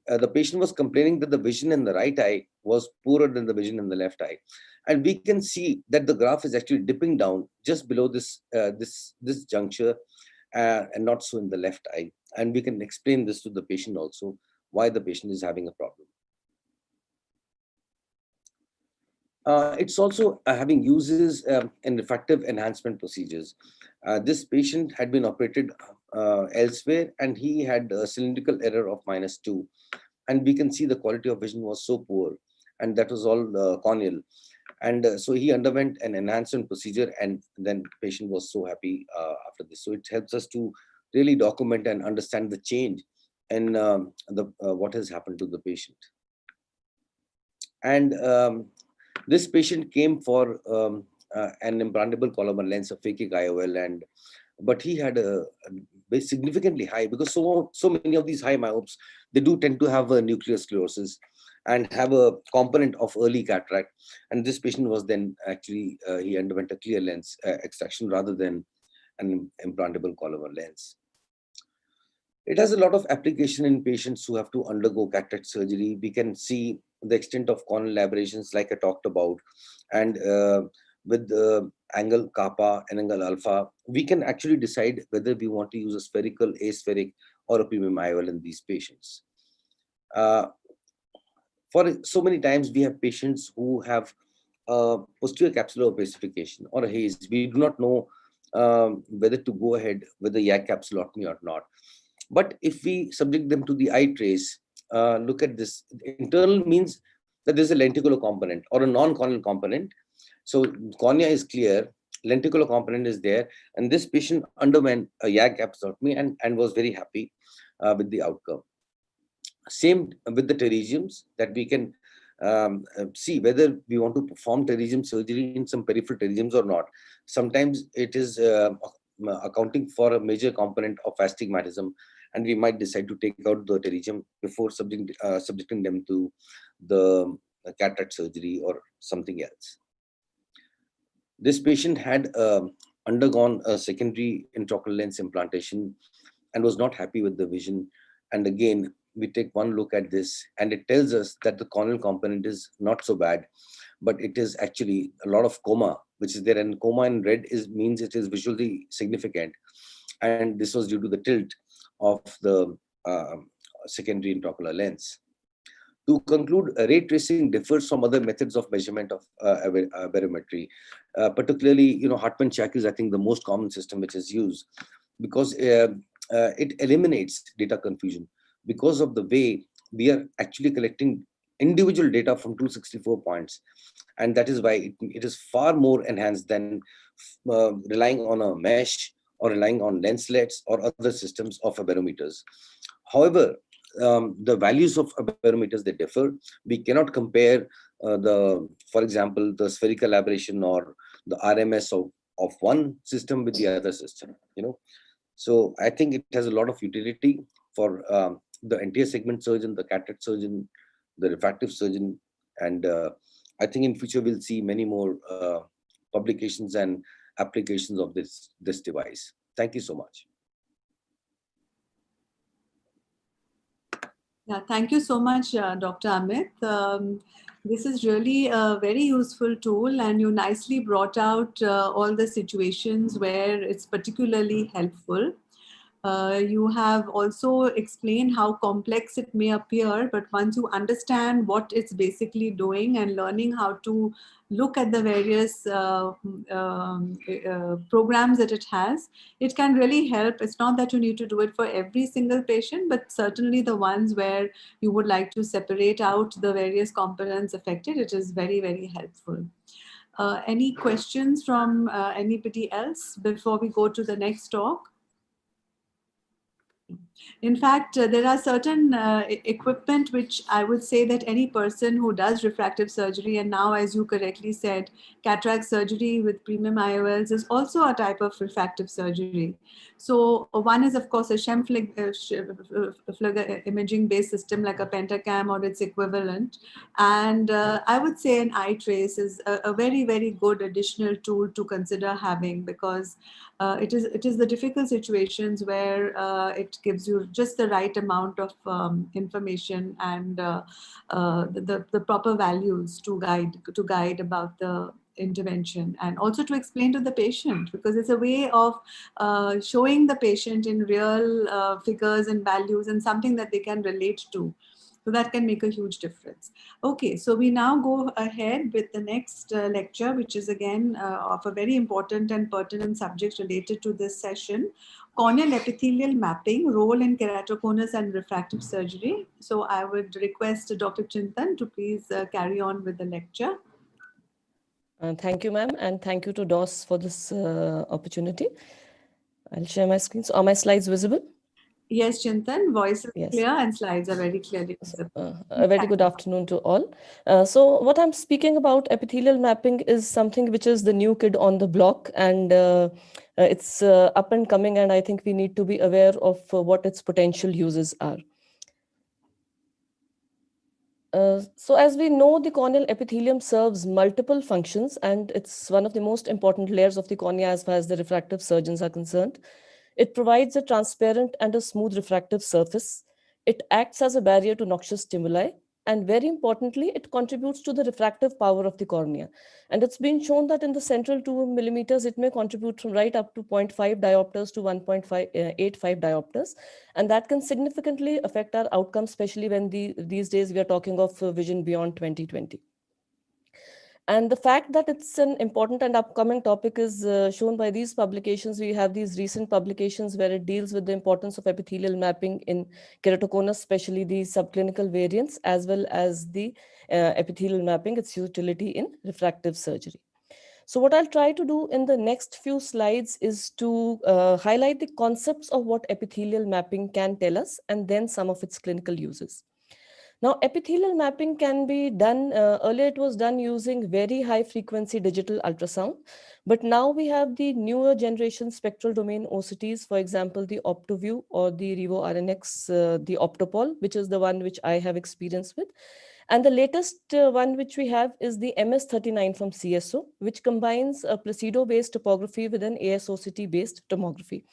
the patient was complaining that the vision in the right eye was poorer than the vision in the left eye, and we can see that the graph is actually dipping down just below this this juncture, and not so in the left eye. And we can explain this to the patient also, why the patient is having a problem. It's also having uses in refractive enhancement procedures. This patient had been operated elsewhere, and he had a cylindrical error of -2. And we can see the quality of vision was so poor, and that was all corneal. And so he underwent an enhancement procedure, and then the patient was so happy after this. So it helps us to really document and understand the change in what has happened to the patient. And this patient came for an implantable Collamer lens, a phakic IOL, but he had a significantly high, because so many of these high myopes, they do tend to have a nuclear sclerosis and have a component of early cataract. And this patient was then actually, he underwent a clear lens extraction rather than an implantable Collamer lens. It has a lot of application in patients who have to undergo cataract surgery. We can see the extent of corneal aberrations like I talked about, and with the angle kappa and angle alpha, we can actually decide whether we want to use a spherical, aspheric, or a premium IOL in these patients. For so many times, we have patients who have posterior capsular opacification or a haze. We do not know whether to go ahead with the YAG capsulotomy or not. But if we subject them to the eye trace, look at this. Internal means that there's a lenticular component or a non-corneal component. So cornea is clear, lenticular component is there, and this patient underwent a YAG capsulotomy and was very happy with the outcome. Same with the pterygiums, that we can see whether we want to perform pterygium surgery in some peripheral pterygiums or not. Sometimes it is accounting for a major component of astigmatism, and we might decide to take out the pterygium before subjecting them to the cataract surgery or something else. This patient had undergone a secondary intraocular lens implantation and was not happy with the vision. And again, we take one look at this, and it tells us that the corneal component is not so bad, but it is actually a lot of coma, which is there. And coma in red means it is visually significant. And this was due to the tilt of the secondary intraocular lens. To conclude, ray tracing differs from other methods of measurement of barometry. Particularly, Hartmann-Chack is, I think, the most common system which is used, because it eliminates data confusion. Because of the way we are actually collecting individual data from 264 points. And that is why it is far more enhanced than relying on a mesh or relying on lenslets or other systems of barometers. However, the values of barometers, they differ. We cannot compare for example, the spherical aberration or the RMS of one system with the other system. So I think it has a lot of utility for the anterior segment surgeon, the cataract surgeon, the refractive surgeon, and I think in future we'll see many more publications and applications of this device. Thank you so much. Yeah, thank you so much, Dr. Amit. This is really a very useful tool, and you nicely brought out all the situations where it's particularly helpful. You have also explained how complex it may appear, but once you understand what it's basically doing and learning how to look at the various programs that it has, it can really help. It's not that you need to do it for every single patient, but certainly the ones where you would like to separate out the various components affected, it is very, very helpful. Any questions from anybody else before we go to the next talk? In fact, there are certain equipment which I would say that any person who does refractive surgery, and now as you correctly said, cataract surgery with premium IOLs is also a type of refractive surgery. So one is of course a Scheimpflug imaging based system like a Pentacam or its equivalent. And I would say an eye trace is a very, very good additional tool to consider having, because it is the difficult situations where it gives you just the right amount of information and the proper values to guide about the intervention, and also to explain to the patient, because it's a way of showing the patient in real figures and values and something that they can relate to. So that can make a huge difference. Okay, so we now go ahead with the next lecture, which is again of a very important and pertinent subject related to this session: corneal epithelial mapping, role in keratoconus and refractive surgery. So I would request Dr. Chintan to please carry on with the lecture. Thank you, ma'am, and thank you to DOS for this opportunity. I'll share my screen. So are my slides visible? Yes, Chintan, voice is clear and slides are very clearly visible. A very good afternoon to all. So what I'm speaking about, epithelial mapping, is something which is the new kid on the block, and it's up and coming, and I think we need to be aware of what its potential uses are. So as we know, the corneal epithelium serves multiple functions, and it's one of the most important layers of the cornea as far as the refractive surgeons are concerned. It provides a transparent and a smooth refractive surface. It acts as a barrier to noxious stimuli. And very importantly, it contributes to the refractive power of the cornea. And it's been shown that in the central 2 millimeters, it may contribute from right up to 0.5 diopters to 1.85 diopters. And that can significantly affect our outcomes, especially when these days we are talking of vision beyond 2020. And the fact that it's an important and upcoming topic is shown by these publications. We have these recent publications where it deals with the importance of epithelial mapping in keratoconus, especially the subclinical variants, as well as the epithelial mapping, its utility in refractive surgery. So what I'll try to do in the next few slides is to highlight the concepts of what epithelial mapping can tell us, and then some of its clinical uses. Now, epithelial mapping can be done, earlier it was done using very high frequency digital ultrasound, but now we have the newer generation spectral domain OCTs, for example, the OptoView or the Revo RNX, the Optopol, which is the one which I have experience with. And the latest one which we have is the MS39 from CSO, which combines a Placido-based topography with an ASOCT-based tomography.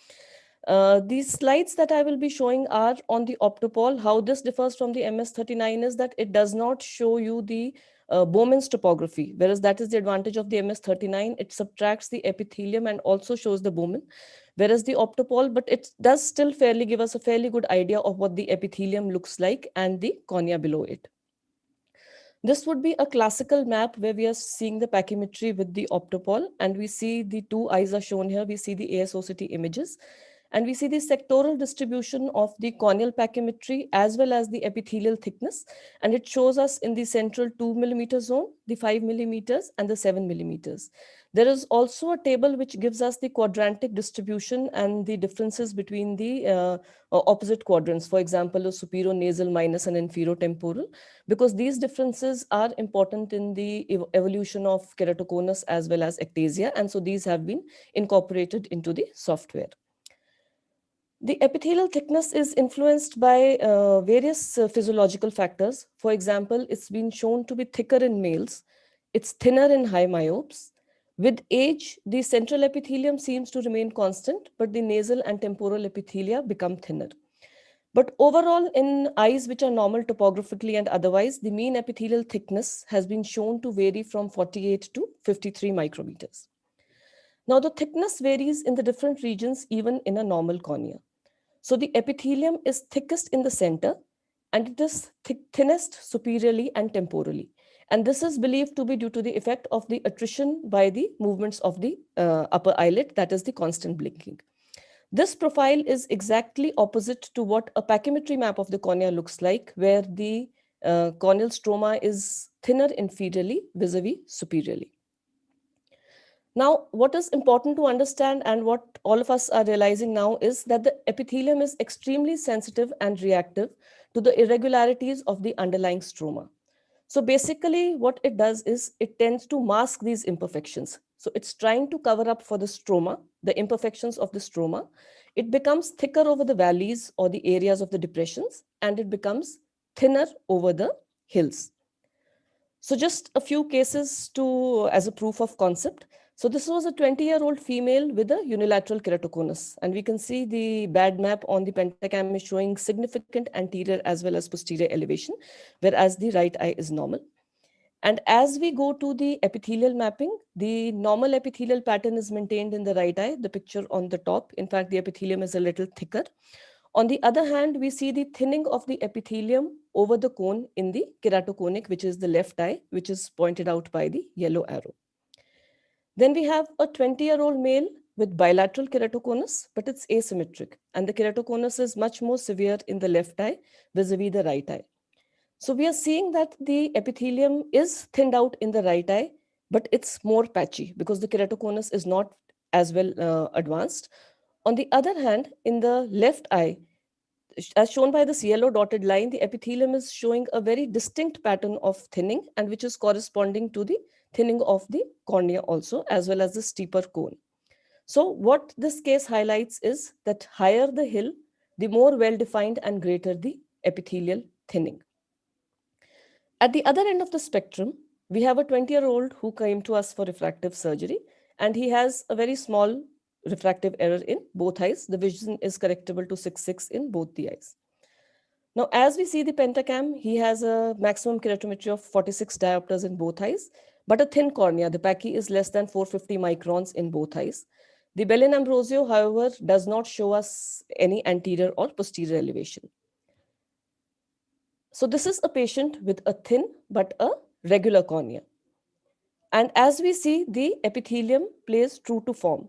These slides that I will be showing are on the Optopol. How this differs from the MS39 is that it does not show you the Bowman's topography, whereas that is the advantage of the MS39. It subtracts the epithelium and also shows the Bowman, whereas the Optopol, but it does still fairly give us a fairly good idea of what the epithelium looks like and the cornea below it. This would be a classical map where we are seeing the pachymetry with the Optopol, and we see the two eyes are shown here. We see the ASOCT images. And we see the sectoral distribution of the corneal pachymetry as well as the epithelial thickness. And it shows us in the central 2 millimeter zone, the 5 millimeters and the 7 millimeters. There is also a table which gives us the quadrantic distribution and the differences between the opposite quadrants, for example, a superior nasal minus an inferior temporal, because these differences are important in the evolution of keratoconus as well as ectasia. And so these have been incorporated into the software. The epithelial thickness is influenced by various physiological factors. For example, it's been shown to be thicker in males. It's thinner in high myopes. With age, the central epithelium seems to remain constant, but the nasal and temporal epithelia become thinner. But overall, in eyes which are normal topographically and otherwise, the mean epithelial thickness has been shown to vary from 48 to 53 micrometers. Now, the thickness varies in the different regions, even in a normal cornea. So the epithelium is thickest in the center, and it is thinnest superiorly and temporally. And this is believed to be due to the effect of the attrition by the movements of the upper eyelid, that is the constant blinking. This profile is exactly opposite to what a pachymetry map of the cornea looks like, where the corneal stroma is thinner inferiorly vis-a-vis superiorly. Now, what is important to understand and what all of us are realizing now is that the epithelium is extremely sensitive and reactive to the irregularities of the underlying stroma. So basically what it does is it tends to mask these imperfections. So it's trying to cover up for the stroma, the imperfections of the stroma. It becomes thicker over the valleys or the areas of the depressions, and it becomes thinner over the hills. So just a few cases as a proof of concept. So this was a 20-year-old female with a unilateral keratoconus, and we can see the bad map on the pentacam is showing significant anterior as well as posterior elevation, whereas the right eye is normal. And as we go to the epithelial mapping, the normal epithelial pattern is maintained in the right eye, the picture on the top. In fact, the epithelium is a little thicker. On the other hand, we see the thinning of the epithelium over the cone in the keratoconic, which is the left eye, which is pointed out by the yellow arrow. Then we have a 20-year-old male with bilateral keratoconus, but it's asymmetric. And the keratoconus is much more severe in the left eye vis-a-vis the right eye. So we are seeing that the epithelium is thinned out in the right eye, but it's more patchy because the keratoconus is not as well advanced. On the other hand, in the left eye, as shown by this yellow dotted line, the epithelium is showing a very distinct pattern of thinning, and which is corresponding to the thinning of the cornea also, as well as the steeper cone. So what this case highlights is that higher the hill, the more well-defined and greater the epithelial thinning. At the other end of the spectrum, we have a 20-year-old who came to us for refractive surgery, and he has a very small refractive error in both eyes. The vision is correctable to 6.6 in both the eyes. Now, as we see the pentacam, he has a maximum keratometry of 46 diopters in both eyes, but a thin cornea. The Pachy is less than 450 microns in both eyes. The Bellin-Ambrosio, however, does not show us any anterior or posterior elevation. So this is a patient with a thin but a regular cornea. And as we see, the epithelium plays true to form.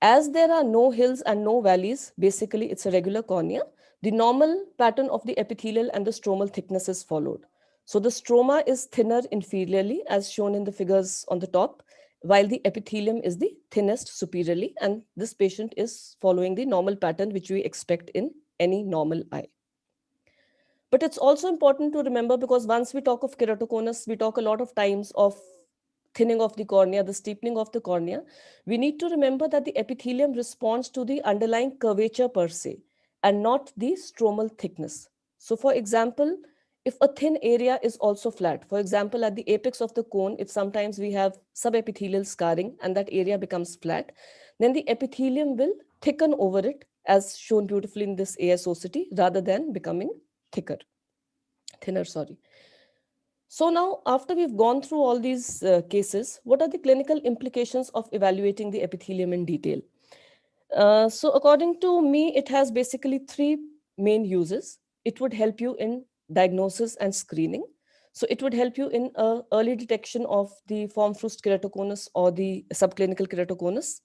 As there are no hills and no valleys, basically it's a regular cornea, the normal pattern of the epithelial and the stromal thickness is followed. So the stroma is thinner inferiorly, as shown in the figures on the top, while the epithelium is the thinnest superiorly, and this patient is following the normal pattern which we expect in any normal eye. But it's also important to remember, because once we talk of keratoconus, we talk a lot of times of thinning of the cornea, the steepening of the cornea. We need to remember that the epithelium responds to the underlying curvature per se, and not the stromal thickness. So for example, if a thin area is also flat, for example, at the apex of the cone, if sometimes we have subepithelial scarring and that area becomes flat, then the epithelium will thicken over it, as shown beautifully in this ASOCT, rather than becoming thinner. So now, after we've gone through all these cases, what are the clinical implications of evaluating the epithelium in detail? So according to me, it has basically three main uses. It would help you in diagnosis and screening. So it would help you in early detection of the form-fruste keratoconus or the subclinical keratoconus.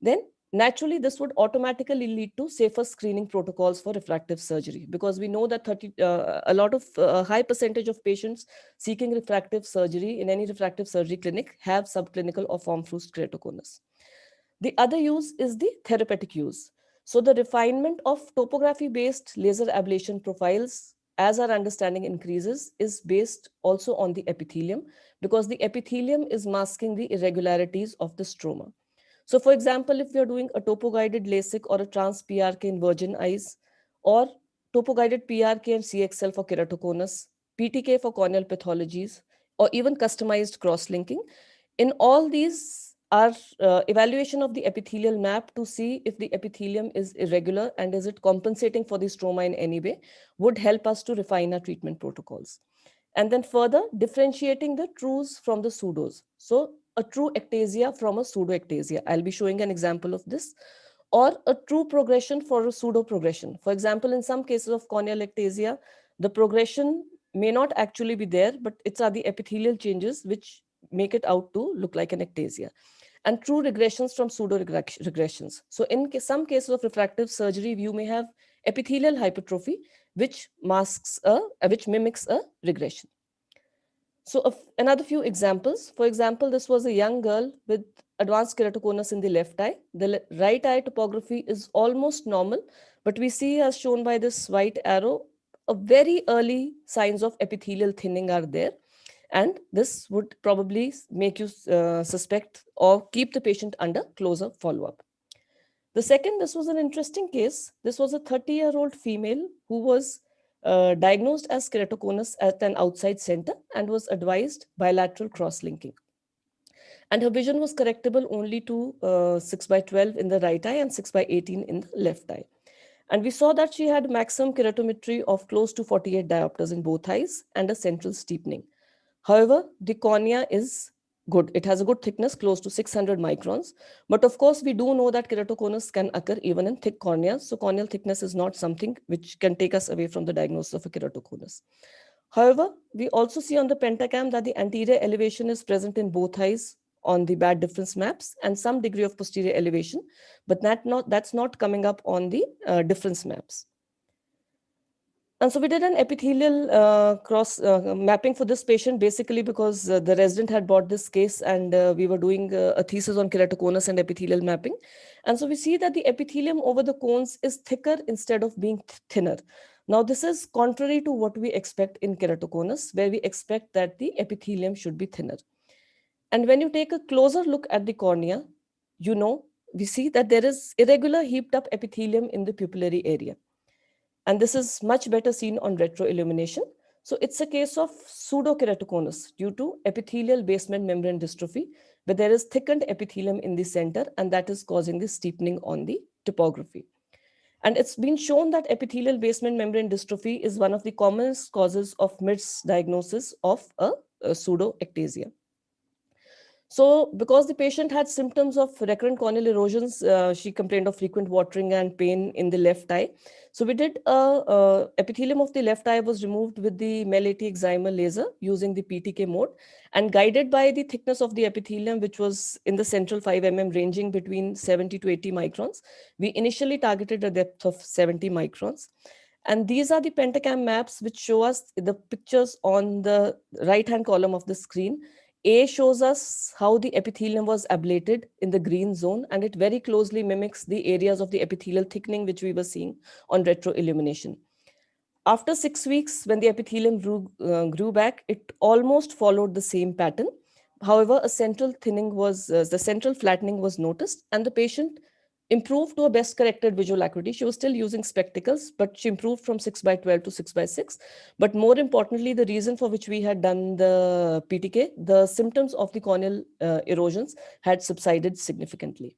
Then naturally, this would automatically lead to safer screening protocols for refractive surgery, because we know that a lot of high percentage of patients seeking refractive surgery in any refractive surgery clinic have subclinical or form-fruste keratoconus. The other use is the therapeutic use. So the refinement of topography-based laser ablation profiles, as our understanding increases, is based also on the epithelium, because the epithelium is masking the irregularities of the stroma. So for example, if we are doing a topo-guided LASIK or a trans-PRK in virgin eyes, or topo-guided PRK and CXL for keratoconus, PTK for corneal pathologies, or even customized cross-linking, in all these our evaluation of the epithelial map to see if the epithelium is irregular and is it compensating for the stroma in any way would help us to refine our treatment protocols. And then further differentiating the trues from the pseudos. So a true ectasia from a pseudoectasia. I'll be showing an example of this. Or a true progression for a pseudo progression. For example, in some cases of corneal ectasia, the progression may not actually be there, but it's are the epithelial changes which make it out to look like an ectasia. And true regressions from pseudo regressions. So in some cases of refractive surgery, you may have epithelial hypertrophy, which which mimics a regression. So another few examples. For example, this was a young girl with advanced keratoconus in the left eye. The right eye topography is almost normal, but we see, as shown by this white arrow, a very early signs of epithelial thinning are there. And this would probably make you suspect or keep the patient under closer follow-up. The second, this was an interesting case. This was a 30-year-old female who was diagnosed as keratoconus at an outside center and was advised bilateral cross-linking. And her vision was correctable only to 6/12 in the right eye and 6/18 in the left eye. And we saw that she had maximum keratometry of close to 48 diopters in both eyes and a central steepening. However, the cornea is good. It has a good thickness, close to 600 microns. But of course, we do know that keratoconus can occur even in thick corneas. So corneal thickness is not something which can take us away from the diagnosis of a keratoconus. However, we also see on the pentacam that the anterior elevation is present in both eyes on the bad difference maps and some degree of posterior elevation, but that's not coming up on the difference maps. And so we did an epithelial cross mapping for this patient, basically because the resident had brought this case and we were doing a thesis on keratoconus and epithelial mapping. And so we see that the epithelium over the cones is thicker instead of being thinner. Now, this is contrary to what we expect in keratoconus, where we expect that the epithelium should be thinner. And when you take a closer look at the cornea, we see that there is irregular heaped up epithelium in the pupillary area. And this is much better seen on retroillumination. So it's a case of pseudokeratoconus due to epithelial basement membrane dystrophy, where there is thickened epithelium in the center, and that is causing the steepening on the topography. And it's been shown that epithelial basement membrane dystrophy is one of the commonest causes of misdiagnosis of a pseudoectasia. So because the patient had symptoms of recurrent corneal erosions, she complained of frequent watering and pain in the left eye. So we did epithelium of the left eye was removed with the MEL-80 excimer laser using the PTK mode, and guided by the thickness of the epithelium, which was in the central 5 mm ranging between 70 to 80 microns. We initially targeted a depth of 70 microns. And these are the pentacam maps which show us the pictures on the right-hand column of the screen. A shows us how the epithelium was ablated in the green zone, and it very closely mimics the areas of the epithelial thickening which we were seeing on retroillumination. After 6 weeks, when the epithelium grew back, it almost followed the same pattern. However, a central thinning was, the central flattening was noticed, and the patient improved to a best corrected visual acuity. She was still using spectacles, but she improved from 6/12 to 6/6. But more importantly, the reason for which we had done the PTK, the symptoms of the corneal erosions had subsided significantly.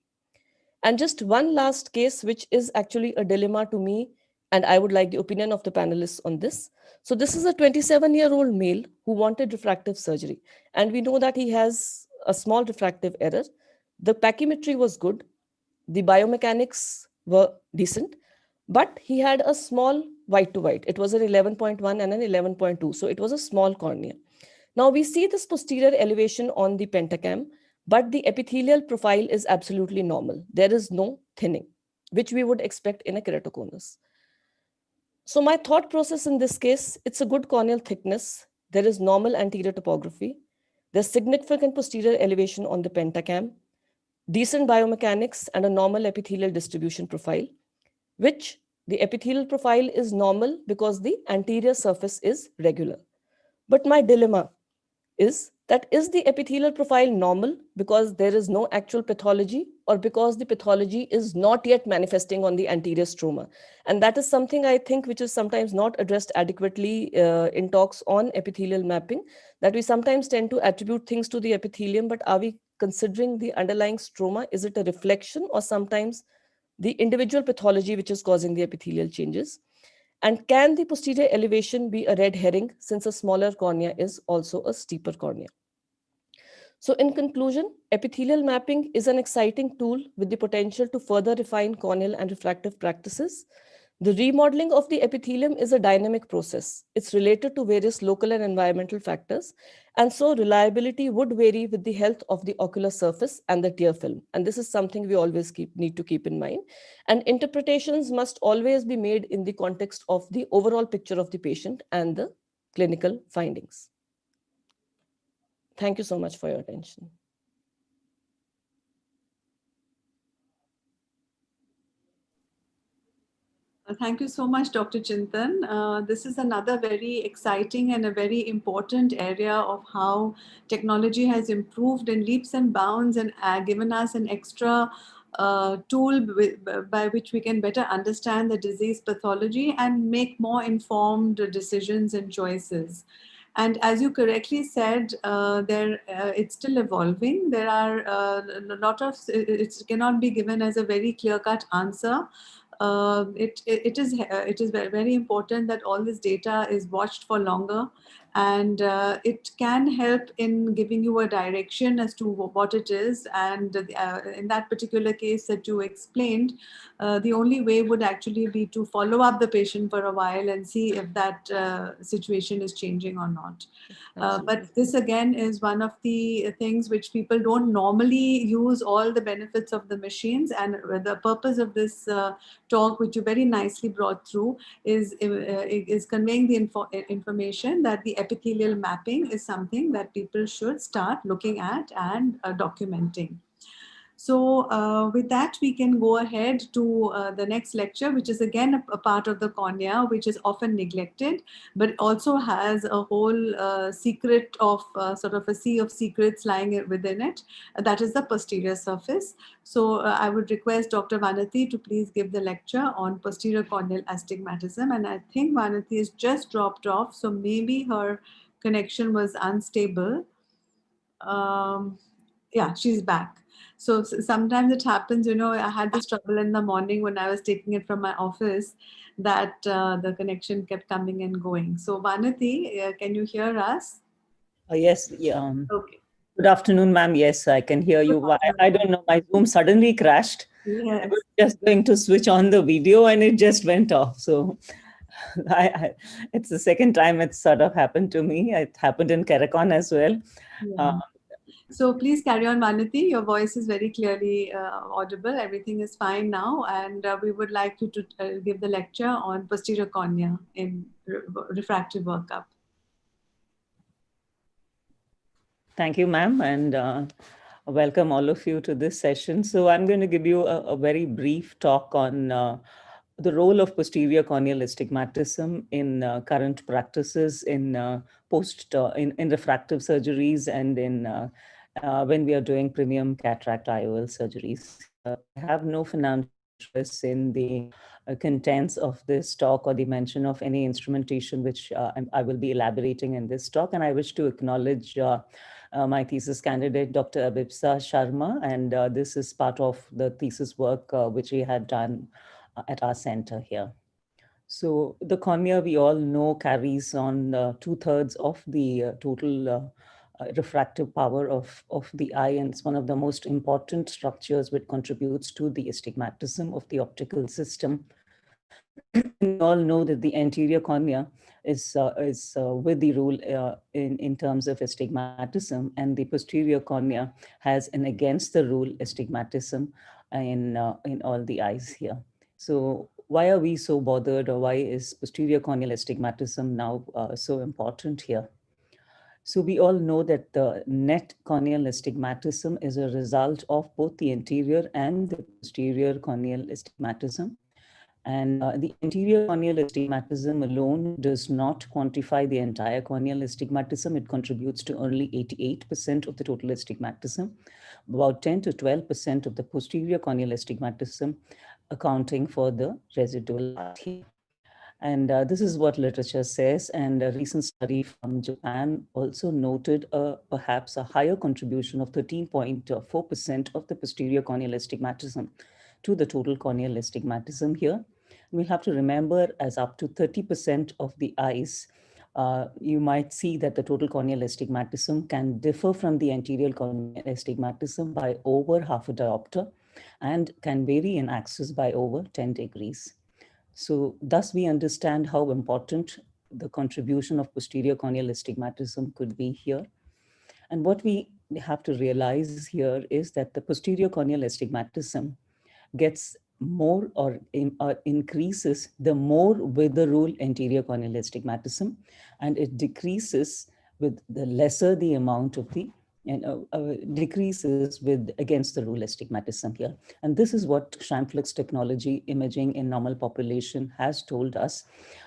And just one last case, which is actually a dilemma to me, and I would like the opinion of the panelists on this. So this is a 27-year-old male who wanted refractive surgery. And we know that he has a small refractive error. The pachymetry was good. The biomechanics were decent, but he had a small white to white. It was an 11.1 and an 11.2. So it was a small cornea. Now we see this posterior elevation on the pentacam, but the epithelial profile is absolutely normal. There is no thinning, which we would expect in a keratoconus. So my thought process in this case, it's a good corneal thickness. There is normal anterior topography. There's significant posterior elevation on the pentacam, decent biomechanics, and a normal epithelial distribution profile, which the epithelial profile is normal because the anterior surface is regular. But my dilemma is that is the epithelial profile normal because there is no actual pathology, or because the pathology is not yet manifesting on the anterior stroma? And that is something I think which is sometimes not addressed adequately in talks on epithelial mapping, that we sometimes tend to attribute things to the epithelium, but are we considering the underlying stroma? Is it a reflection or sometimes the individual pathology which is causing the epithelial changes? And can the posterior elevation be a red herring, since a smaller cornea is also a steeper cornea? So in conclusion, epithelial mapping is an exciting tool with the potential to further refine corneal and refractive practices. The remodeling of the epithelium is a dynamic process. It's related to various local and environmental factors, and so reliability would vary with the health of the ocular surface and the tear film. And this is something we always need to keep in mind. And interpretations must always be made in the context of the overall picture of the patient and the clinical findings. Thank you so much for your attention. Thank you so much, Dr. Chintan. This is another very exciting and a very important area of how technology has improved in leaps and bounds and given us an extra tool by which we can better understand the disease pathology and make more informed decisions and choices. And as you correctly said, it's still evolving. There are a lot of, it cannot be given as a very clear-cut answer. It is very, very important that all this data is watched for longer, and it can help in giving you a direction as to what it is. And in that particular case that you explained, the only way would actually be to follow up the patient for a while and see if that situation is changing or not. But this again is one of the things which people don't normally use all the benefits of the machines. And the purpose of this talk, which you very nicely brought through, is conveying the information that the epithelial mapping is something that people should start looking at and documenting. So with that, we can go ahead to the next lecture, which is again a part of the cornea, which is often neglected, but also has a whole secret of sort of a sea of secrets lying within it. That is the posterior surface. So I would request Dr. Vanati to please give the lecture on posterior corneal astigmatism. And I think Vanati has just dropped off, so maybe her connection was unstable. Yeah, she's back. So sometimes it happens, you know, I had this trouble in the morning when I was taking it from my office, that the connection kept coming and going. So Vanati, can you hear us? Yes. Yeah. Okay. Good afternoon, ma'am. Yes, I can hear you. I don't know, my Zoom suddenly crashed. Yes. I was just going to switch on the video and it just went off. So it's the second time it's sort of happened to me. It happened in Karakon as well. Yeah. So please carry on, Vanati. Your voice is very clearly audible. Everything is fine now. And we would like you to give the lecture on posterior cornea in refractive workup. Thank you, ma'am. And welcome all of you to this session. So I'm going to give you a very brief talk on the role of posterior corneal astigmatism in current practices in in refractive surgeries and in when we are doing premium cataract IOL surgeries. I have no financial interest in the contents of this talk or the mention of any instrumentation which I will be elaborating in this talk. And I wish to acknowledge my thesis candidate, Dr. Abhipsa Sharma, and this is part of the thesis work which he had done at our center here. So the cornea, we all know, carries on 2/3 of the total refractive power of the eye, and it's one of the most important structures which contributes to the astigmatism of the optical system. We all know that the anterior cornea is with the rule in terms of astigmatism, and the posterior cornea has an against the rule astigmatism in all the eyes here. So why are we so bothered, or why is posterior corneal astigmatism now so important here? So we all know that the net corneal astigmatism is a result of both the anterior and the posterior corneal astigmatism. And the anterior corneal astigmatism alone does not quantify the entire corneal astigmatism. It contributes to only 88% of the total astigmatism, about 10 to 12% of the posterior corneal astigmatism, accounting for the residual part here. And this is what literature says. And a recent study from Japan also noted perhaps a higher contribution of 13.4% of the posterior corneal astigmatism to the total corneal astigmatism here. We'll have to remember, as up to 30% of the eyes, you might see that the total corneal astigmatism can differ from the anterior corneal astigmatism by over half a diopter and can vary in axis by over 10 degrees. So thus we understand how important the contribution of posterior corneal astigmatism could be here. And what we have to realize here is that the posterior corneal astigmatism gets more or increases the more with the rule anterior corneal astigmatism, and it decreases with the lesser the amount of the decreases with against the rule astigmatism here. And this is what Scheimpflug's technology imaging in normal population has told us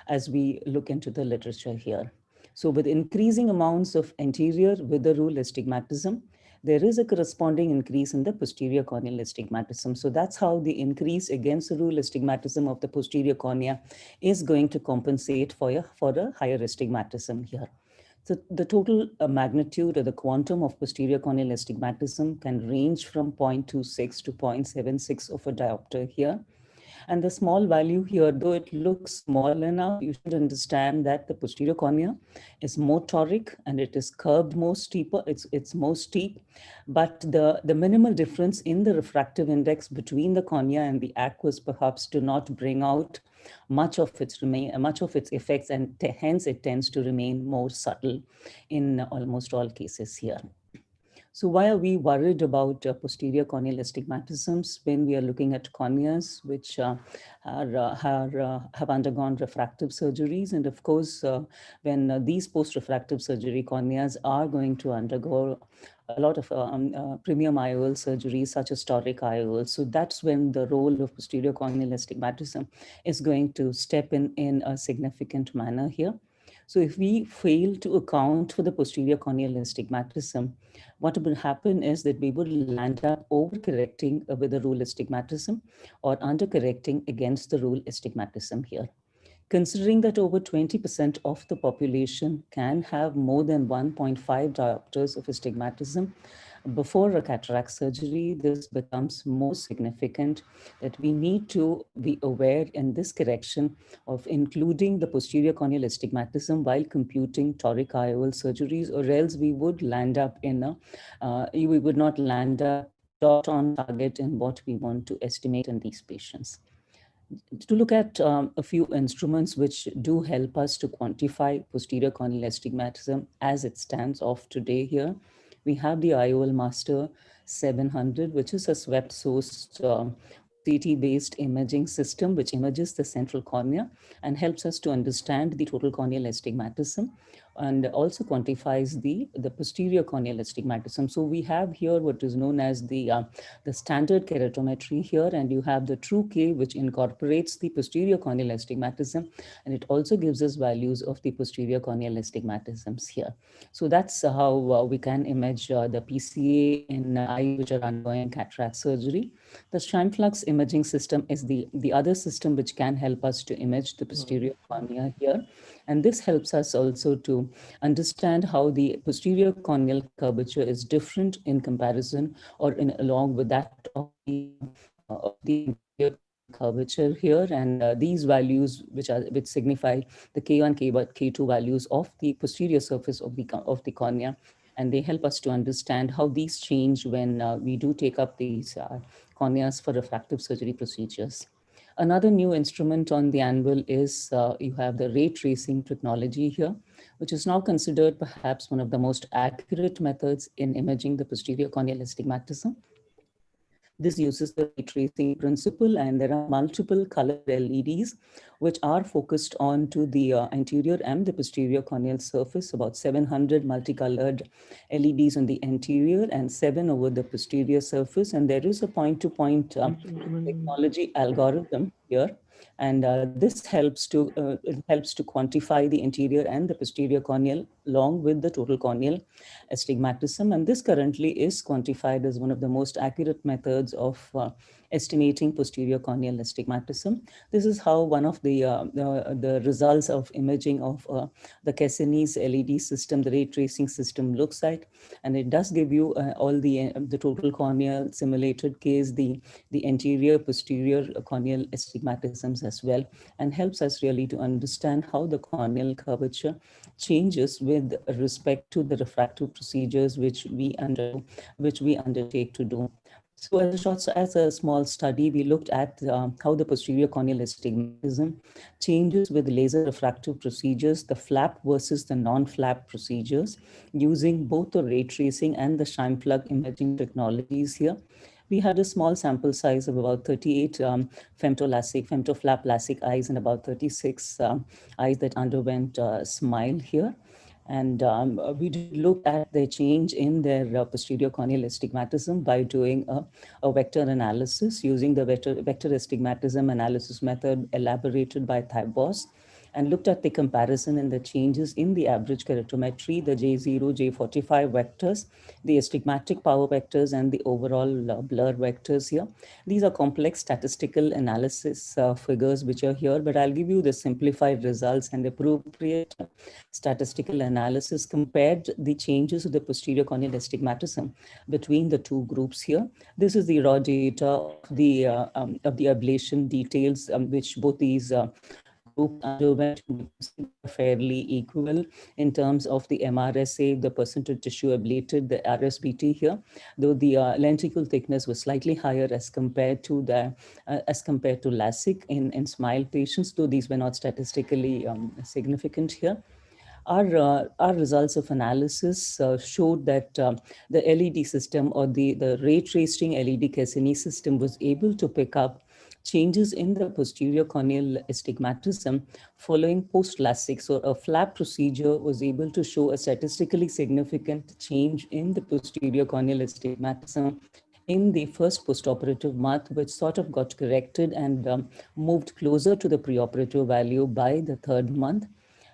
as we look into the literature here. So with increasing amounts of anterior with the rule astigmatism, there is a corresponding increase in the posterior corneal astigmatism. So that's how the increase against the rule astigmatism of the posterior cornea is going to compensate for a higher astigmatism here. So the total magnitude or the quantum of posterior corneal astigmatism can range from 0.26 to 0.76 of a diopter here. And the small value here, though it looks small enough, you should understand that the posterior cornea is more toric and it is curved more steeper, it's more steep, but the minimal difference in the refractive index between the cornea and the aqueous perhaps do not bring out much of its effects, and hence it tends to remain more subtle in almost all cases here. So why are we worried about posterior corneal astigmatisms when we are looking at corneas which have undergone refractive surgeries? And of course, when these post-refractive surgery corneas are going to undergo a lot of premium IOL surgeries such as toric IOL. So that's when the role of posterior corneal astigmatism is going to step in a significant manner here. So if we fail to account for the posterior corneal astigmatism, what will happen is that we would land up overcorrecting with the rule astigmatism or undercorrecting against the rule astigmatism here. Considering that over 20% of the population can have more than 1.5 diopters of astigmatism before a cataract surgery, this becomes more significant that we need to be aware in this correction of including the posterior corneal astigmatism while computing toric IOL surgeries, or else we would land up in we would not land up dot on target in what we want to estimate in these patients. To look at a few instruments which do help us to quantify posterior corneal astigmatism as it stands off today here, we have the IOL Master 700, which is a swept source CT-based imaging system which images the central cornea and helps us to understand the total corneal astigmatism and also quantifies the posterior corneal astigmatism. So we have here what is known as the standard keratometry here, and you have the TrueK, which incorporates the posterior corneal astigmatism, and it also gives us values of the posterior corneal astigmatisms here. So that's how we can image the PCA in eyes which are undergoing cataract surgery. The Scheimpflug's imaging system is the other system which can help us to image the posterior cornea here. And this helps us also to understand how the posterior corneal curvature is different in comparison or along with that of the curvature here. And these values which signify the K1, K2 values of the posterior surface of the cornea. And they help us to understand how these change when we do take up these corneas for refractive surgery procedures. Another new instrument on the anvil is you have the ray tracing technology here, which is now considered perhaps one of the most accurate methods in imaging the posterior corneal astigmatism. This uses the ray tracing principle, and there are multiple colored LEDs which are focused on to the anterior and the posterior corneal surface, about 700 multicolored LEDs on the anterior and 7 over the posterior surface. And there is a point-to-point technology algorithm here. And this helps to quantify the anterior and the posterior corneal along with the total corneal astigmatism. And this currently is quantified as one of the most accurate methods of estimating posterior corneal astigmatism. This is how one of the results of imaging of the Cassini's LED system, the ray tracing system, looks like, and it does give you all the total corneal simulated case, the anterior, posterior corneal astigmatisms as well, and helps us really to understand how the corneal curvature changes with respect to the refractive procedures which we undertake to do. So as a small study, we looked at how the posterior corneal astigmatism changes with laser refractive procedures, the flap versus the non-flap procedures, using both the ray tracing and the shine plug imaging technologies here. We had a small sample size of about 38 femtoflap LASIK eyes and about 36 eyes that underwent SMILE here. And we did look at the change in their posterior corneal astigmatism by doing a vector analysis using the vector astigmatism analysis method elaborated by Thybos, and looked at the comparison and the changes in the average keratometry, the J0, J45 vectors, the astigmatic power vectors, and the overall blur vectors here. These are complex statistical analysis figures which are here, but I'll give you the simplified results and appropriate statistical analysis compared the changes of the posterior corneal astigmatism between the two groups here. This is the raw data of the ablation details, which both these group underwent fairly equal in terms of the MRSA, the percentage tissue ablated, the RSBT here, though the lenticle thickness was slightly higher as compared to LASIK in SMILE patients, though these were not statistically significant here. Our results of analysis showed that the LED system, or the ray tracing LED Cassini system, was able to pick up changes in the posterior corneal astigmatism following post-LASIK. So a flap procedure was able to show a statistically significant change in the posterior corneal astigmatism in the first postoperative month, which sort of got corrected and moved closer to the preoperative value by the third month.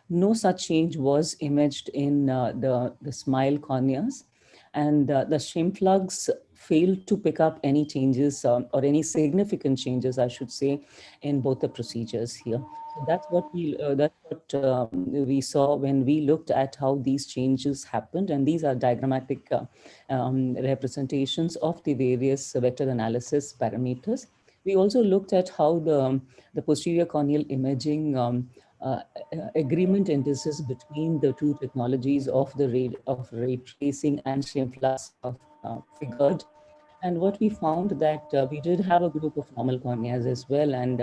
No such change was imaged in the SMILE corneas, and the shim plugs failed to pick up any changes or any significant changes, I should say, in both the procedures here. So that's what we saw when we looked at how these changes happened, and these are diagrammatic representations of the various vector analysis parameters. We also looked at how the posterior corneal imaging agreement indices between the two technologies of ray tracing and shim flux figured. And what we found that we did have a group of normal corneas as well, and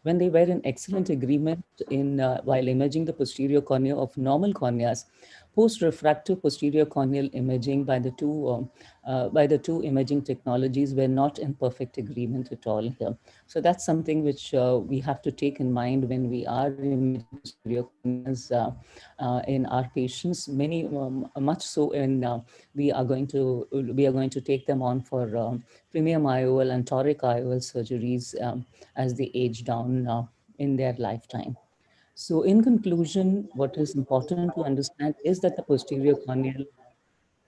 when they were in excellent agreement in while imaging the posterior cornea of normal corneas, post-refractive posterior corneal imaging by the two imaging technologies were not in perfect agreement at all here. So that's something which we have to take in mind when we are imaging posterior corneas in our patients. Much so in we are going to take them on for premium IOL and toric IOL surgeries as they age down in their lifetime. So in conclusion, what is important to understand is that the posterior corneal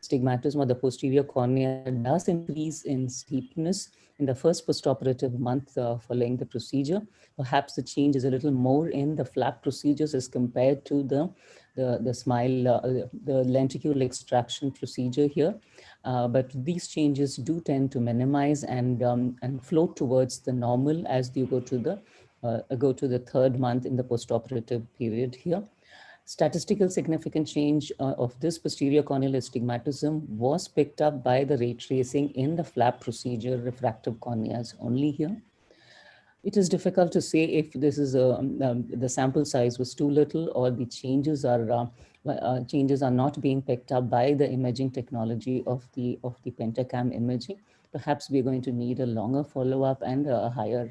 astigmatism, or the posterior cornea, does increase in steepness in the first postoperative month following the procedure. Perhaps the change is a little more in the flap procedures as compared to the SMILE, the lenticle extraction procedure here. But these changes do tend to minimize and float towards the normal as you go to the third month in the postoperative period here. Statistical significant change of this posterior corneal astigmatism was picked up by the ray tracing in the flap procedure refractive corneas only here. It is difficult to say if this is the sample size was too little, or the changes are not being picked up by the imaging technology of the Pentacam imaging. Perhaps we're going to need a longer follow-up and a higher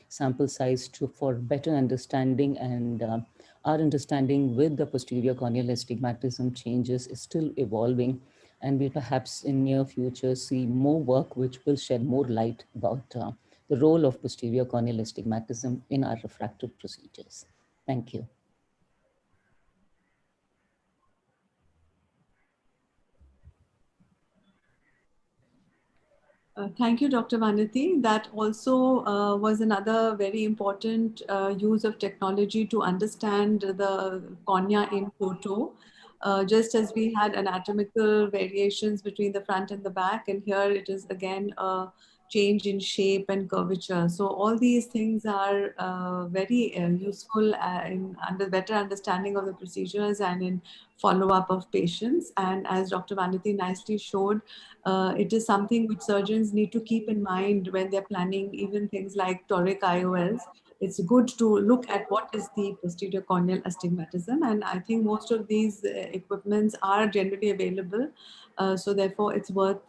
sample size for better understanding, and our understanding with the posterior corneal astigmatism changes is still evolving, and we perhaps in near future see more work which will shed more light about the role of posterior corneal astigmatism in our refractive procedures. Thank you. Thank you, Dr. Vanity. That also was another very important use of technology to understand the cornea in toto. Just as we had anatomical variations between the front and the back, and here it is again a change in shape and curvature. So all these things are very useful in better understanding of the procedures and in follow-up of patients. And as Dr. Vanity nicely showed, it is something which surgeons need to keep in mind when they're planning even things like toric IOLs. It's good to look at what is the posterior corneal astigmatism, and I think most of these equipments are generally available. So therefore, it's worth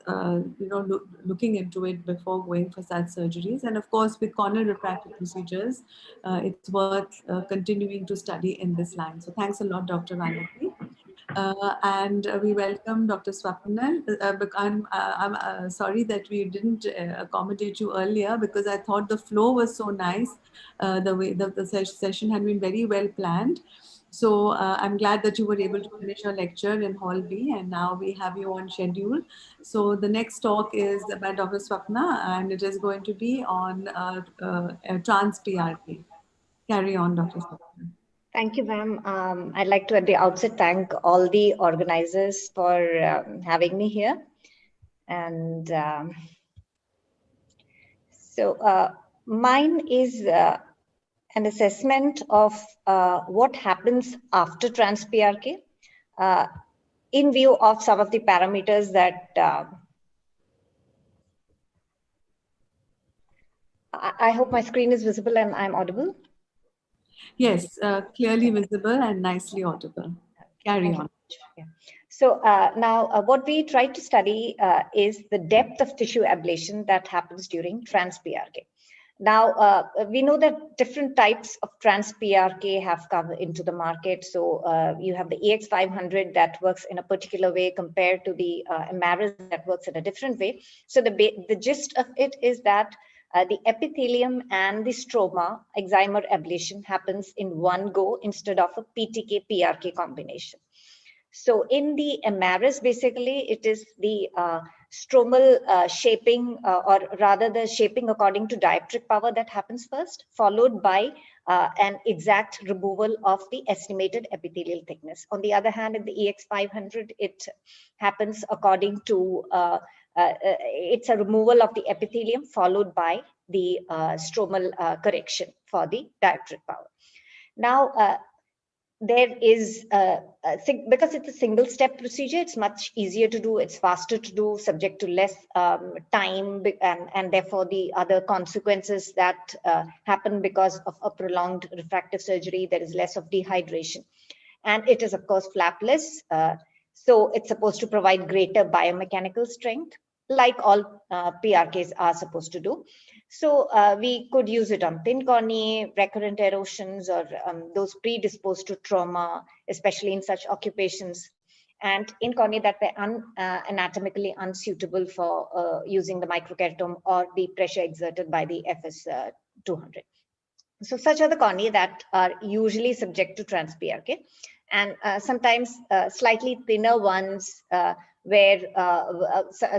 looking into it before going for such surgeries. And of course, with corneal refractive procedures, it's worth continuing to study in this line. So thanks a lot, Dr. Vanity. And we welcome Dr. Swapnil. I'm sorry that we didn't accommodate you earlier because I thought the flow was so nice. The way the session had been very well planned. So I'm glad that you were able to finish your lecture in Hall B, and now we have you on schedule. So the next talk is by Dr. Swapna, and it is going to be on trans PRK. Carry on, Dr. Swapna. Thank you, ma'am. I'd like to at the outset thank all the organizers for having me here. And mine is an assessment of what happens after trans PRK in view of some of the parameters that I hope my screen is visible and I'm audible. Yes, clearly visible and nicely audible. Carry on. Yeah. So now what we try to study is the depth of tissue ablation that happens during trans PRK. Now, we know that different types of trans PRK have come into the market. So you have the EX500 that works in a particular way compared to the Amaris that works in a different way. So the gist of it is that the epithelium and the stroma excimer ablation happens in one go instead of a PTK PRK combination. So in the Amaris, basically, it is the stromal shaping, or rather the shaping according to dioptric power that happens first, followed by an exact removal of the estimated epithelial thickness. On the other hand, in the EX500, it happens according to, it's a removal of the epithelium followed by the stromal correction for the dioptric power. Now, there is, because it's a single step procedure, it's much easier to do, it's faster to do, subject to less time, and therefore the other consequences that happen because of a prolonged refractive surgery, there is less of dehydration. And it is of course flapless, so it's supposed to provide greater biomechanical strength, like all PRKs are supposed to do. So we could use it on thin cornea, recurrent erosions, or those predisposed to trauma, especially in such occupations, and in cornea that were anatomically unsuitable for using the microkeratome or the pressure exerted by the FS200. So such are the cornea that are usually subject to trans PRK, and sometimes slightly thinner ones where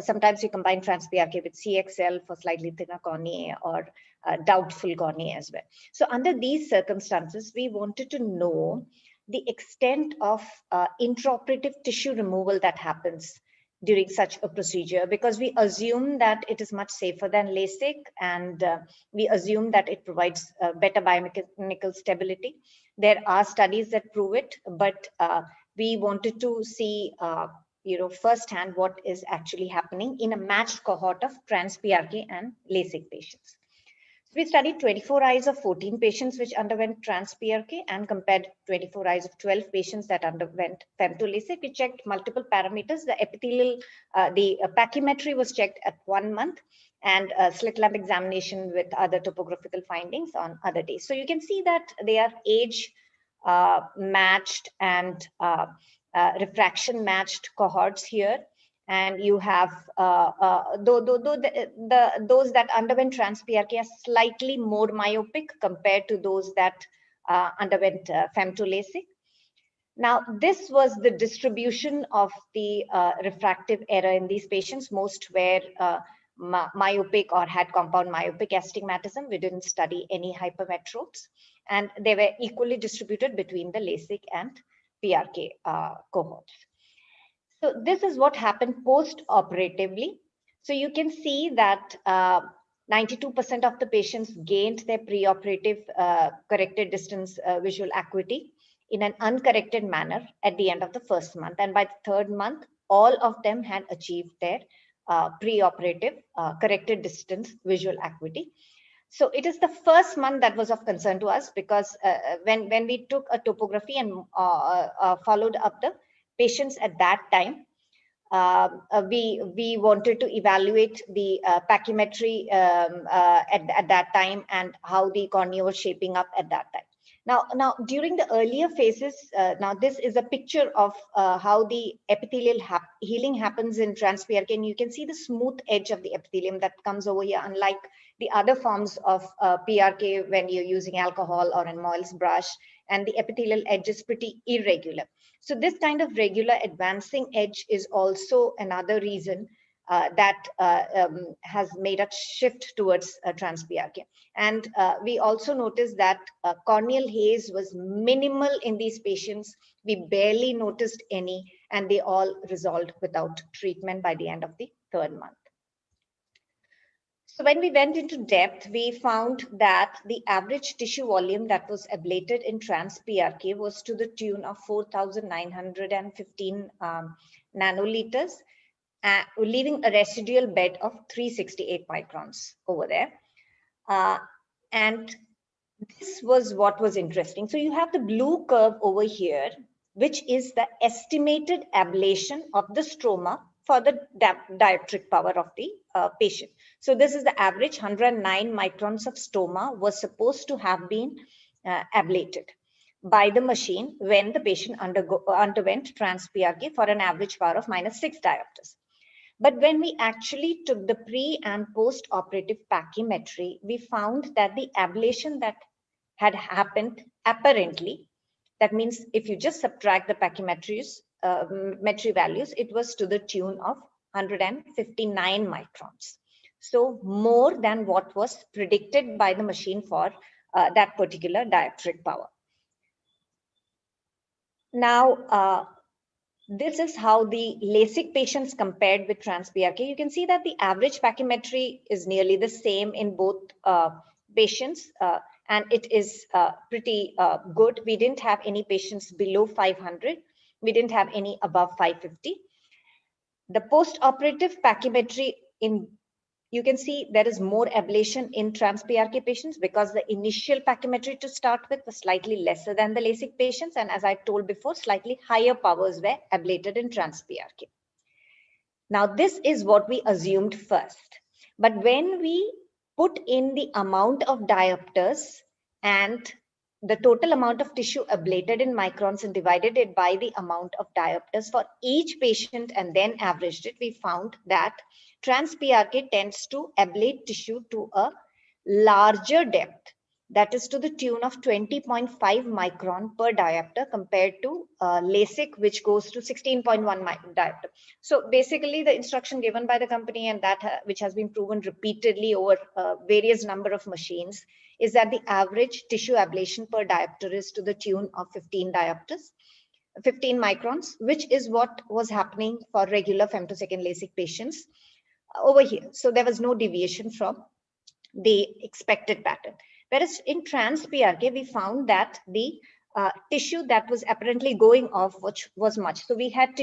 sometimes we combine trans PRK with CXL for slightly thinner cornea or doubtful cornea as well. So under these circumstances, we wanted to know the extent of intraoperative tissue removal that happens during such a procedure, because we assume that it is much safer than LASIK, and we assume that it provides better biomechanical stability. There are studies that prove it, but we wanted to see firsthand what is actually happening in a matched cohort of trans PRK and LASIK patients. So we studied 24 eyes of 14 patients which underwent trans PRK and compared 24 eyes of 12 patients that underwent femto-LASIK. We checked multiple parameters. The epithelial, the pachymetry was checked at 1 month, and slit lamp examination with other topographical findings on other days. So you can see that they are age matched and refraction matched cohorts here. And you have those that underwent trans PRK are slightly more myopic compared to those that underwent femto-LASIK. Now, this was the distribution of the refractive error in these patients. Most were myopic or had compound myopic astigmatism. We didn't study any hypermetropes, and they were equally distributed between the LASIK and PRK cohorts. So this is what happened post-operatively. So you can see that 92% of the patients gained their preoperative corrected distance visual acuity in an uncorrected manner at the end of the first month. And by the third month, all of them had achieved their preoperative corrected distance visual acuity. So it is the first month that was of concern to us, because when we took a topography and followed up the patients at that time, we wanted to evaluate the pachymetry at that time and how the cornea was shaping up at that time. Now during the earlier phases, now this is a picture of how the epithelial healing happens in trans-PRK, and you can see the smooth edge of the epithelium that comes over here, unlike the other forms of PRK when you're using alcohol or an Moyle's brush, and the epithelial edge is pretty irregular. So this kind of regular advancing edge is also another reason that has made us shift towards trans-PRK. And we also noticed that corneal haze was minimal in these patients. We barely noticed any, and they all resolved without treatment by the end of the third month. So when we went into depth, we found that the average tissue volume that was ablated in trans-PRK was to the tune of 4,915 nanoliters, leaving a residual bed of 368 microns over there. And this was what was interesting. So you have the blue curve over here, which is the estimated ablation of the stroma for the dioptric power of the patient. So this is the average 109 microns of stoma was supposed to have been ablated by the machine when the patient underwent trans-PRK for an average power of -6 diopters. But when we actually took the pre and post-operative pachymetry, we found that the ablation that had happened apparently, that means if you just subtract the pachymetry values, it was to the tune of 159 microns. So more than what was predicted by the machine for that particular dioptric power. Now, this is how the LASIK patients compared with trans-PRK. You can see that the average pachymetry is nearly the same in both patients, and it is pretty good. We didn't have any patients below 500. We didn't have any above 550. The post-operative pachymetry, you can see there is more ablation in trans-PRK patients because the initial pachymetry to start with was slightly lesser than the LASIK patients. And as I told before, slightly higher powers were ablated in trans-PRK. Now, this is what we assumed first. But when we put in the amount of diopters and the total amount of tissue ablated in microns and divided it by the amount of diopters for each patient and then averaged it, we found that trans-PRK tends to ablate tissue to a larger depth, that is to the tune of 20.5 micron per diopter compared to LASIK, which goes to 16.1 diopter. So basically the instruction given by the company, and that which has been proven repeatedly over various number of machines, is that the average tissue ablation per diopter is to the tune of 15 diopters, 15 microns, which is what was happening for regular femtosecond LASIK patients over here. So there was no deviation from the expected pattern. Whereas in trans-PRK, we found that the tissue that was apparently going off was much. So we had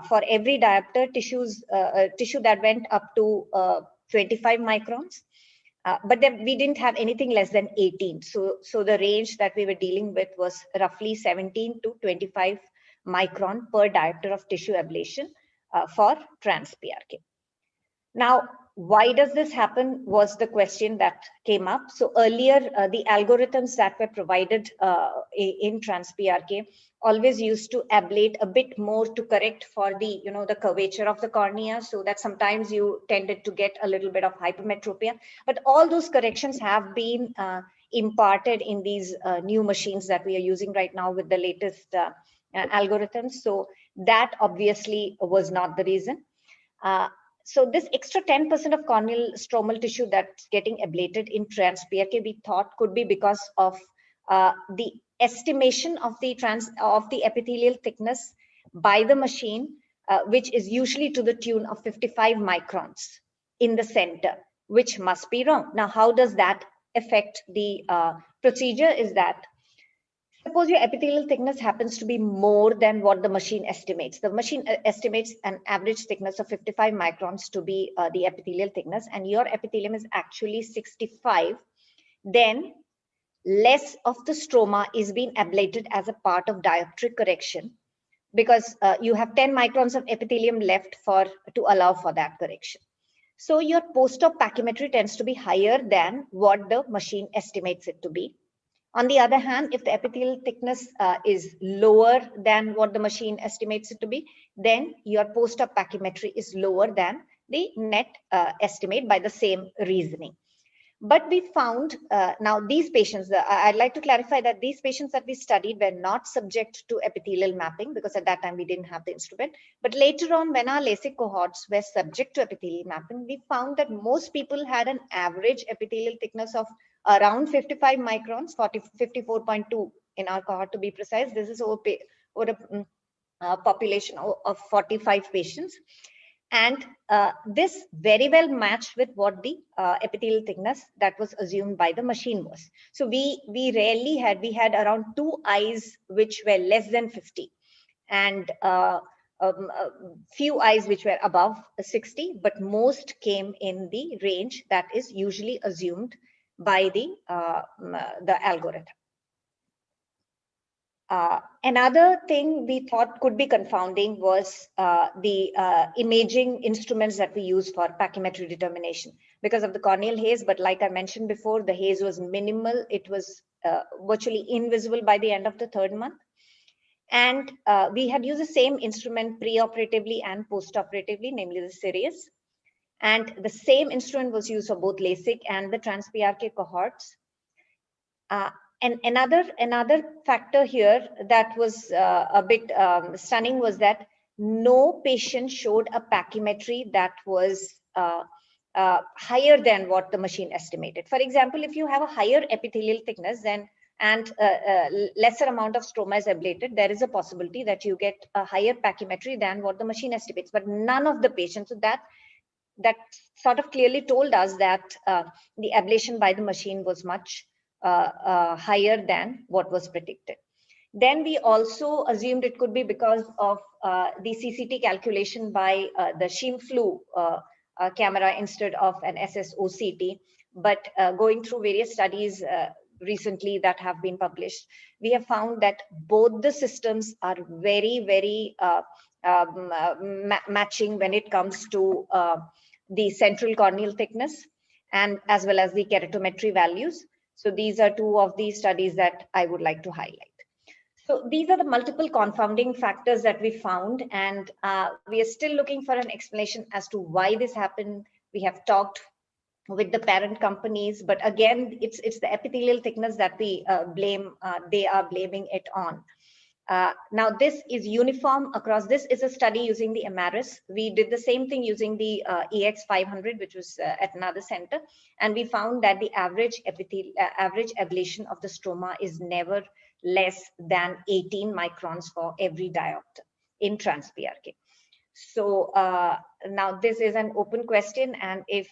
for every diopter tissue that went up to 25 microns. But then we didn't have anything less than 18. So the range that we were dealing with was roughly 17 to 25 micron per diopter of tissue ablation for trans-PRK. Now, why does this happen was the question that came up. So earlier, the algorithms that were provided in trans-PRK always used to ablate a bit more to correct for the, the curvature of the cornea, so that sometimes you tended to get a little bit of hypermetropia. But all those corrections have been imparted in these new machines that we are using right now with the latest algorithms. So that obviously was not the reason. So this extra 10% of corneal stromal tissue that's getting ablated in trans-PRK, we thought could be because of the estimation of the epithelial thickness by the machine, which is usually to the tune of 55 microns in the center, which must be wrong. Now, how does that affect the procedure? Is that suppose your epithelial thickness happens to be more than what the machine estimates. The machine estimates an average thickness of 55 microns to be the epithelial thickness, and your epithelium is actually 65. Then less of the stroma is being ablated as a part of dioptric correction, because you have 10 microns of epithelium left to allow for that correction. So your post-op pachymetry tends to be higher than what the machine estimates it to be. On the other hand, if the epithelial thickness is lower than what the machine estimates it to be, then your post-op pachymetry is lower than the net estimate by the same reasoning. But we found, now these patients, I'd like to clarify that these patients that we studied were not subject to epithelial mapping, because at that time we didn't have the instrument. But later on, when our LASIK cohorts were subject to epithelial mapping, we found that most people had an average epithelial thickness of around 55 microns, 54.2 in our cohort to be precise. This is over a population of 45 patients. And this very well matched with what the epithelial thickness that was assumed by the machine was. So we had around 2 eyes which were less than 50, and few eyes which were above 60, but most came in the range that is usually assumed by the algorithm. Another thing we thought could be confounding was the imaging instruments that we use for pachymetry determination because of the corneal haze. But like I mentioned before, the haze was minimal. It was virtually invisible by the end of the 3rd month. And we had used the same instrument preoperatively and postoperatively, namely the Sirius. And the same instrument was used for both LASIK and the trans-PRK cohorts. And another factor here that was a bit stunning was that no patient showed a pachymetry that was higher than what the machine estimated. For example, if you have a higher epithelial thickness and lesser amount of stroma is ablated, there is a possibility that you get a higher pachymetry than what the machine estimates, but none of the patients. So that sort of clearly told us that the ablation by the machine was much higher than what was predicted. Then we also assumed it could be because of the CCT calculation by the Scheimpflug camera instead of an SSOCT. But going through various studies recently that have been published, we have found that both the systems are very, very matching when it comes to the central corneal thickness and as well as the keratometry values. So these are 2 of the studies that I would like to highlight. So these are the multiple confounding factors that we found, and we are still looking for an explanation as to why this happened. We have talked with the parent companies, but again, it's the epithelial thickness that we blame. They are blaming it on. Now this is uniform across. This is a study using the Amaris. We did the same thing using the EX500, which was at another center, and we found that the average ablation of the stroma is never less than 18 microns for every diopter in trans-PRK. So now this is an open question, and if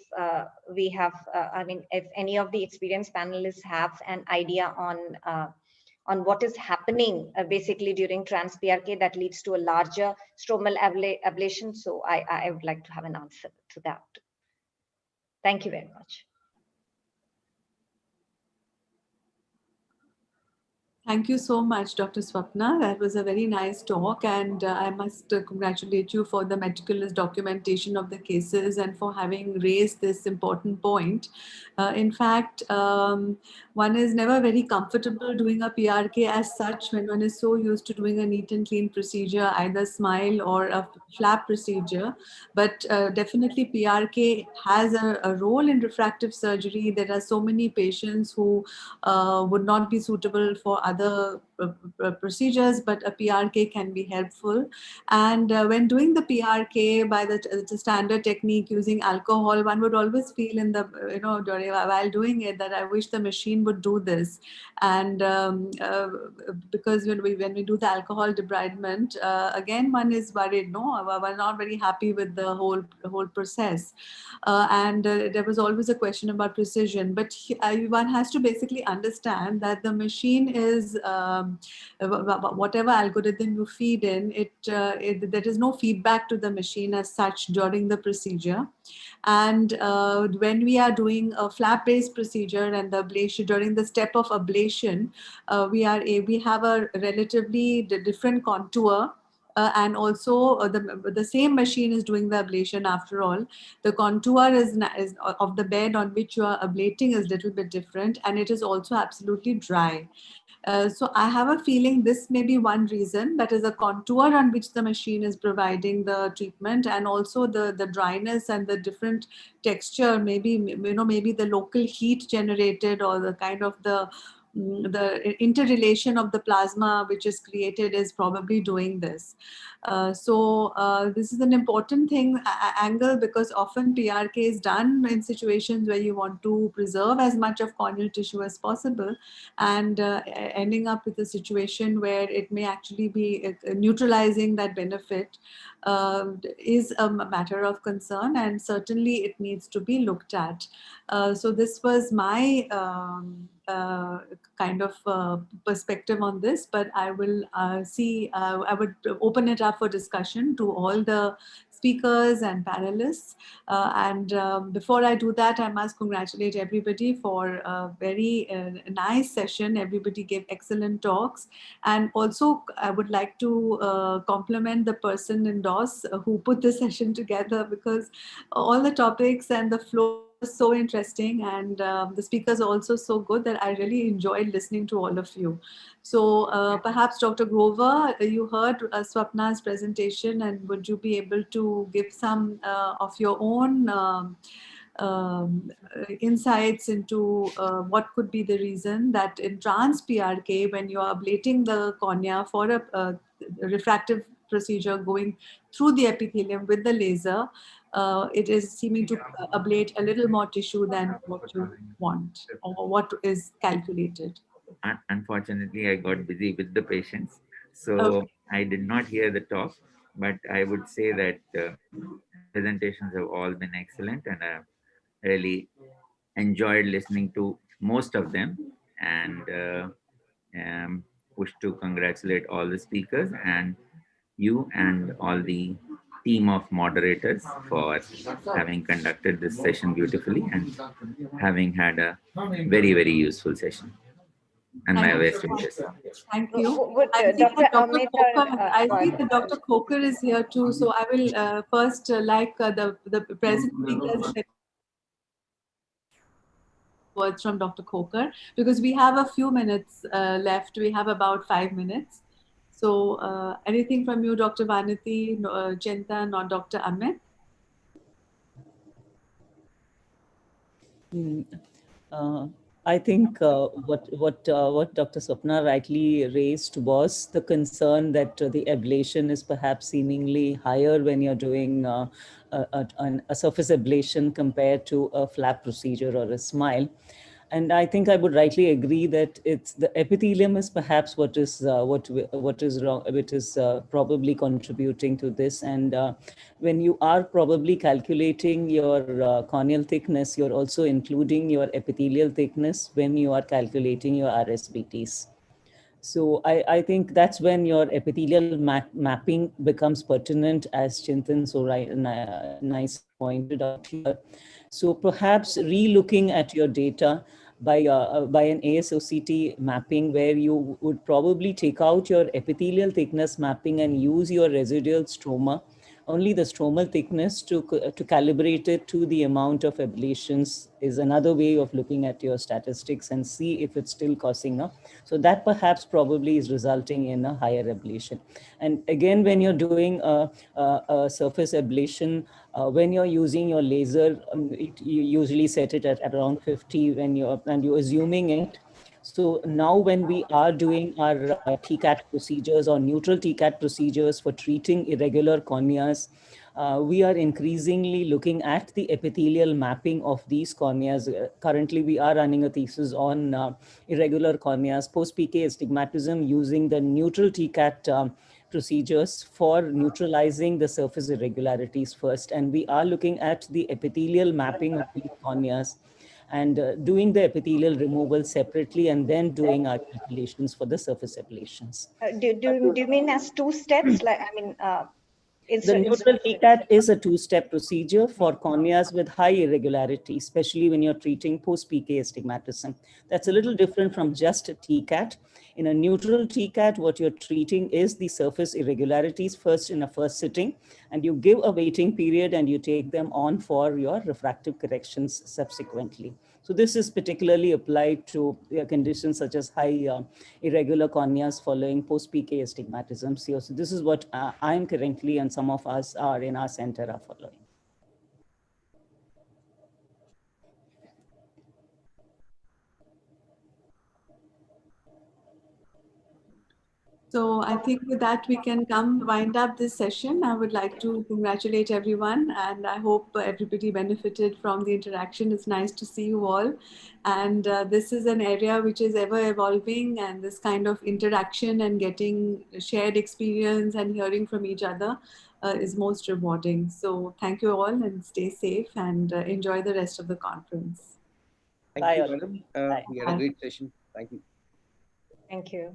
we have, if any of the experienced panelists have an idea on what is happening basically during trans-PRK that leads to a larger stromal ablation, so I would like to have an answer to that. Thank you very much. Thank you so much, Dr. Swapna. That was a very nice talk, and I must congratulate you for the meticulous documentation of the cases and for having raised this important point. In fact, one is never very comfortable doing a PRK as such when one is so used to doing a neat and clean procedure, either smile or a flap procedure. But definitely PRK has a role in refractive surgery. There are so many patients who would not be suitable for other procedures, but a PRK can be helpful. And when doing the PRK by the standard technique using alcohol, one would always feel in the, while doing it, that I wish the machine would do this. And because when we do the alcohol debridement, again, one is worried, we're not very happy with the whole process. And there was always a question about precision, but one has to basically understand that the machine is, whatever algorithm you feed in, there is no feedback to the machine as such during the procedure. And when we are doing a flap-based procedure and the ablation, during the step of ablation, we have a relatively different contour. And also the same machine is doing the ablation after all. The contour is of the bed on which you are ablating is a little bit different, and it is also absolutely dry. So I have a feeling this may be one reason, that is a contour on which the machine is providing the treatment, and also the dryness and the different texture, maybe the local heat generated, or the kind of the interrelation of the plasma which is created is probably doing this. So this is an important angle, because often PRK is done in situations where you want to preserve as much of corneal tissue as possible, and ending up with a situation where it may actually be neutralizing that benefit is a matter of concern, and certainly it needs to be looked at. So this was my kind of perspective on this, but I will I would open it up for discussion to all the speakers and panelists. Before I do that, I must congratulate everybody for a very nice session. Everybody gave excellent talks. And also, I would like to compliment the person in DOS who put the session together, because all the topics and the flow was so interesting, and the speakers are also so good that I really enjoyed listening to all of you. So perhaps Dr. Grover, you heard Swapna's presentation, and would you be able to give some of your own insights into what could be the reason that in trans PRK, when you are ablating the cornea for a refractive procedure going through the epithelium with the laser, it is seeming to ablate a little more tissue than what you want or what is calculated? Unfortunately, I got busy with the patients, so Okay. I did not hear the talk, but I would say that presentations have all been excellent, and I really enjoyed listening to most of them, and wish to congratulate all the speakers and you and all the team of moderators for having conducted this session beautifully and having had a very, very useful session. And my best wishes. Thank you. Would I see Dr. that Dr. Amit Coker, I see that Dr. Coker is here too. So I will first like the present speakers words from Dr. Coker, because we have a few minutes left. We have about 5 minutes. So anything from you, Dr. Vanity, Chintan, or Dr. Amit? I think what Dr. Swapna rightly raised was the concern that the ablation is perhaps seemingly higher when you're doing a surface ablation compared to a flap procedure or a smile. And I think I would rightly agree that it's the epithelium is perhaps what is wrong, which is probably contributing to this. And when you are probably calculating your corneal thickness, you're also including your epithelial thickness when you are calculating your RSBTs. So I think that's when your epithelial mapping becomes pertinent, as Chintan so nice pointed out here. So perhaps re-looking at your data by an ASOCT mapping, where you would probably take out your epithelial thickness mapping and use your residual stroma, only the stromal thickness, to calibrate it to the amount of ablations is another way of looking at your statistics and see if it's still causing a. So that perhaps probably is resulting in a higher ablation. And again, when you're doing a surface ablation, when you're using your laser, you usually set it at around 50 when you're assuming it. So now when we are doing our TCAT procedures or neutral TCAT procedures for treating irregular corneas, we are increasingly looking at the epithelial mapping of these corneas. Currently, we are running a thesis on irregular corneas, post-PK astigmatism using the neutral TCAT procedures for neutralizing the surface irregularities first. And we are looking at the epithelial mapping of these corneas and doing the epithelial removal separately and then doing our calculations for the surface ablations. Do you mean as two steps? Like, I mean, The neutral TCAT is a two-step procedure for corneas with high irregularity, especially when you're treating post-PK astigmatism. That's a little different from just a TCAT. In a neutral TCAT, what you're treating is the surface irregularities first in a first sitting, and you give a waiting period and you take them on for your refractive corrections subsequently. So this is particularly applied to conditions such as high irregular corneas following post-PK astigmatism. So this is what I'm currently and some of us are in our center are following. So I think with that, we can wind up this session. I would like to congratulate everyone, and I hope everybody benefited from the interaction. It's nice to see you all. And this is an area which is ever evolving, and this kind of interaction and getting shared experience and hearing from each other is most rewarding. So thank you all, and stay safe and enjoy the rest of the conference. Thank you, madam. We had a great session. Thank you. Thank you.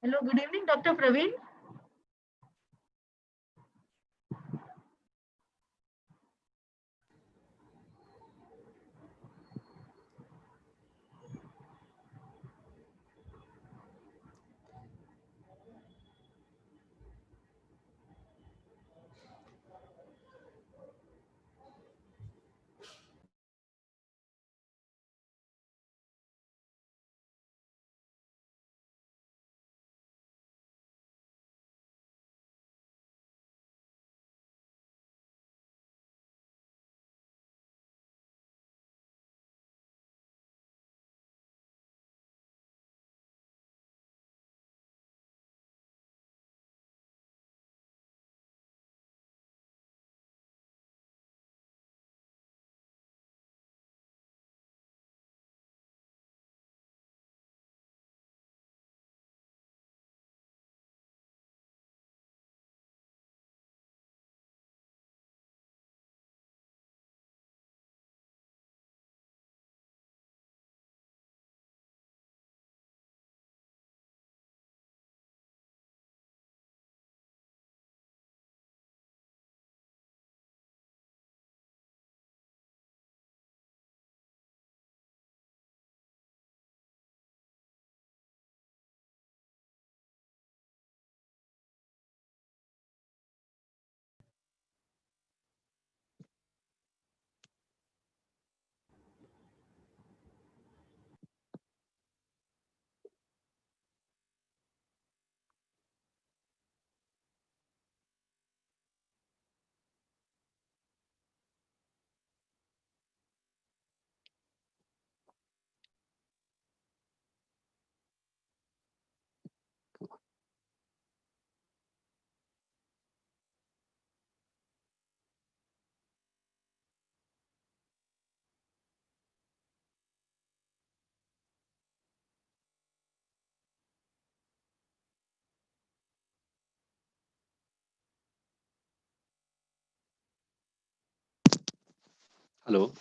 Hello, good evening, Dr. Praveen. Hello.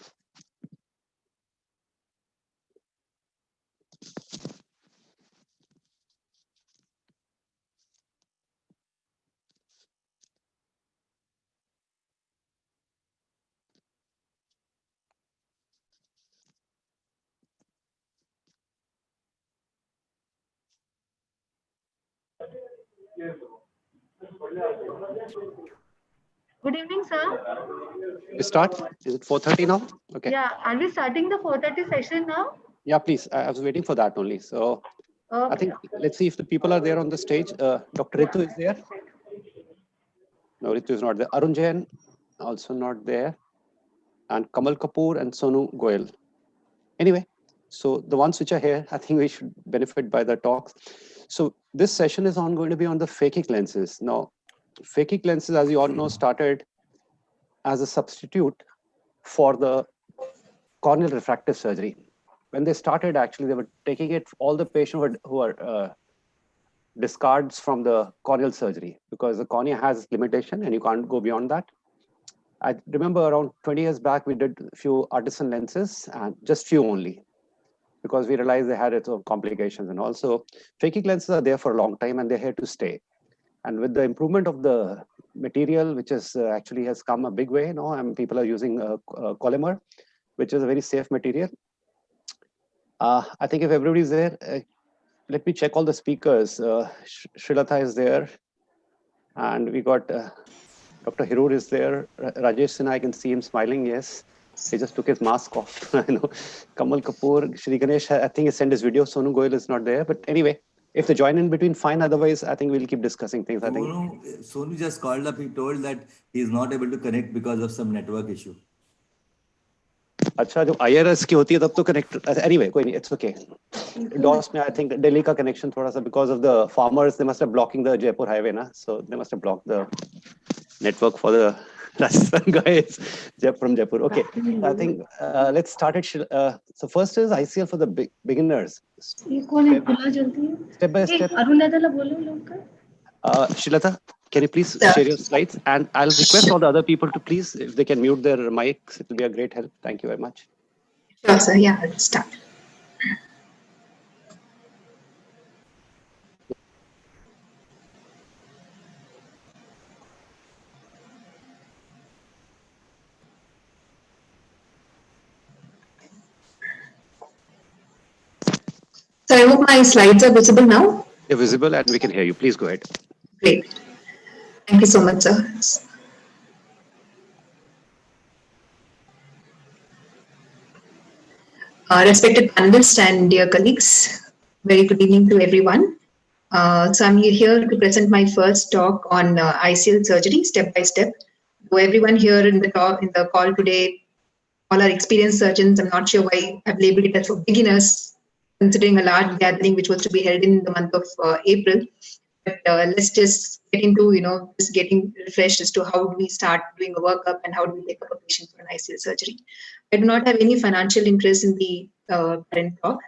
Good evening, sir. We start? Is it 4:30 now? Okay. Yeah, are we starting the 4:30 session now? Yeah, please. I was waiting for that only. So I think let's see if the people are there on the stage. Dr. Ritu is there. No, Ritu is not there. Arun Jain also not there. And Kamal Kapoor and Sonu Goyal. Anyway, so the ones which are here, I think we should benefit by the talks. So this session is going to be on the phakic lenses. Now, phakic lenses, as you all know, started as a substitute for the corneal refractive surgery. When they started, actually, they were taking it, all the patients who are discards from the corneal surgery, because the cornea has limitation and you can't go beyond that. I remember around 20 years back, we did a few artisan lenses, and just few only, because we realized they had its own complications. And also, phakic lenses are there for a long time and they're here to stay. And with the improvement of the material, which is actually has come a big way, you know, and people are using Collamer, which is a very safe material. I think if everybody's there, let me check all the speakers. Srilata is there, and we got Dr. Hirur is there. Rajesh Sinha, I can see him smiling. Yes, he just took his mask off. I know. Kamal Kapoor, Shri Ganesh, I think he sent his video. Sonu Goyal is not there, but anyway, if they join in between, fine. Otherwise, I think we'll keep discussing things. I think Sonu just called up. He told that he is not able to connect because of some network issue. अच्छा जो IRS की होती है तब तो connect. Anyway, कोई नहीं, it's okay. DOS में I think Delhi का connection थोड़ा सा, because of the farmers, they must have blocking the Jaipur highway ना, so they must have blocked the network for the Rajasthan guys from Jaipur. Okay, I think let's start it. So first is ICL for the beginners. Step by step. Shilata, can you please share your slides? And I'll request all the other people to please, if they can mute their mics, it will be a great help. Thank you very much. Sure, sir. Yeah, let's start. So I hope my slides are visible now. They're visible and we can hear you. Please go ahead. Great. Thank you so much, sir. Respected panelists and dear colleagues, very good evening to everyone. So I'm here to present my first talk on ICL surgery step by step. So everyone here in the call today, all are experienced surgeons. I'm not sure why I've labeled it as for beginners, considering a large gathering which was to be held in the month of April. But let's just get into, just getting refreshed as to how do we start doing a workup and how do we take up a patient for an ICL surgery. I do not have any financial interest in the current talk.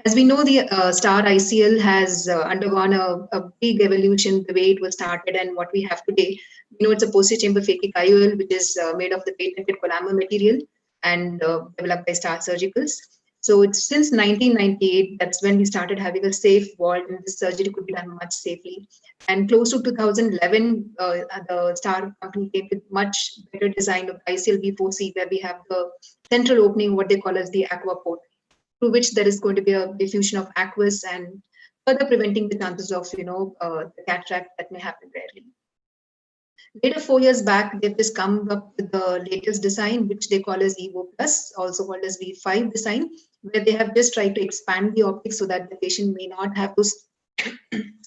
As we know, the STAR ICL has undergone a big evolution, the way it was started and what we have today. We know it's a posterior chamber phakic IOL, which is made of the patented Collamer material and developed by STAR Surgicals. So it's since 1998, that's when we started having a safe wall, and this surgery could be done much safely. And close to 2011, the STAR company came with much better design of ICL V4C, where we have the central opening, what they call as the aqua port, through which there is going to be a diffusion of aqueous and further preventing the chances of, the cataract that may happen rarely. Later, 4 years back, they've just come up with the latest design, which they call as EVO Plus, also called as V5 design, where they have just tried to expand the optics so that the patient may not have those,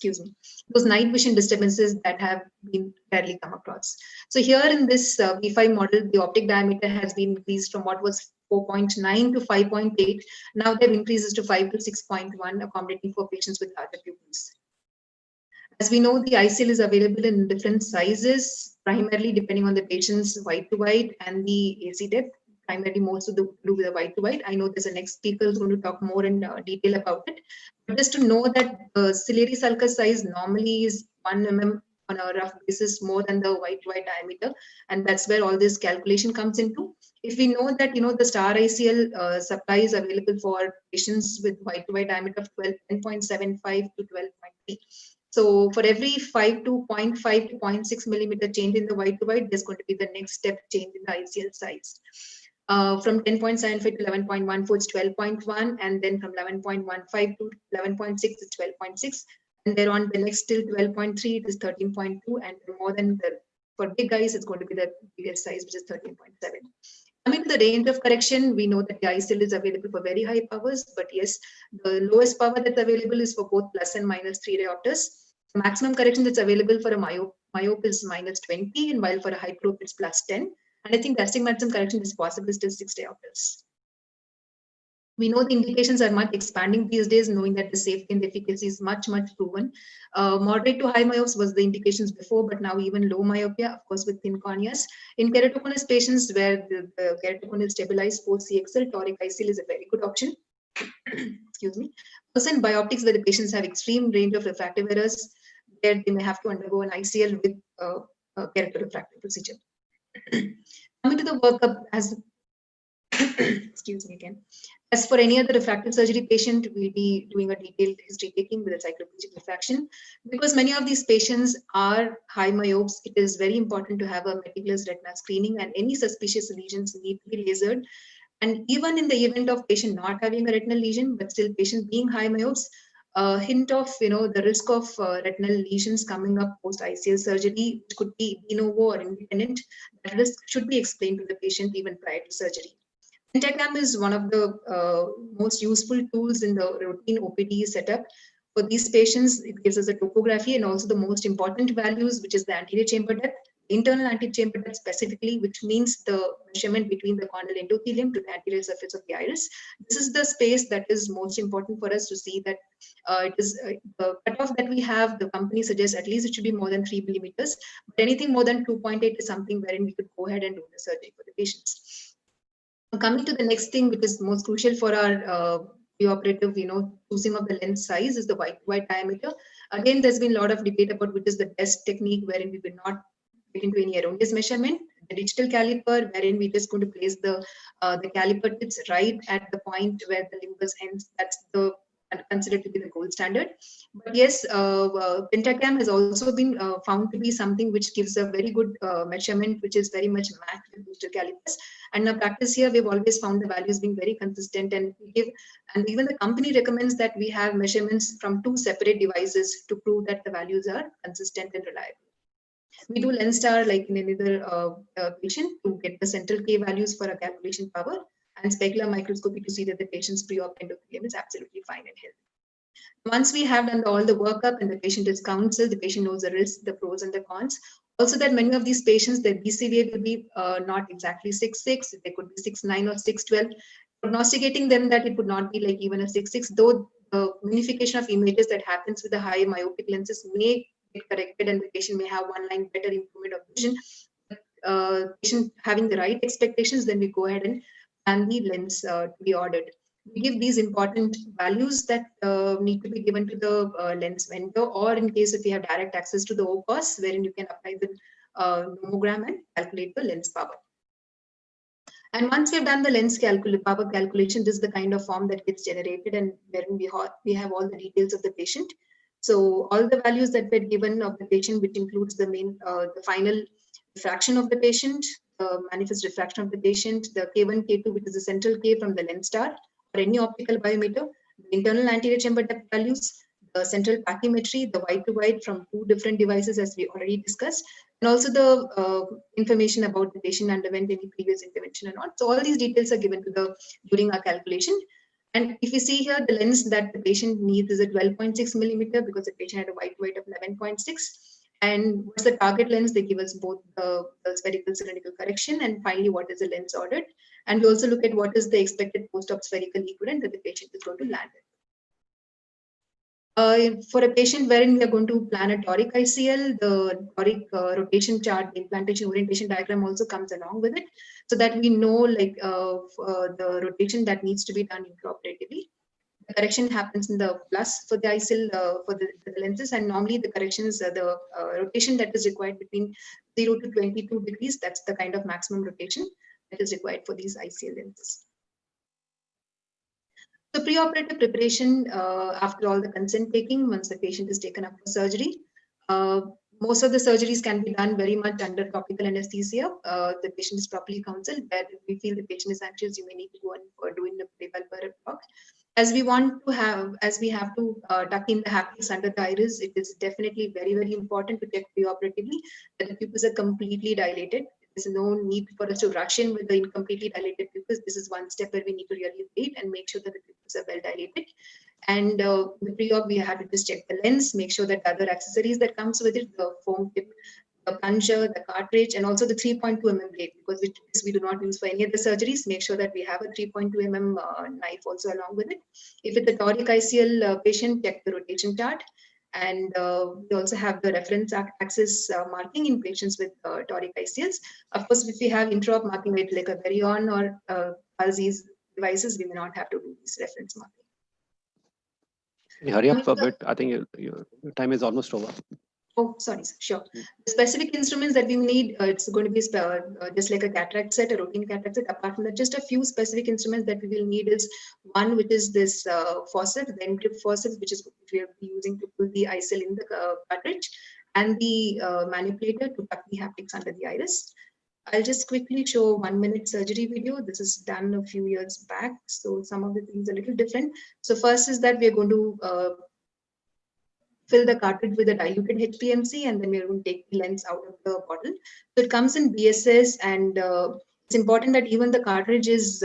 those night vision disturbances that have been rarely come across. So here in this V5 model, the optic diameter has been increased from what was 4.9 to 5.8. Now they've increased to 5 to 6.1, accommodating for patients with larger pupils. As we know, the ICL is available in different sizes, primarily depending on the patient's white to white and the AC depth, primarily most to do with the white to white. I know there's a next speaker who's going to talk more in detail about it. But just to know that the ciliary sulcus size normally is 1 mm on a rough basis more than the white-to-white diameter, and that's where all this calculation comes into. If we know that the star ICL supply is available for patients with white-to-white diameter of 10.75 to 12.3. So for every 5 to 0.5 to 0.6 millimeter change in the white-to-white, there's going to be the next step change in the ICL size. From 10.75 to 11.14, it's 12.1, and then from 11.15 to 11.6, it's 12.6, and then on the next till 12.3, it is 13.2, and more than for big guys, it's going to be the biggest size, which is 13.7. Coming to the range of correction, we know that the ICL is available for very high powers, but yes, the lowest power that's available is for both plus and minus 3 diopters. The maximum correction that's available for a myope is minus 20, and while for a hyperope, it's plus 10. And I think the astigmatism correction is possible still 6 diopters. We know the indications are much expanding these days, knowing that the safety and the efficacy is much proven. Moderate to high myopes was the indications before, but now even low myopia, of course, with thin corneas. In keratoconus patients where the keratoconus is stabilized post CXL, toric ICL is a very good option. Excuse me. Also in bioptics, where the patients have extreme range of refractive errors, there they may have to undergo an ICL with a keratorefractive procedure. Coming to the workup, as excuse me again. As for any other refractive surgery patient, we'll be doing a detailed history taking with a cycloplegic refraction. Because many of these patients are high myopes, it is very important to have a meticulous retinal screening, and any suspicious lesions need to be lasered. And even in the event of patient not having a retinal lesion, but still patient being high myopes, a hint of the risk of retinal lesions coming up post ICL surgery, which could be de novo or independent, that risk should be explained to the patient even prior to surgery. Pentagram is one of the most useful tools in the routine OPD setup. For these patients, it gives us a topography and also the most important values, which is the anterior chamber depth, internal anterior chamber depth specifically, which means the measurement between the corneal endothelium to the anterior surface of the iris. This is the space that is most important for us to see that it is the cutoff that we have. The company suggests at least it should be more than 3 millimeters, but anything more than 2.8 is something wherein we could go ahead and do the surgery for the patients. Coming to the next thing, which is most crucial for our preoperative, choosing of the lens size, is the white diameter. Again, there's been a lot of debate about which is the best technique wherein we will not get into any erroneous measurement. The digital caliper, wherein we just going to place the caliper tips right at the point where the limbus ends. That's the considered to be the gold standard. But yes, pentagram has also been found to be something which gives a very good measurement, which is very much matched with digital calipers. And in practice here, we've always found the values being very consistent, and even the company recommends that we have measurements from 2 separate devices to prove that the values are consistent and reliable. We do lens star like in another patient to get the central K values for a calculation power, and specular microscopy to see that the patient's pre-op endothelium is absolutely fine and healthy. Once we have done all the workup and the patient is counseled, the patient knows the risks, the pros and the cons. Also that many of these patients, their BCVA will be not exactly 6.6, they could be 6.9 or 6.12. Prognosticating them that it would not be like even a 6.6, though the magnification of images that happens with the high myopic lenses may get corrected and the patient may have one line better improvement of vision. Patient having the right expectations, then we go ahead and plan the lens to be ordered. We give these important values that need to be given to the lens vendor, or in case if you have direct access to the OPOS, wherein you can apply the nomogram and calculate the lens power. And once we have done the lens power calculation, this is the kind of form that gets generated, and wherein we have all the details of the patient. So all the values that were given of the patient, which includes the the final refraction of the patient, the manifest refraction of the patient, the K1, K2, which is the central K from the lens star, or any optical biometer, the internal anterior chamber depth values, the central pachymetry, the white to white from 2 different devices as we already discussed, and also the information about the patient underwent any previous intervention or not. So all these details are given to during our calculation. And if you see here, the lens that the patient needs is a 12.6 millimeter because the patient had a white to white of 11.6. And what's the target lens? They give us both the spherical cylindrical correction, and finally what is the lens ordered. And we also look at what is the expected post-op spherical equivalent that the patient is going to land in. For a patient wherein we are going to plan a toric ICL, the toric rotation chart, the implantation orientation diagram also comes along with it, so that we know like the rotation that needs to be done intraoperatively. The correction happens in the plus for the ICL for the lenses, and normally the correction is the rotation that is required between 0 to 22 degrees. That's the kind of maximum rotation that is required for these ICL lenses. So preoperative preparation after all the consent taking, once the patient is taken up for surgery. Most of the surgeries can be done very much under topical anesthesia. The patient is properly counseled. Where if we feel the patient is anxious, you may need to go in for doing the prevalver block. As we have to tuck in the haptics under the iris, it is definitely very, very important to check preoperatively that the pupils are completely dilated. There's no need for us to rush in with the incompletely dilated pupils. This is one step where we need to really wait and make sure that the pupils are well dilated. And the pre-op, we have to just check the lens, make sure that other accessories that comes with it, the foam tip, the plunger, the cartridge, and also the 3.2 mm blade, because we do not use for any of the surgeries. Make sure that we have a 3.2 mm knife also along with it. If it's a toric ICL patient, check the rotation chart. And we also have the reference axis marking in patients with toric ICLs. Of course, if we have intraop marking like a Varion or Halsey's devices, we may not have to do this reference marking. Hurry up a bit. I think your time is almost over. Oh, sorry, sure. The specific instruments that we need, it's going to be just like a cataract set, a routine cataract set. Apart from that, just a few specific instruments that we will need is one, which is this forceps, the end grip forceps, which we are using to pull the ICL in the cartridge, and the manipulator to tuck the haptics under the iris. I'll just quickly show 1 minute surgery video. This is done a few years back, so some of the things are a little different. So first is that we're going to fill the cartridge with a diluted HPMC, and then we're going to take the lens out of the bottle. So it comes in BSS, and it's important that even the cartridge is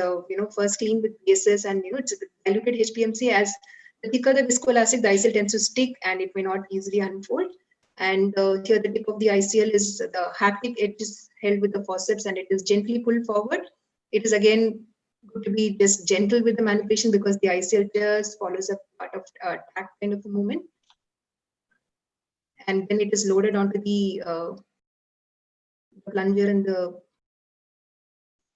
first cleaned with BSS, and it's a diluted HPMC. As the thicker the viscoelastic, the ICL tends to stick and it may not easily unfold. And here the tip of the ICL is the haptic edge is held with the forceps and it is gently pulled forward. It is again good to be just gentle with the manipulation because the ICL just follows a part of tack kind of a movement. And then it is loaded onto the plunger, and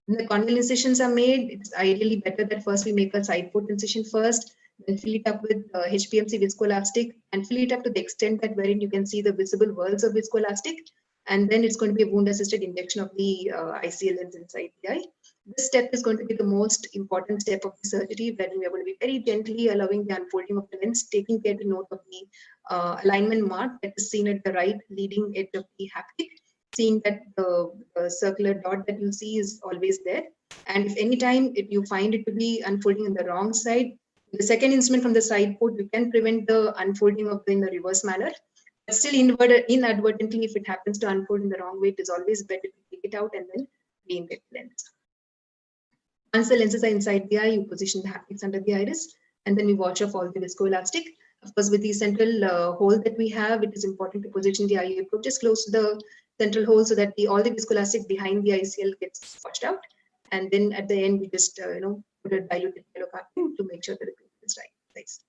when the corneal incisions are made, it's ideally better that first we make a side port incision first, then fill it up with HPMC viscoelastic and fill it up to the extent that wherein you can see the visible whorls of viscoelastic. And then it's going to be a wound assisted injection of the ICL lens inside the eye. This step is going to be the most important step of the surgery, where we are going to be very gently allowing the unfolding of the lens, taking care to note of the alignment mark that is seen at the right leading edge of the haptic, seeing that the circular dot that you see is always there. And if any time you find it to be unfolding on the wrong side, the second instrument from the side port, you can prevent the unfolding of in the reverse manner. But still inadvertently, if it happens to unfold in the wrong way, it is always better to take it out and then re-inject the lens. Once the lenses are inside the eye, you position the haptics under the iris, and then we wash off all the viscoelastic. Of course, with the central hole that we have, it is important to position the eye probe just close to the central hole so that all the viscoelastic behind the ICL gets washed out. And then at the end, we just put a diluted yellow carton to make sure that the pupil is right size.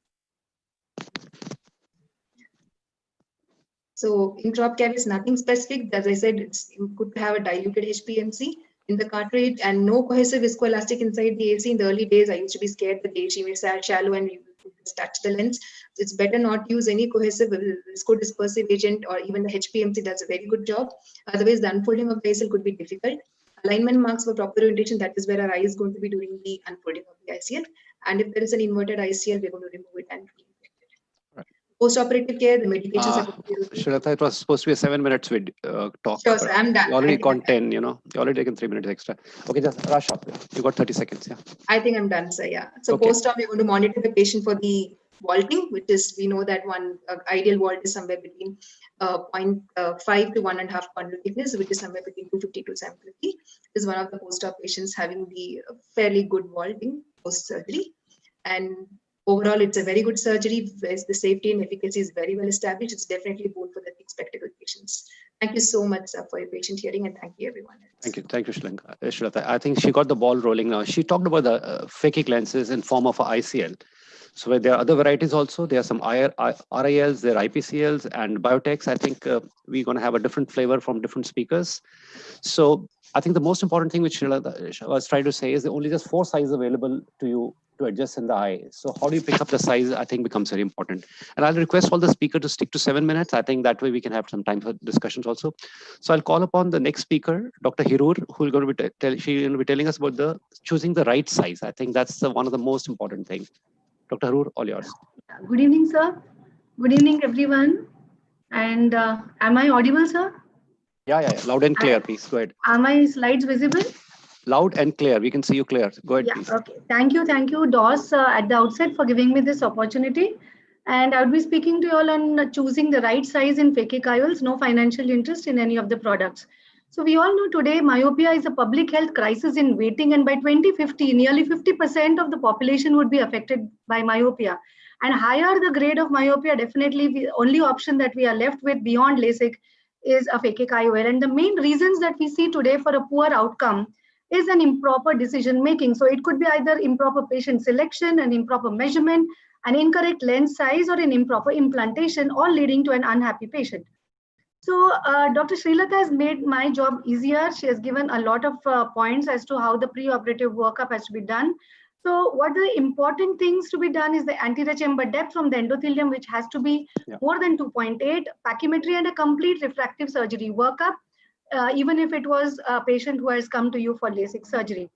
So intraop care is nothing specific. As I said, it's good to have a diluted HPMC in the cartridge and no cohesive viscoelastic inside the AC. In the early days, I used to be scared that the AC may be shallow and you just touch the lens. So it's better not use any cohesive viscodispersive agent, or even the HPMC does a very good job. Otherwise, the unfolding of the ICL could be difficult. Alignment marks for proper orientation, that is where our eye is going to be doing the unfolding of the ICL. And if there is an inverted ICL, we're going to remove it and post-operative care, the medications are going to be Shraddha, it was supposed to be a 7 minutes talk. Sure, sir, I'm done. You already gone 10, you already taken 3 minutes extra. Okay, just rush up. You got 30 seconds, yeah. I think I'm done, sir, yeah. So okay. Post-op, we're going to monitor the patient for the vaulting, which is, we know that one ideal vault is somewhere between 0.5 to 1.5 condyle thickness, which is somewhere between 250 to 750. This is one of the post-op patients having the fairly good vaulting post-surgery. And overall, it's a very good surgery. The safety and efficacy is very well established. It's definitely a boon for the thick spectacle patients. Thank you so much, sir, for your patient hearing, and thank you, everyone. Thank you, Shraddha. I think she got the ball rolling now. She talked about the phakic lenses in form of a ICL. So there are other varieties also. There are some RILs, there are IPCLs and biotechs. I think we're going to have a different flavor from different speakers. So I think the most important thing which Shraddha was trying to say is there are only just 4 sizes available to you to adjust in the eye. So how do you pick up the size, I think becomes very important. And I'll request all the speaker to stick to 7 minutes. I think that way we can have some time for discussions also. So I'll call upon the next speaker, Dr. Hirur, who will going to be telling us about the choosing the right size. I think that's one of the most important things. Dr. Hirur, all yours. Good evening, sir. Good evening, everyone. And am I audible, sir? Yeah. Loud and clear, please. Go ahead. Are my slides visible? Loud and clear. We can see you clear. Go ahead, please. Okay. Thank you, DOS, at the outset for giving me this opportunity. And I would be speaking to you all on choosing the right size in phakic IOLs, no financial interest in any of the products. So we all know today myopia is a public health crisis in waiting, and by 2050, nearly 50% of the population would be affected by myopia. And higher the grade of myopia, definitely the only option that we are left with beyond LASIK is a phakic IOL. And the main reasons that we see today for a poor outcome is an improper decision making. So it could be either improper patient selection, an improper measurement, an incorrect lens size, or an improper implantation, all leading to an unhappy patient. So Dr. Srilata has made my job easier. She has given a lot of points as to how the preoperative workup has to be done. So what the important things to be done is the anterior chamber depth from the endothelium, which has to be more than 2.8, pachymetry, and a complete refractive surgery workup, even if it was a patient who has come to you for LASIK surgery.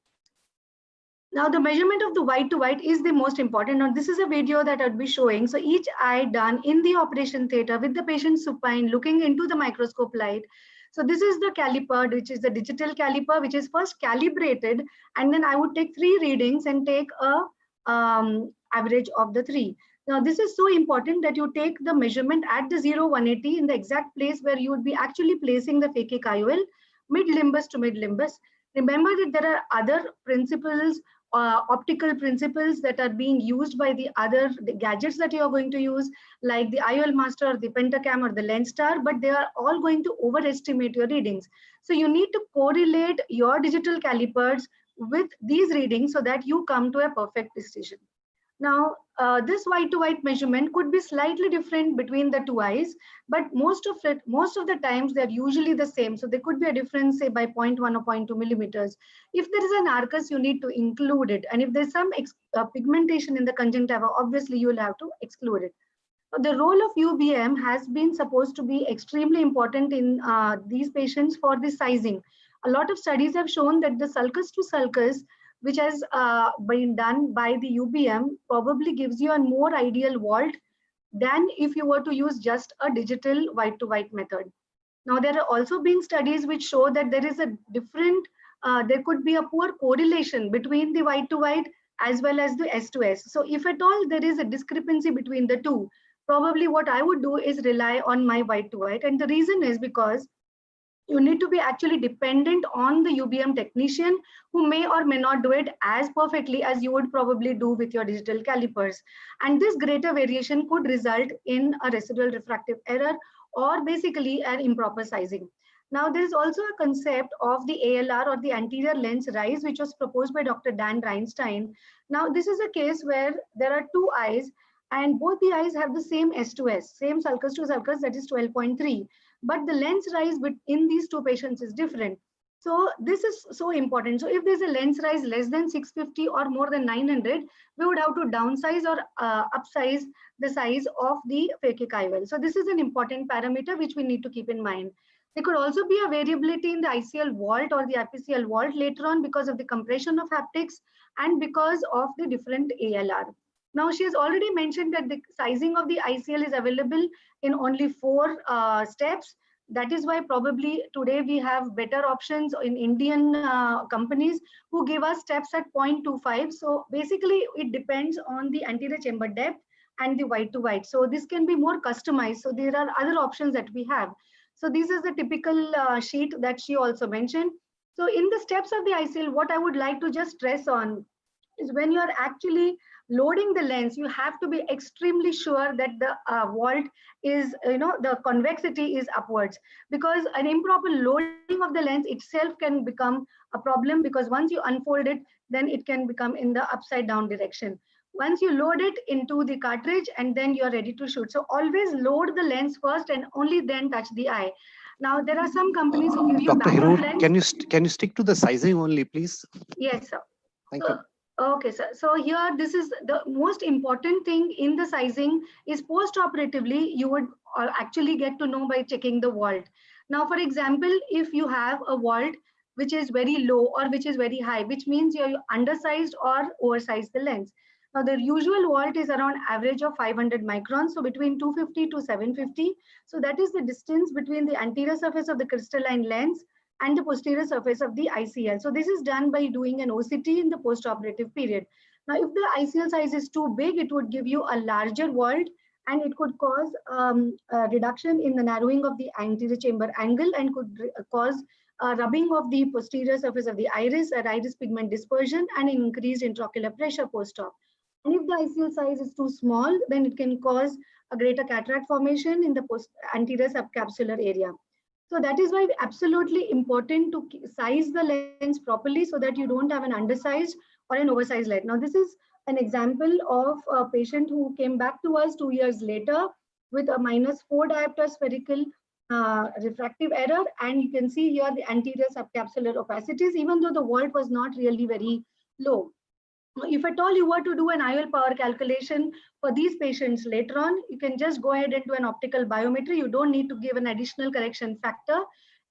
Now, the measurement of the white to white is the most important. Now, this is a video that I'll be showing. So each eye done in the operation theater with the patient supine, looking into the microscope light. So this is the caliper, which is the digital caliper, which is first calibrated. And then I would take 3 readings and take a average of the 3. Now, this is so important that you take the measurement at the 0, 180 in the exact place where you would be actually placing the phakic IOL, mid-limbus to mid-limbus. Remember that there are other principles, optical principles that are being used by the other gadgets that you are going to use, like the IOL Master or the Pentacam or the LensStar, but they are all going to overestimate your readings. So you need to correlate your digital calipers with these readings so that you come to a perfect decision. Now, this white to white measurement could be slightly different between the 2 eyes, but most of the times they're usually the same. So there could be a difference, say by 0.1 or 0.2 millimeters. If there is an arcus, you need to include it. And if there's some pigmentation in the conjunctiva, obviously you will have to exclude it. The role of UBM has been supposed to be extremely important in these patients for the sizing. A lot of studies have shown that the sulcus to sulcus, which has been done by the UBM, probably gives you a more ideal vault than if you were to use just a digital white to white method. Now, there are also been studies which show that there is a different, there could be a poor correlation between the white to white as well as the S to S. So if at all there is a discrepancy between the two, probably what I would do is rely on my white to white. And the reason is because you need to be actually dependent on the UBM technician who may or may not do it as perfectly as you would probably do with your digital calipers. And this greater variation could result in a residual refractive error or basically an improper sizing. Now, there is also a concept of the ALR or the anterior lens rise, which was proposed by Dr. Dan Reinstein. Now, this is a case where there are 2 eyes and both the eyes have the same S to S, same sulcus to sulcus, that is 12.3. But the lens rise in these 2 patients is different. So this is so important. So if there's a lens rise less than 650 or more than 900, we would have to downsize or upsize the size of the phakic IOL. So this is an important parameter which we need to keep in mind. There could also be a variability in the ICL vault or the IPCL vault later on because of the compression of haptics and because of the different ALR. Now, she has already mentioned that the sizing of the ICL is available in only 4 steps. That is why probably today we have better options in Indian companies who give us steps at 0.25. So basically it depends on the anterior chamber depth and the white to white. So this can be more customized. So there are other options that we have. So this is the typical sheet that she also mentioned. So in the steps of the ICL, what I would like to just stress on is when you are actually loading the lens, you have to be extremely sure that the vault is, the convexity is upwards, because an improper loading of the lens itself can become a problem, because once you unfold it, then it can become in the upside down direction. Once you load it into the cartridge and then you're ready to shoot. So always load the lens first and only then touch the eye. Now, there are some companies who give you Dr. backup Hirur, lens. can you stick to the sizing only, please? Yes, sir. Thank you. Okay, sir. So here, this is the most important thing in the sizing is post-operatively, you would actually get to know by checking the vault. Now, for example, if you have a vault which is very low or which is very high, which means you're undersized or oversized the lens. Now, the usual vault is around average of 500 microns, so between 250 to 750. So that is the distance between the anterior surface of the crystalline lens and the posterior surface of the ICL. So this is done by doing an OCT in the post-operative period. Now, if the ICL size is too big, it would give you a larger vault and it could cause a reduction in the narrowing of the anterior chamber angle and could cause rubbing of the posterior surface of the iris, a iris pigment dispersion, and increased intraocular pressure post-op. And if the ICL size is too small, then it can cause a greater cataract formation in the anterior subcapsular area. So that is why absolutely important to size the lens properly so that you don't have an undersized or an oversized lens. Now, this is an example of a patient who came back to us 2 years later with a -4 diopter spherical refractive error. And you can see here the anterior subcapsular opacities, even though the vault was not really very low. If at all you were to do an IOL power calculation for these patients later on, you can just go ahead and do an optical biometry. You don't need to give an additional correction factor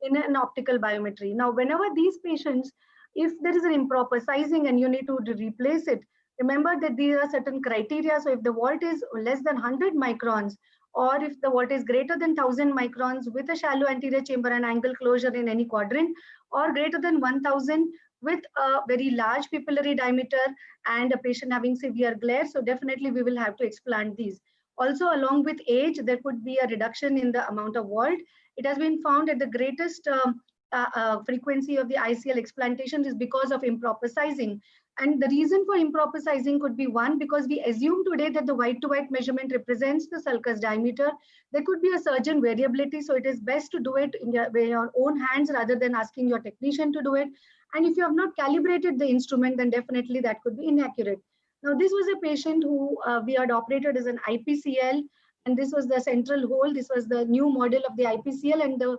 in an optical biometry. Now, whenever these patients, if there is an improper sizing and you need to replace it, remember that there are certain criteria. So if the vault is less than 100 microns, or if the vault is greater than 1000 microns with a shallow anterior chamber and angle closure in any quadrant, or greater than 1000 with a very large pupillary diameter and a patient having severe glare, so definitely we will have to explant these. Also, along with age, there could be a reduction in the amount of vault. It has been found that the greatest frequency of the ICL explantation is because of improper sizing. And the reason for improper sizing could be one, because we assume today that the white-to-white measurement represents the sulcus diameter. There could be a surgeon variability, so it is best to do it in your own hands rather than asking your technician to do it. And if you have not calibrated the instrument, then definitely that could be inaccurate. Now, this was a patient who we had operated as an IPCL, and this was the central hole. This was the new model of the IPCL, and the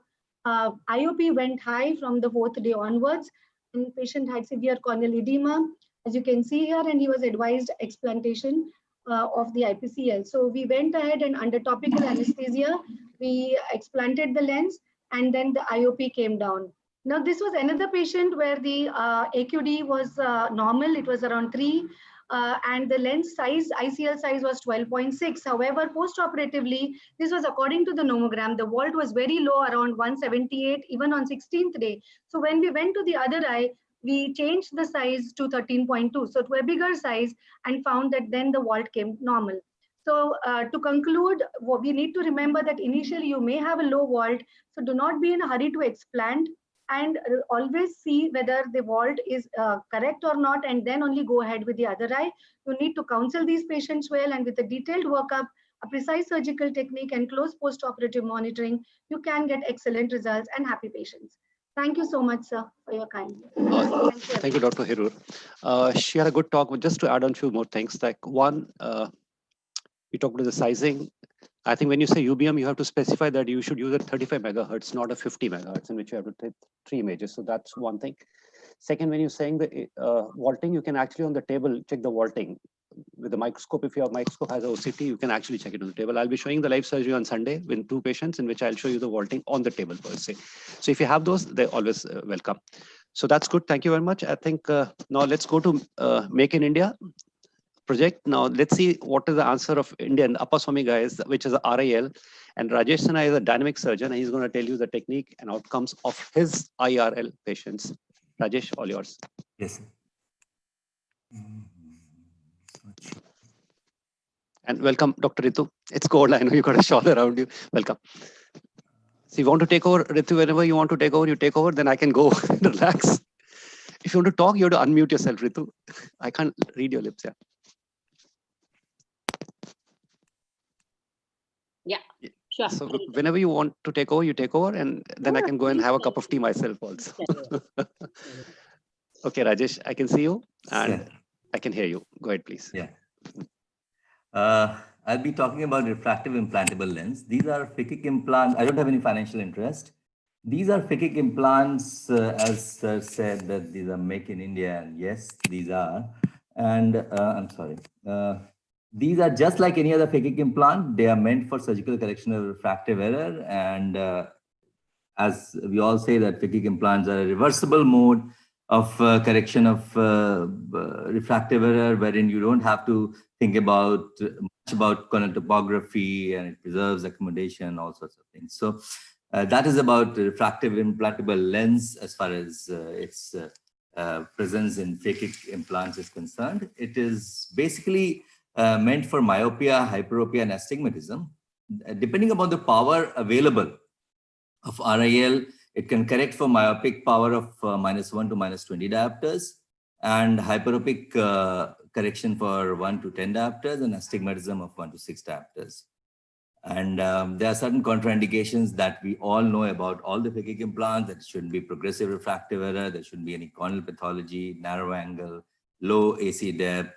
IOP went high from the 4th day onwards. And the patient had severe corneal edema, as you can see here, and he was advised explantation of the IPCL. So we went ahead and under topical anesthesia, we explanted the lens, and then the IOP came down. Now, this was another patient where the AQD was normal. It was around 3. And the lens size, ICL size was 12.6. However, post-operatively, this was according to the nomogram. The vault was very low, around 178, even on 16th day. So when we went to the other eye, we changed the size to 13.2. So to a bigger size, and found that then the vault came normal. So to conclude, we need to remember that initially you may have a low vault. So do not be in a hurry to explant, and always see whether the vault is correct or not, and then only go ahead with the other eye. You need to counsel these patients well, and with a detailed workup, a precise surgical technique, and close post-operative monitoring, you can get excellent results and happy patients. Thank you so much, sir, for your kindness. Thank you, Dr. Hirur. She had a good talk, but just to add on a few more things, like one, we talked about the sizing. I think when you say UBM, you have to specify that you should use a 35 megahertz, not a 50 megahertz, in which you have to take 3 images. So that's one thing. Second, when you're saying the vaulting, you can actually on the table check the vaulting with the microscope. If your microscope has OCT, you can actually check it on the table. I'll be showing the live surgery on Sunday with 2 patients, in which I'll show you the vaulting on the table per se. So if you have those, they're always welcome. So that's good. Thank you very much. I think now let's go to Make in India project. Now let's see what is the answer of Indian Appaswamy guys, which is a RIL, and Rajesh Sinha is a dynamic surgeon, and he's going to tell you the technique and outcomes of his IRL patients. Rajesh, all yours. Yes. And welcome, Dr. Ritu. It's cold. I know you got a shawl around you. Welcome. So you want to take over, Ritu, whenever you want to take over, you take over, then I can go relax. If you want to talk, you have to unmute yourself, Ritu. I can't read your lips, yeah. Yeah, sure. So whenever you want to take over, you take over, and then I can go and have a cup of tea myself also. Okay, Rajesh, I can see you and I can hear you. Go ahead, please. Yeah. I'll be talking about refractive implantable lens. These are phakic implants. I don't have any financial interest. These are phakic implants, as Sir said, that these are made in India. And yes, these are. And I'm sorry. These are just like any other phakic implant. They are meant for surgical correction of refractive error. And as we all say that phakic implants are a reversible mode of correction of refractive error, wherein you don't have to think about much about corneal topography, and it preserves accommodation, all sorts of things. So that is about refractive implantable lens as far as its presence in phakic implants is concerned. It is basically meant for myopia, hyperopia, and astigmatism. Depending upon the power available of RIL, it can correct for myopic power of -1 to -20 diopters, and hyperopic correction for 1 to 10 diopters, and astigmatism of 1 to 6 diopters. And there are certain contraindications that we all know about all the phakic implants. That shouldn't be progressive refractive error, there shouldn't be any corneal pathology, narrow angle, low AC depth,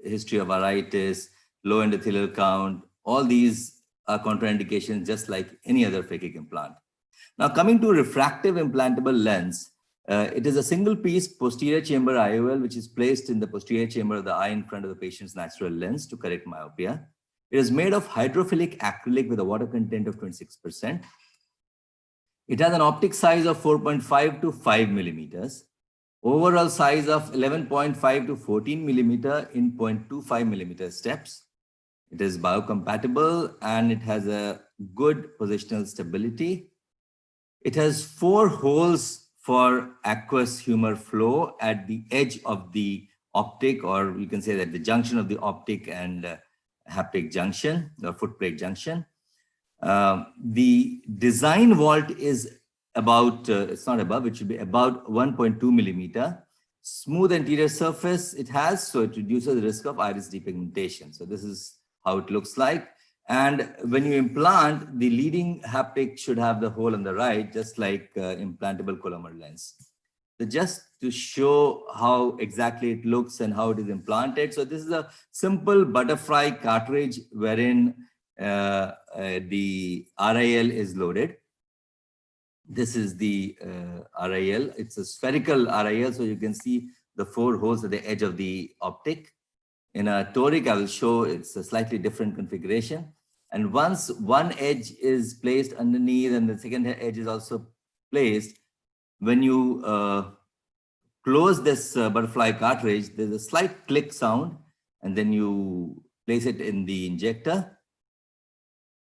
history of iritis, low endothelial count. All these are contraindications just like any other phakic implant. Now, coming to refractive implantable lens, it is a single piece posterior chamber IOL which is placed in the posterior chamber of the eye in front of the patient's natural lens to correct myopia. It is made of hydrophilic acrylic with a water content of 26%. It has an optic size of 4.5 to 5 millimeters, overall size of 11.5 to 14 millimeter in 0.25 millimeter steps. It is biocompatible and it has a good positional stability. It has 4 holes for aqueous humor flow at the edge of the optic, or you can say that the junction of the optic and haptic junction or footplate junction. The design vault is about, it's not above, it should be about 1.2 millimeter. Smooth anterior surface it has, so it reduces the risk of iris depigmentation. So this is how it looks like. And when you implant, the leading haptic should have the hole on the right, just like implantable Coulomber lens. So just to show how exactly it looks and how it is implanted. So this is a simple butterfly cartridge wherein the RIL is loaded. This is the RIL. It's a spherical RIL, so you can see the 4 holes at the edge of the optic. In a toric, I will show it's a slightly different configuration. And once one edge is placed underneath and the second edge is also placed, when you close this butterfly cartridge, there's a slight click sound, and then you place it in the injector,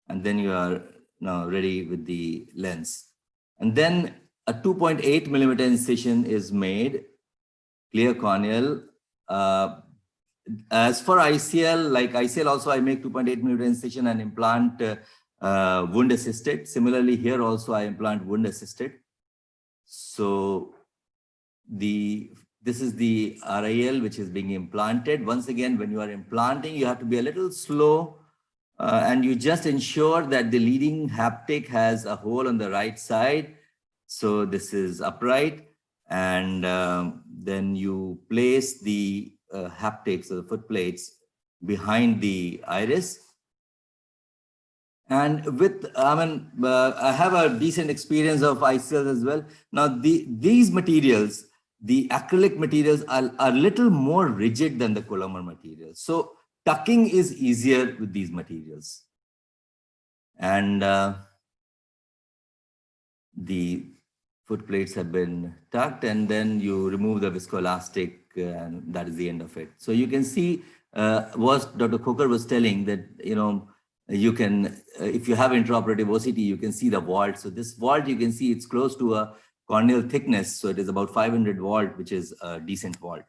and then you are now ready with the lens. And then a 2.8 millimeter incision is made, clear corneal. As for ICL, like ICL also, I make 2.8 millimeter incision and implant wound assisted. Similarly, here also I implant wound assisted. So this is the RIL which is being implanted. Once again, when you are implanting, you have to be a little slow and you just ensure that the leading haptic has a hole on the right side. So this is upright, and then you place the haptics or the foot plates behind the iris. And with, I have a decent experience of ICLs as well. Now, these materials, the acrylic materials are a little more rigid than the Coulomber materials. So tucking is easier with these materials. And the foot plates have been tucked, and then you remove the viscoelastic, and that is the end of it. So you can see what Dr. Coker was telling, that, you know, you can, if you have intraoperative OCT, you can see the vault. So this vault, you can see it's close to a corneal thickness. So it is about 500 vault, which is a decent vault.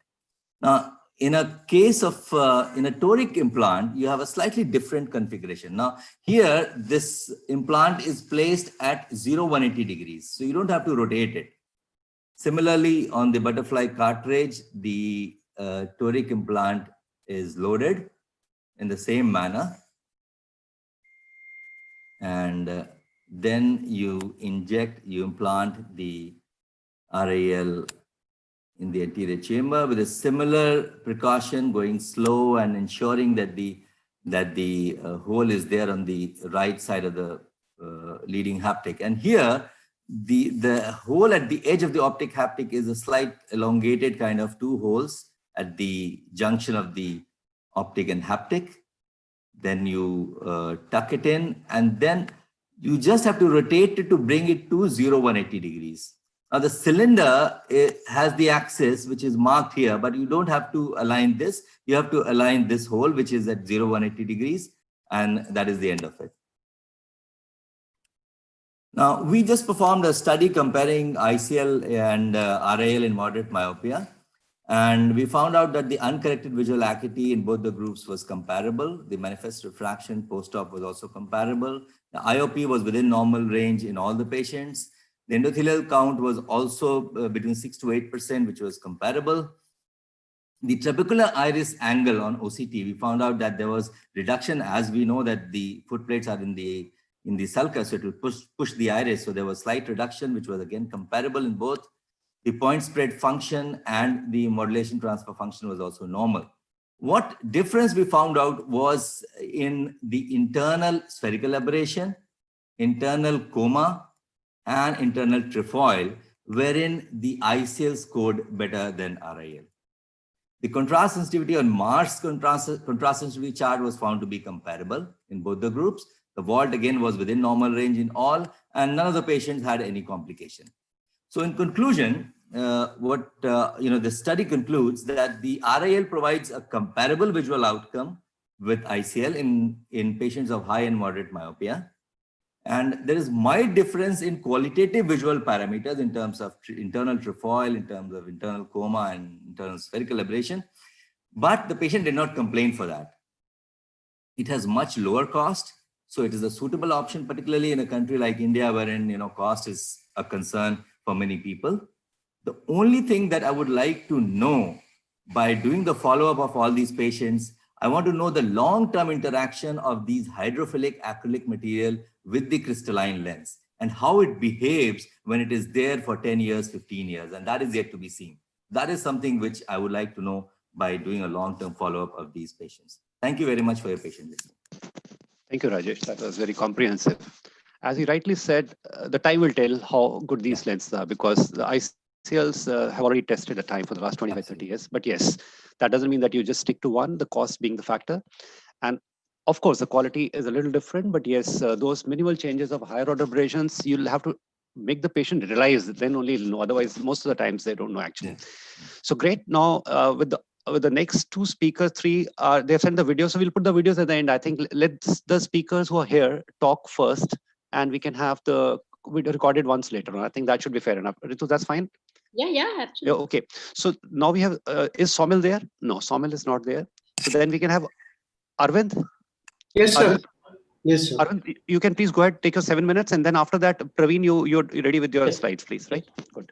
Now, in a case of, in a toric implant, you have a slightly different configuration. Now, here, this implant is placed at 180 degrees. So you don't have to rotate it. Similarly, on the butterfly cartridge, the toric implant is loaded in the same manner. And then you inject, you implant the RIL in the anterior chamber with a similar precaution, going slow and ensuring that the hole is there on the right side of the leading haptic. And here, the hole at the edge of the optic haptic is a slight elongated kind of 2 holes, at the junction of the optic and haptic. Then you tuck it in, and then you just have to rotate it to bring it to 180 degrees. Now the cylinder has the axis, which is marked here, but you don't have to align this. You have to align this hole, which is at 180 degrees, and that is the end of it. Now, we just performed a study comparing ICL and RIL in moderate myopia. And we found out that the uncorrected visual acuity in both the groups was comparable. The manifest refraction post-op was also comparable. The IOP was within normal range in all the patients. The endothelial count was also between 6 to 8%, which was comparable. The trabecular iris angle on OCT, we found out that there was reduction, as we know that the foot plates are in the sulcus, so it will push the iris. So there was slight reduction, which was again comparable in both. The point spread function and the modulation transfer function was also normal. What difference we found out was in the internal spherical aberration, internal coma, and internal trefoil, wherein the ICL scored better than RIL. The contrast sensitivity on Mars contrast sensitivity chart was found to be comparable in both the groups. The vault again was within normal range in all, and none of the patients had any complication. So in conclusion, the study concludes that the RIL provides a comparable visual outcome with ICL in patients of high and moderate myopia. And there is mild difference in qualitative visual parameters in terms of internal trefoil, in terms of internal coma and internal spherical aberration. But the patient did not complain for that. It has much lower cost. So it is a suitable option, particularly in a country like India, wherein cost is a concern for many people. The only thing that I would like to know by doing the follow-up of all these patients, I want to know the long-term interaction of these hydrophilic acrylic material with the crystalline lens and how it behaves when it is there for 10 years, 15 years, and that is yet to be seen. That is something which I would like to know by doing a long-term follow-up of these patients. Thank you very much for your patience. Thank you, Rajesh. That was very comprehensive. As you rightly said, the time will tell how good these lenses are, because the ICLs have already tested the time for the last 25, 30 years. But yes, that doesn't mean that you just stick to one, the cost being the factor. And of course, the quality is a little different, but yes, those minimal changes of higher order aberrations, you'll have to make the patient realize that, then only know. Otherwise, most of the times they don't know actually. Yeah. So great. Now with the next two speakers, they've sent the video, so we'll put the videos at the end. I think let's the speakers who are here talk first, and we can have the video recorded once later on. I think that should be fair enough. Ritu, that's fine? Yeah, absolutely. Yeah, okay. So now we have, is Somil there? No, Somil is not there. So then we can have Arvind. Yes, sir. Arvind, Yes, sir. Arvind, you can please go ahead, take your 7 minutes, and then after that, Praveen, you're ready with your slides, please, right? Good.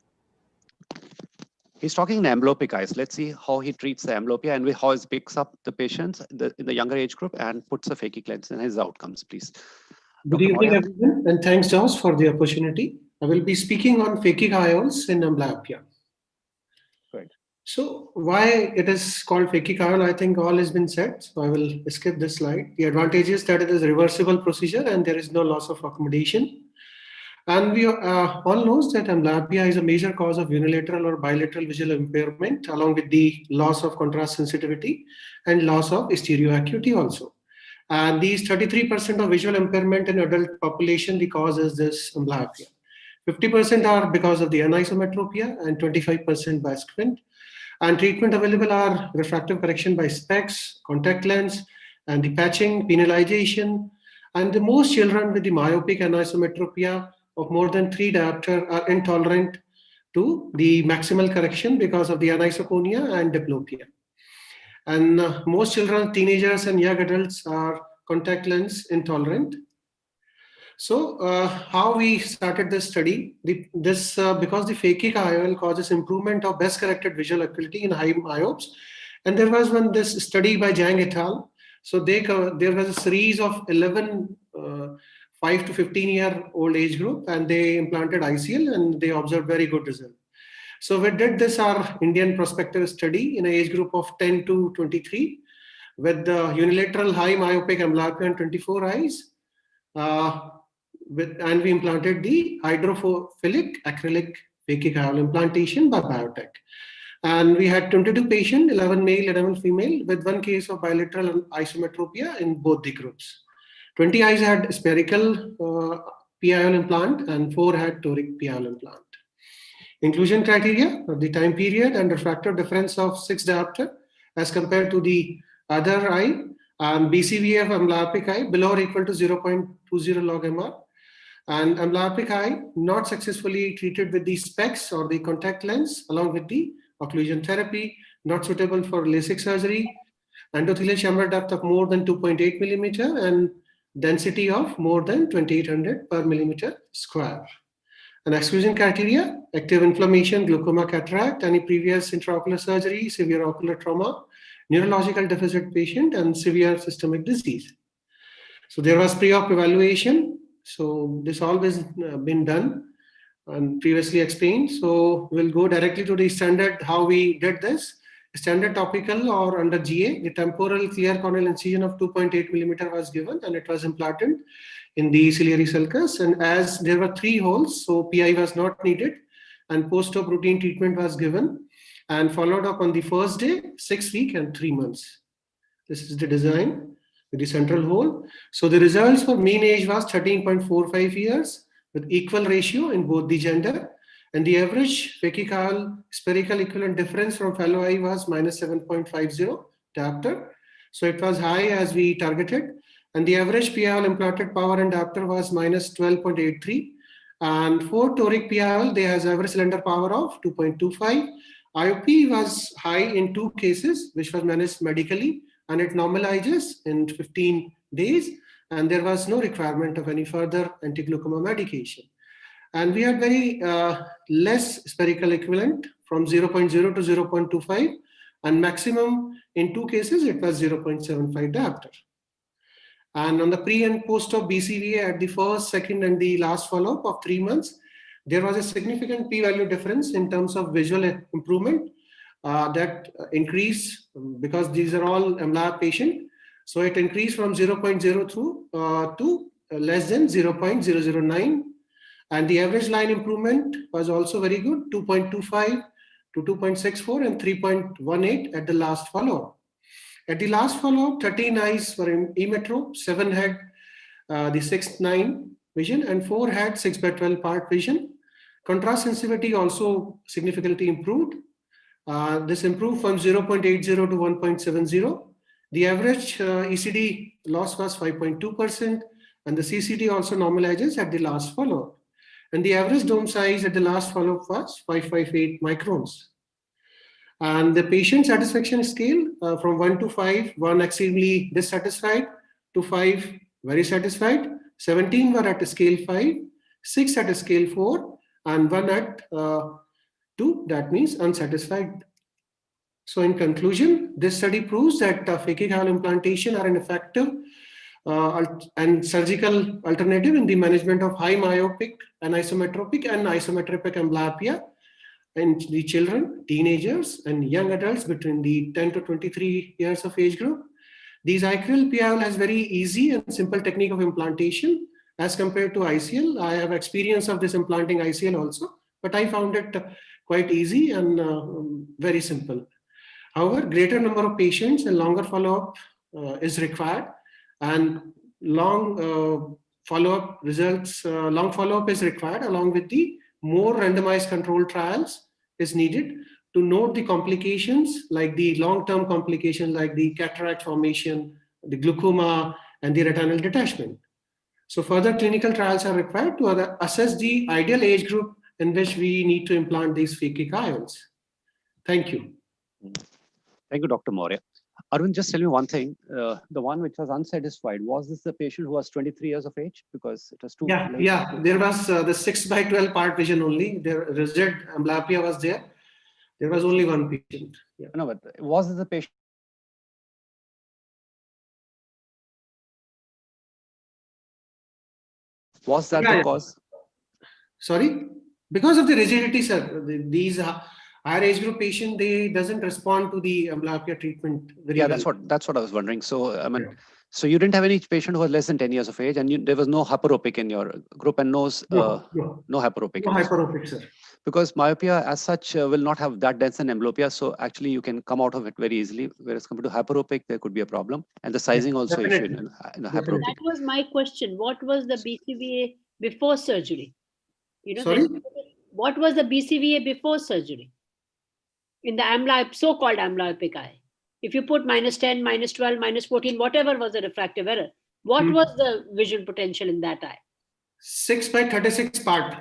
He's talking in amblyopia eyes. Let's see how he treats the amblyopia and how he picks up the patients in the younger age group and puts a phakic lens in his outcomes, please. Good evening, everyone, and thanks, Josh, for the opportunity. I will be speaking on phakic IOLs in amblyopia. Right. So why it is called phakic IOL, I think all has been said, so I will skip this slide. The advantage is that it is a reversible procedure and there is no loss of accommodation. And we all knows that amblyopia is a major cause of unilateral or bilateral visual impairment, along with the loss of contrast sensitivity and loss of stereo acuity also. And these 33% of visual impairment in adult population, the cause is this amblyopia. 50% are because of the anisometropia and 25% by squint. And treatment available are refractive correction by specs, contact lens, and the patching, penalization. And the most children with the myopic anisometropia of more than 3 diopter are intolerant to the maximal correction because of the anisoconia and diplopia. And most children, teenagers, and young adults are contact lens intolerant. So how we started this study, because the phakic IOL causes improvement of best corrected visual acuity in high myopes. And there was this study by Zhang et al. So there was a series of 11 5 to 15-year-old age group, and they implanted ICL and they observed very good result. So we did this, our Indian prospective study, in an age group of 10 to 23 with the unilateral high myopic amblyopia and 24 eyes. And we implanted the hydrophilic acrylic phakic IOL implantation by Biotech. And we had 22 patients, 11 male, 11 female, with 1 case of bilateral isometropia in both the groups. 20 eyes had spherical PIL implant and 4 had toric PIL implant. Inclusion criteria of the time period and refractive difference of 6 diopter as compared to the other eye, and BCVA of amblyopic eye below or equal to 0.20 log MR, and amblyopic eye not successfully treated with the specs or the contact lens along with the occlusion therapy, not suitable for LASIK surgery, endothelial chamber depth of more than 2.8 millimeter and density of more than 2800 per millimeter square. And exclusion criteria: active inflammation, glaucoma, cataract, any previous intraocular surgery, severe ocular trauma, neurological deficit patient, and severe systemic disease. So there was pre-op evaluation. So this all has been done and previously explained. So we'll go directly to the standard, how we did this. Standard topical or under GA, the temporal clear corneal incision of 2.8 millimeter was given and it was implanted in the ciliary sulcus. And as there were 3 holes, so PI was not needed and post-op routine treatment was given and followed up on the first day, 6 weeks and 3 months. This is the design with the central hole. So the results for mean age was 13.45 years with equal ratio in both the gender. And the average phakic spherical equivalent difference from fellow eye was minus 7.50 diopter. So it was high as we targeted. And the average PIL implanted power and diopter was minus 12.83. And for toric PIL, they has average cylinder power of 2.25. IOP was high in 2 cases, which was managed medically, and it normalizes in 15 days. And there was no requirement of any further anti-glaucoma medication. And we had very less spherical equivalent from 0.0 to 0.25, and maximum in 2 cases, it was 0.75 diopter. And on the pre and post-op BCVA at the first, second, and the last follow-up of 3 months, there was a significant p-value difference in terms of visual improvement that increased because these are all amblyopic patients. So it increased from 0.02 to less than 0.009. And the average line improvement was also very good, 2.25 to 2.64 and 3.18 at the last follow-up. At the last follow-up, 13 eyes were in emetrope, 7 had the 6/9 vision, and 4 had 6/12 part vision. Contrast sensitivity also significantly improved. This improved from 0.80 to 1.70. The average ECD loss was 5.2%, and the CCD also normalizes at the last follow-up. And the average dome size at the last follow-up was 558 microns. And the patient satisfaction scale from 1 to 5, 1 extremely dissatisfied to 5 very satisfied, 17 were at a scale 5, 6 at a scale 4, and 1 at 2, that means unsatisfied. So in conclusion, this study proves that phakic IOL implantation are an effective and surgical alternative in the management of high myopic, anisometropic, and isometropic amblyopia in the children, teenagers, and young adults between the 10 to 23 years of age group. These ICL PIL has very easy and simple technique of implantation as compared to ICL. I have experience of this implanting ICL also, but I found it quite easy and very simple. However, greater number of patients and longer follow-up is required, and long follow-up results, long follow-up is required along with the more randomized controlled trials is needed to note the complications like the long-term complications like the cataract formation, the glaucoma, and the retinal detachment. So further clinical trials are required to assess the ideal age group in which we need to implant these phakic IOLs. Thank you. Thank you, Dr. Maurya. Arvind, just tell me one thing. The one which was unsatisfied, was this the patient who was 23 years of age? Because it was too late. Yeah, there was the 6/12 part vision only. The rigid amblyopia was there. There was only 1 patient. Yeah. No, but was this the patient? Was that the cause? Sorry? Because of the rigidity, sir. These higher age group patient, they doesn't respond to the amblyopia treatment very well. That's what I was wondering. So I mean, So you didn't have any patient who was less than 10 years of age, and there was no hyperopic in your group, and no hyperopic. No hyperopic, sir. Because myopia as such will not have that dense an amblyopia, so actually you can come out of it very easily, whereas compared to hyperopic, there could be a problem. And the sizing also issue in hyperopic. That was my question. What was the BCVA before surgery? You know, Sorry? What was the BCVA before surgery? In the so-called amblyopic eye. If you put -10, -12, -14, whatever was the refractive error, what was the vision potential in that eye? 6/36 part.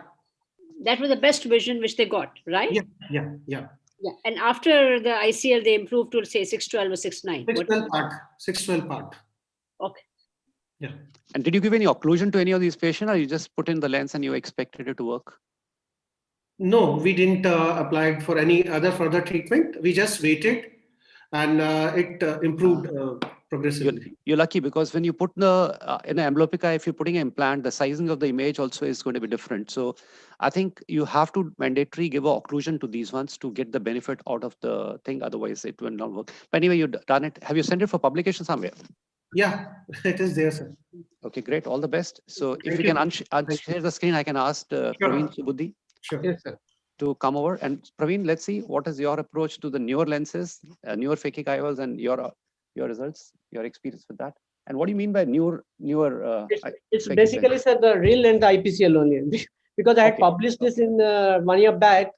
That was the best vision which they got, right? Yeah. And after the ICL, they improved to say 6/12 or 6/9. 6/12 part. 6/12 part. Okay. Yeah. And did you give any occlusion to any of these patients, or you just put in the lens and you expected it to work? No, we didn't apply it for any other further treatment. We just waited, and it improved progressively. You're lucky, because when you put in an amblyopic eye, if you're putting an implant, the sizing of the image also is going to be different. So I think you have to mandatory give a occlusion to these ones to get the benefit out of the thing. Otherwise, it will not work. But anyway, you've done it. Have you sent it for publication somewhere? Yeah, it is there, sir. Okay, great. All the best. So if you can unshare the screen, I can ask Praveen Subudhi to come over. And Praveen, let's see, what is your approach to the newer lenses, newer phakic IOLs, and your results, your experience with that? And what do you mean by newer? It's basically, sir, the real and the IPCL only. Because I had published this in 1 year back.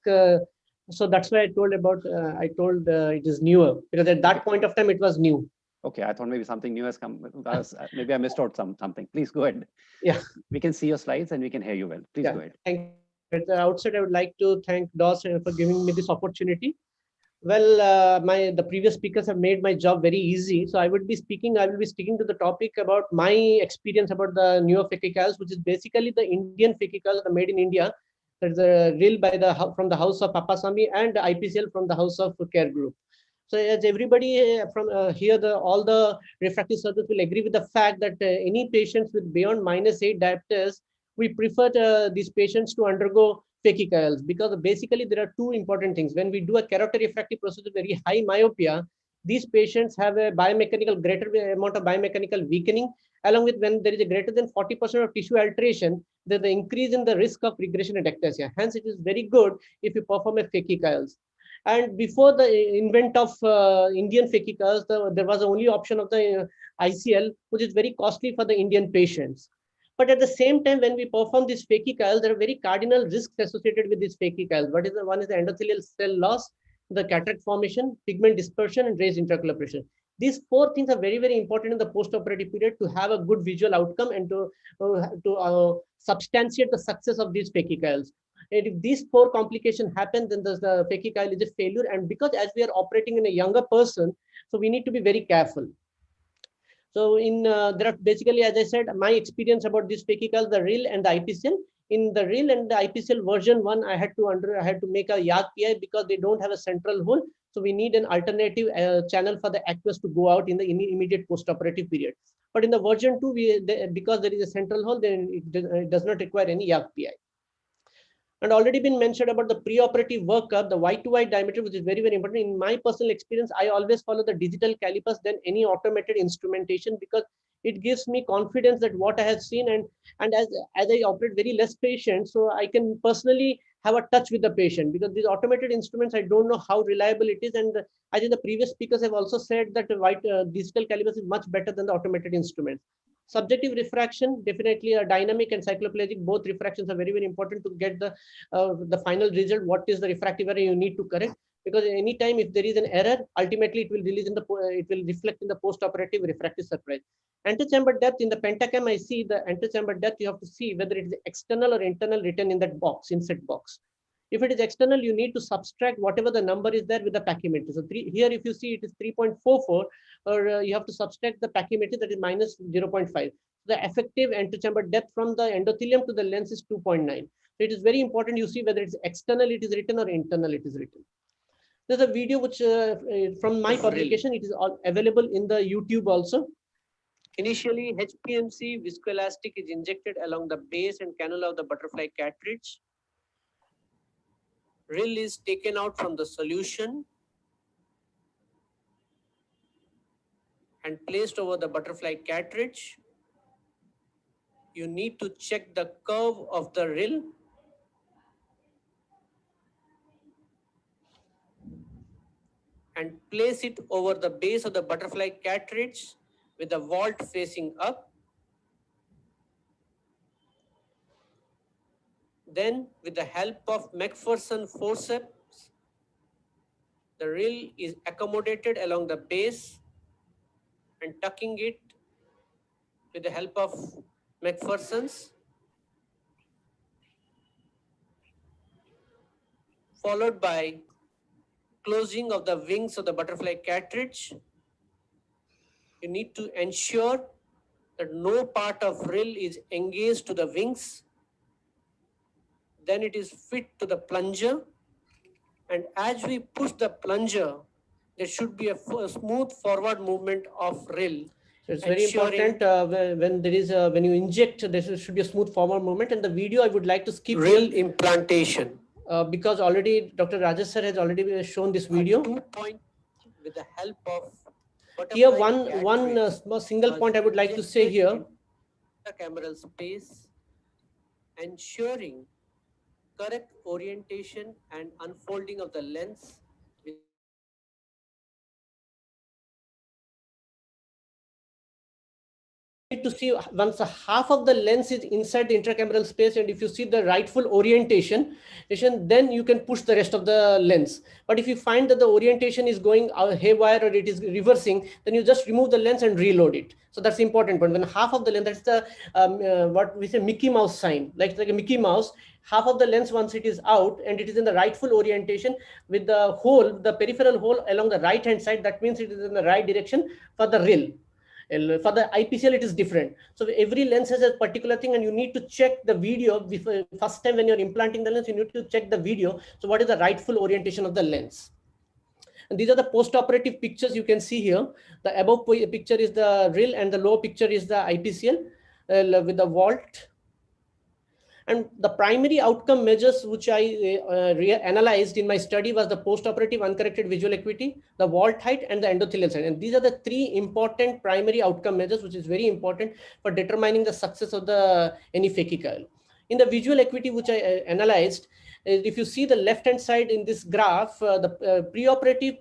So that's why I told it is newer, because at that point of time it was new. Okay, I thought maybe something new has come. Maybe I missed out something. Please go ahead. Yeah. We can see your slides and we can hear you well. Please go ahead. Thank you. At the outset, I would like to thank DOS for giving me this opportunity. Well, the previous speakers have made my job very easy. So I will be speaking to the topic about my experience about the newer phakic IOLs, which is basically the Indian phakic IOLs, the made in India. There's a real from the house of Appasamy, and the IPCL from the house of Care Group. So as everybody from here, all the refractive surgeons will agree with the fact that any patients with beyond -8 diopters, we prefer these patients to undergo phakic IOLs, because basically there are two important things. When we do a keratorefractive procedure, very high myopia, these patients have a greater amount of biomechanical weakening, along with when there is a greater than 40% of tissue alteration, there's the increase in the risk of regression and ectasia. Hence, it is very good if you perform a phakic IOLs. And before the invent of Indian phakic IOLs, there was the only option of the ICL, which is very costly for the Indian patients. But at the same time, when we perform this phakic IOL, there are very cardinal risks associated with this phakic IOL. One is the endothelial cell loss, the cataract formation, pigment dispersion, and raised intraocular pressure. These four things are very, very important in the post-operative period to have a good visual outcome and to substantiate the success of these phakic IOLs. And if these four complications happen, then the phakic IOL is a failure. And because as we are operating in a younger person, so we need to be very careful. So there are basically, as I said, my experience about this phakic IOL, the RIL and the IPCL. In the RIL and the IPCL version 1, I had to make a YAG PI because they don't have a central hole. So we need an alternative channel for the aqueous to go out in the immediate post-operative period. But in the version 2, because there is a central hole, then it does not require any YAG PI. And already been mentioned about the pre-operative workup, the wide to wide diameter, which is very, very important. In my personal experience, I always follow the digital calipers than any automated instrumentation, because it gives me confidence that what I have seen, and as I operate very less patients, so I can personally have a touch with the patient, because these automated instruments, I don't know how reliable it is. And I think the previous speakers have also said that digital calipers is much better than the automated instruments. Subjective refraction, definitely a dynamic and cycloplegic, both refractions are very, very important to get the final result. What is the refractive error you need to correct? Because anytime if there is an error, ultimately it will reflect in the post-operative refractive surprise. Antechamber depth in the pentacam, I see the antechamber depth. You have to see whether it is external or internal written in that box, inset box. If it is external, you need to subtract whatever the number is there with the pachymetry. So here, if you see it is 3.44, or you have to subtract the pachymetry, that is minus 0.5. The effective antechamber depth from the endothelium to the lens is 2.9. So it is very important you see whether it's external it is written or internal it is written. There's a video which from my publication, it is all available in the YouTube also. Initially, HPMC viscoelastic is injected along the base and cannula of the butterfly cartridge. RIL is taken out from the solution and placed over the butterfly cartridge. You need to check the curve of the rill. And place it over the base of the butterfly cartridge with the vault facing up. Then, with the help of McPherson forceps, the rill is accommodated along the base and tucking it with the help of McPherson's, followed by closing of the wings of the butterfly cartridge. You need to ensure that no part of rill is engaged to the wings. Then it is fit to the plunger. And as we push the plunger, there should be a smooth forward movement of rill. So it's very important when there is when you inject, there should be a smooth forward movement. And the video I would like to skip rill implantation because already Dr. Rajesh sir has already shown this video. 2 point with the help of here one single point I would like to say here. The cameral space, ensuring correct orientation and unfolding of the lens. To see once half of the lens is inside the intracameral space, and if you see the rightful orientation, then you can push the rest of the lens. But if you find that the orientation is going haywire or it is reversing, then you just remove the lens and reload it. So that's the important point. When half of the lens, that's the what we say Mickey Mouse sign, like a Mickey Mouse. Half of the lens, once it is out and it is in the rightful orientation with the hole, the peripheral hole along the right hand side, that means it is in the right direction for the rill. For the IPCL, it is different. So every lens has a particular thing, and you need to check the video before, first time when you're implanting the lens, you need to check the video. So what is the rightful orientation of the lens? And these are the post-operative pictures you can see here. The above picture is the rill and the lower picture is the IPCL with the vault. And the primary outcome measures which I analyzed in my study was the post-operative uncorrected visual acuity, the vault height, and the endothelial size. And these are the 3 important primary outcome measures, which is very important for determining the success of any phakic IOL. In the visual acuity which I analyzed, if you see the left-hand side in this graph, the preoperative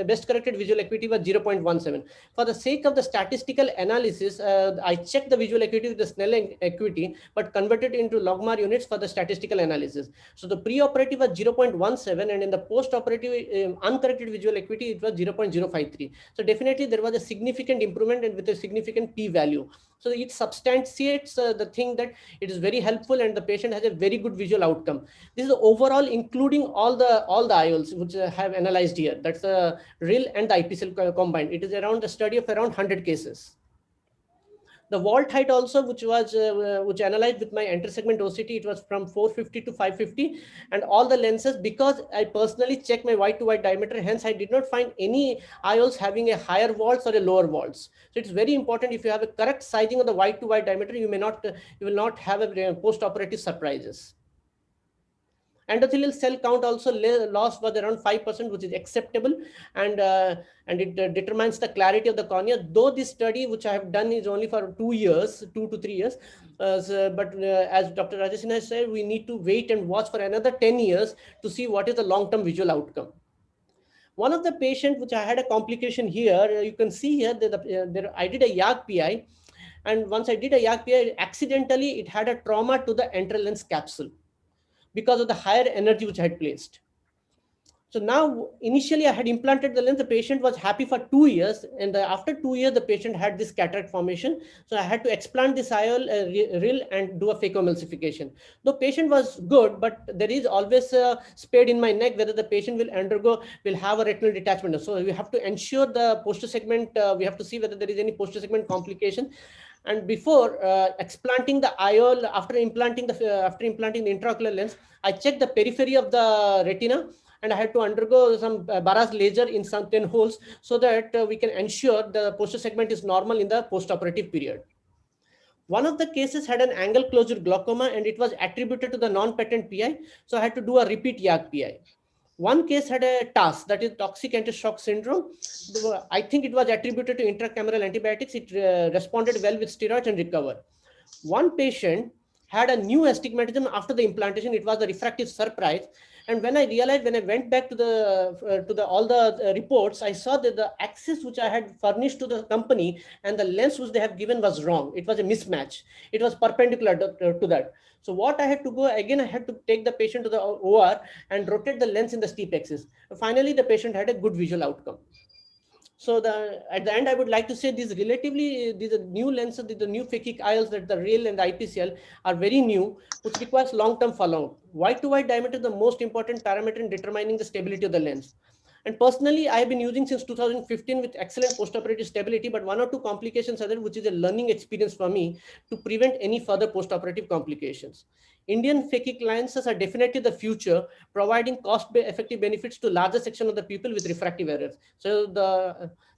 best corrected visual acuity was 0.17. For the sake of the statistical analysis, I checked the visual acuity with the Snell acuity, but converted into logmar units for the statistical analysis. So the preoperative was 0.17, and in the post-operative uncorrected visual acuity, it was 0.053. So definitely there was a significant improvement and with a significant p-value. So it substantiates the thing that it is very helpful and the patient has a very good visual outcome. This is overall including all the IOLs which I have analyzed here. That's the RIL and the IPCL combined. It is around a study of around 100 cases. The vault height also, which analyzed with my intersegment OCT, it was from 450 to 550, and all the lenses, because I personally checked my wide to wide diameter, hence I did not find any IOLs having a higher vaults or a lower vaults. So it's very important, if you have a correct sizing of the wide to wide diameter, you will not have a post-operative surprises. Endothelial cell count also loss was around 5%, which is acceptable, and it determines the clarity of the cornea. Though this study, which I have done, is only for 2 years, 2 to 3 years, but as Dr. Rajesh has said, we need to wait and watch for another 10 years to see what is the long-term visual outcome. One of the patients, which I had a complication here, you can see here that I did a YAG PI, and once I did a YAG PI, accidentally it had a trauma to the antral lens capsule, because of the higher energy which I had placed. So now, initially I had implanted the lens, the patient was happy for 2 years, and after 2 years, the patient had this cataract formation. So I had to explant this IOL RIL and do a phacoemulsification. The patient was good, but there is always a spade in my neck whether the patient will have a retinal detachment. So we have to ensure the posterior segment, we have to see whether there is any posterior segment complication. And before explanting the IOL, after implanting the intraocular lens, I checked the periphery of the retina, and I had to undergo some Barras laser in some 10 holes so that we can ensure the posterior segment is normal in the post-operative period. One of the cases had an angle closure glaucoma, and it was attributed to the non-patent PI. So I had to do a repeat YAG PI. One case had a TAS, that is toxic anti-shock syndrome. I think it was attributed to intracameral antibiotics. It responded well with steroids and recovered. One patient had a new astigmatism after the implantation. It was a refractive surprise. And when I realized, when I went back to all the reports, I saw that the axis which I had furnished to the company and the lens which they have given was wrong. It was a mismatch. It was perpendicular to that. So what I had to go, again, I had to take the patient to the OR and rotate the lens in the steep axis. Finally, the patient had a good visual outcome. So at the end, I would like to say these new lenses, the new phakic IOLs, that the RAIL and the IPCL are very new, which requires long-term follow-up. Wide to wide diameter is the most important parameter in determining the stability of the lens. And personally, I have been using since 2015 with excellent postoperative stability, but 1 or 2 complications are there, which is a learning experience for me to prevent any further postoperative complications. Indian phakic lenses are definitely the future, providing cost-effective benefits to larger section of the people with refractive errors. So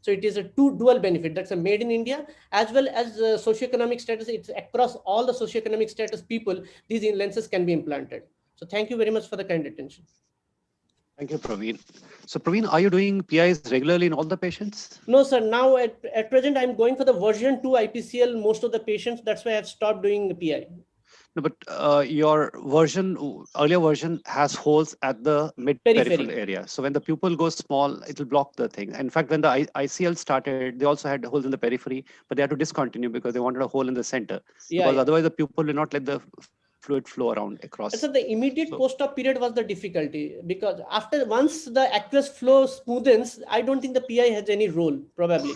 it is a dual benefit. That's a made in India as well as socioeconomic status. It's across all the socioeconomic status people. These lenses can be implanted. So thank you very much for the kind attention. Thank you, Praveen. So Praveen, are you doing PIs regularly in all the patients? No, sir. Now at present, I'm going for the version 2 IPCL, most of the patients. That's why I've stopped doing the PI. No, but your earlier version has holes at the mid-peripheral area. So when the pupil goes small, it will block the thing. In fact, when the ICL started, they also had holes in the periphery, but they had to discontinue because they wanted a hole in the center. Because otherwise the pupil will not let the fluid flow around across. So the immediate post-op period was the difficulty, because once the aqueous flow smoothens, I don't think the PI has any role, probably.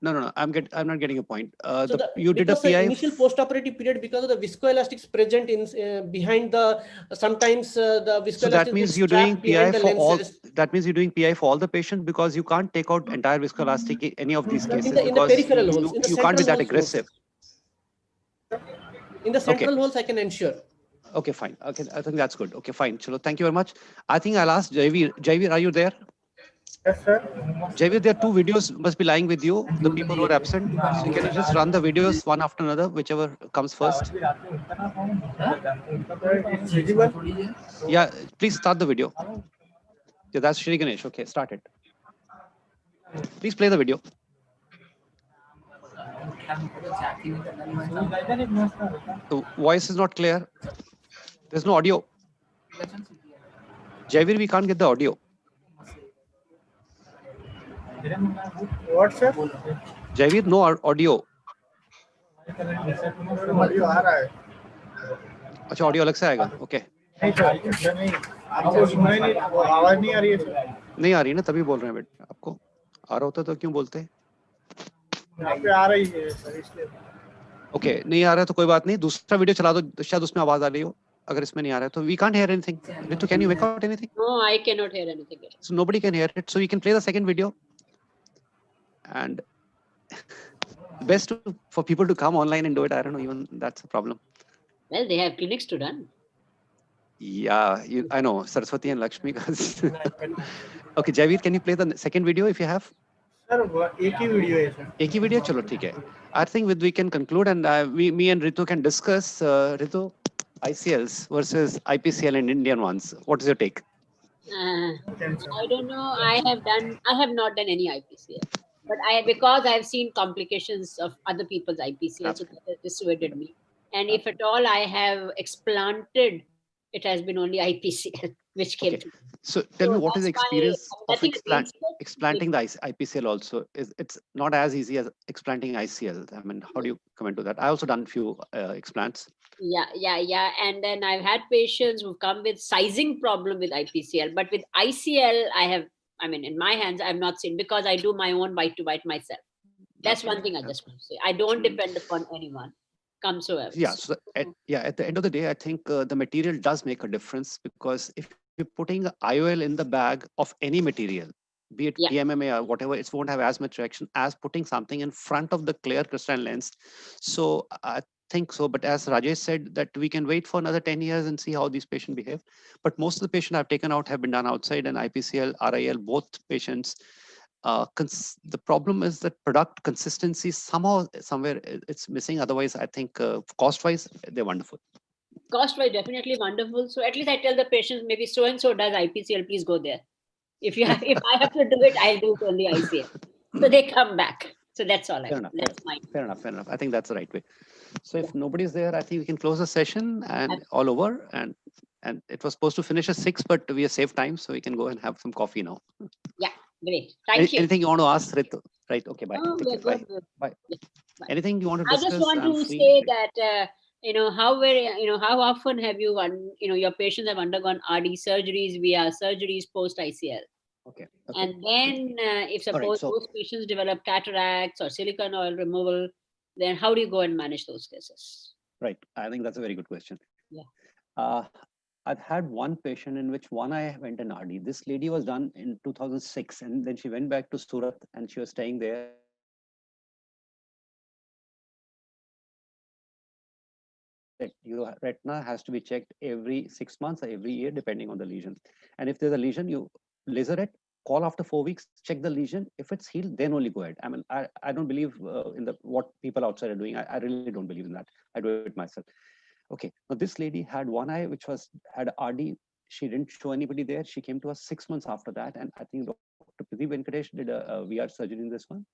No. I'm not getting a point. You did a PI initial post-operative period because of the viscoelastics present in behind the sometimes the viscoelastics. So that means you're doing PI for all. That means you're doing PI for all the patients, because you can't take out entire viscoelastic in any of these cases. In the peripheral holes, you can't be that aggressive. In the central holes, I can ensure. Okay, fine. Okay, I think that's good. Okay, fine. Chalo, thank you very much. I think I'll ask Jaivir. Jaivir, are you there? Yes, sir. Jaivir, there are 2 videos must be lying with you, the people who are absent. So can you just run the videos one after another, whichever comes first? It's visible? Yeah, please start the video. Yeah, that's Shri Ganesh. Okay, start it. Please play the video. The voice is not clear. There's no audio. Jaivir, we can't get the audio. What, sir? Jaivir, no audio. Audio आ रहा है. अच्छा, audio अलग से आएगा. Okay. नहीं sir, नहीं. आपको सुनाई नहीं, आवाज नहीं आ रही है सर. नहीं आ रही ना, तभी बोल रहे हैं बेटा. आपको आ रहा होता तो क्यों बोलते हैं? यहाँ पे आ रही है सर, इसलिए. ओके, नहीं आ रहा है तो कोई बात नहीं. दूसरा वीडियो चला दो, शायद उसमें आवाज आ रही हो. अगर इसमें नहीं आ रहा है तो we can't hear anything. Ritu, can you make out anything? No, I cannot hear anything. So nobody can hear it. So you can play the second video. And best for people to come online and do it. I don't know, even that's a problem. Well, they have clinics to run. Yeah, I know, Saraswati and Lakshmi. Okay, Jaivir, can you play the second video if you have? Sir, एक ही video है sir. एक ही video, चलो ठीक है. I think we can conclude, and me and Ritu can discuss. Ritu, ICLs versus IPCL and Indian ones. What is your take? I don't know. I have not done any IPCL, but because I've seen complications of other people's IPCL, so that dissuaded me. And if at all I have explanted, it has been only IPCL which came to me. So tell me, what is the experience of explanting the IPCL also? It's not as easy as explanting ICL. I mean, how do you comment to that? I also done a few explants. Yeah. And then I've had patients who come with sizing problem with IPCL, but with ICL, in my hands, I've not seen, because I do my own bite to bite myself. That's one thing I just want to say. I don't depend upon anyone. Come so ever. Yeah. So at the end of the day, I think the material does make a difference, because if you're putting IOL in the bag of any material, be it PMMA or whatever, it won't have as much reaction as putting something in front of the clear crystalline lens. So I think so. But as Rajesh said, that we can wait for another 10 years and see how these patients behave. But most of the patients I've taken out have been done outside, and IPCL, RIL, both patients. The problem is that product consistency somewhere it's missing. Otherwise, I think cost-wise, they're wonderful. cost-wise definitely wonderful. So at least I tell the patients, maybe so-and-so does IPCL, please go there. If I have to do it, I'll do it only ICL. So they come back. So that's all. Fair enough. That's mine. Fair enough. Fair enough. I think that's the right way. So if nobody's there, I think we can close the session and all over. And it was supposed to finish at 6, but we have saved time, so we can go and have some coffee now. Yeah, great. Thank you. Anything you want to ask, Ritu? Right. Okay. Bye. Oh, Take care. good. Bye. Yeah, bye. Anything you want to I discuss? just want I'm to free. say that how often have you your patients have undergone RD surgeries via surgeries post ICL? Okay. And then if suppose those patients develop cataracts or silicone oil removal, then how do you go and manage those cases? Right. I think that's a very good question. Yeah. I've had one patient in which one eye went in RD. This lady was done in 2006, and then she went back to Surat and she was staying there. Your retina has to be checked every 6 months or every year, depending on the lesion. And if there's a lesion, you laser it, call after 4 weeks, check the lesion. If it's healed, then only go ahead. I mean, I don't believe in what people outside are doing. I really don't believe in that. I do it myself. Okay, now this lady had one eye which had RD. She didn't show anybody there. She came to us 6 months after that, and I think Dr. Pradeep Venkatesh did a VR surgery in this one.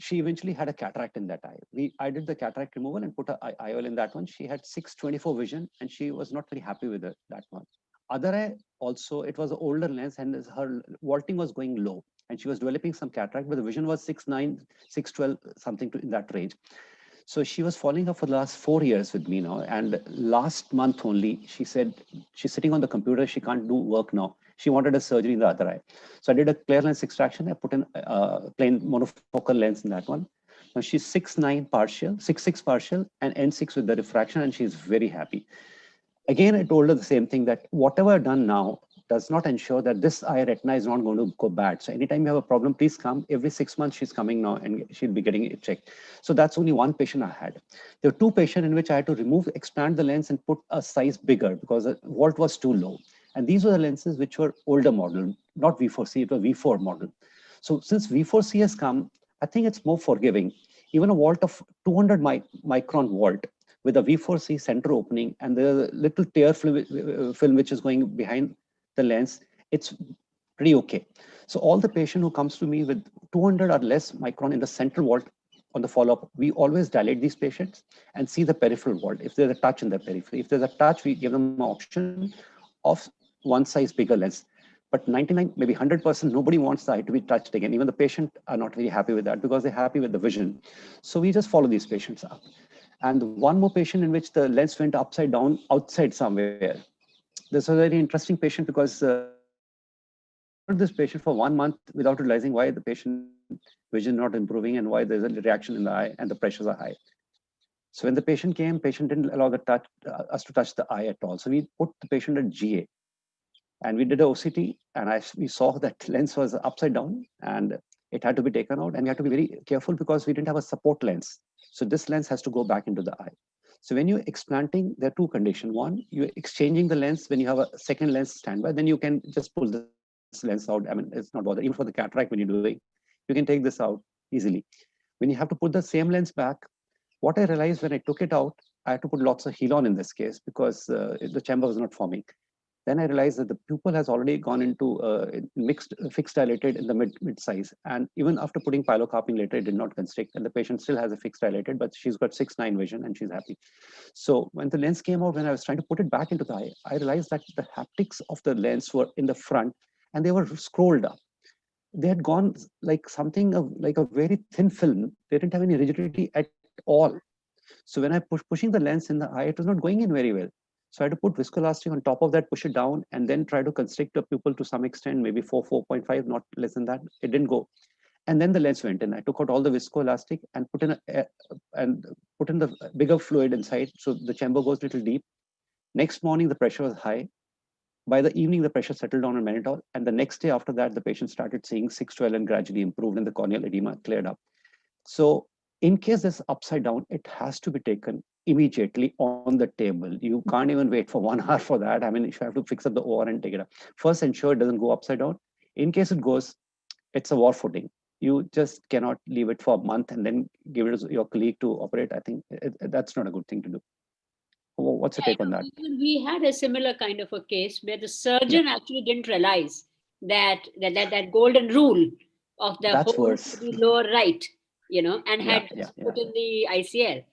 She eventually had a cataract in that eye. I did the cataract removal and put an IOL in that one. She had 6/24 vision, and she was not very happy with that one. Other eye also, it was an older lens, and her vaulting was going low, and she was developing some cataract, but the vision was 6/9, 6/12, something in that range. So she was following up for the last 4 years with me now. And last month only, she said she's sitting on the computer. She can't do work now. She wanted a surgery in the other eye. So I did a clear lens extraction. I put in a plain monofocal lens in that one. Now she's 6/9 partial, 6/6 partial, and N6 with the refraction, and she's very happy. Again, I told her the same thing, that whatever I've done now does not ensure that this eye retina is not going to go bad. So anytime you have a problem, please come. Every 6 months, she's coming now and she'll be getting it checked. So that's only one patient I had. There were 2 patients in which I had to expand the lens and put a size bigger because the vault was too low. And these were the lenses which were older model, not V4C, it was V4 model. So since V4C has come, I think it's more forgiving. Even a vault of 200 micron vault with a V4C center opening and the little tear film which is going behind the lens, it's pretty okay. So all the patient who comes to me with 200 or less micron in the central vault on the follow-up, we always dilate these patients and see the peripheral vault. If there's a touch in the periphery, if there's a touch, we give them an option of one size bigger lens. But 99, maybe 100%, nobody wants the eye to be touched again. Even the patient are not very happy with that because they're happy with the vision. So we just follow these patients up. And one more patient in which the lens went upside down outside somewhere. This was a very interesting patient because this patient for 1 month without realizing why the patient vision not improving and why there's a reaction in the eye and the pressures are high. So when the patient came, patient didn't allow us to touch the eye at all. So we put the patient at GA and we did a OCT and we saw that lens was upside down and it had to be taken out, and we had to be very careful because we didn't have a support lens. So this lens has to go back into the eye. So when you're explanting, there are 2 conditions. One, you're exchanging the lens when you have a second lens standby, then you can just pull this lens out. I mean, it's not bothered. Even for the cataract, when you're doing, you can take this out easily. When you have to put the same lens back, what I realized when I took it out, I had to put lots of Helon in this case because the chamber was not forming. Then I realized that the pupil has already gone into fixed dilated in the mid size. And even after putting pilocarpine later, it did not constrict. And the patient still has a fixed dilated, but she's got 6/9 vision and she's happy. So when the lens came out, when I was trying to put it back into the eye, I realized that the haptics of the lens were in the front and they were scrolled up. They had gone like something like a very thin film. They didn't have any rigidity at all. So when I pushing the lens in the eye, it was not going in very well. So I had to put viscoelastic on top of that, push it down, and then try to constrict the pupil to some extent, maybe 4.5, not less than that. It didn't go. And then the lens went in. I took out all the viscoelastic and put in the bigger fluid inside. So the chamber goes a little deep. Next morning, the pressure was high. By the evening, the pressure settled down on mannitol. And the next day after that, the patient started seeing 6/12 and gradually improved and the corneal edema cleared up. So in case this upside down, it has to be taken immediately on the table. You can't even wait for 1 hour for that. I mean, if you have to fix up the OR and take it up. First, ensure it doesn't go upside down. In case it goes, it's a war footing. You just cannot leave it for a month and then give it to your colleague to operate. I think that's not a good thing to do. What's your take on that? We had a similar kind of a case where the surgeon actually didn't realize that golden rule of the That's whole worse. to the lower right, and Yeah, had yeah, put in the ICL.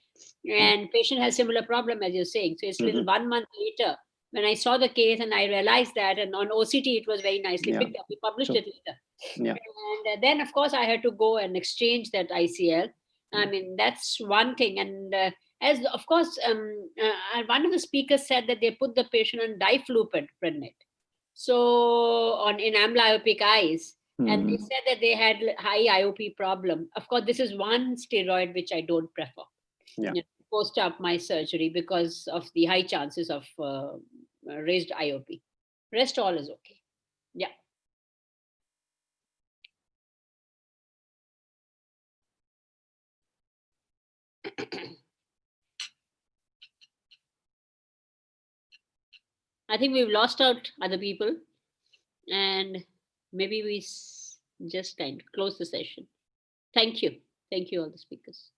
And patient has similar problem as you're saying. So it's little 1 month later when I saw the case and I realized that, and on OCT it was very nicely picked up. We published it later. Yeah. And then of course I had to go and exchange that ICL. I mean, that's one thing. And as of course, one of the speakers said that they put the patient on difluprednate. So in amblyopic eyes, and they said that they had high IOP problem. Of course, this is one steroid which I don't prefer. Yeah. Post up my surgery because of the high chances of raised IOP. Rest all is okay. Yeah. I think we've lost out other people, and maybe we just kind of close the session. Thank you. Thank you, all the speakers.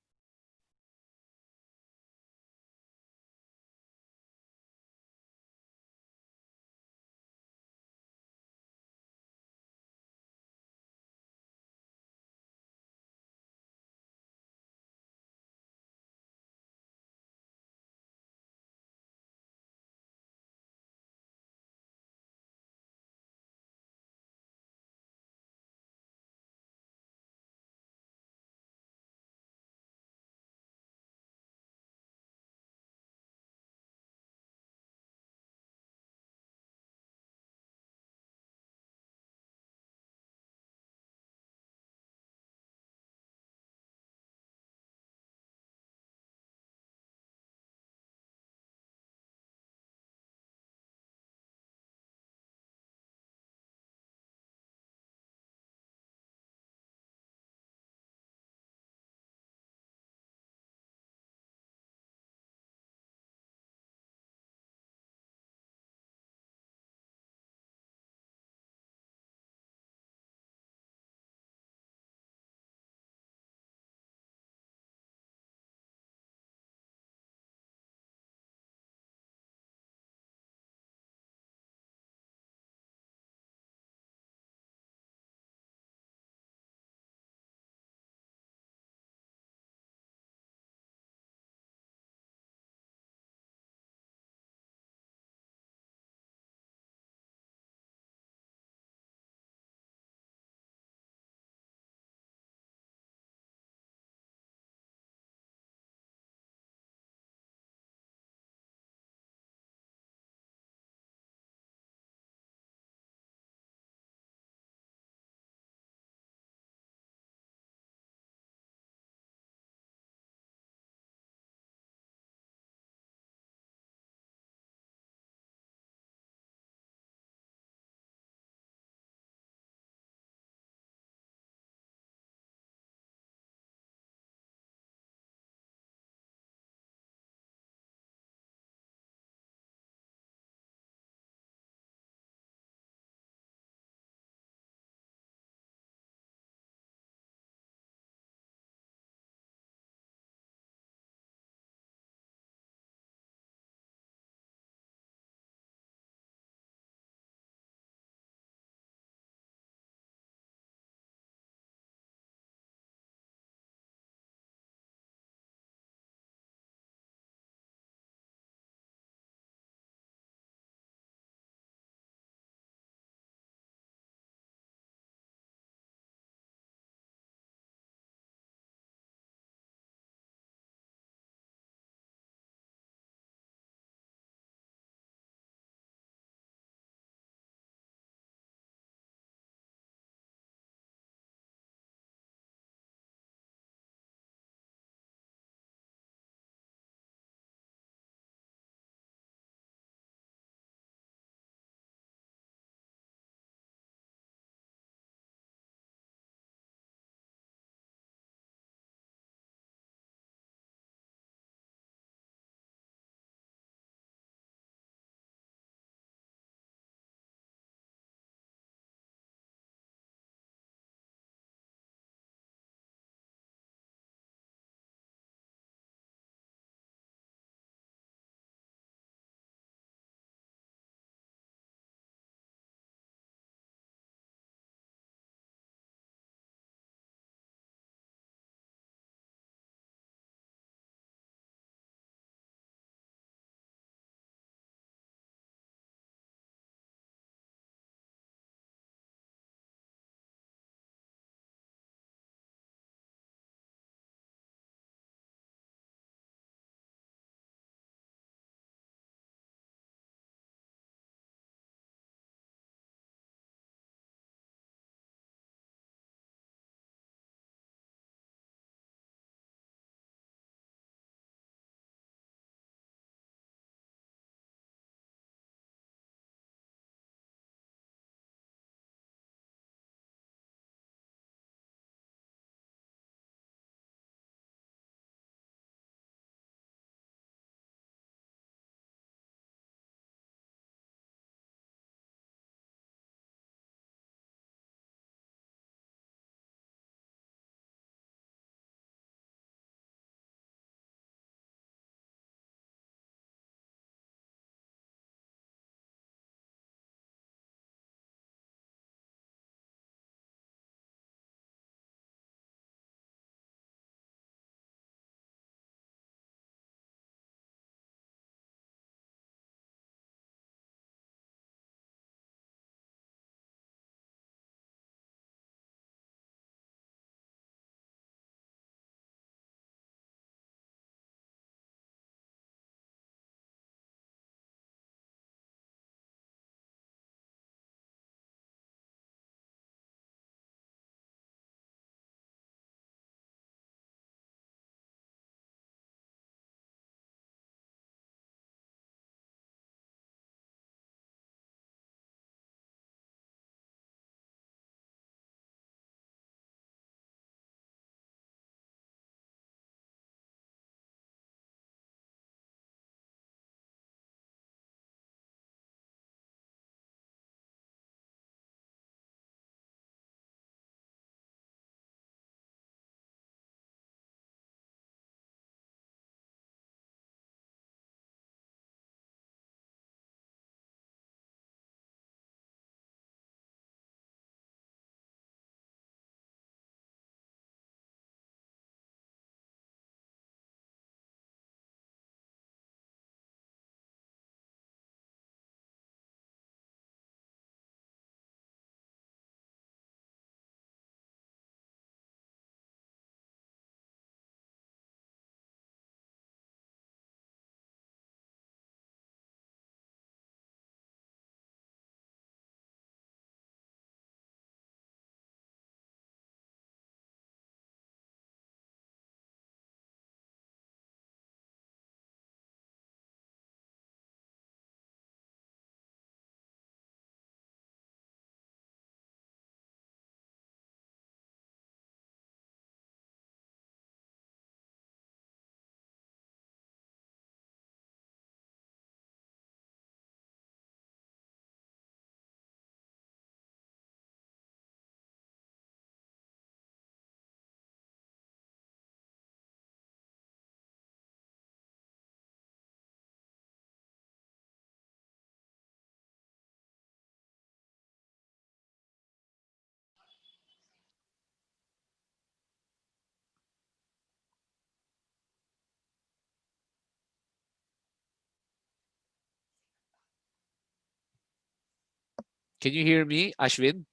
Can you hear me, Ashwin?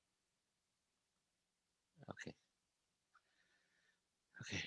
Okay. Okay.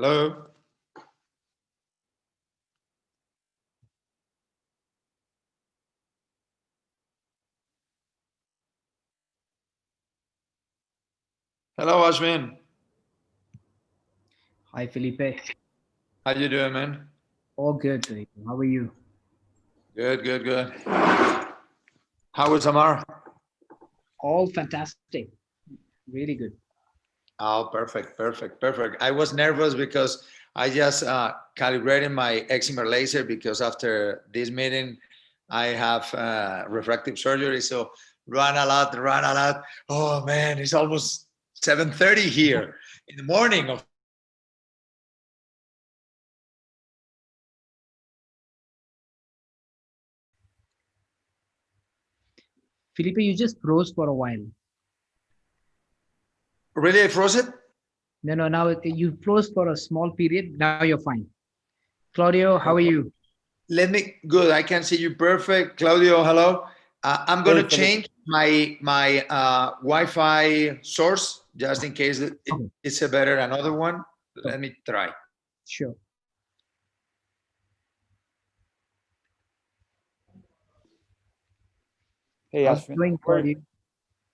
Hello. Hello, Ashwin. Hi, Felipe. How you doing, man? All good. How are you? Good, good, good. How was Amar? All fantastic. Really good. Oh, perfect, perfect, perfect. I was nervous because I just calibrated my excimer laser because after this meeting, I have refractive surgery. So run a lot, run a lot. Oh man, it's almost 7:30 here in the morning. Of Felipe, you just froze for a while. Really, I froze it? No, now you froze for a small period. Now you're fine. Claudio, how are you? Let me, good. I can see you perfect. Claudio, hello. I'm going to change my Wi-Fi source just in case it's a better another one. Let me try. Sure. Hey, How's Ashwin. it going, Claudio?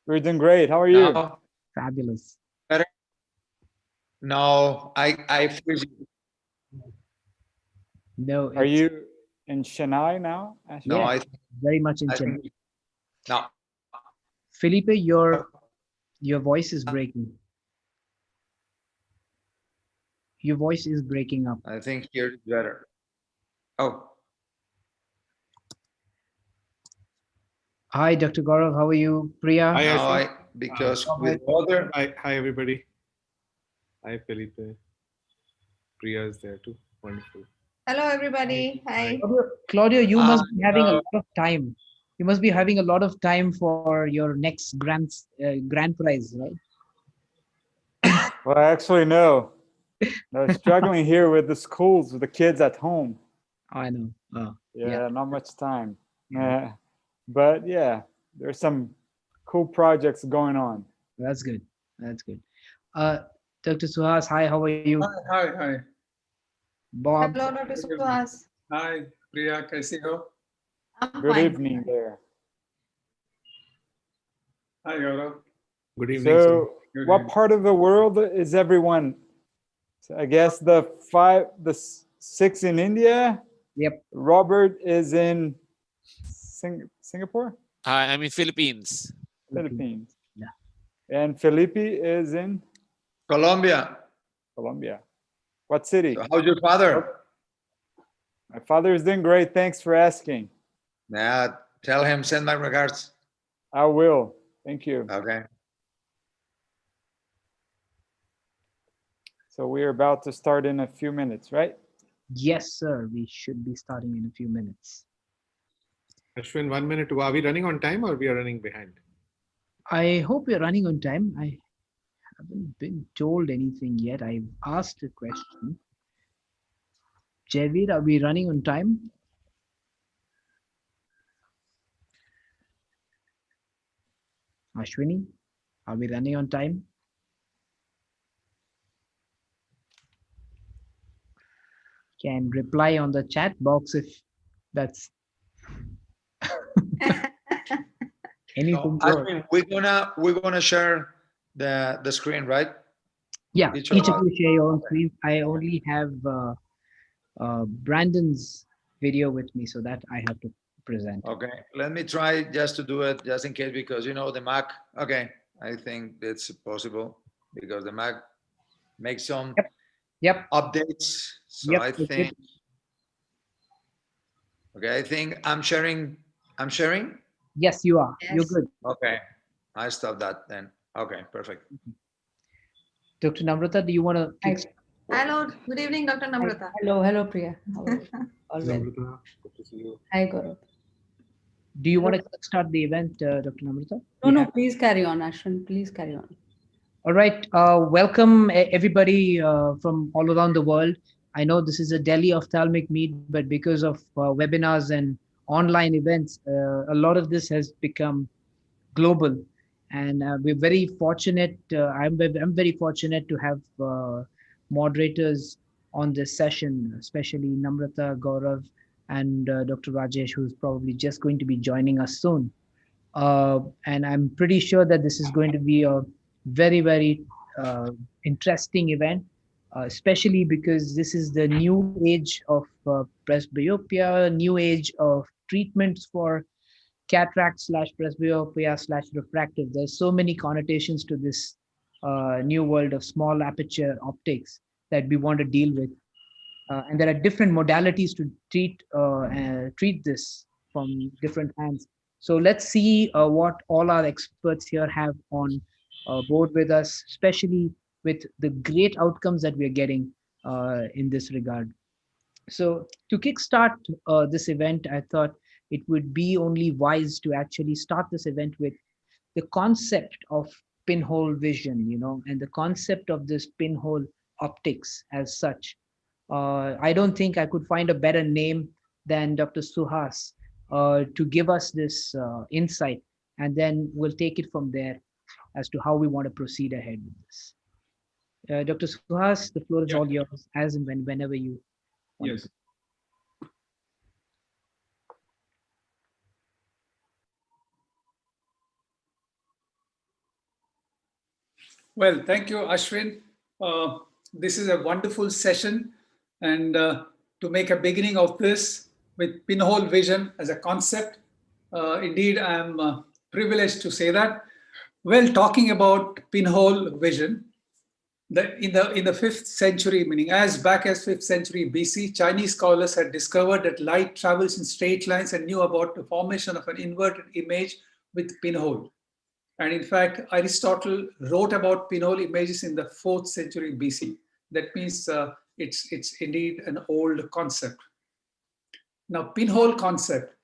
We're doing great. How are you? Now, Fabulous. better? No, I freeze you. No. Are you in Chennai now, Ashwin? No, Yeah, very much in I Chennai. think, no. Felipe, your voice is breaking. Your voice is breaking up. I think here is better. Oh, Hi, Dr. Gaurav. How are you? Priya? no, Ashwin. because Go with ahead. water. Hi, everybody. Hi, Felipe. Priya is there too. Wonderful. Hello, everybody. Hi. Claudio, you must be having a hello. lot of time. You must be having a lot of time for your next grand prize, right? Well, actually, no. I'm struggling here with the schools, with the kids at home. I know. Oh, Yeah, not much time. But yeah, there's some cool projects going on. That's good. That's good. Dr. Suhas, hi, how are you? Hi. Bob? Hello, Dr. Suhas. Hi, Priya. कैसी हो? I'm Good fine. evening there. Hi, Gaurav. Good evening. So, Good what evening. part of the world is everyone? So I guess the six in India. Yep. Robert is in Singapore? Hi, I'm in Philippines. Philippines. Yeah. And Felipe is in Colombia. Colombia. What city? So how's your father? My father is doing great. Thanks for asking. Yeah, tell him, send my regards. I will. Thank you. Okay. So we are about to start in a few minutes, right? Yes, sir. We should be starting in a few minutes. Ashwin, 1 minute. Are we running on time or we are running behind? I hope we're running on time. I haven't been told anything yet. I've asked a question. Javid, are we running on time? Ashwini, are we running on time? Can reply on the chat box if that's anything. So, Ashwin, we're gonna share the screen, right? Yeah, Each each of of us. you share your own screen. I only have Brandon's video with me, so that I have to present. Okay, let me try just to do it just in case because you know the Mac. Okay, I think it's possible because the Mac makes some Yep. updates. So Yep, I it's think. good. Okay, I think I'm sharing. I'm sharing. Yes, you are. You're good. Okay, I stop that then. Okay, perfect. Dr. Namrata, do you want to? Hello. Good evening, Dr. Namrata. Hello, Priya. How are you? All well. Namrata, good to see you. Hi, Gaurav. Do you want to start the event, Dr. Namrata? No, please carry on, Ashwin. Please carry on. All right. Welcome, everybody from all around the world. I know this is a Delhi ophthalmic meet, but because of webinars and online events, a lot of this has become global. And we're very fortunate. I'm very fortunate to have moderators on this session, especially Namrata, Gaurav, and Dr. Rajesh, who's probably just going to be joining us soon. And I'm pretty sure that this is going to be a very, very interesting event, especially because this is the new age of presbyopia, new age of treatments for cataract / presbyopia / refractive. There's so many connotations to this new world of small aperture optics that we want to deal with. And there are different modalities to treat this from different hands. So let's see what all our experts here have on board with us, especially with the great outcomes that we're getting in this regard. So to kickstart this event, I thought it would be only wise to actually start this event with the concept of pinhole vision, and the concept of this pinhole optics as such. I don't think I could find a better name than Dr. Suhas to give us this insight, and then we'll take it from there as to how we want to proceed ahead with this. Dr. Suhas, the floor is all yours, as and whenever you want. Yes. Well, thank you, Ashwin. This is a wonderful session, and to make a beginning of this with pinhole vision as a concept, indeed, I'm privileged to say that. Well, talking about pinhole vision, in the 5th century, meaning as back as 5th century BC, Chinese scholars had discovered that light travels in straight lines and knew about the formation of an inverted image with pinhole. And in fact, Aristotle wrote about pinhole images in the 4th century BC. That means it's indeed an old concept. Now, pinhole concept,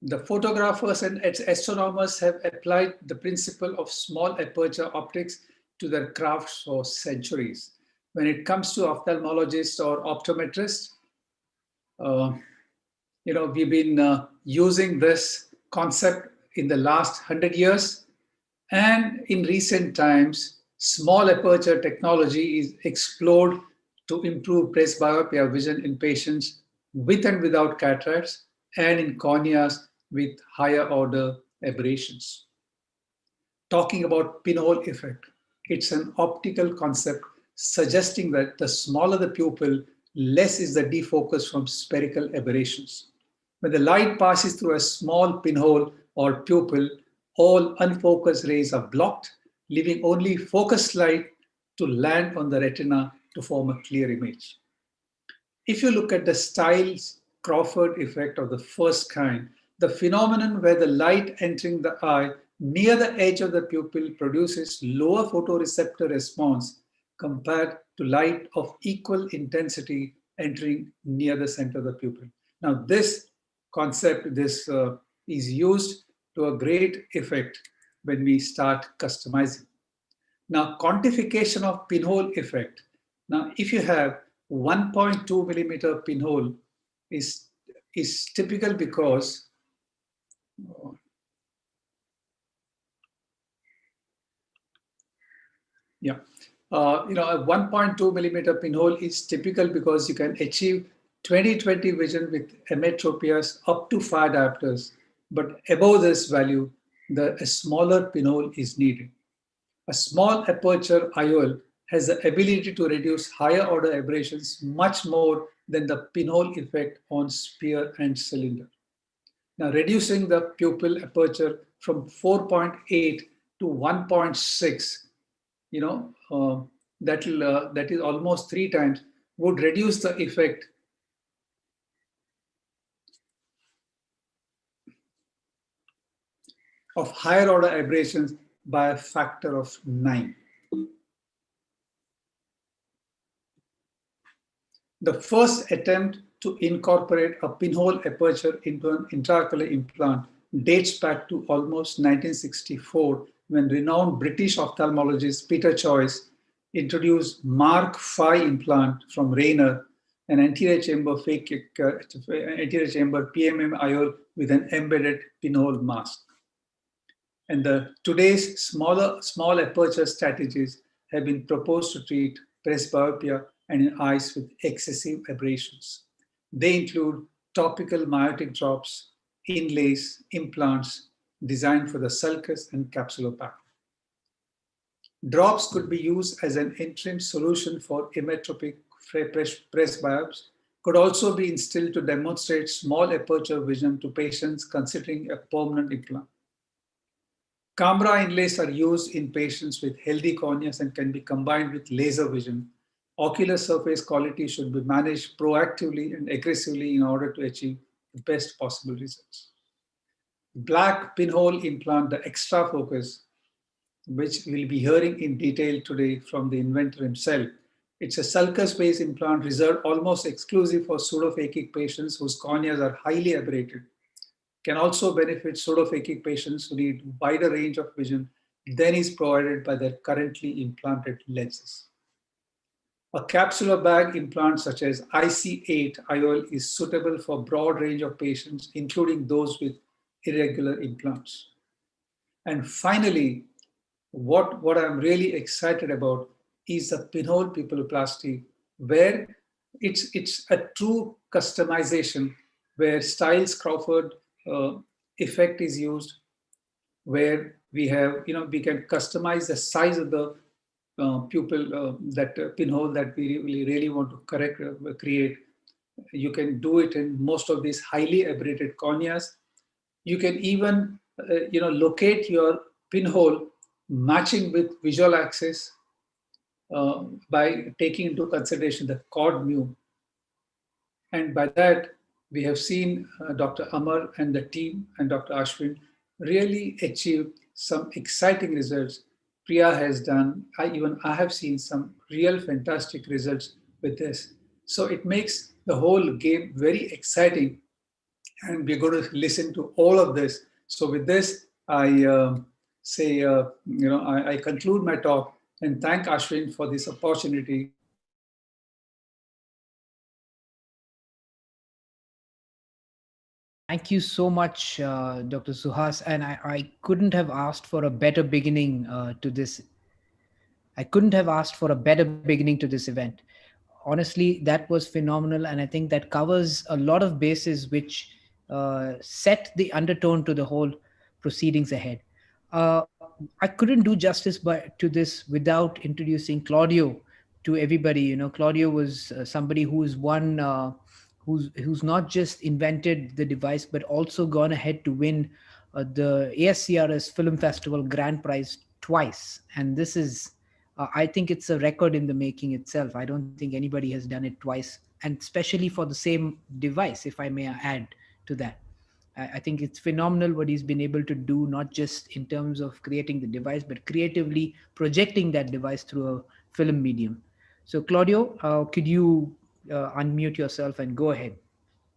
the photographers and astronomers have applied the principle of small aperture optics to their crafts for centuries. When it comes to ophthalmologists or optometrists, we've been using this concept in the last 100 years. And in recent times, small aperture technology is explored to improve presbyopia vision in patients with and without cataracts and in corneas with higher order aberrations. Talking about pinhole effect, it's an optical concept suggesting that the smaller the pupil, less is the defocus from spherical aberrations. When the light passes through a small pinhole or pupil, all unfocused rays are blocked, leaving only focused light to land on the retina to form a clear image. If you look at the Stiles-Crawford effect of the first kind, the phenomenon where the light entering the eye near the edge of the pupil produces lower photoreceptor response compared to light of equal intensity entering near the center of the pupil. Now, this concept is used to a great effect when we start customizing. Now, quantification of pinhole effect. Now, if you have 1.2 millimeter pinhole is typical because a 1.2 millimeter pinhole is typical because you can achieve 20/20 vision with emmetropias up to 5 diopters. But above this value, a smaller pinhole is needed. A small aperture IOL has the ability to reduce higher order aberrations much more than the pinhole effect on sphere and cylinder. Now, reducing the pupil aperture from 4.8 to 1.6, that is almost 3 times, would reduce the effect of higher order aberrations by a factor of 9. The first attempt to incorporate a pinhole aperture into an intraocular implant dates back to almost 1964, when renowned British ophthalmologist Peter Choice introduced Mark V implant from Rayner, an anterior chamber PMM IOL with an embedded pinhole mask. And today's small aperture strategies have been proposed to treat presbyopia and in eyes with excessive abrasions. They include topical miotic drops, inlays, implants designed for the sulcus and capsulopack. Drops could be used as an interim solution for emmetropic presbyopes, could also be instilled to demonstrate small aperture vision to patients considering a permanent implant. Camera inlays are used in patients with healthy corneas and can be combined with laser vision. Ocular surface quality should be managed proactively and aggressively in order to achieve the best possible results. Black pinhole implant, the extra focus, which we'll be hearing in detail today from the inventor himself. It's a sulcus-based implant reserved almost exclusive for pseudophakic patients whose corneas are highly aberrated. Can also benefit pseudophakic patients who need wider range of vision than is provided by their currently implanted lenses. A capsular bag implant such as IC8 IOL is suitable for broad range of patients, including those with irregular implants. And finally, what I'm really excited about is the pinhole pupilloplasty, where it's a true customization, where Stiles Crawford effect is used, where we have, we can customize the size of the pupil, pinhole that we really want to create. You can do it in most of these highly aberrated corneas. You can even, locate your pinhole matching with visual axis by taking into consideration the chord mu. And by that, we have seen Dr. Amar and the team and Dr. Ashwin really achieve some exciting results. Priya has done, I have seen some real fantastic results with this. So it makes the whole game very exciting, and we're going to listen to all of this. So with this, I I conclude my talk and thank Ashwin for this opportunity. Thank you so much, Dr. Suhas. And I couldn't have asked for a better beginning to this. I couldn't have asked for a better beginning to this event. Honestly, that was phenomenal. And I think that covers a lot of bases which set the undertone to the whole proceedings ahead. I couldn't do justice to this without introducing Claudio to everybody. Claudio was somebody who's who's not just invented the device, but also gone ahead to win the ASCRS Film Festival Grand Prize twice. And this is, I think it's a record in the making itself. I don't think anybody has done it twice, and especially for the same device, if I may add to that. I think it's phenomenal what he's been able to do, not just in terms of creating the device, but creatively projecting that device through a film medium. So Claudio, could you unmute yourself and go ahead?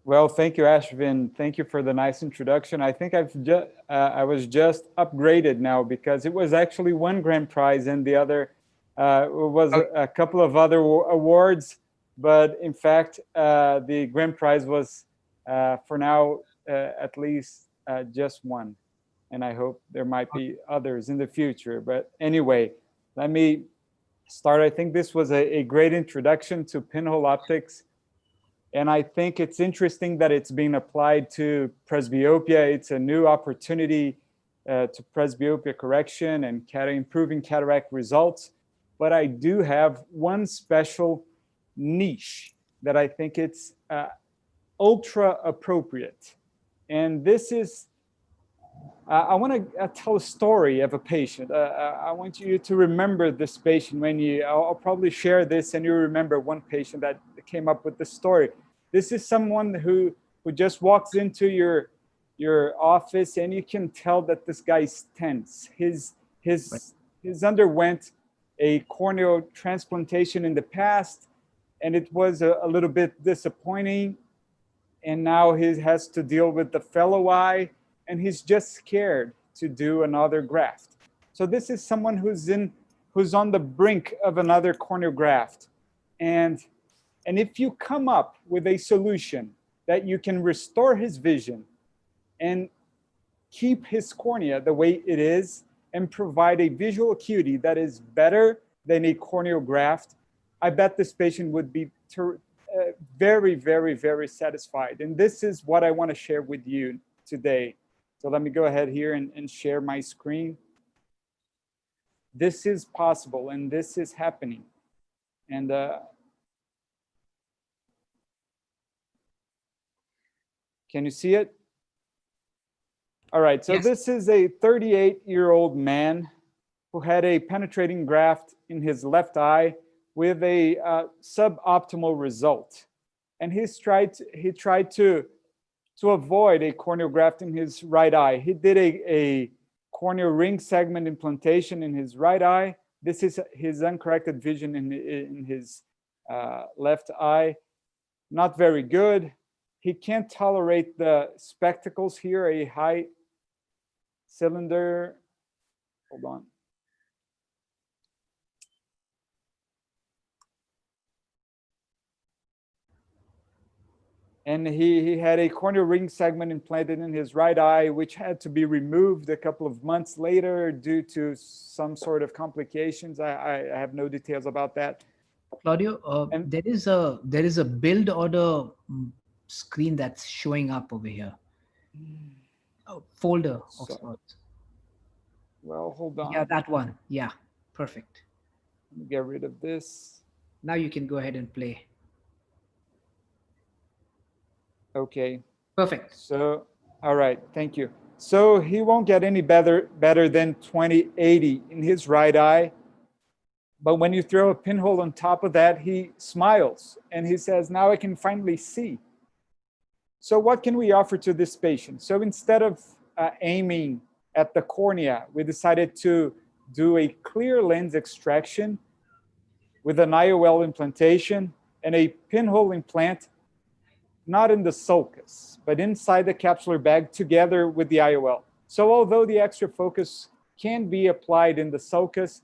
Well, thank you, Ashwin. Thank you for the nice introduction. I think I was just upgraded now, because it was actually one grand prize and the other was a couple of other awards. But in fact, the grand prize was for now at least just one. And I hope there might be others in the future. But anyway, let me start. I think this was a great introduction to pinhole optics. And I think it's interesting that it's being applied to presbyopia. It's a new opportunity to presbyopia correction and improving cataract results. But I do have one special niche that I think it's ultra appropriate. And this is, I want to tell a story of a patient. I want you to remember this patient when I'll probably share this and you remember one patient that came up with the story. This is someone who just walks into your office and you can tell that this guy's tense. His underwent a corneal transplantation in the past, and it was a little bit disappointing. And now he has to deal with the fellow eye, and he's just scared to do another graft. So this is someone who's on the brink of another corneal graft. And if you come up with a solution that you can restore his vision and keep his cornea the way it is and provide a visual acuity that is better than a corneal graft, I bet this patient would be very, very, very satisfied. And this is what I want to share with you today. So let me go ahead here and share my screen. This is possible and this is happening. And can you see it? All right, so this is a 38-year-old man who had a penetrating graft in his left eye with a suboptimal result. And he tried to avoid a corneal graft in his right eye. He did a corneal ring segment implantation in his right eye. This is his uncorrected vision in his left eye. Not very good. He can't tolerate the spectacles here, a high cylinder. Hold on. And he had a corneal ring segment implanted in his right eye, which had to be removed a couple of months later due to some sort of complications. I have no details about that. Claudio, there is a build order screen that's showing up over here. Folder of sorts. Well, hold on. Yeah, that one. Yeah, perfect. Let me get rid of this. Now you can go ahead and play. Okay. Perfect. So, all right, thank you. So he won't get any better than 20/80 in his right eye. But when you throw a pinhole on top of that, he smiles and he says, now I can finally see. So what can we offer to this patient? So instead of aiming at the cornea, we decided to do a clear lens extraction with an IOL implantation and a pinhole implant, not in the sulcus, but inside the capsular bag together with the IOL. So although the extra focus can be applied in the sulcus,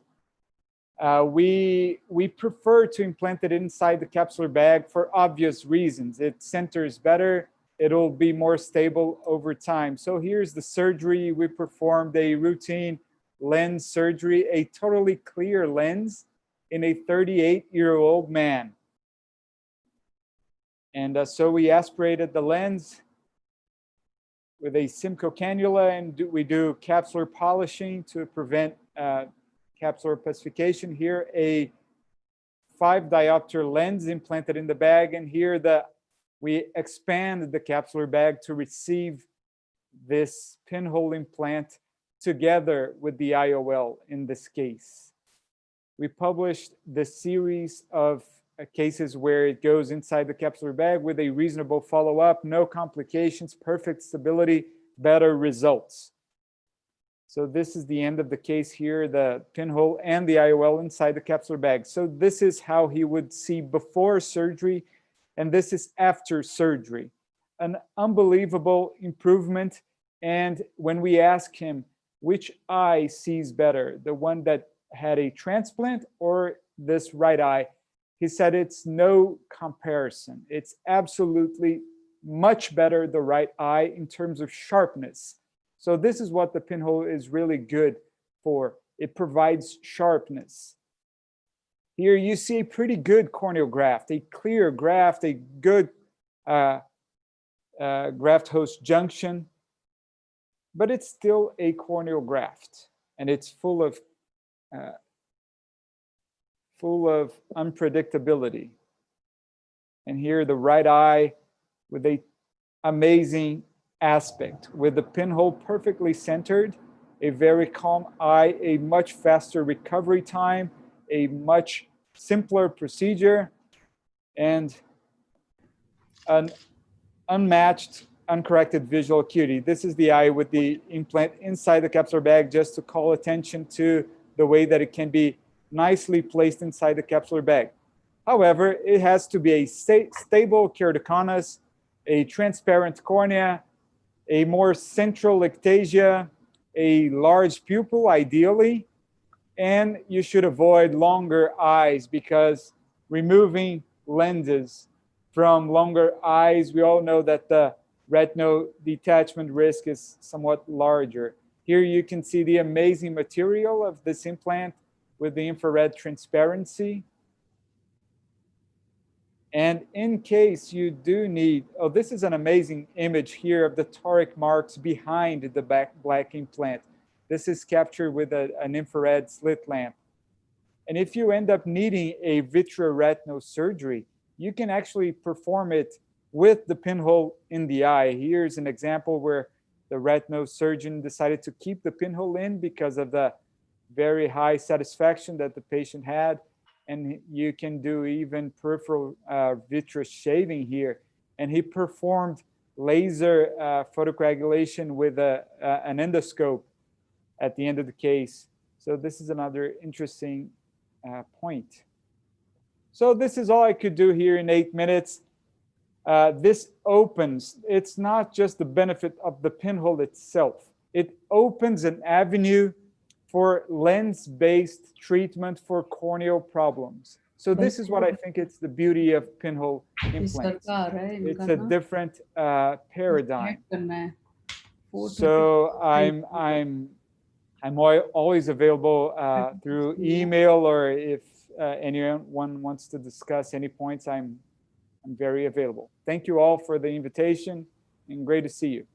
we prefer to implant it inside the capsular bag for obvious reasons. It centers better, it'll be more stable over time. So here's the surgery. We performed a routine lens surgery, a totally clear lens in a 38-year-old man. And so we aspirated the lens with a Simcoe cannula, and we do capsular polishing to prevent capsular opacification. Here, a 5-diopter lens implanted in the bag, and here we expand the capsular bag to receive this pinhole implant together with the IOL in this case. We published the series of cases where it goes inside the capsular bag with a reasonable follow-up, no complications, perfect stability, better results. So this is the end of the case here, the pinhole and the IOL inside the capsular bag. So this is how he would see before surgery, and this is after surgery. An unbelievable improvement. And when we ask him which eye sees better, the one that had a transplant or this right eye, he said it's no comparison. It's absolutely much better, the right eye, in terms of sharpness. So this is what the pinhole is really good for. It provides sharpness. Here you see a pretty good corneal graft, a clear graft, a good graft-host junction, but it's still a corneal graft, and it's full of unpredictability. And here the right eye with a amazing aspect, with the pinhole perfectly centered, a very calm eye, a much faster recovery time, a much simpler procedure, and an unmatched, uncorrected visual acuity. This is the eye with the implant inside the capsular bag, just to call attention to the way that it can be nicely placed inside the capsular bag. However, it has to be a stable keratoconus, a transparent cornea, a more central ectasia, a large pupil ideally, and you should avoid longer eyes, because removing lenses from longer eyes, we all know that the retinal detachment risk is somewhat larger. Here you can see the amazing material of this implant with the infrared transparency. And in case you do need, oh, this is an amazing image here of the toric marks behind the black implant. This is captured with an infrared slit lamp. And if you end up needing a vitreoretinal surgery, you can actually perform it with the pinhole in the eye. Here's an example where the retinal surgeon decided to keep the pinhole in because of the very high satisfaction that the patient had. And you can do even peripheral vitreous shaving here. And he performed laser photocoagulation with an endoscope at the end of the case. So this is another interesting point. So this is all I could do here in 8 minutes. This opens, it's not just the benefit of the pinhole itself. It opens an avenue for lens-based treatment for corneal problems. So this is what I think it's the beauty of pinhole implants. It's a different paradigm. So I'm always available through email, or if anyone wants to discuss any points, I'm very available. Thank you all for the invitation, and great to see you.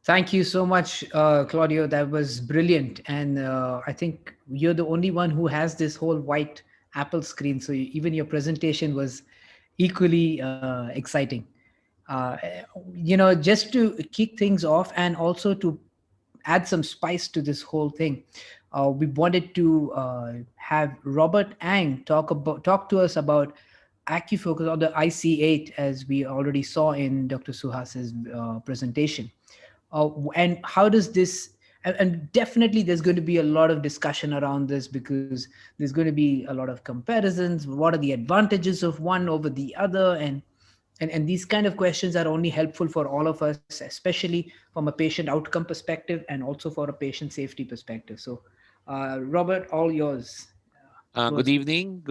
Thank you so much, Claudio. That was brilliant. And I think you're the only one who has this whole white Apple screen. So even your presentation was equally exciting. Just to kick things off and also to add some spice to this whole thing, we wanted to have Robert Ang talk to us about AccuFocus, or the IC8, as we already saw in Dr. Suhas's presentation. And how does this, and definitely there's going to be a lot of discussion around this, because there's going to be a lot of comparisons. What are the advantages of one over the other? And these kind of questions are only helpful for all of us, especially from a patient outcome perspective and also for a patient safety perspective. So Robert, all yours. Good evening,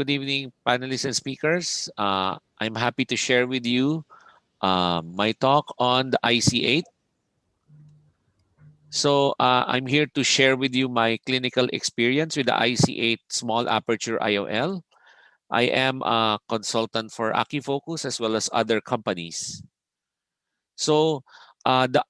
panelists and speakers. I'm happy to share with you my talk on the IC8. So I'm here to share with you my clinical experience with the IC8 small aperture IOL. I am a consultant for AccuFocus as well as other companies. So the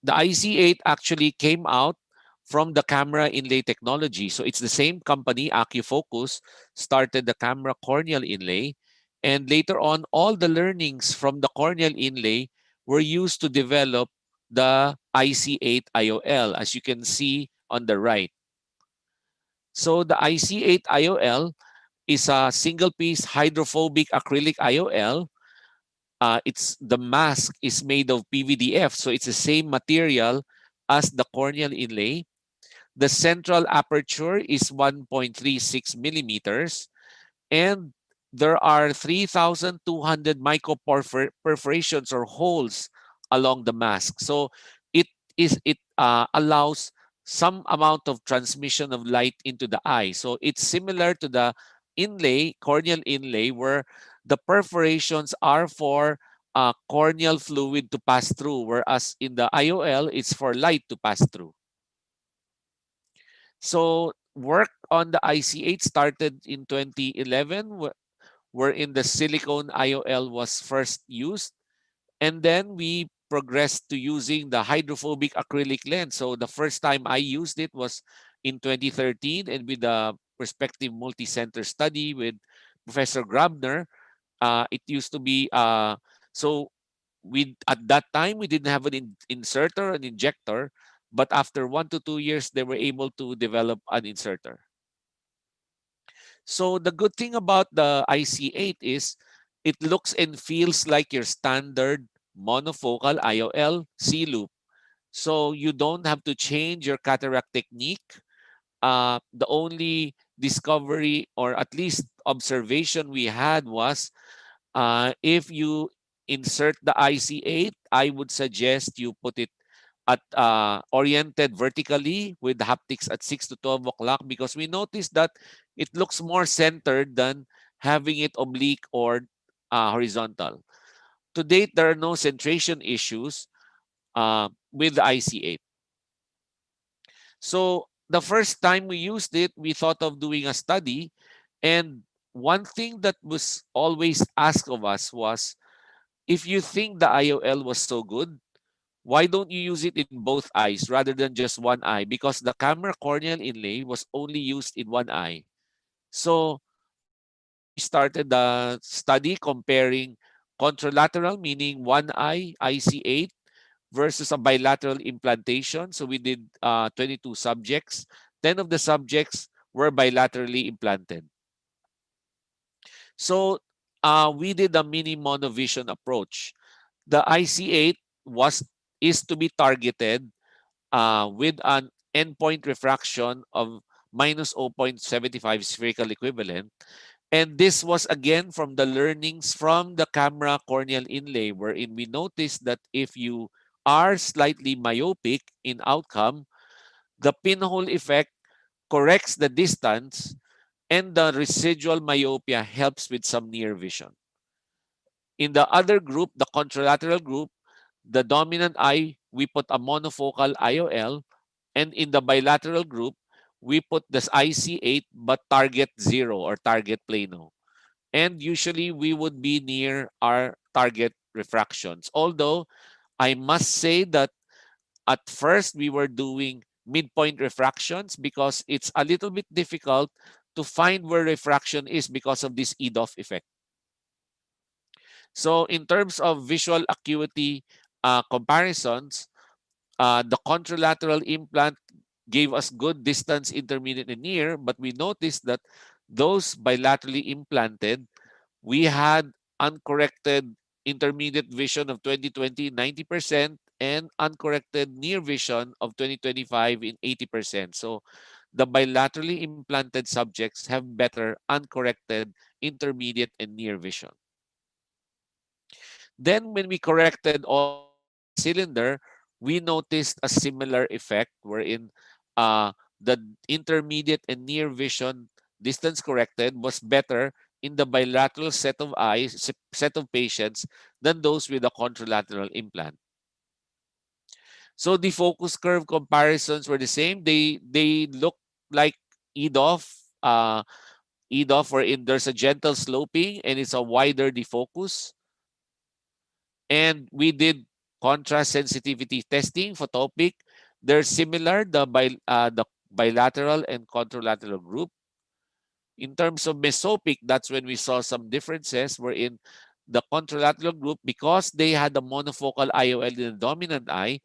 IC8 actually came out from the camera inlay technology. So it's the same company, AccuFocus, started the camera corneal inlay. And later on, all the learnings from the corneal inlay were used to develop the IC8 IOL, as you can see on the right. So the IC8 IOL is a single-piece hydrophobic acrylic IOL. The mask is made of PVDF, so it's the same material as the corneal inlay. The central aperture is 1.36 millimeters, and there are 3,200 micro perforations or holes along the mask. So it allows some amount of transmission of light into the eye. So it's similar to the inlay, corneal inlay, where the perforations are for corneal fluid to pass through, whereas in the IOL, it's for light to pass through. So work on the IC8 started in 2011, wherein the silicone IOL was first used. And then we progressed to using the hydrophobic acrylic lens. So the first time I used it was in 2013, and with the prospective multi-center study with Professor Grabner. It used to be, at that time, we didn't have an inserter, an injector, but after 1 to 2 years, they were able to develop an inserter. So the good thing about the IC8 is it looks and feels like your standard monofocal IOL C-loop. So you don't have to change your cataract technique. The only discovery, or at least observation we had, was if you insert the IC8, I would suggest you put it at oriented vertically with haptics at 6 to 12 o'clock, because we noticed that it looks more centered than having it oblique or horizontal. To date, there are no centration issues with the IC8. So the first time we used it, we thought of doing a study, And one thing that was always asked of us was, if you think the IOL was so good, why don't you use it in both eyes rather than just one eye? Because the camera corneal inlay was only used in one eye. So we started the study comparing contralateral, meaning one eye, IC8, versus a bilateral implantation. So we did 22 subjects. 10 of the subjects were bilaterally implanted. So we did a mini monovision approach. The IC8 is to be targeted with an endpoint refraction of minus 0.75 spherical equivalent. And this was again from the learnings from the camera corneal inlay, wherein we noticed that if you are slightly myopic in outcome, the pinhole effect corrects the distance and the residual myopia helps with some near vision. In the other group, the contralateral group, the dominant eye, we put a monofocal IOL, and in the bilateral group, we put this IC8 but target 0 or target plano. And usually we would be near our target refractions. Although I must say that at first we were doing midpoint refractions because it's a little bit difficult to find where refraction is because of this EDOF effect. So in terms of visual acuity comparisons, the contralateral implant gave us good distance, intermediate, and near, but we noticed that those bilaterally implanted, we had uncorrected intermediate vision of 20/20 90% and uncorrected near vision of 20/25 in 80%. So the bilaterally implanted subjects have better uncorrected intermediate and near vision. Then when we corrected all cylinder, we noticed a similar effect wherein the intermediate and near vision distance corrected was better in the bilateral set of eyes, set of patients than those with a contralateral implant. So the focus curve comparisons were the same. They look like EDOF, EDOF wherein there's a gentle sloping and it's a wider defocus. And we did contrast sensitivity testing, photopic. They're similar, the bilateral and contralateral group. In terms of mesopic, that's when we saw some differences wherein the contralateral group, because they had a monofocal IOL in the dominant eye,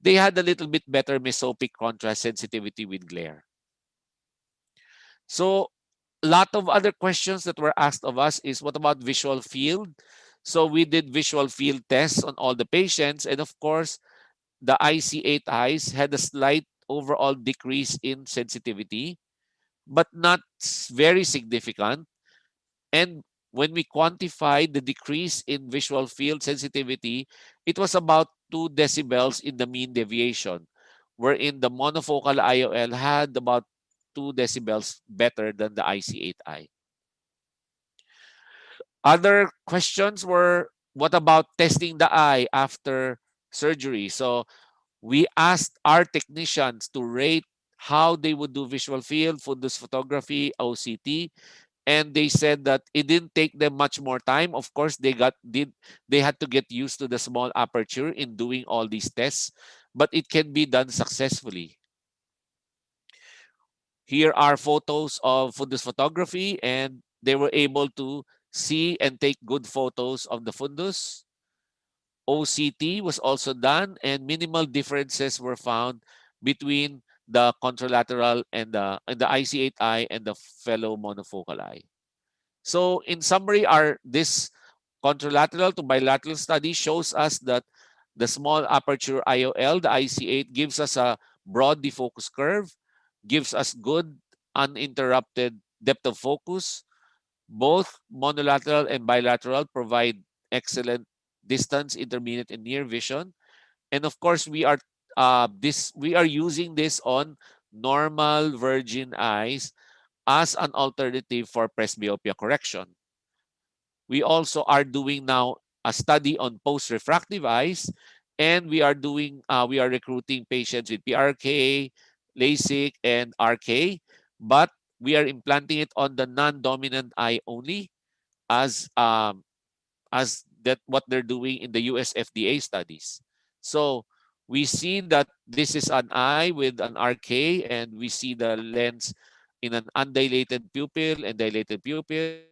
they had a little bit better mesopic contrast sensitivity with glare. So a lot of other questions that were asked of us is, what about visual field? So we did visual field tests on all the patients. And of course, the IC8 eyes had a slight overall decrease in sensitivity, but not very significant. And when we quantified the decrease in visual field sensitivity, it was about 2 decibels in the mean deviation, wherein the monofocal IOL had about 2 decibels better than the IC8 eye. Other questions were, what about testing the eye after surgery? So we asked our technicians to rate how they would do visual field, fundus photography, OCT, and they said that it didn't take them much more time. Of course, they had to get used to the small aperture in doing all these tests, but it can be done successfully. Here are photos of fundus photography, and they were able to see and take good photos of the fundus. OCT was also done, and minimal differences were found between the contralateral and the IC8 eye and the fellow monofocal eye. So in summary, this contralateral to bilateral study shows us that the small aperture IOL, the IC8, gives us a broad defocus curve, gives us good uninterrupted depth of focus. Both monolateral and bilateral provide excellent distance, intermediate, and near vision. And of course, we are using this on normal virgin eyes as an alternative for presbyopia correction. We also are doing now a study on post-refractive eyes, and we are recruiting patients with PRK, LASIK, and RK. But we are implanting it on the non-dominant eye only, as that what they're doing in the US FDA studies. So we see that this is an eye with an RK, and we see the lens in an undilated pupil and dilated pupil.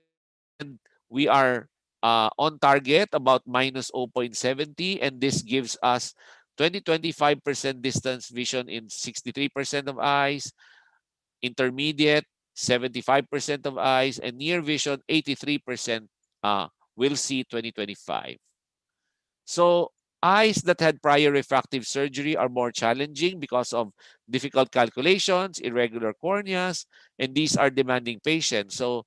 And we are on target about minus 0.70, and this gives us 20-25% distance vision in 63% of eyes, intermediate 75% of eyes, and near vision 83% will see 2025. So eyes that had prior refractive surgery are more challenging because of difficult calculations, irregular corneas, and these are demanding patients. So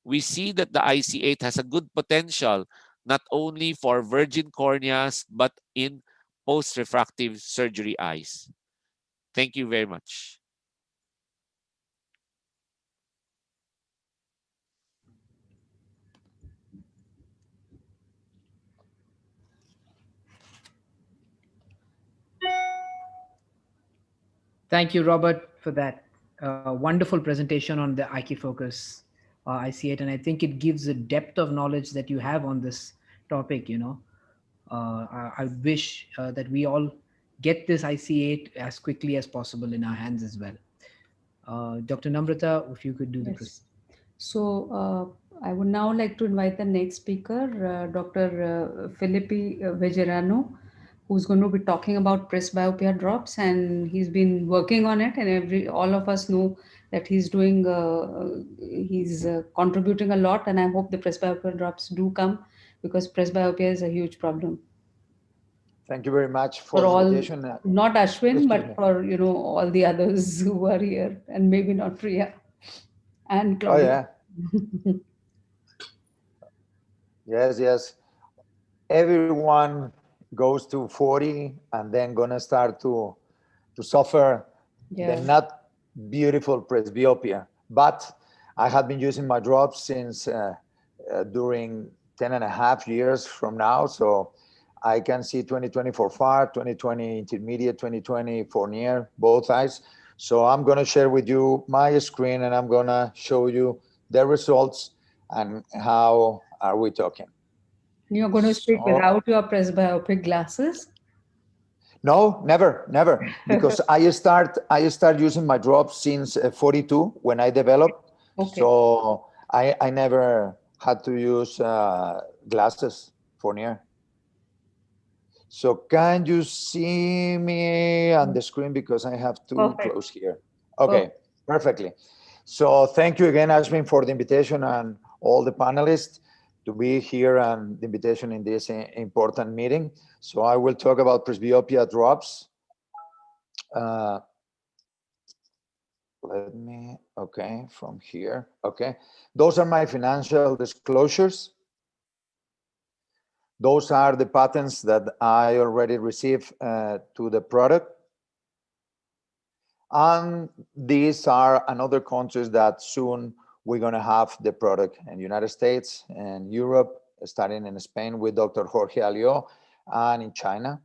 we see that the IC8 has a good potential not only for virgin corneas but in post-refractive surgery eyes. Thank you very much. Thank you, Robert, for that wonderful presentation on the IKFocus IC8. And I think it gives a depth of knowledge that you have on this topic. I wish that we all get this IC8 as quickly as possible in our hands as well. Dr. Namrata, if you could do the Yes. So I would now like to invite the next speaker, Dr. Felipe Vejerano, who's going to be talking about presbyopia drops, and he's been working on it, and all of us know that he's doing he's contributing a lot, and I hope the presbyopia drops do come, because presbyopia is a huge problem Thank you very much for the all, invitation. not Ashwin, Excuse but me. for all the others who are here, and maybe not Priya and Oh, Claudia. yeah. Yes, yes. Everyone goes to 40 and then gonna start to suffer Yeah. the not beautiful presbyopia. But I have been using my drops since during 10.5 years from now. So I can see 20/20 for far, 20/20 intermediate, 20/20 for near, both eyes. So I'm gonna share with you my screen and I'm gonna show you the results and how are we talking. You're going to speak So- without your presbyopic glasses? No, never, because I start using my drops since 42 when I developed. Okay. So I never had to use glasses for near. So can you see me on the screen, because I have to Perfect. close here? Okay, perfectly. So thank you again, Ashwin, for the invitation and all the panelists to be here and the invitation in this important meeting. So I will talk about presbyopia drops. Let me, okay, from here, okay. Those are my financial disclosures. Those are the patents that I already received to the product. And these are another countries that soon we're gonna have the product in the United States and Europe, starting in Spain with Dr. Jorge Alió, and in China.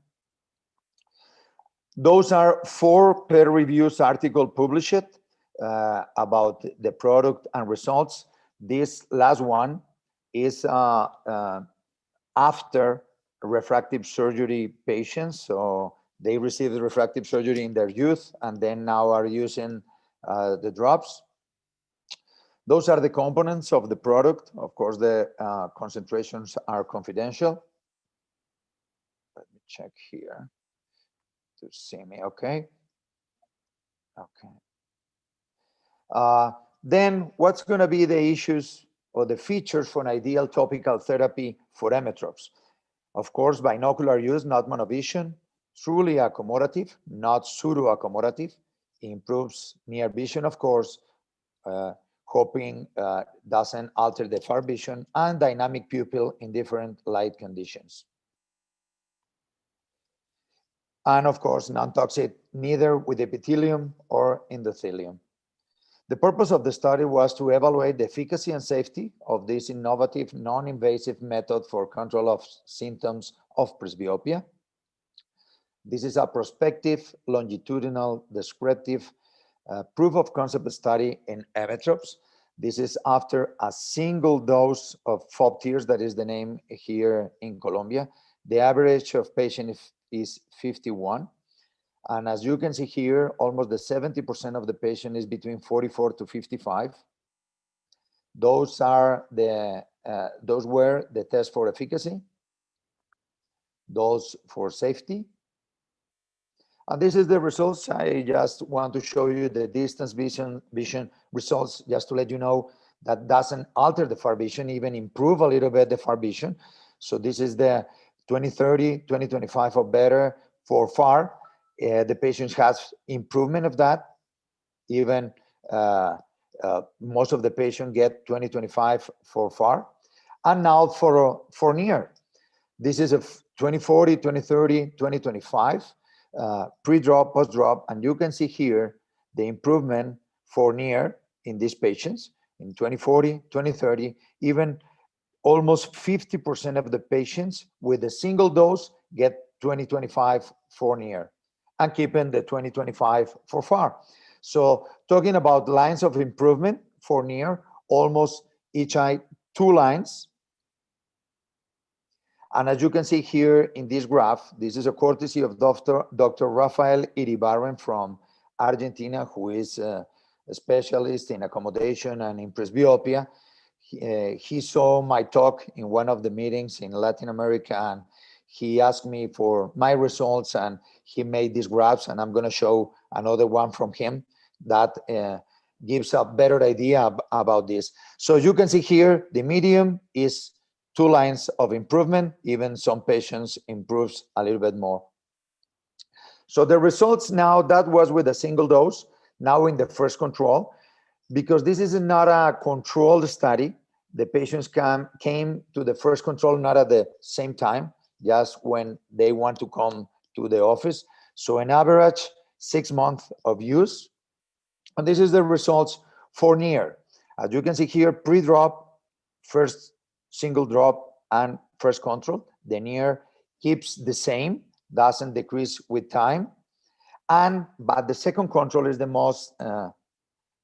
Those are 4 peer-reviewed articles published about the product and results. This last one is after refractive surgery patients. So they received refractive surgery in their youth and then now are using the drops. Those are the components of the product. Of course, the concentrations are confidential. Let me check here to see me, okay? Okay. Then what's gonna be the issues or the features for an ideal topical therapy for emmetropes? Of course, binocular use, not monovision, truly accommodative, not pseudo-accommodative, improves near vision, of course, hoping doesn't alter the far vision, and dynamic pupil in different light conditions. And of course, non-toxic, neither with epithelium or endothelium. The purpose of the study was to evaluate the efficacy and safety of this innovative, non-invasive method for control of symptoms of presbyopia. This is a prospective, longitudinal, descriptive proof of concept study in emmetrops. This is after a single dose of FOB tears, that is the name here in Colombia. The average of patient is 51. And as you can see here, almost the 70% of the patient is between 44 to 55. Those were the tests for efficacy, those for safety. And this is the results. I just want to show you the distance vision results, just to let you know that doesn't alter the far vision, even improve a little bit the far vision. So this is the 20/30, 20/25 or better for far. The patient has improvement of that. Even most of the patient get 20/25 for far. And now for near. This is a 20/40, 20/30, 20/25. Pre-drop, post-drop, and you can see here the improvement for near in these patients in 20/40, 20/30, even almost 50% of the patients with a single dose get 20/25 for near and keeping the 20/25 for far. So talking about lines of improvement for near, almost each eye 2 lines. And as you can see here in this graph, this is a courtesy of Dr. Rafael Iribarren from Argentina, who is a specialist in accommodation and in presbyopia. He saw my talk in one of the meetings in Latin America, and he asked me for my results, and he made these graphs, and I'm going to show another one from him that gives a better idea about this. So you can see here, the medium is 2 lines of improvement. Even some patients improves a little bit more. So the results now, that was with a single dose. Now in the first control, because this is not a controlled study, the patients came to the first control not at the same time, just when they want to come to the office. So an average 6 months of use. And this is the results for near. As you can see here, pre-drop, first single drop, and first control. The near keeps the same, doesn't decrease with time. But the second control is the most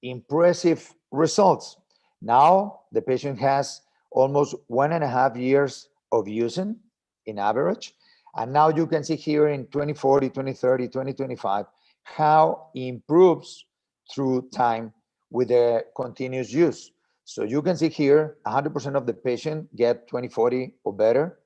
impressive results. Now the patient has almost 1.5 years of using in average. And now you can see here in 20/40, 20/30, 20/25, how it improves through time with the continuous use. So you can see here, 100% of the patient get 20/40 or better,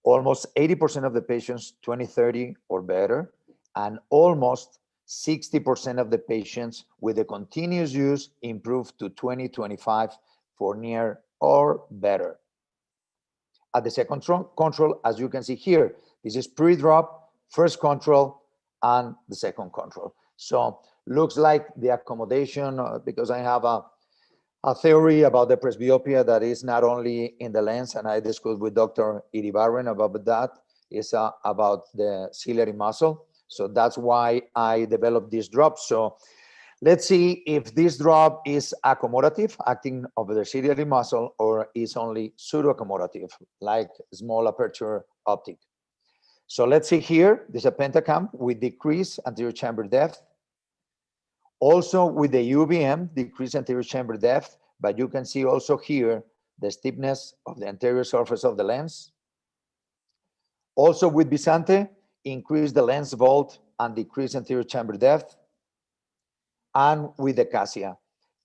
almost 80% of the patients 20/30 or better, and almost 60% of the patients with the continuous use improve to 20/25 for near or better. At the second control, as you can see here, this is pre-drop, first control, and the second control. So looks like the accommodation, because I have a theory about the presbyopia that is not only in the lens, and I discussed with Dr. Iribarren about that, is about the ciliary muscle. So that's why I developed this drop. So let's see if this drop is accommodative, acting over the ciliary muscle, or is only pseudo-accommodative, like small aperture optic. So let's see here, there's a pentacam with decreased anterior chamber depth. Also with the UVM, decreased anterior chamber depth, but you can see also here the stiffness of the anterior surface of the lens. Also with Visante, increase the lens vault and decrease anterior chamber depth. And with the Cassia,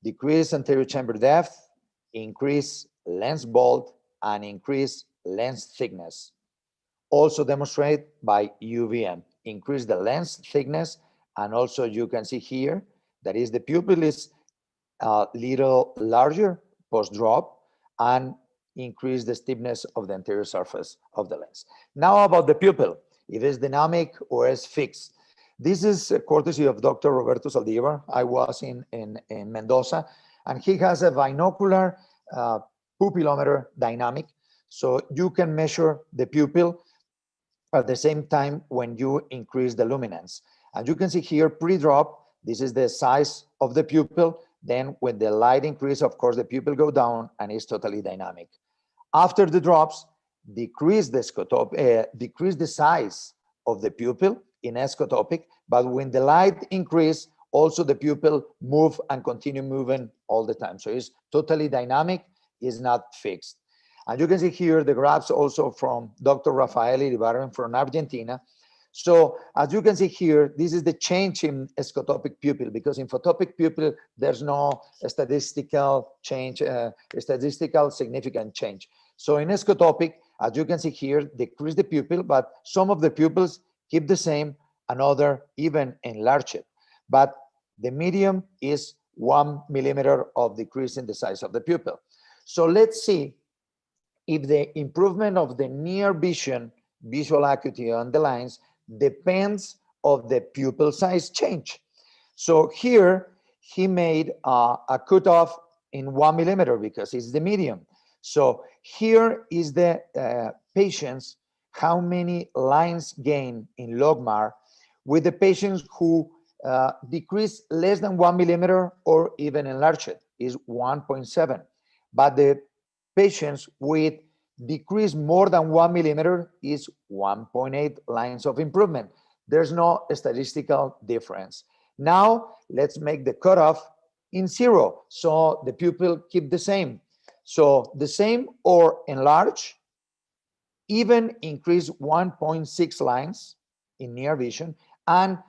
decrease anterior chamber depth, increase lens vault, and increase lens thickness. Also demonstrate by UVM, increase the lens thickness, and also you can see here that is the pupil is a little larger post-drop and increase the stiffness of the anterior surface of the lens. Now about the pupil, if it's dynamic or is fixed. This is courtesy of Dr. Roberto Saldivar. I was in Mendoza, and he has a binocular pupillometer dynamic. So you can measure the pupil at the same time when you increase the luminance. And you can see here pre-drop, this is the size of the pupil. Then when the light increase, of course, the pupil go down and is totally dynamic. After the drops, decrease the size of the pupil in escotopic, but when the light increase, also the pupil move and continue moving all the time. So it's totally dynamic, it's not fixed. And you can see here the graphs also from Dr. Rafael Iribarren from Argentina. So as you can see here, this is the change in scotopic pupil, because in photopic pupil, there's no statistical change, statistical significant change. So in scotopic, as you can see here, decrease the pupil, but some of the pupils keep the same, another even enlarge it. But the medium is 1 millimeter of decrease in the size of the pupil. So let's see if the improvement of the near vision, visual acuity on the lines depends of the pupil size change. So here he made a cutoff in 1 millimeter because it's the medium. So here is the patients, how many lines gain in logMAR with the patients who decrease less than 1 millimeter or even enlarge it is 1.7. But the patients with decrease more than 1 millimeter is 1.8 lines of improvement. There's no statistical difference. Now let's make the cutoff in 0. So the pupil keep the same. So the same or enlarge, even increase 1.6 lines in near vision, and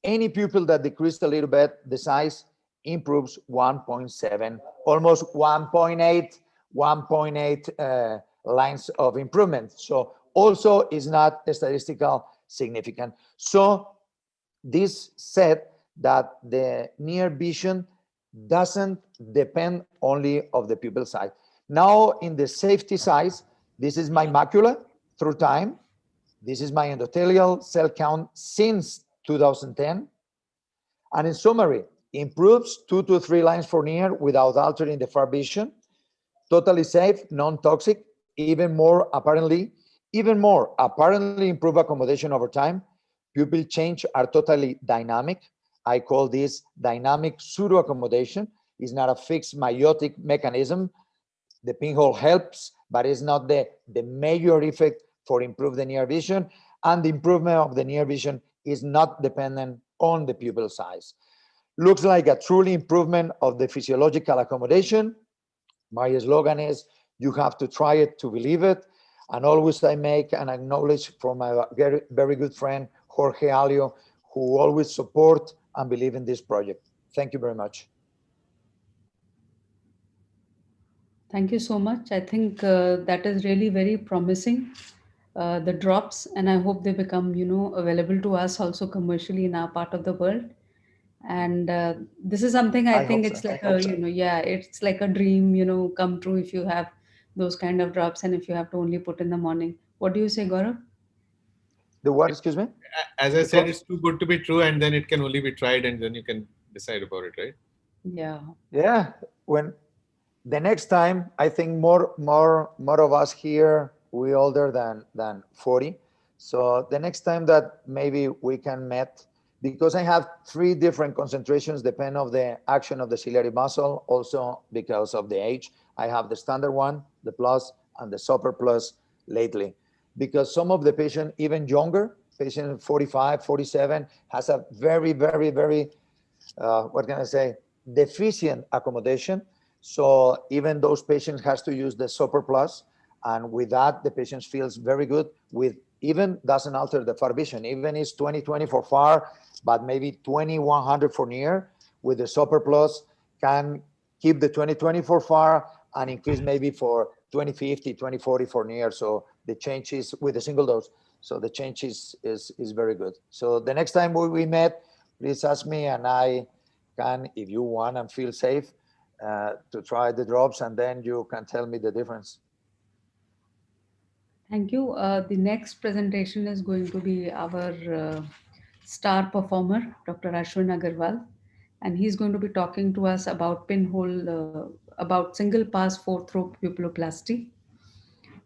any pupil that decreased a little bit, the size improves 1.7, almost 1.8 lines of improvement. So also is not statistical significant. So this said that the near vision doesn't depend only of the pupil size. Now in the safety size, this is my macula through time. This is my endothelial cell count since 2010. And in summary, improves 2 to 3 lines for near without altering the far vision. Totally safe, non-toxic, even more apparently improve accommodation over time. Pupil change are totally dynamic. I call this dynamic pseudo-accommodation. It's not a fixed meiotic mechanism. The pinhole helps, but it's not the major effect for improve the near vision. And the improvement of the near vision is not dependent on the pupil size. Looks like a truly improvement of the physiological accommodation. My slogan is, you have to try it to believe it. And always I make and acknowledge from my very good friend, Jorge Alio, who always support and believe in this project. Thank you very much. Thank you so much. I think that is really very promising, the drops, and I hope they become, available to us also commercially in our part of the world. And this is something I think it's like it's like a dream, come true if you have those kind of drops and if you have to only put in the morning. What do you say, Gaurav? The what, excuse me? As I said, it's too good to be true, and then it can only be tried, and then you can decide about it, right? Yeah. Yeah. When the next time, I think more of us here, we older than 40. So the next time that maybe we can meet, because I have 3 different concentrations depending on the action of the ciliary muscle, also because of the age. I have the standard one, the plus, and the super plus lately. Because some of the patient, even younger, patient 45, 47, has a very, very, very, what can I say, deficient accommodation. So even those patients has to use the super plus. And with that, the patient feels very good with even doesn't alter the far vision. Even is 20/20 for far, but maybe 20/100 for near. With the super plus, can keep the 20/20 for far and increase maybe for 20/50, 20/40 for near. So the change is with a single dose. So the change is very good. So the next time we met, please ask me, and I can, if you want and feel safe, to try the drops, and then you can tell me the difference. Thank you. The next presentation is going to be our star performer, Dr. Ashwin Agarwal, and he's going to be talking to us about pinhole, about single pass 4-throw pupilloplasty.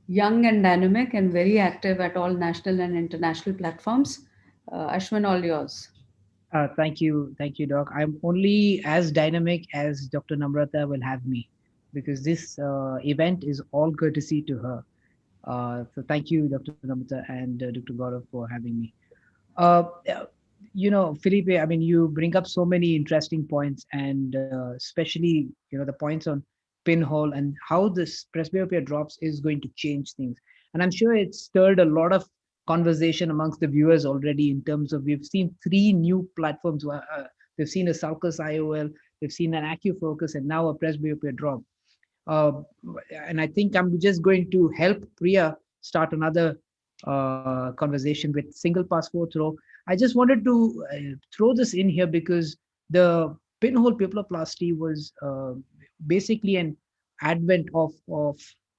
Young and dynamic and very active at all national and international platforms. Ashwin, all yours. Thank you, Doc. I'm only as dynamic as Dr. Namrata will have me, because this event is all courtesy to her. So thank you, Dr. Namrata and Dr. Gaurav, for having me. Felipe, I mean, you bring up so many interesting points, and especially, the points on pinhole and how this presbyopia drops is going to change things. And I'm sure it's stirred a lot of conversation amongst the viewers already in terms of, we've seen 3 new platforms. They've seen a Sulcus IOL, they've seen an AcuFocus, and now a presbyopia drop. And I think I'm just going to help Priya start another conversation with single pass 4th row. I just wanted to throw this in here because the pinhole pupilloplasty was basically an advent of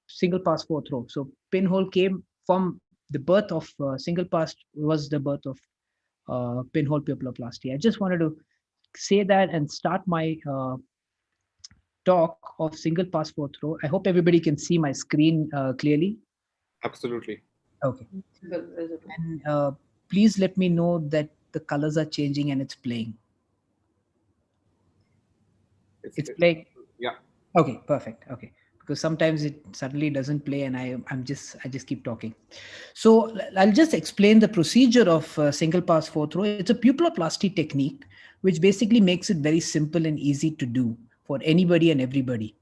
single pass 4th row. So pinhole came from the birth of single pass, was the birth of pinhole pupilloplasty. I just wanted to say that and start my talk of single pass 4th row. I hope everybody can see my screen clearly. Absolutely. Okay. And please let me know that the colors are changing and it's playing. It's playing. Yeah. Okay, perfect. Okay, because sometimes it suddenly doesn't play, and I just keep talking. So I'll just explain the procedure of single pass 4th row. It's a pupilloplasty technique, which basically makes it very simple and easy to do for anybody and everybody.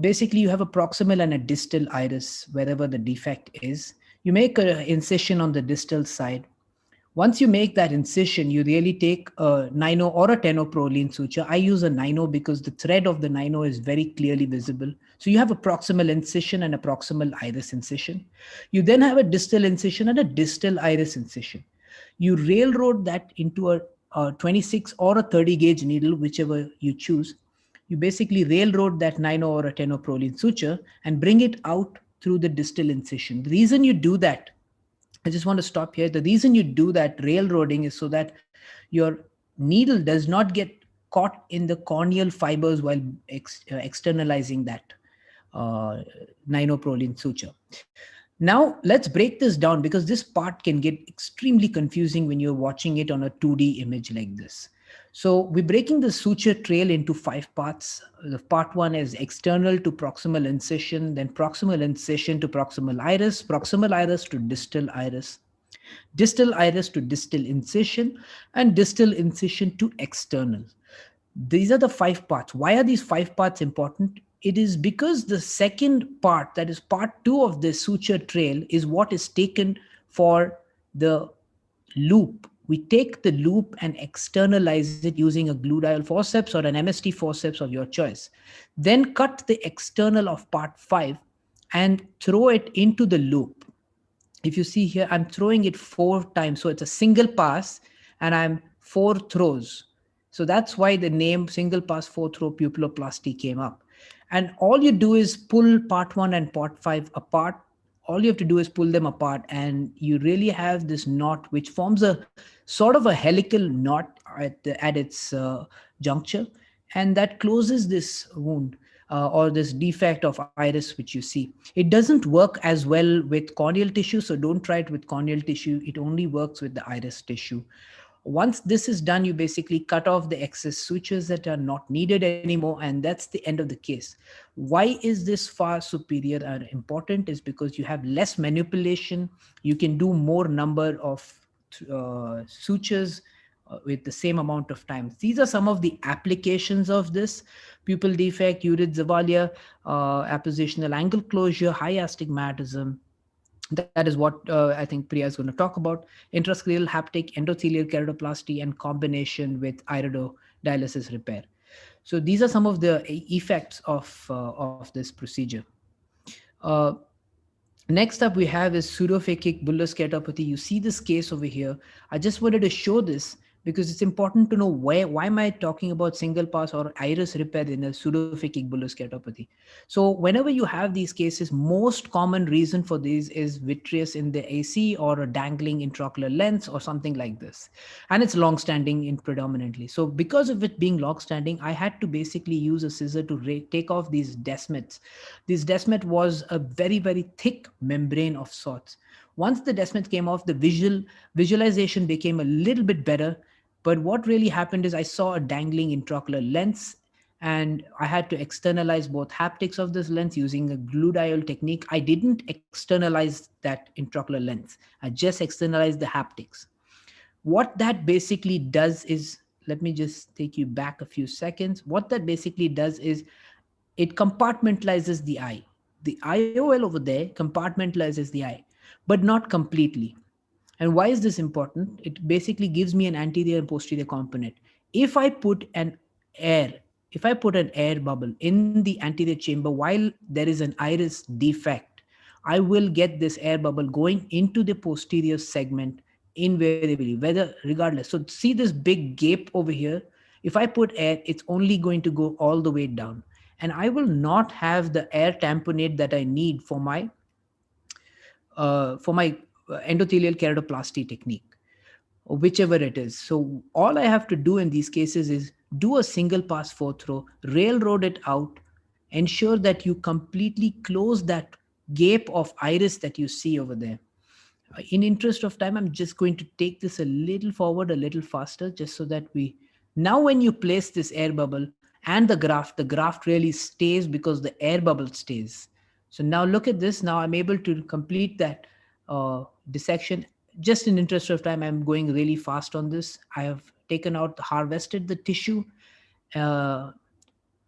Basically, you have a proximal and a distal iris wherever the defect is. You make an incision on the distal side. Once you make that incision, you really take a 9-0 or a 10-0 Prolene suture. I use a 9-0 because the thread of the 9-0 is very clearly visible. So you have a proximal incision and a proximal iris incision. You then have a distal incision and a distal iris incision. You railroad that into a 26 or a 30 gauge needle, whichever you choose. You basically railroad that 9-0 or a 10-0 Prolene suture and bring it out through the distal incision. The reason you do that, I just want to stop here. The reason you do that railroading is so that your needle does not get caught in the corneal fibers while externalizing that 9-0 Prolene suture. Now let's break this down, because this part can get extremely confusing when you're watching it on a 2D image like this. So we're breaking the suture trail into 5 parts. The part 1 is external to proximal incision, then proximal incision to proximal iris to distal iris to distal incision, and distal incision to external. These are the 5 parts. Why are these 5 parts important? It is because the second part, that is part 2 of the suture trail, is what is taken for the loop. We take the loop and externalize it using a gluteal forceps or an MST forceps of your choice. Then cut the external of part 5 and throw it into the loop. If you see here, I'm throwing it 4 times. So it's a single pass and I'm 4 throws. So that's why the name single pass 4th row pupilloplasty came up. And all you do is pull part 1 and part 5 apart. All you have to do is pull them apart, and you really have this knot, which forms a sort of a helical knot at its juncture, and that closes this wound or this defect of iris which you see. It doesn't work as well with corneal tissue, so don't try it with corneal tissue. It only works with the iris tissue. Once this is done, you basically cut off the excess sutures that are not needed anymore, and that's the end of the case. Why is this far superior and important? Is because you have less manipulation. You can do more number of sutures with the same amount of time. These are some of the applications of this: pupil defect, Urid-Zavalia, appositional angle closure, high astigmatism. That is what I think Priya is going to talk about: intrascleral haptic, endothelial keratoplasty, and combination with iridodialysis repair. So these are some of the effects of this procedure. Next up we have is pseudophakic bullous keratopathy. You see this case over here. I just wanted to show this because it's important to know why am I talking about single pass or iris repair in a pseudophakic bullous keratopathy. So whenever you have these cases, most common reason for these is vitreous in the AC or a dangling intraocular lens or something like this. And it's long-standing in predominantly. So because of it being long-standing, I had to basically use a scissor to take off these desmids. This desmid was a very, very thick membrane of sorts. Once the desmid came off, the visualization became a little bit better. But what really happened is I saw a dangling intraocular lens, and I had to externalize both haptics of this lens using a gluteal technique. I didn't externalize that intraocular lens. I just externalized the haptics. What that basically does is, let me just take you back a few seconds. What that basically does is it compartmentalizes the eye. The IOL over there compartmentalizes the eye, but not completely. And why is this important? It basically gives me an anterior and posterior component. If I put an air, if I put an air bubble in the anterior chamber while there is an iris defect, I will get this air bubble going into the posterior segment invariably, whether regardless. So see this big gap over here. If I put air, it's only going to go all the way down. And I will not have the air tamponade that I need for my endothelial keratoplasty technique, or whichever it is. So all I have to do in these cases is do a single pass throw, railroad it out, ensure that you completely close that gap of iris that you see over there. In interest of time, I'm just going to take this a little forward, a little faster, just so that now when you place this air bubble and the graft really stays because the air bubble stays. So now look at this. Now I'm able to complete that dissection. Just in interest of time, I'm going really fast on this. I have harvested the tissue,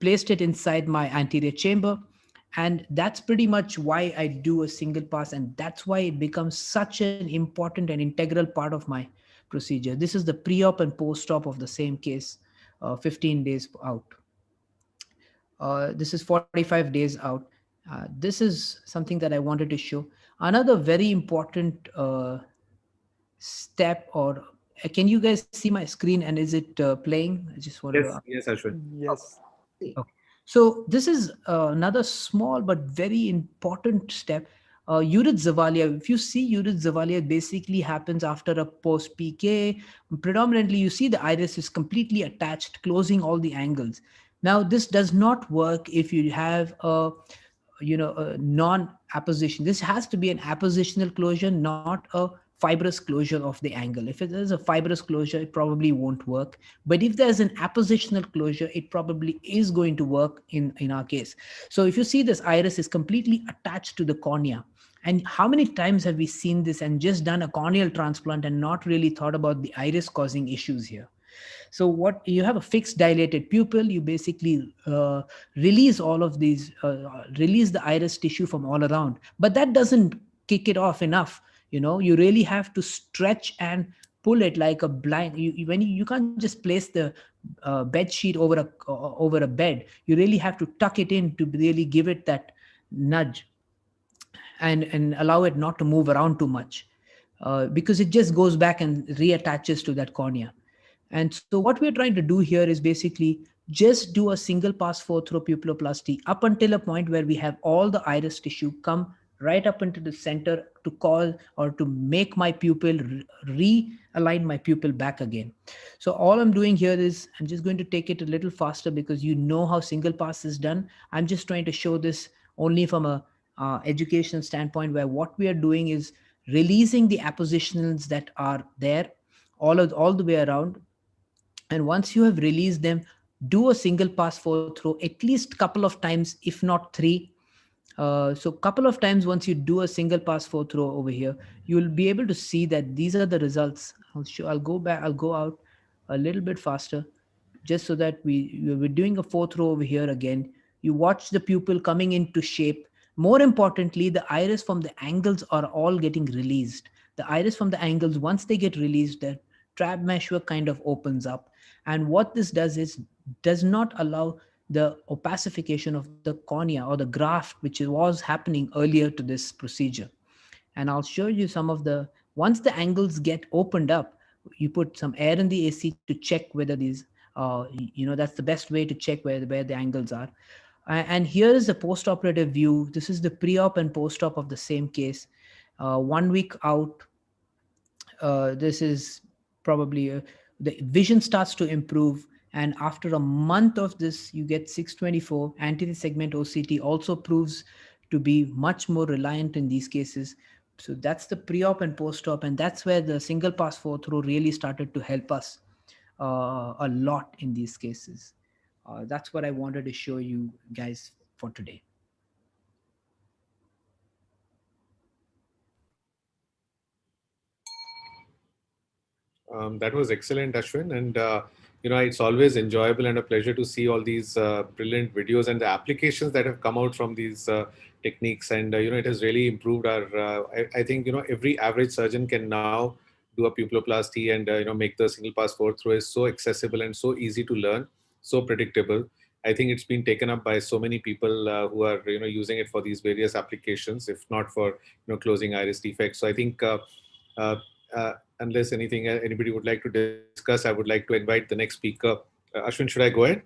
placed it inside my anterior chamber. And that's pretty much why I do a single pass. And that's why it becomes such an important and integral part of my procedure. This is the pre-op and post-op of the same case, 15 days out. This is 45 days out. This is something that I wanted to show. Another very important step, or can you guys see my screen and is it playing? I just wanted to. Yes, Ashwin. Yes. Okay. So this is another small but very important step. Urit Zavalia, if you see Urit Zavalia, basically happens after a post PK. Predominantly, you see the iris is completely attached, closing all the angles. Now, this does not work if you have a non-apposition. This has to be an appositional closure, not a fibrous closure of the angle. If it is a fibrous closure, it probably won't work. But if there's an appositional closure, it probably is going to work in our case. So if you see this iris is completely attached to the cornea. And how many times have we seen this and just done a corneal transplant and not really thought about the iris causing issues here? So what you have a fixed dilated pupil, you basically release all of these, release the iris tissue from all around, but that doesn't kick it off enough. You really have to stretch and pull it like a blind. You can't just place the bed sheet over a bed. You really have to tuck it in to really give it that nudge and allow it not to move around too much, because it just goes back and reattaches to that cornea. And so what we're trying to do here is basically just do a single pass through pupilloplasty up until a point where we have all the iris tissue come right up into the center to cause or to make my pupil realign my pupil back again. So all I'm doing here is I'm just going to take it a little faster because you know how single pass is done. I'm just trying to show this only from a educational standpoint, where what we are doing is releasing the appositionals that are there all the way around. And once you have released them, do a single pass through at least a couple of times, if not 3. So couple of times, once you do a single pass through over here, you'll be able to see that these are the results. I'll go out a little bit faster, just so that we're doing a through over here again. You watch the pupil coming into shape. More importantly, the iris from the angles are all getting released. The iris from the angles, once they get released, the trap meshwork kind of opens up. And what this does is does not allow the opacification of the cornea or the graft, which was happening earlier to this procedure. And I'll show you some of once the angles get opened up, you put some air in the AC to check whether these, that's the best way to check where the angles are. And here is the post-operative view. This is the pre-op and post-op of the same case. 1 week out, this is probably the vision starts to improve. And after a month of this, you get 624. Anterior segment OCT also proves to be much more reliant in these cases. So that's the pre-op and post-op. And that's where the single pass through really started to help us a lot in these cases. That's what I wanted to show you guys for today. That was excellent, Ashwin. And, it's always enjoyable and a pleasure to see all these brilliant videos and the applications that have come out from these techniques. And, it has really improved our, I think, every average surgeon can now do a pupilloplasty and, make the single pass 4-through is so accessible and so easy to learn, so predictable. I think it's been taken up by so many people who are, using it for these various applications, if not for, closing iris defects. So I think unless anybody would like to discuss, I would like to invite the next speaker. Ashwin, should I go ahead?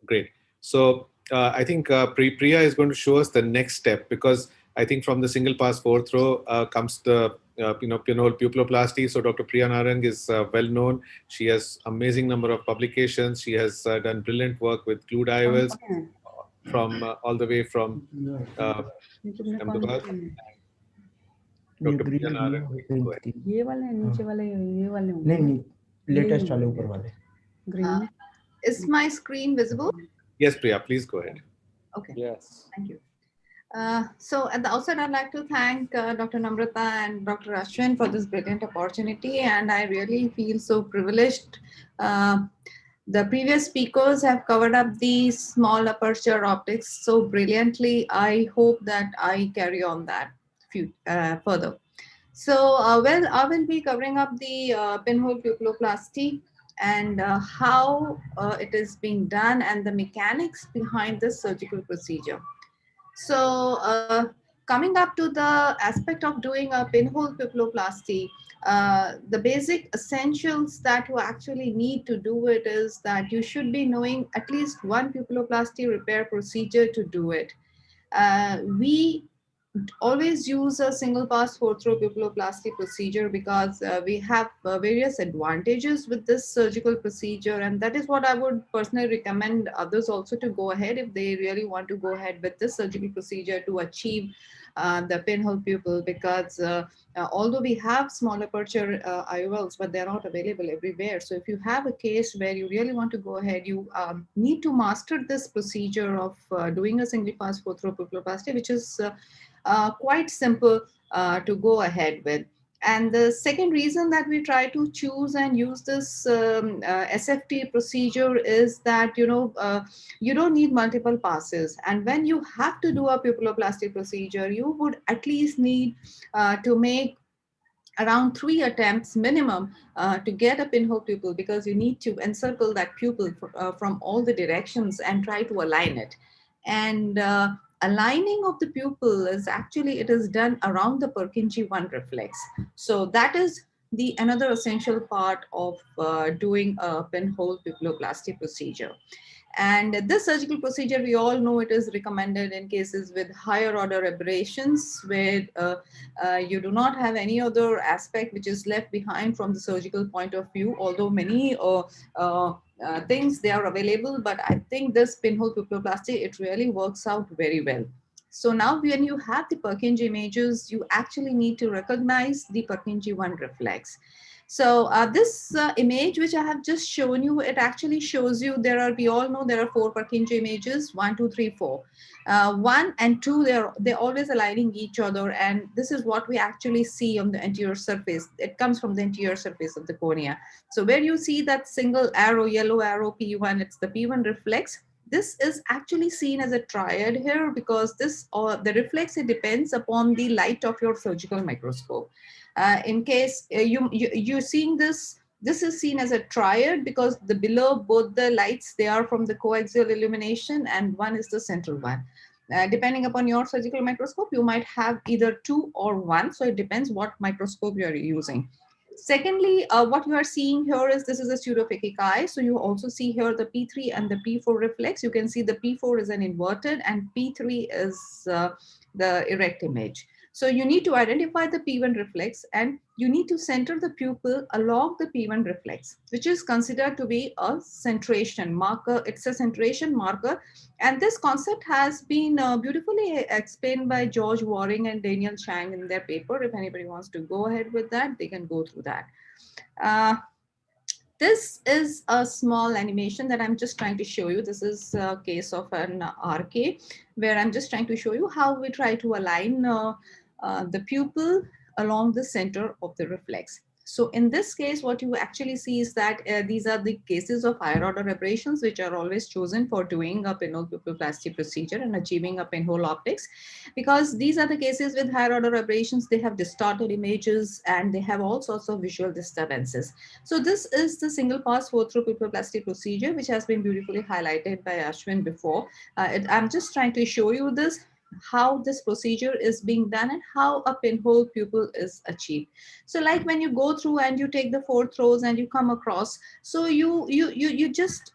Great. So I think Priya is going to show us the next step, because I think from the single pass 4-through comes the pinhole pupilloplasty. So Dr. Priya Narang is well known. She has amazing number of publications. She has done brilliant work with glued IOLs from all the way from Ahmedabad. Dr. Priya Narang, go ahead. ये वाले नीचे वाले ये वाले होंगे नहीं latest वाले ऊपर वाले green. Is my screen visible? Yes, Priya, please go ahead. Okay. Yes. Thank you. So at the outset, I'd like to thank Dr. Namrata and Dr. Ashwin for this brilliant opportunity, and I really feel so privileged. The previous speakers have covered up the small aperture optics so brilliantly. I hope that I carry on that further. So, I will be covering up the pinhole pupilloplasty and how it is being done and the mechanics behind this surgical procedure. So, coming up to the aspect of doing a pinhole pupilloplasty, the basic essentials that you actually need to do it is that you should be knowing at least one pupilloplasty repair procedure to do it. We always use a single pass 4-through pupilloplasty procedure because we have various advantages with this surgical procedure, and that is what I would personally recommend others also to go ahead if they really want to go ahead with this surgical procedure to achieve the pinhole pupil, because although we have small aperture IOLs, but they're not available everywhere. So if you have a case where you really want to go ahead, you need to master this procedure of doing a single pass 4-through pupilloplasty, which is quite simple to go ahead with. And the second reason that we try to choose and use this SFT procedure is that, you don't need multiple passes. And when you have to do a pupilloplasty procedure, you would at least need to make around 3 attempts minimum to get a pinhole pupil, because you need to encircle that pupil from all the directions and try to align it. And aligning of the pupil is actually, it is done around the Purkinje 1 reflex. So that is the another essential part of doing a pinhole pupilloplasty procedure. And this surgical procedure, we all know it is recommended in cases with higher order aberrations, where you do not have any other aspect which is left behind from the surgical point of view, although many things they are available, but I think this pinhole pupilloplasty, it really works out very well. So now when you have the Purkinje images, you actually need to recognize the Purkinje 1 reflex. So this image which I have just shown you, it actually shows you we all know there are 4 Purkinje images, 1, 2, 3, 4. 1 and 2, they're always aligning each other, and this is what we actually see on the anterior surface. It comes from the anterior surface of the cornea. So where you see that single arrow, yellow arrow P1, it's the P1 reflex. This is actually seen as a triad here, because this the reflex, it depends upon the light of your surgical microscope. In case you're seeing this is seen as a triad because the below both the lights, they are from the coaxial illumination, and one is the central one. Depending upon your surgical microscope, you might have either 2 or 1. So it depends what microscope you are using. Secondly, what you are seeing here is this is a pseudophakic eye. So you also see here the P3 and the P4 reflex. You can see the P4 is an inverted and P3 is the erect image. So you need to identify the P1 reflex, and you need to center the pupil along the P1 reflex, which is considered to be a centration marker. It's a centration marker. And this concept has been beautifully explained by George Waring and Daniel Chang in their paper. If anybody wants to go ahead with that, they can go through that. This is a small animation that I'm just trying to show you. This is a case of an RK, where I'm just trying to show you how we try to align the pupil along the center of the reflex. So in this case, what you actually see is that these are the cases of higher order aberrations, which are always chosen for doing a pinhole pupiloplasty procedure and achieving a pinhole optics, because these are the cases with higher order aberrations. They have distorted images and they have all sorts of visual disturbances. So this is the single pass 4-through pupiloplasty procedure, which has been beautifully highlighted by Ashwin before. I'm just trying to show you this, how this procedure is being done and how a pinhole pupil is achieved. So like when you go through and you take the 4 throws and you come across, so you just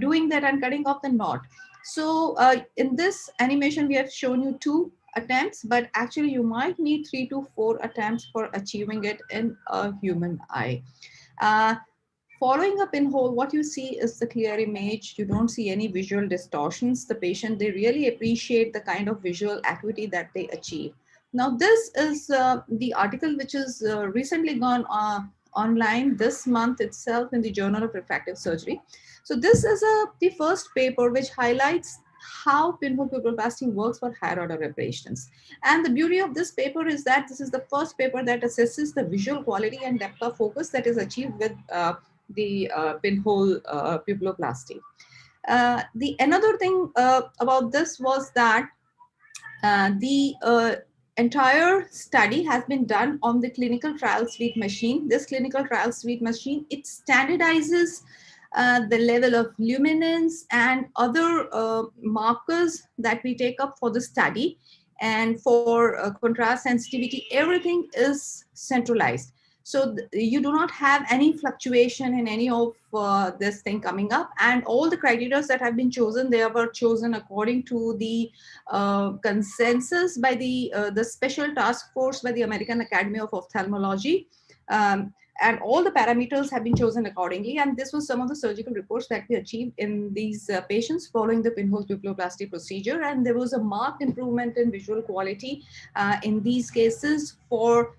doing that and cutting off the knot. So in this animation, we have shown you 2 attempts, but actually you might need 3 to 4 attempts for achieving it in a human eye. Following a pinhole, what you see is the clear image. You don't see any visual distortions. The patient, they really appreciate the kind of visual acuity that they achieve. Now, this is the article which is recently gone online this month itself in the Journal of Refractive Surgery. So this is the first paper which highlights how pinhole pupiloplasty works for higher order aberrations. And the beauty of this paper is that this is the first paper that assesses the visual quality and depth of focus that is achieved with the pinhole pupiloplasty. The another thing about this was that the entire study has been done on the clinical trial suite machine. This clinical trial suite machine, it standardizes the level of luminance and other markers that we take up for the study. And for contrast sensitivity, everything is centralized. So you do not have any fluctuation in any of this thing coming up. And all the criteria that have been chosen, they were chosen according to the consensus by the special task force by the American Academy of Ophthalmology. And all the parameters have been chosen accordingly. And this was some of the surgical reports that we achieved in these patients following the pinhole pupiloplasty procedure. And there was a marked improvement in visual quality in these cases for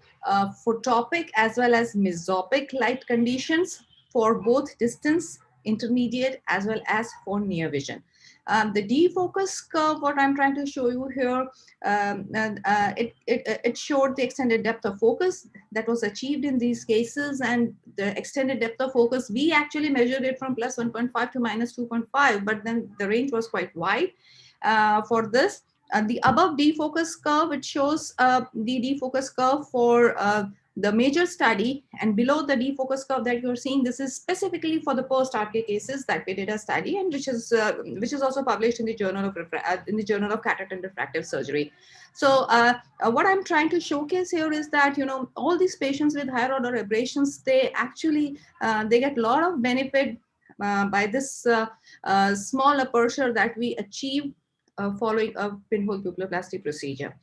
photopic as well as mesopic light conditions for both distance, intermediate, as well as for near vision. The defocus curve, what I'm trying to show you here, it showed the extended depth of focus that was achieved in these cases. And the extended depth of focus, we actually measured it from plus 1.5 to minus 2.5, but then the range was quite wide for this. The above defocus curve, it shows the defocus curve for the major study, and below the defocus curve that you're seeing, this is specifically for the post-RK cases that we did a study, and which is also published in the Journal of Cataract and Refractive Surgery. So what I'm trying to showcase here is that, you know, all these patients with higher order aberrations, they actually they get a lot of benefit by this small aperture that we achieve following a pinhole pupiloplasty procedure.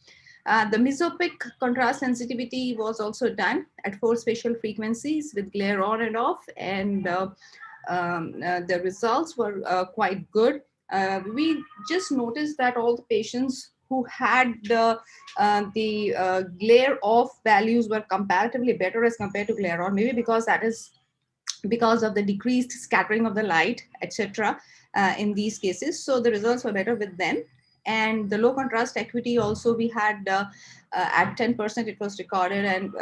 The mesopic contrast sensitivity was also done at 4 spatial frequencies with glare on and off, and the results were quite good. We just noticed that all the patients who had the glare off values were comparatively better as compared to glare on, maybe because that is because of the decreased scattering of the light, etc. In these cases. So the results were better with them. And the low contrast acuity also we had at 10% it was recorded, and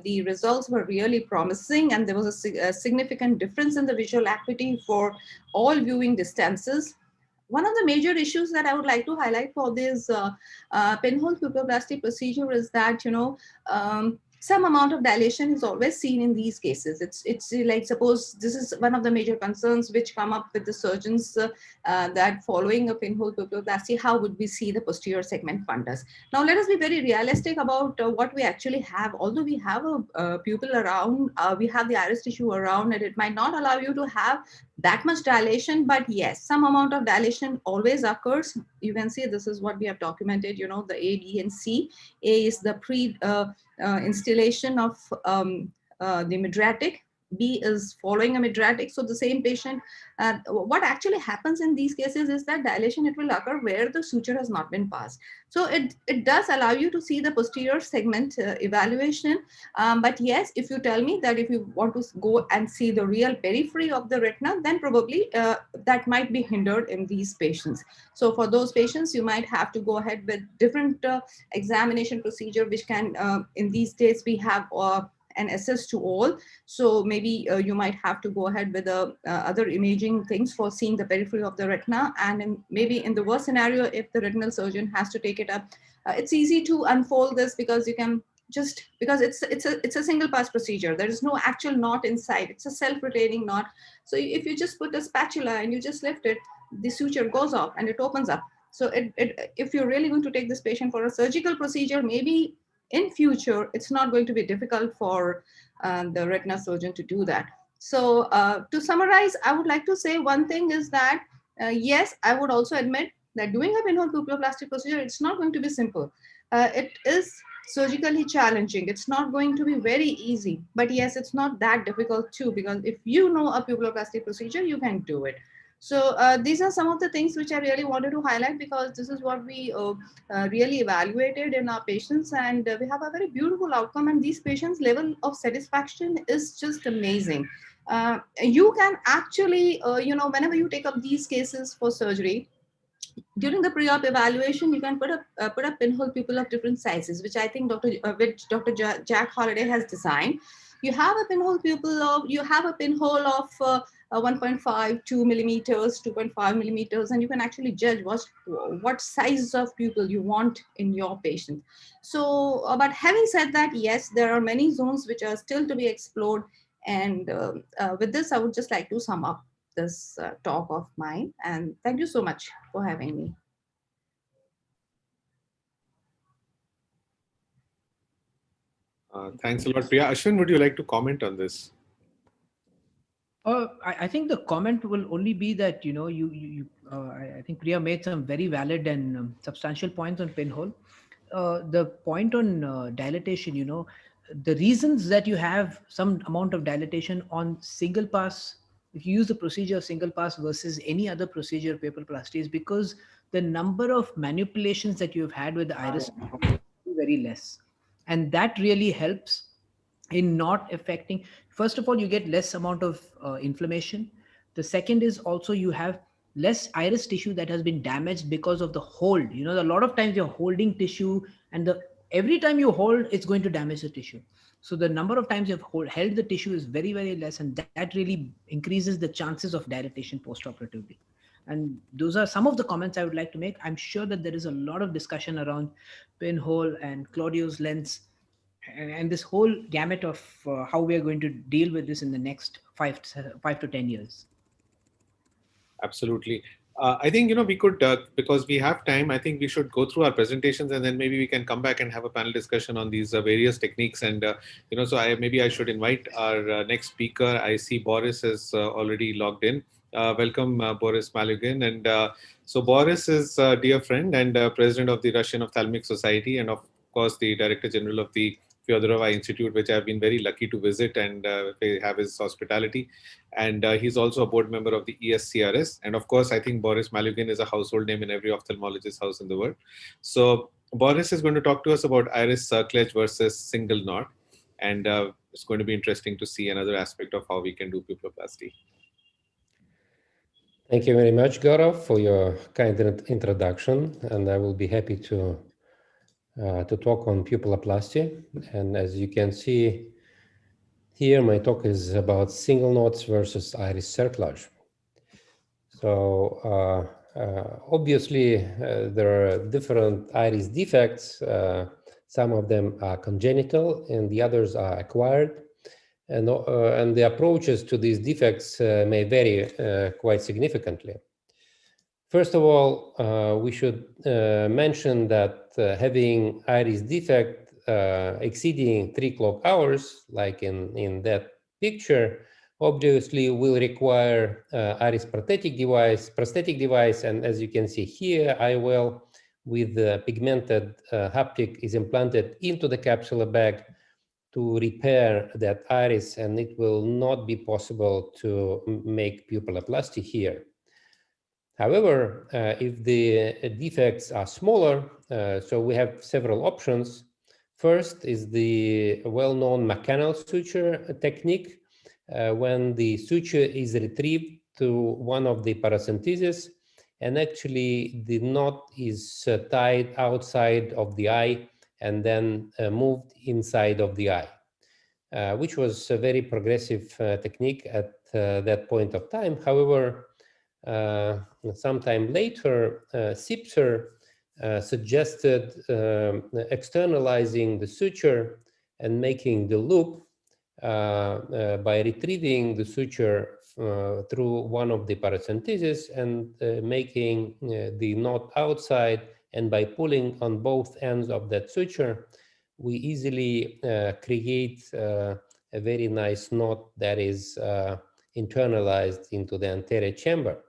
the results were really promising, and there was a significant difference in the visual acuity for all viewing distances. One of the major issues that I would like to highlight for this pinhole pupiloplasty procedure is that, you know, some amount of dilation is always seen in these cases. It's like, suppose this is one of the major concerns which come up with the surgeons that following a pinhole pupiloplasty, how would we see the posterior segment fundus? Now, let us be very realistic about what we actually have. Although we have a pupil around, we have the iris tissue around, and it might not allow you to have that much dilation, but yes, some amount of dilation always occurs. You can see this is what we have documented, you know, the A, B, and C. A is the installation of the mydriatic. B is following a mydriatic. So the same patient, what actually happens in these cases is that dilation, it will occur where the suture has not been passed. So it does allow you to see the posterior segment evaluation. But yes, if you tell me that if you want to go and see the real periphery of the retina, then probably that might be hindered in these patients. So for those patients, you might have to go ahead with different examination procedure, which can, in these days, we have an SS to all. So maybe you might have to go ahead with the other imaging things for seeing the periphery of the retina. And maybe in the worst scenario, if the retinal surgeon has to take it up, it's easy to unfold this because you can just, because it's a single pass procedure. There is no actual knot inside. It's a self-retaining knot. So if you just put a spatula and you just lift it, the suture goes off and it opens up. So if you're really going to take this patient for a surgical procedure, maybe in future, it's not going to be difficult for the retina surgeon to do that. So to summarize, I would like to say one thing is that, yes, I would also admit that doing a pinhole pupilloplasty procedure, it's not going to be simple. It is surgically challenging. It's not going to be very easy, but yes, it's not that difficult too, because if you know a pupilloplasty procedure, you can do it. So these are some of the things which I really wanted to highlight, because this is what we really evaluated in our patients, and we have a very beautiful outcome, and these patients' level of satisfaction is just amazing. You can actually, whenever you take up these cases for surgery, during the pre-op evaluation, you can put a pinhole pupil of different sizes, which I think Dr. Jack Holliday has designed. You have a pinhole pupil of, you have a pinhole of 1.5, 2 millimeters, 2.5 millimeters, and you can actually judge what size of pupil you want in your patient. So, but having said that, yes, there are many zones which are still to be explored. And with this, I would just like to sum up this talk of mine, and thank you so much for having me. Thanks a lot, Priya. Ashwin, would you like to comment on this? I think the comment will only be that, I think Priya made some very valid and substantial points on pinhole. The point on dilatation, the reasons that you have some amount of dilatation on single pass, if you use the procedure of single pass versus any other procedure, pupilloplasty, is because the number of manipulations that you've had with the iris is very less. And that really helps in not affecting. First of all, you get less amount of inflammation. The second is also you have less iris tissue that has been damaged because of the hold. A lot of times you're holding tissue, and every time you hold, it's going to damage the tissue. So the number of times you've held the tissue is very, very less, and that really increases the chances of dilatation postoperatively. And those are some of the comments I would like to make. I'm sure that there is a lot of discussion around pinhole and Claudio's lens, and this whole gamut of how we are going to deal with this in the next 5 to 10 years. Absolutely. I think, we could, because we have time, I think we should go through our presentations, and then maybe we can come back and have a panel discussion on these various techniques. And, so maybe I should invite our next speaker. I see Boris is already logged in. Welcome, Boris Malugin. And so Boris is a dear friend and president of the Russian Ophthalmic Society, and of course, the Director General of the Fyodorov Eye Institute, which I've been very lucky to visit and have his hospitality. And he's also a board member of the ESCRS. And of course, I think Boris Malugin is a household name in every ophthalmologist's house in the world. So Boris is going to talk to us about iris circlage versus single knot. And it's going to be interesting to see another aspect of how we can do pupilloplasty. Thank you very much, Gaurav, for your kind introduction. And I will be happy to talk on pupilloplasty. And as you can see here, my talk is about single knots versus iris circlage. So obviously, there are different iris defects. Some of them are congenital and the others are acquired. And the approaches to these defects may vary quite significantly. First of all, we should mention that having iris defect exceeding 3 clock hours, like in that picture, obviously will require iris prosthetic device. And as you can see here, IOL with the pigmented haptic is implanted into the capsular bag to repair that iris, and it will not be possible to make pupilloplasty here. However, if the defects are smaller, so we have several options. First is the well-known McCannell suture technique, when the suture is retrieved to one of the paracenteses, and actually the knot is tied outside of the eye and then moved inside of the eye. which was a very progressive technique at that point of time. However, sometime later, Sipser suggested externalizing the suture and making the loop by retrieving the suture through one of the paracenteses and making the knot outside, and by pulling on both ends of that suture, we easily create a very nice knot that is internalized into the anterior chamber.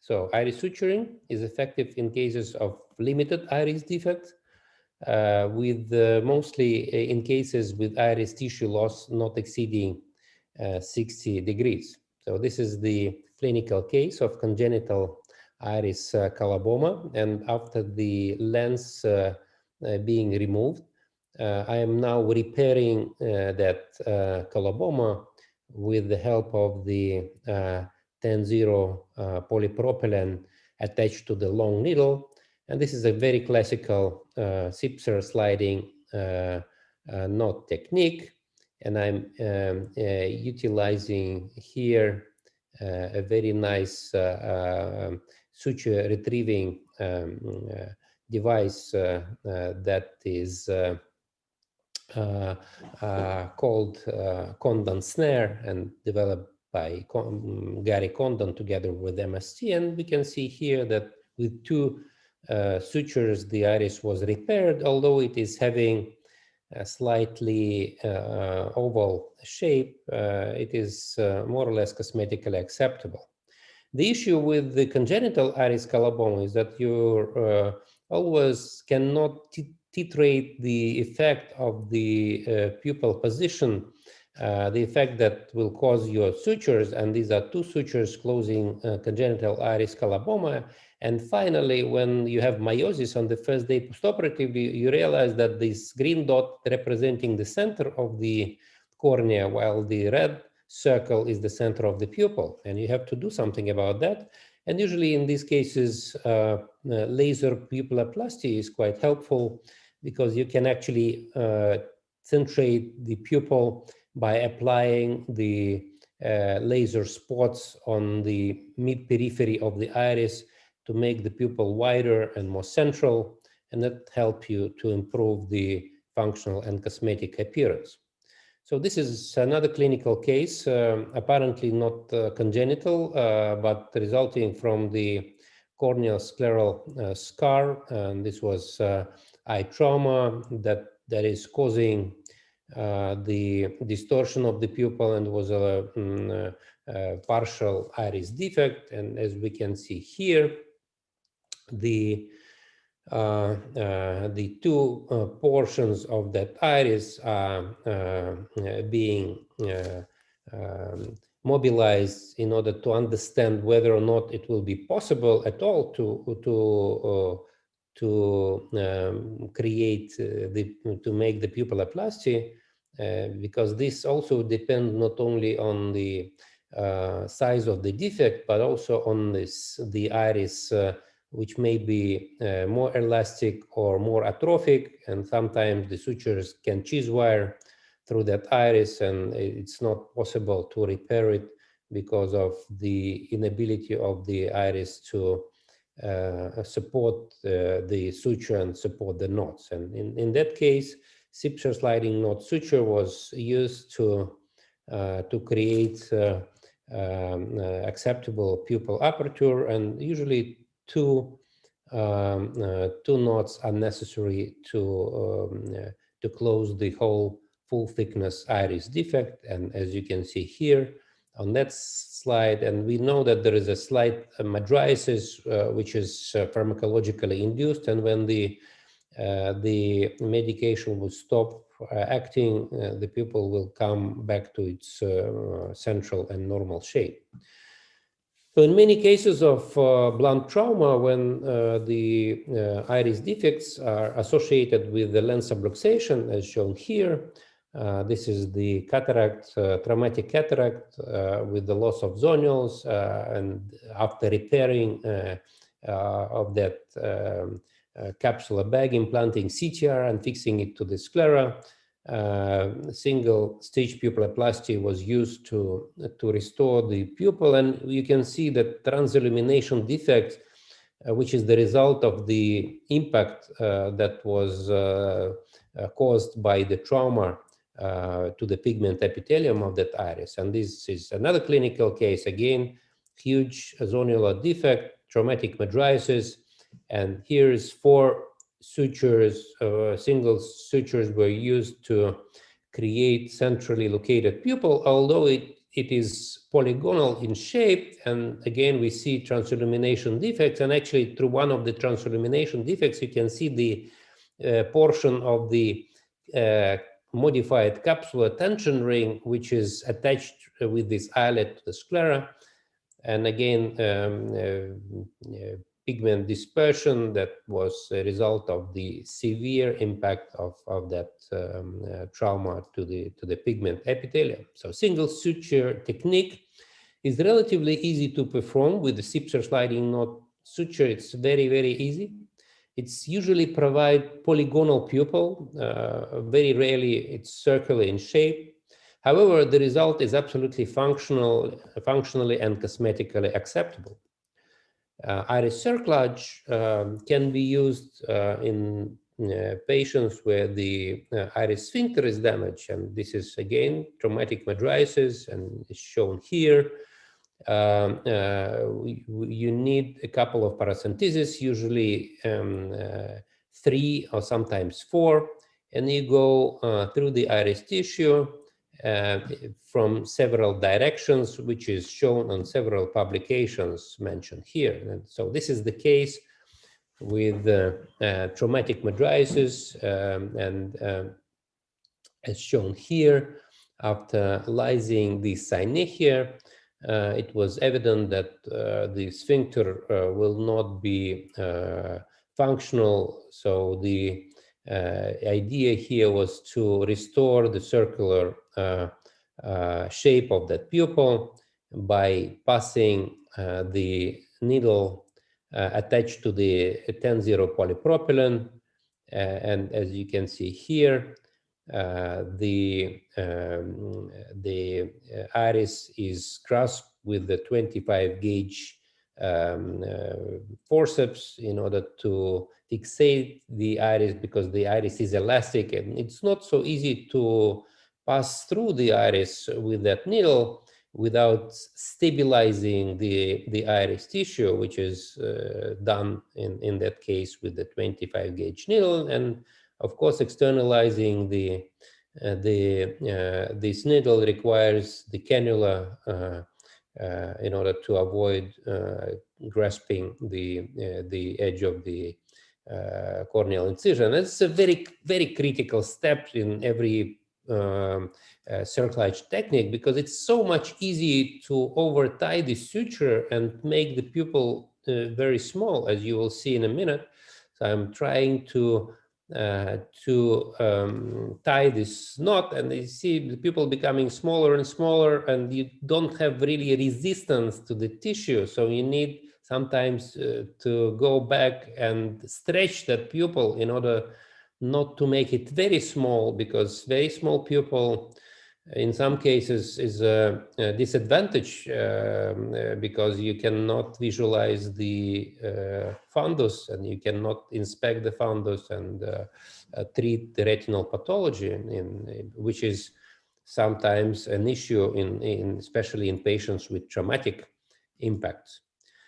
So iris suturing is effective in cases of limited iris defects, with mostly in cases with iris tissue loss not exceeding 60 degrees. So this is the clinical case of congenital iris coloboma, and after the lens being removed, I am now repairing that coloboma with the help of the 10-0 polypropylene attached to the long needle. And this is a very classical Sipser sliding knot technique. And I'm utilizing here a very nice suture retrieving device that is called Condon snare and developed by Gary Condon together with MST. And we can see here that with two sutures, the iris was repaired, although it is having a slightly oval shape. It is more or less cosmetically acceptable. The issue with the congenital iris coloboma is that you always cannot titrate the effect of the pupil position, the effect that will cause your sutures, and these are two sutures closing congenital iris coloboma. And finally, when you have meiosis on the first day postoperatively, you realize that this green dot representing the center of the cornea, while the red circle is the center of the pupil, and you have to do something about that. And usually in these cases, laser pupilloplasty is quite helpful, because you can actually centrate the pupil by applying the laser spots on the mid-periphery of the iris to make the pupil wider and more central, and that helps you to improve the functional and cosmetic appearance. So this is another clinical case, apparently not congenital, but resulting from the corneal scleral scar. And this was eye trauma that is causing the distortion of the pupil, and was a partial iris defect. And as we can see here, the two portions of that iris are being mobilized in order to understand whether or not it will be possible at all to make the pupilloplasty, because this also depends not only on the size of the defect, but also on the iris, which may be more elastic or more atrophic, and sometimes the sutures can cheese wire through that iris, and it's not possible to repair it because of the inability of the iris to support the suture and support the knots. And in that case, Sipser sliding knot suture was used to create acceptable pupil aperture, and usually two knots are necessary to close the whole full thickness iris defect. And as you can see here on that slide, and we know that there is a slight mydriasis, which is pharmacologically induced, and when the medication will stop acting, the pupil will come back to its central and normal shape. So in many cases of blunt trauma, when the iris defects are associated with the lens subluxation, as shown here, this is the cataract, traumatic cataract with the loss of zonules, and after repairing of that capsular bag, implanting CTR and fixing it to the sclera, single stage pupilloplasty was used to restore the pupil, and you can see that transillumination defect, which is the result of the impact that was caused by the trauma to the pigment epithelium of that iris. And this is another clinical case, again, huge zonular defect, traumatic mydriasis, and here's 4 sutures, single sutures were used to create centrally located pupil, although it is polygonal in shape. And again, we see transillumination defects, and actually through one of the transillumination defects, you can see the portion of the modified capsular tension ring, which is attached with this eyelet to the sclera. And again, pigment dispersion that was a result of the severe impact of that trauma to the pigment epithelium. So single suture technique is relatively easy to perform with the Sipser sliding knot suture. It's very, very easy. It's usually provide polygonal pupil. Very rarely it's circular in shape. However, the result is absolutely functionally and cosmetically acceptable. Iris cerclage can be used in patients where the iris sphincter is damaged, and this is again traumatic mydriasis, and is shown here. You need a couple of paracenteses, usually 3 or sometimes 4, and you go through the iris tissue from several directions, which is shown on several publications mentioned here. And so this is the case with traumatic mydriasis, and as shown here, after lysing the synechiae, it was evident that the sphincter will not be functional. So the idea here was to restore the circular shape of that pupil by passing the needle attached to the 10-0 polypropylene. And as you can see here, the iris is grasped with the 25 gauge forceps in order to fixate the iris, because the iris is elastic and it's not so easy to pass through the iris with that needle without stabilizing the iris tissue, which is done in that case with the 25 gauge needle. And of course, externalizing this needle requires the cannula in order to avoid grasping the edge of the corneal incision. It's a very, very critical step in every cerclage technique, because it's so much easier to over tie the suture and make the pupil very small, as you will see in a minute. So I'm trying to tie this knot, and you see the pupil becoming smaller and smaller, and you don't have really resistance to the tissue. So you need sometimes to go back and stretch that pupil in order not to make it very small, because very small pupil in some cases is a disadvantage because you cannot visualize the fundus, and you cannot inspect the fundus and treat the retinal pathology, which is sometimes an issue especially in patients with traumatic impacts.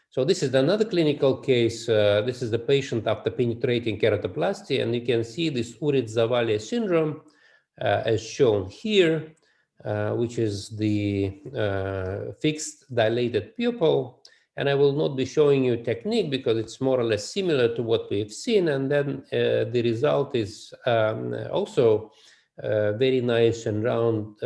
So this is another clinical case. This is the patient after penetrating keratoplasty, and you can see this Uritz-Zavalya syndrome as shown here, which is the fixed dilated pupil. And I will not be showing you technique because it's more or less similar to what we've seen. And then the result is also very nice and round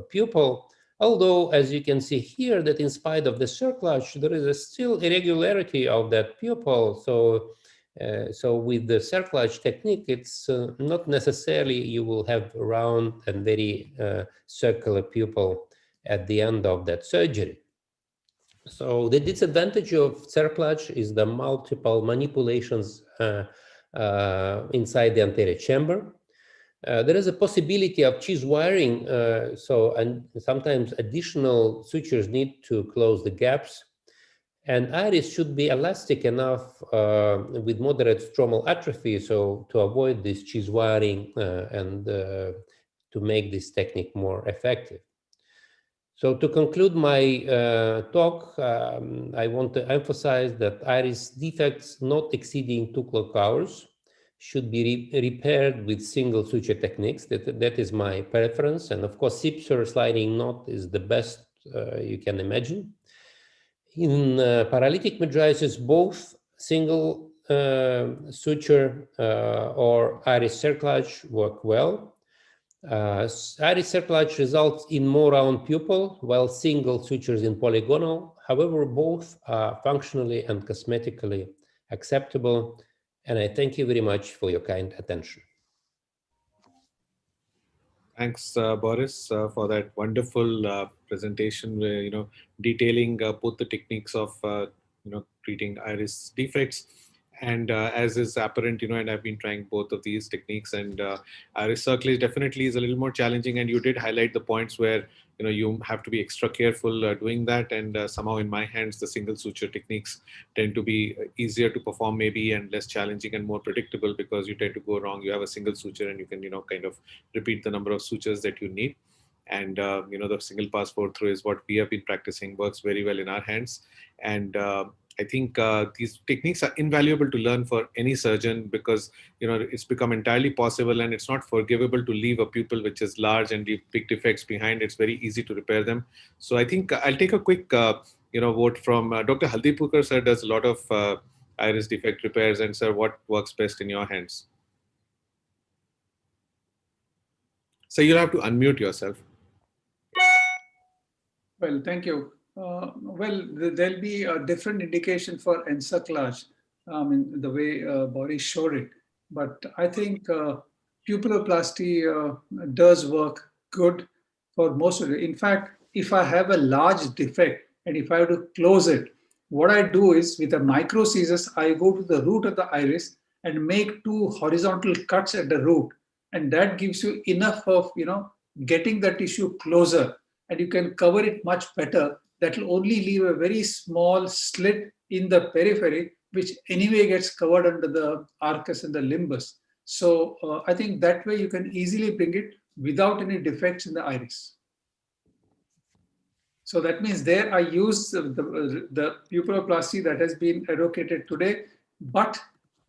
pupil. Although, as you can see here, that in spite of the cerclage, there is still irregularity of that pupil. So with the cerclage technique, it's not necessarily you will have a round and very circular pupil at the end of that surgery. So the disadvantage of cerclage is the multiple manipulations inside the anterior chamber. There is a possibility of cheese wiring, and sometimes additional sutures need to close the gaps. And iris should be elastic enough with moderate stromal atrophy, so to avoid this cheese wiring and to make this technique more effective. So to conclude my talk, I want to emphasize that iris defects not exceeding 2 clock hours should be repaired with single suture techniques. That is my preference. And of course, Sipser sliding knot is the best you can imagine. In paralytic mydriasis, both single suture or iris cerclage work well. Iris cerclage results in more round pupil, while single sutures in polygonal. However, both are functionally and cosmetically acceptable. And I thank you very much for your kind attention. Thanks, Boris, for that wonderful presentation, where detailing both the techniques of treating iris defects. And as is apparent, and I've been trying both of these techniques, and iris cerclage definitely is a little more challenging. And you did highlight the points where you have to be extra careful doing that. And somehow in my hands, the single suture techniques tend to be easier to perform maybe, and less challenging and more predictable, because you tend to go wrong. You have a single suture and you can, kind of repeat the number of sutures that you need. And, the single pass follow through is what we have been practicing, works very well in our hands. And I think these techniques are invaluable to learn for any surgeon, because it's become entirely possible, and it's not forgivable to leave a pupil which is large and leave big defects behind. It's very easy to repair them. So I think I'll take a quick vote from Dr. Haldipurkar. Sir does a lot of iris defect repairs, and sir, what works best in your hands? So you'll have to unmute yourself. Well, thank you. Well, there'll be a different indication for encerclage in the way Boris showed it. But I think pupilloplasty does work good for most of it. In fact, if I have a large defect and if I have to close it, what I do is with a micro scissors, I go to the root of the iris and make 2 horizontal cuts at the root. And that gives you enough of, getting the tissue closer, and you can cover it much better. That will only leave a very small slit in the periphery, which anyway gets covered under the arcus and the limbus. So I think that way you can easily bring it without any defects in the iris. So that means there I use the pupilloplasty that has been advocated today, but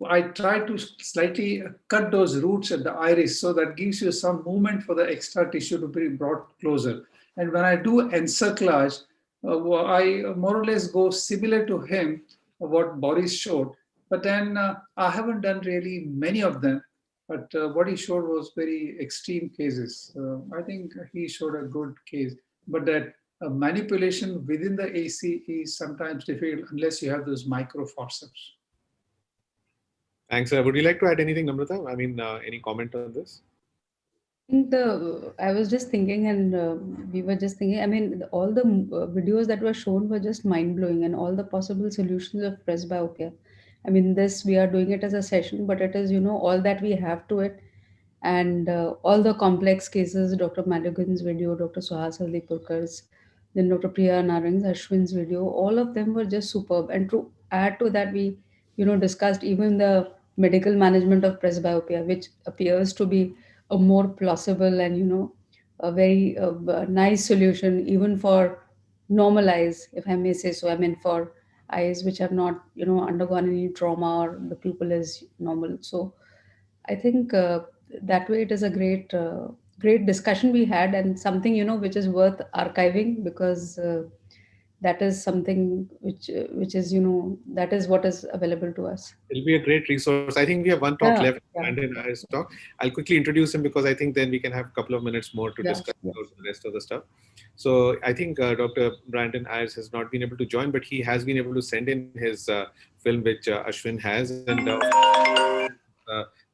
I try to slightly cut those roots at the iris, so that gives you some movement for the extra tissue to be brought closer. And when I do encerclage, I more or less go similar to him, what Boris showed. But then I haven't done really many of them. But what he showed was very extreme cases. I think he showed a good case. But that manipulation within the AC is sometimes difficult unless you have those micro forceps. Thanks, sir. Would you like to add anything, Namrata? I mean, any comment on this? I was just thinking, and we were just thinking, I mean, all the videos that were shown were just mind-blowing, and all the possible solutions of presbyopia. I mean, we are doing it as a session, but it is, all that we have to it. And all the complex cases, Dr. Madigan's video, Dr. Suhas Haldipurkar's, then Dr. Priya Narang's, Ashwin's video, all of them were just superb. And to add to that, we, discussed even the medical management of presbyopia, which appears to be a more plausible and, a very nice solution, even for normal eyes, if I may say so. I mean, for eyes which have not, undergone any trauma, or the pupil is normal. So I think that way it is a great discussion we had, and something, which is worth archiving, because that is something which is, that is what is available to us. It'll be a great resource. I think we have one talk left, Brandon Ayers talk. I'll quickly introduce him, because I think then we can have a couple of minutes more to discuss about the rest of the stuff. So I think Dr. Brandon Ayers has not been able to join, but he has been able to send in his film, which Ashwin has. And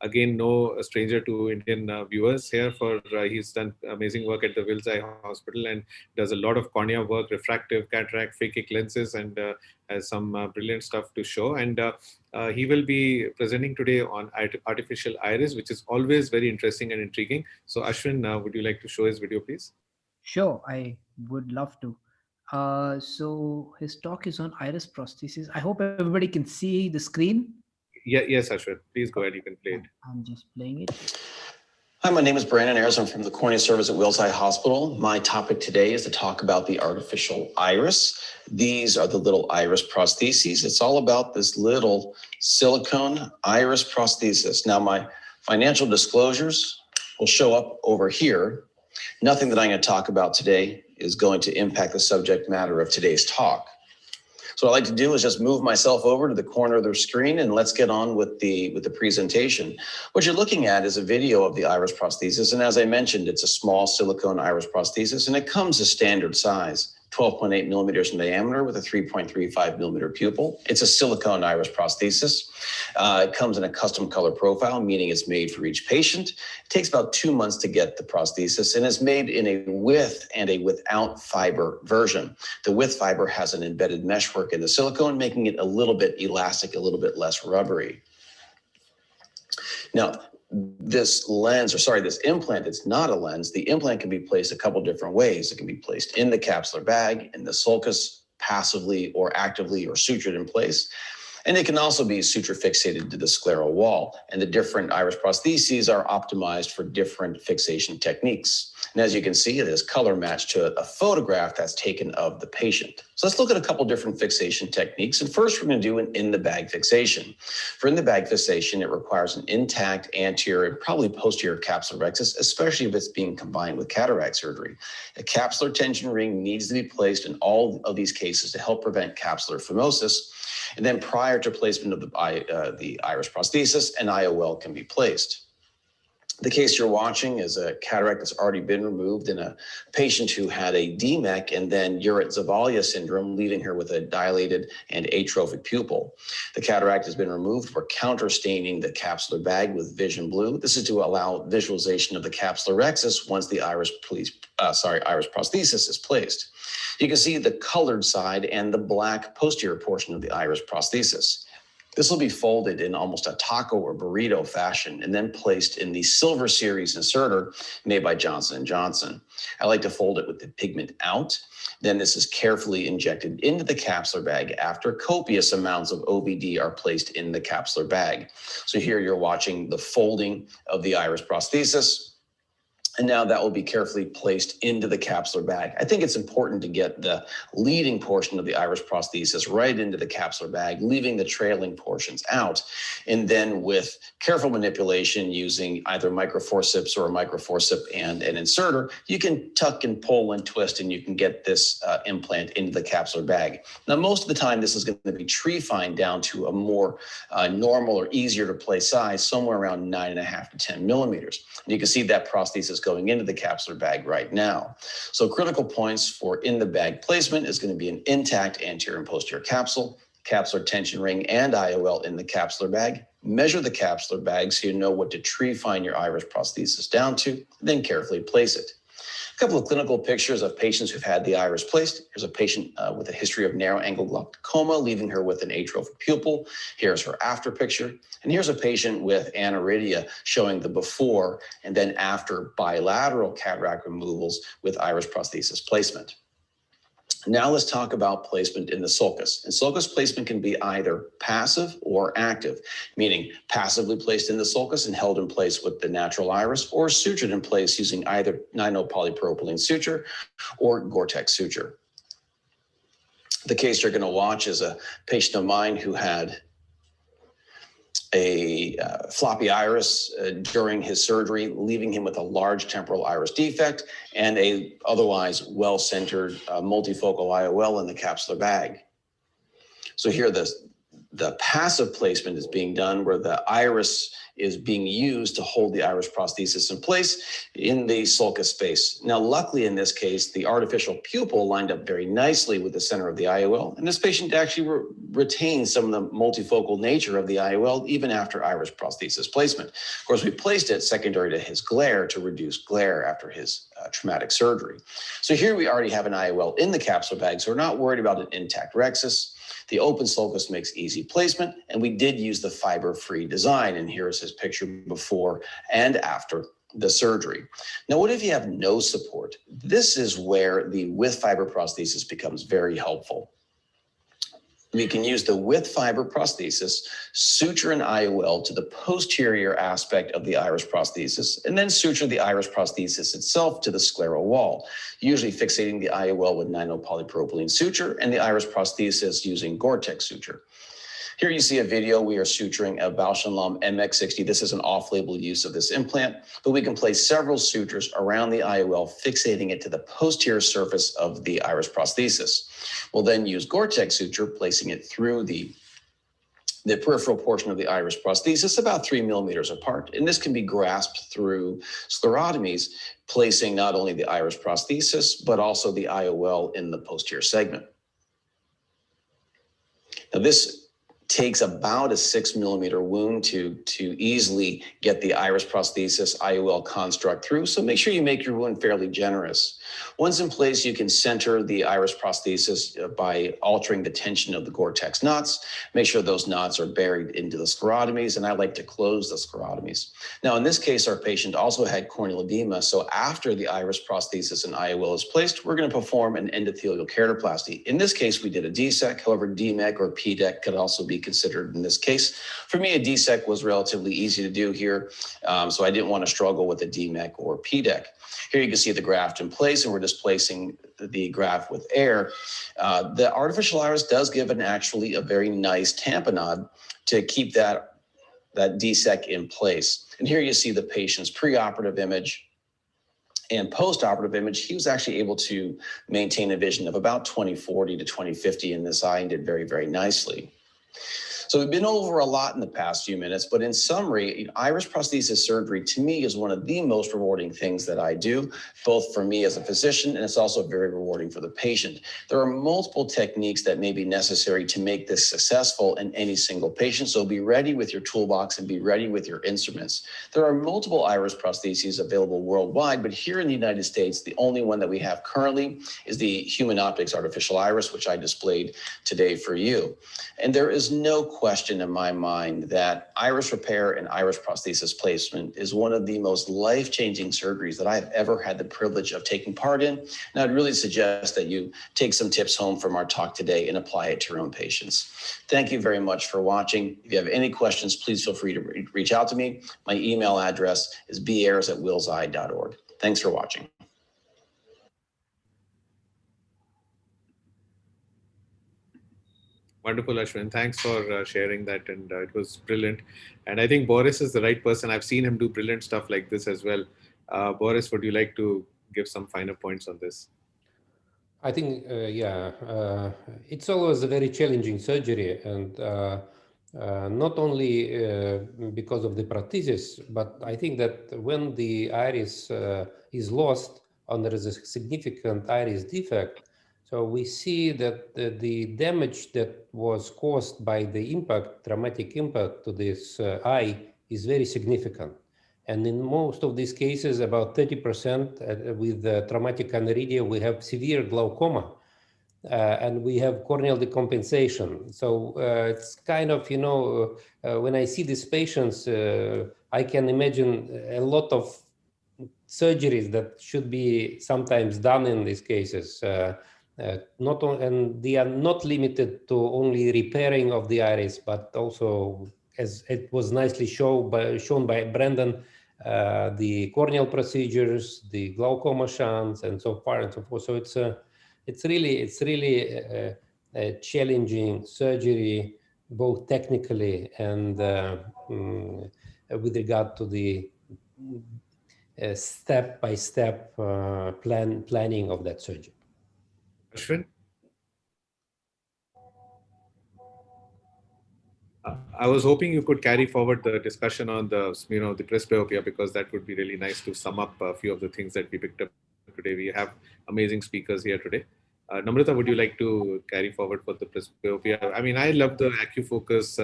Again, no stranger to Indian viewers here, for he's done amazing work at the Wills Eye Hospital and does a lot of cornea work, refractive, cataract, phakic lenses, and has some brilliant stuff to show. And he will be presenting today on artificial iris, which is always very interesting and intriguing. So Ashwin, would you like to show his video, please? Sure, I would love to. So his talk is on iris prosthesis. I hope everybody can see the screen. Yeah, yes, Ashwin, please go ahead. You can play it. I'm just playing it. Hi, my name is Brandon Ayers. I'm from the Cornea Service at Wills Eye Hospital. My topic today is to talk about the artificial iris. These are the little iris prostheses. It's all about this little silicone iris prosthesis. Now, my financial disclosures will show up over here. Nothing that I'm going to talk about today is going to impact the subject matter of today's talk. So what I like to do is just move myself over to the corner of the screen and let's get on with the presentation. What you're looking at is a video of the iris prosthesis. And as I mentioned, it's a small silicone iris prosthesis and it comes as standard size, 12.8 millimeters in diameter with a 3.35 millimeter pupil. It's a silicone iris prosthesis. It comes in a custom color profile, meaning it's made for each patient. It takes about 2 months to get the prosthesis and is made in a with and a without fiber version. The with fiber has an embedded meshwork in the silicone, making it a little bit elastic, a little bit less rubbery. Now, this implant, it's not a lens. The implant can be placed a couple different ways. It can be placed in the capsular bag, in the sulcus, passively or actively or sutured in place. And it can also be suture fixated to the scleral wall. And the different iris prostheses are optimized for different fixation techniques. And as you can see, it is color matched to a photograph that's taken of the patient. So let's look at a couple different fixation techniques. And first, we're going to do an in-the-bag fixation. For in-the-bag fixation, it requires an intact anterior and probably posterior capsular rhexis, especially if it's being combined with cataract surgery. A capsular tension ring needs to be placed in all of these cases to help prevent capsular phimosis. And then prior to placement of the iris prosthesis, an IOL can be placed. The case you're watching is a cataract that's already been removed in a patient who had a DMEC and then Urey-Zavalia syndrome, leaving her with a dilated and atrophic pupil. The cataract has been removed. We're counterstaining the capsular bag with Vision Blue. This is to allow visualization of the capsular rhexis once the iris prosthesis is placed. You can see the colored side and the black posterior portion of the iris prosthesis. This will be folded in almost a taco or burrito fashion and then placed in the Silver Series inserter made by Johnson & Johnson. I like to fold it with the pigment out. Then this is carefully injected into the capsular bag after copious amounts of OVD are placed in the capsular bag. So here you're watching the folding of the iris prosthesis. And now that will be carefully placed into the capsular bag. I think it's important to get the leading portion of the iris prosthesis right into the capsular bag, leaving the trailing portions out. And then with careful manipulation using either microforceps or a microforcep and an inserter, you can tuck and pull and twist and you can get this implant into the capsular bag. Now, most of the time, this is going to be tree-fine down to a more normal or easier to place size, somewhere around 9.5 to 10 millimeters. And you can see that prosthesis going into the capsular bag right now. So critical points for in the bag placement is going to be an intact anterior and posterior capsule, capsular tension ring and IOL in the capsular bag. Measure the capsular bag so you know what to tree-fine your iris prosthesis down to, then carefully place it. A couple of clinical pictures of patients who've had the iris placed. Here's a patient with a history of narrow angle glaucoma, leaving her with an atrophic pupil. Here's her after picture. And here's a patient with aniridia showing the before and then after bilateral cataract removals with iris prosthesis placement. Now let's talk about placement in the sulcus. And sulcus placement can be either passive or active, meaning passively placed in the sulcus and held in place with the natural iris, or sutured in place using either 9-0 polypropylene suture or Gore-Tex suture. The case you're going to watch is a patient of mine who had a floppy iris during his surgery, leaving him with a large temporal iris defect and a otherwise well-centered multifocal IOL in the capsular bag. So here the the passive placement is being done where the iris is being used to hold the iris prosthesis in place in the sulcus space. Now, luckily in this case, the artificial pupil lined up very nicely with the center of the IOL, and this patient actually retained some of the multifocal nature of the IOL even after iris prosthesis placement. Of course, we placed it secondary to his glare to reduce glare after his traumatic surgery. So here we already have an IOL in the capsular bag, so we're not worried about an intact rhexis. The open sulcus makes easy placement, and we did use the fiber-free design. And here is his picture before and after the surgery. Now, what if you have no support? This is where the with fiber prosthesis becomes very helpful. We can use the with fiber prosthesis, suture an IOL to the posterior aspect of the iris prosthesis, and then suture the iris prosthesis itself to the scleral wall, usually fixating the IOL with nanopolypropylene suture and the iris prosthesis using Gore-Tex suture. Here you see a video. We are suturing a Bausch & Lomb MX60. This is an off-label use of this implant, but we can place several sutures around the IOL, fixating it to the posterior surface of the iris prosthesis. We'll then use Gore-Tex suture, placing it through the peripheral portion of the iris prosthesis, about 3 millimeters apart. And this can be grasped through sclerotomies, placing not only the iris prosthesis, but also the IOL in the posterior segment. Now, this takes about a 6 millimeter wound to easily get the iris prosthesis IOL construct through. So make sure you make your wound fairly generous. Once in place, you can center the iris prosthesis by altering the tension of the Gore-Tex knots. Make sure those knots are buried into the sclerotomies, and I like to close the sclerotomies. Now, in this case, our patient also had corneal edema. So after the iris prosthesis and IOL is placed, we're going to perform an endothelial keratoplasty. In this case, we did a DSEC. However, DMEC or PDEC could also be considered in this case. For me, a DSEC was relatively easy to do here, so I didn't want to struggle with a DMEC or PDEC. Here you can see the graft in place, and we're displacing the graft with air. The artificial iris does give actually a very nice tamponade to keep that DSEC in place. And here you see the patient's preoperative image and postoperative image. He was actually able to maintain a vision of about 20/40 to 20/50 in this eye and did very, very nicely. So we've been over a lot in the past few minutes, but in summary, iris prosthesis surgery to me is one of the most rewarding things that I do, both for me as a physician, and it's also very rewarding for the patient. There are multiple techniques that may be necessary to make this successful in any single patient, so be ready with your toolbox and be ready with your instruments. There are multiple iris prostheses available worldwide, but here in the United States, the only one that we have currently is the Human Optics artificial iris, which I displayed today for you. And there is no question in my mind that iris repair and iris prosthesis placement is one of the most life-changing surgeries that I've ever had the privilege of taking part in. And I'd really suggest that you take some tips home from our talk today and apply it to your own patients. Thank you very much for watching. If you have any questions, please feel free to reach out to me. My email address is bayers@wilseye.org. Thanks for watching. Wonderful, Ashwin. Thanks for sharing that, and it was brilliant. And I think Boris is the right person. I've seen him do brilliant stuff like this as well. Boris, would you like to give some finer points on this? I think, it's always a very challenging surgery, and not only because of the prosthesis, but I think that when the iris is lost and there is a significant iris defect, so we see that the damage that was caused by the impact, traumatic impact to this eye is very significant. And in most of these cases, about 30% with traumatic aniridia, we have severe glaucoma and we have corneal decompensation. So it's kind of, when I see these patients, I can imagine a lot of surgeries that should be sometimes done in these cases. And they are not limited to only repairing of the iris, but also, as it was nicely shown by Brendan, the corneal procedures, the glaucoma shunts, and so far and so forth. So it's really a challenging surgery, both technically and with regard to the step-by-step planning of that surgery. Ashwin? I was hoping you could carry forward the discussion on the, the presbyopia, because that would be really nice to sum up a few of the things that we picked up today. We have amazing speakers here today. Namrata, would you like to carry forward for the presbyopia? I mean, I love the AcuFocus,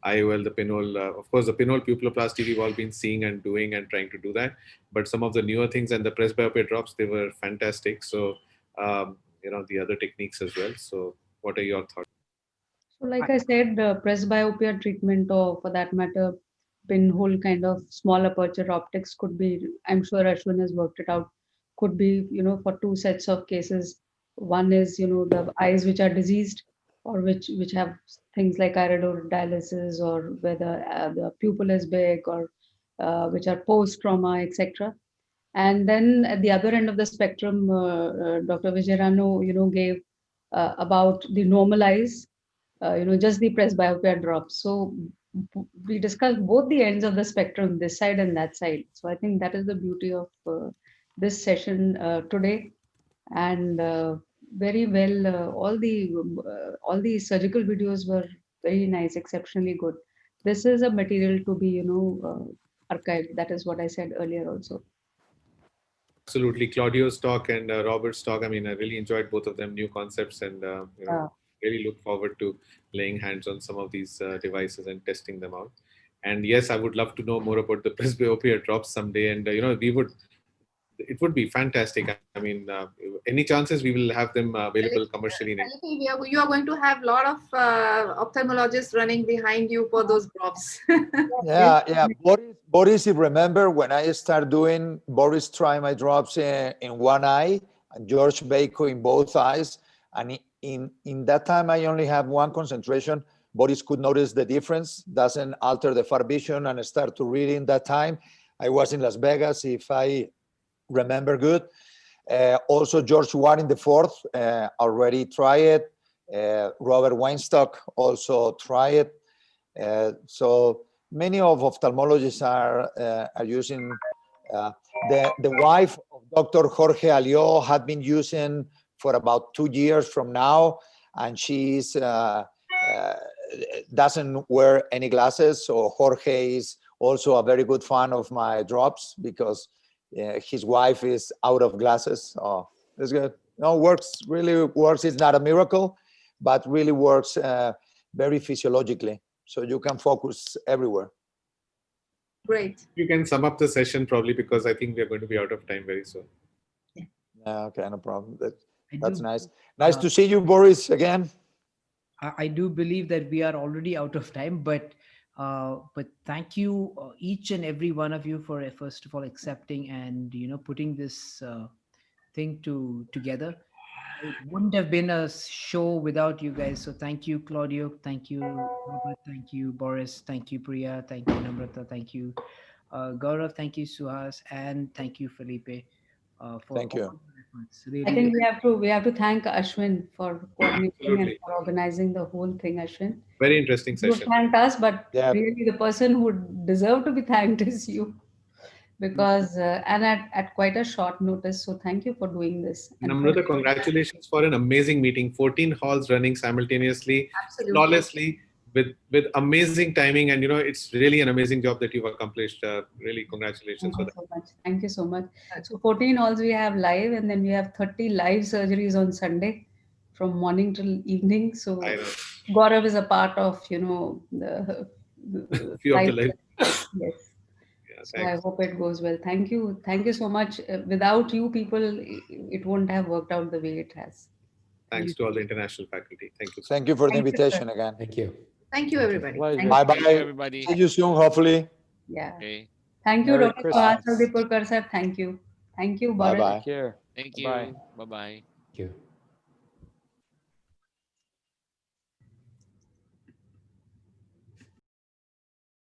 IOL, the pinhole. Of course, the pinhole pupilloplasty we've all been seeing and doing and trying to do that. But some of the newer things and the presbyopia drops, they were fantastic. So, the other techniques as well. So what are your thoughts? So like I said, presbyopia treatment, or for that matter, pinhole kind of small aperture optics could be, I'm sure Ashwin has worked it out, could be, for two sets of cases. One is, the eyes which are diseased or which have things like iridodialysis, or whether the pupil is big, or which are post-trauma, etc. And then at the other end of the spectrum, Dr. Vijayaranu, gave about the normal eyes, just the presbyopia drops. So we discussed both the ends of the spectrum, this side and that side. So I think that is the beauty of this session today. And very well, all the surgical videos were very nice, exceptionally good. This is a material to be, archived. That is what I said earlier also. Absolutely. Claudio's talk and Robert's talk, I mean, I really enjoyed both of them, new concepts, and really look forward to laying hands on some of these devices and testing them out. And yes, I would love to know more about the presbyopia drops someday. And, it would be fantastic. I mean, any chances we will have them available commercially next? You are going to have a lot of ophthalmologists running behind you for those drops. Yeah. Boris, if you remember, when I started doing Boris Try My drops in one eye, and George Bako in both eyes, and in that time I only have one concentration. Boris could notice the difference, doesn't alter the far vision, and start to read in that time. I was in Las Vegas, if I remember good. Also, George Watt in the fourth already tried it. Robert Weinstock also tried it. So many of ophthalmologists are using. The wife of Dr. Jorge Alió had been using for about 2 years from now, and she's doesn't wear any glasses. So Jorge is also a very good fan of my drops, because his wife is out of glasses. Oh, it's good. No, really works. It's not a miracle, but really works very physiologically. So you can focus everywhere. Great. You can sum up the session probably, because I think we are going to be out of time very soon. Okay, no problem. That's nice. Nice to see you, Boris, again. I do believe that we are already out of time, but thank you each and every one of you for first of all accepting and putting this thing together. It wouldn't have been a show without you guys. So thank you, Claudio. Thank you, Robert. Thank you, Boris. Thank you, Priya. Thank you, Namrata. Thank you, Gaurav. Thank you, Suhas, and thank you, Felipe. Thank you. Really. I think we have to thank Ashwin for coordinating and for organizing the whole thing, Ashwin. Very interesting session. You thanked us, but really the person who deserved to be thanked is you, because and at quite a short notice. So thank you for doing this. Namrata, congratulations for an amazing meeting. 14 halls running simultaneously, flawlessly, with amazing timing, and it's really an amazing job that you've accomplished. Really, congratulations for that. So much. Thank you so much. So 14 halls we have live, and then we have 30 live surgeries on Sunday, from morning till evening. So Gaurav is a part of the few of the live. Yes. Yeah, so I hope it goes well. Thank you so much. Without you people, it won't have worked out the way it has. Thanks to all the international faculty. Thank you. Thank you for the invitation again. Thank you. Thank you, everybody. Bye-bye. Everybody. See you soon, hopefully. Yeah. Okay. Thank you, Dr. Suhas Aldipurkar sir. Thank you. Thank you, Boris. Bye-bye. Thank you. Bye-bye. Thank you.